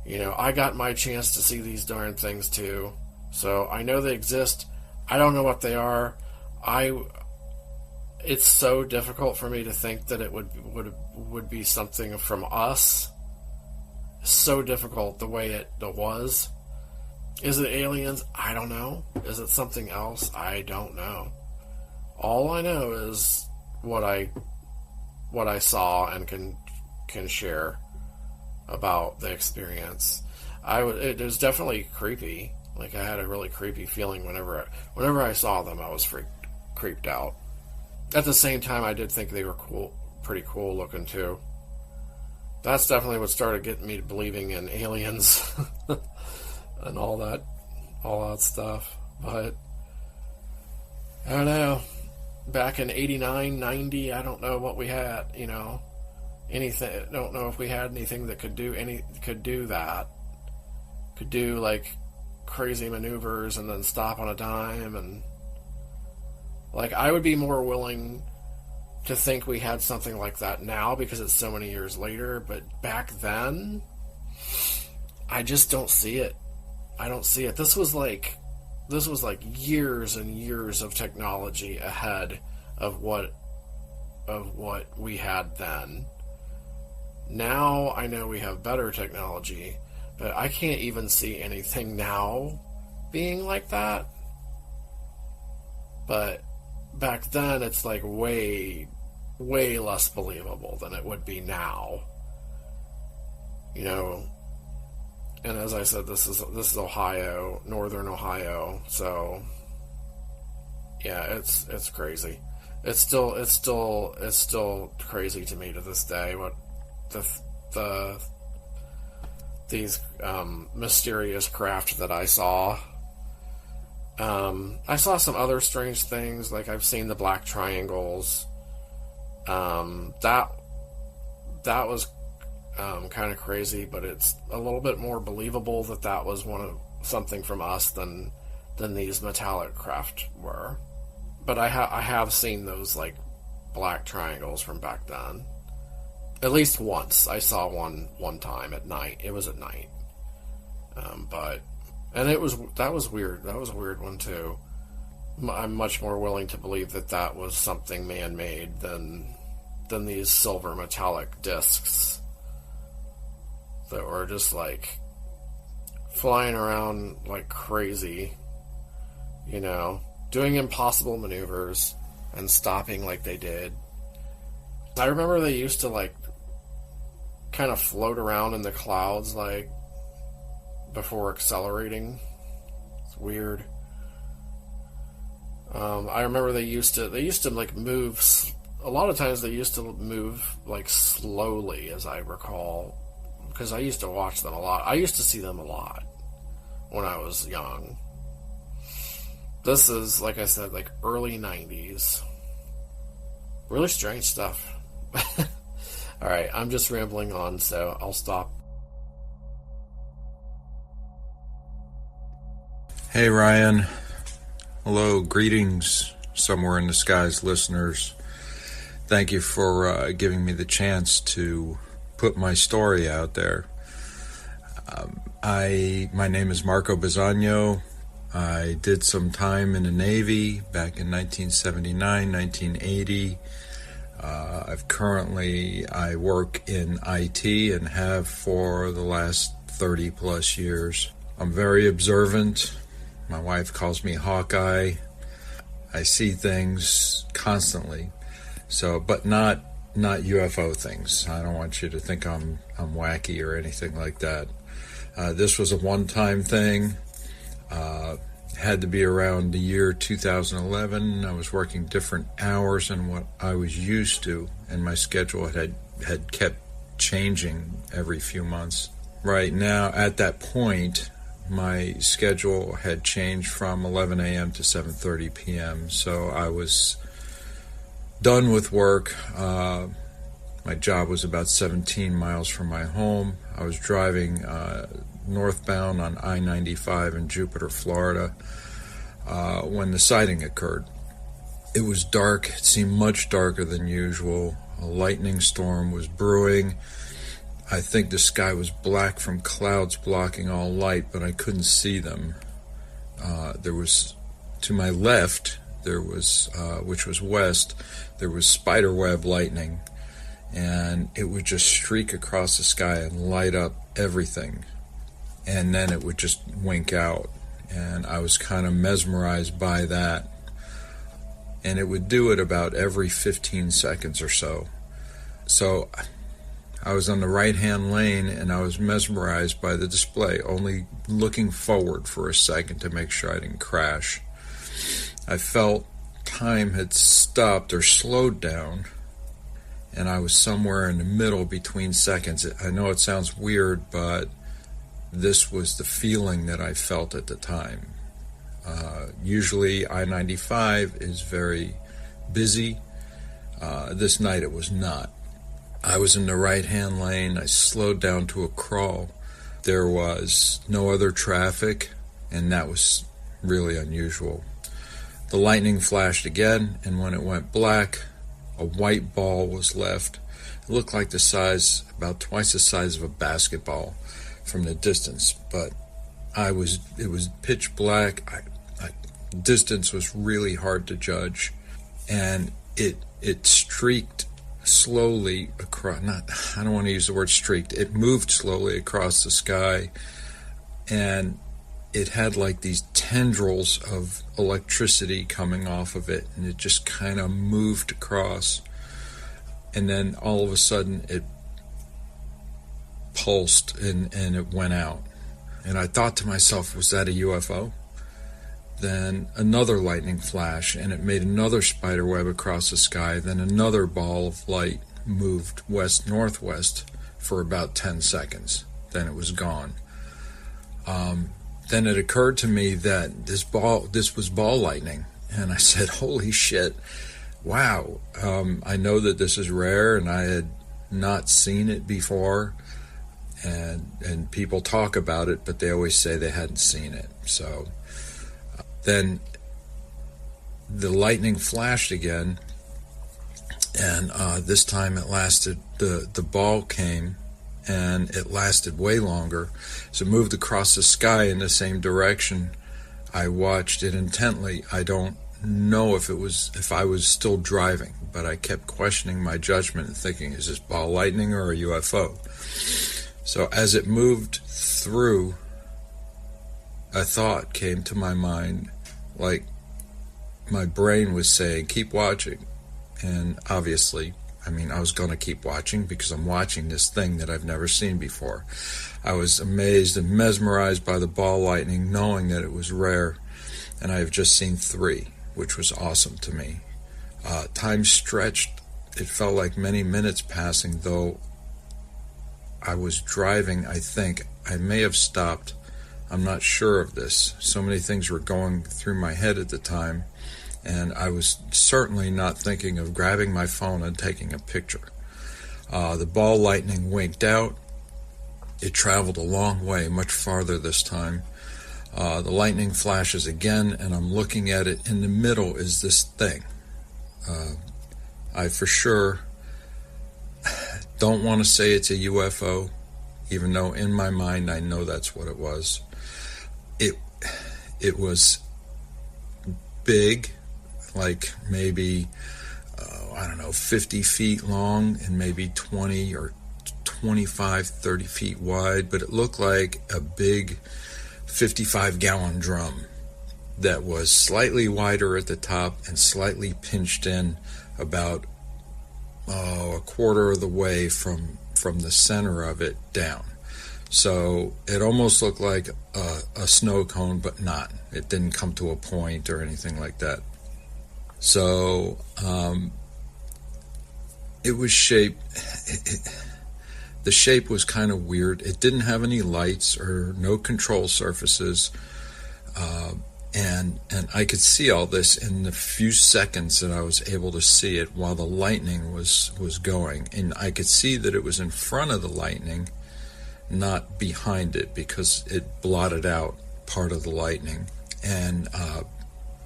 [SPEAKER 15] I got my chance to see these darn things too. So I know they exist. I don't know what they are. It's so difficult for me to think that it would be something from us. So difficult the way it was. Is it aliens? I don't know. Is it something else? I don't know. All I know is what I what I saw and can share about the experience. It was definitely creepy. Like, I had a really creepy feeling whenever I saw them. I was creeped out. At the same time, I did think they were pretty cool looking too. That's definitely what started getting me believing in aliens and all that stuff. But I don't know. Back in 89, 90, I don't know what we had, anything. I don't know if we had anything that could do that. Could do like crazy maneuvers and then stop on a dime, and like, I would be more willing to think we had something like that now because it's so many years later, but back then I just don't see it. I don't see it. This was like years and years of technology ahead of what we had then. Now I know we have better technology, but I can't even see anything now being like that. But back then, it's like way, way less believable than it would be now. And as I said, this is Ohio, northern Ohio. So yeah, it's crazy. It's still crazy to me to this day what these mysterious craft that I saw. I saw some other strange things, like I've seen the black triangles. That was kind of crazy, but it's a little bit more believable that was something from us than these metallic craft were. But I have seen those like black triangles from back then. At least once. I saw one time at night. It was at night. And that was weird. That was a weird one too. I'm much more willing to believe that was something man-made than these silver metallic discs that were just like flying around like crazy, doing impossible maneuvers and stopping like they did. I remember they used to like kind of float around in the clouds like before accelerating. It's weird. I remember they used to like move. A lot of times they used to move like slowly, as I recall, because I used to watch them a lot. I used to see them a lot when I was young. This is, like I said, like early 90s. Really strange stuff. Alright, I'm just rambling on, so I'll stop.
[SPEAKER 10] Hey Ryan. Hello, greetings somewhere in the skies, listeners. Thank you for giving me the chance to put my story out there. My name is Marco Bisagno. I did some time in the Navy back in 1979, 1980. I work in IT and have for the last 30 plus years. I'm very observant. My wife calls me Hawkeye. I see things constantly. So, but not UFO things. I don't want you to think I'm wacky or anything like that. This was a one-time thing. Had to be around the year 2011. I was working different hours than what I was used to, and my schedule had kept changing every few months. Right now, at that point, my schedule had changed from 11 a.m. to 7:30 p.m., so I was done with work. My job was about 17 miles from my home. I was driving northbound on I-95 in Jupiter, Florida, when the sighting occurred. It was dark. It seemed much darker than usual. A lightning storm was brewing. I think the sky was black from clouds blocking all light, but I couldn't see them. There was, to my left, there was, which was west, there was spiderweb lightning, and it would just streak across the sky and light up everything. And then it would just wink out, and I was kind of mesmerized by that. And it would do it about every 15 seconds or so. So I was on the right-hand lane, and I was mesmerized by the display, only looking forward for a second to make sure I didn't crash. I felt time had stopped or slowed down, and I was somewhere in the middle between seconds. I know it sounds weird, but this was the feeling that I felt at the time. Usually I-95 is very busy. This night it was not. I was in the right-hand lane. I slowed down to a crawl. There was no other traffic, and that was really unusual. The lightning flashed again, and when it went black, a white ball was left. It looked like the size, about twice the size of a basketball from the distance, but it was pitch black. Distance was really hard to judge, and it streaked slowly across, I don't want to use the word streaked, it moved slowly across the sky, and it had like these tendrils of electricity coming off of it, and it just kind of moved across, and then all of a sudden it pulsed and it went out. And I thought to myself, was that a UFO? Then another lightning flash, and it made another spider web across the sky. Then another ball of light moved west-northwest for about 10 seconds. Then it was gone. Then it occurred to me that this was ball lightning, and I said, holy shit, wow. I know that this is rare, and I had not seen it before, and people talk about it, but they always say they hadn't seen it. So then the lightning flashed again, and this time it lasted, the ball came, and it lasted way longer. So it moved across the sky in the same direction. I watched it intently. I don't know if I was still driving, but I kept questioning my judgment and thinking, is this ball lightning or a UFO? So as it moved through, a thought came to my mind, like my brain was saying, keep watching. And obviously, I was going to keep watching because I'm watching this thing that I've never seen before. I was amazed and mesmerized by the ball lightning, knowing that it was rare, and I have just seen 3, which was awesome to me. Time stretched. It felt like many minutes passing, though I was driving, I think. I may have stopped. I'm not sure of this. So many things were going through my head at the time, and I was certainly not thinking of grabbing my phone and taking a picture. The ball lightning winked out. It traveled a long way, much farther this time. The lightning flashes again, and I'm looking at it. In the middle is this thing. I for sure don't want to say it's a UFO, even though in my mind I know that's what it was. It was big, like maybe, 50 feet long and maybe 20 or 25, 30 feet wide, but it looked like a big 55-gallon drum that was slightly wider at the top and slightly pinched in about a quarter of the way from the center of it down. So it almost looked like a snow cone, but not. It didn't come to a point or anything like that. So it was shaped, the shape was kind of weird. It didn't have any lights or no control surfaces. And I could see all this in the few seconds that I was able to see it while the lightning was going. And I could see that it was in front of the lightning, not behind it, because it blotted out part of the lightning. And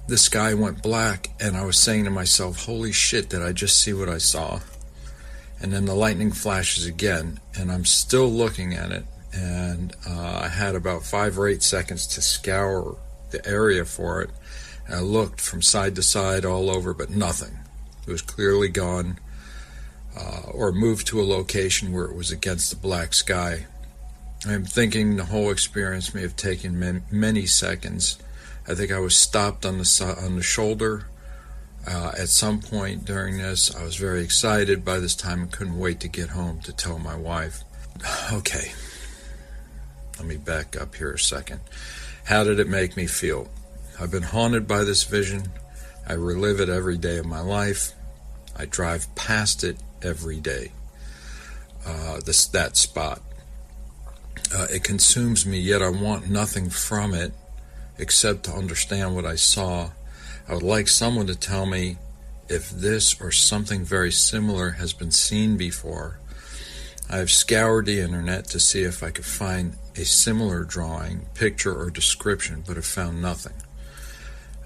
[SPEAKER 10] the sky went black, and I was saying to myself, holy shit, did I just see what I saw? And then the lightning flashes again, and I'm still looking at it, and I had about 5 or 8 seconds to scour the area for it. And I looked from side to side all over, but nothing. It was clearly gone, or moved to a location where it was against the black sky. I'm thinking the whole experience may have taken many seconds. I think I was stopped on the shoulder, At some point during this, I was very excited by this time and couldn't wait to get home to tell my wife. Okay, let me back up here a second. How did it make me feel? I've been haunted by this vision. I relive it every day of my life. I drive past it every day. That spot. It consumes me, yet I want nothing from it except to understand what I saw. I would like someone to tell me if this or something very similar has been seen before. I have scoured the internet to see if I could find a similar drawing, picture, or description, but have found nothing.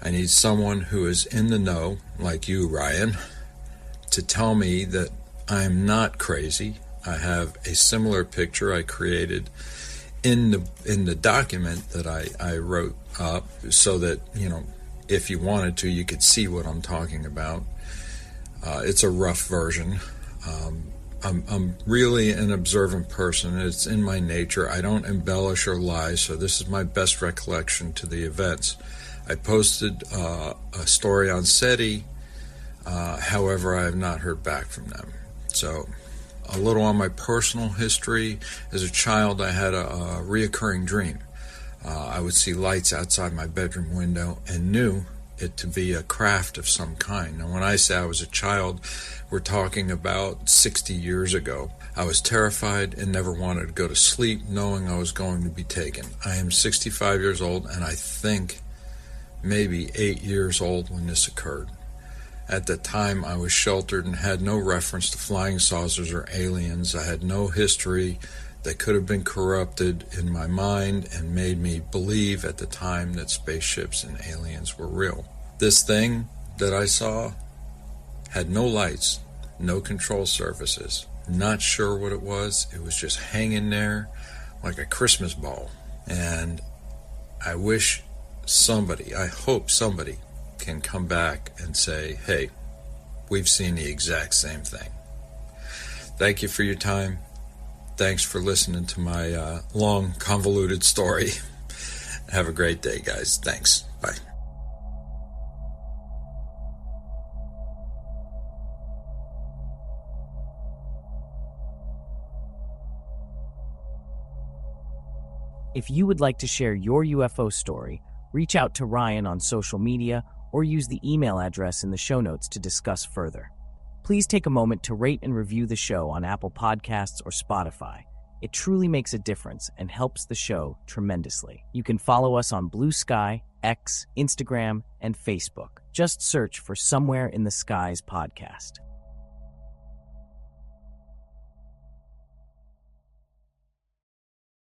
[SPEAKER 10] I need someone who is in the know, like you, Ryan, to tell me that I am not crazy. I have a similar picture I created in the document that I wrote up so that, if you wanted to, you could see what I'm talking about. It's a rough version. I'm really an observant person. It's in my nature. I don't embellish or lie, so this is my best recollection to the events. I posted a story on SETI. However, I have not heard back from them. So, a little on my personal history. As a child, I had a reoccurring dream. I would see lights outside my bedroom window and knew it to be a craft of some kind. Now, when I say I was a child, we're talking about 60 years ago. I was terrified and never wanted to go to sleep knowing I was going to be taken. I am 65 years old, and I think maybe 8 years old when this occurred. At the time, I was sheltered and had no reference to flying saucers or aliens. I had no history that could have been corrupted in my mind and made me believe at the time that spaceships and aliens were real. This thing that I saw had no lights, no control surfaces. Not sure what it was. It was just hanging there like a Christmas ball. And I hope somebody can come back and say, hey, we've seen the exact same thing. Thank you for your time. Thanks for listening to my long, convoluted story. Have a great day, guys. Thanks. Bye.
[SPEAKER 16] If you would like to share your UFO story, reach out to Ryan on social media or use the email address in the show notes to discuss further. Please take a moment to rate and review the show on Apple Podcasts or Spotify. It truly makes a difference and helps the show tremendously. You can follow us on Blue Sky, X, Instagram, and Facebook. Just search for Somewhere in the Skies podcast.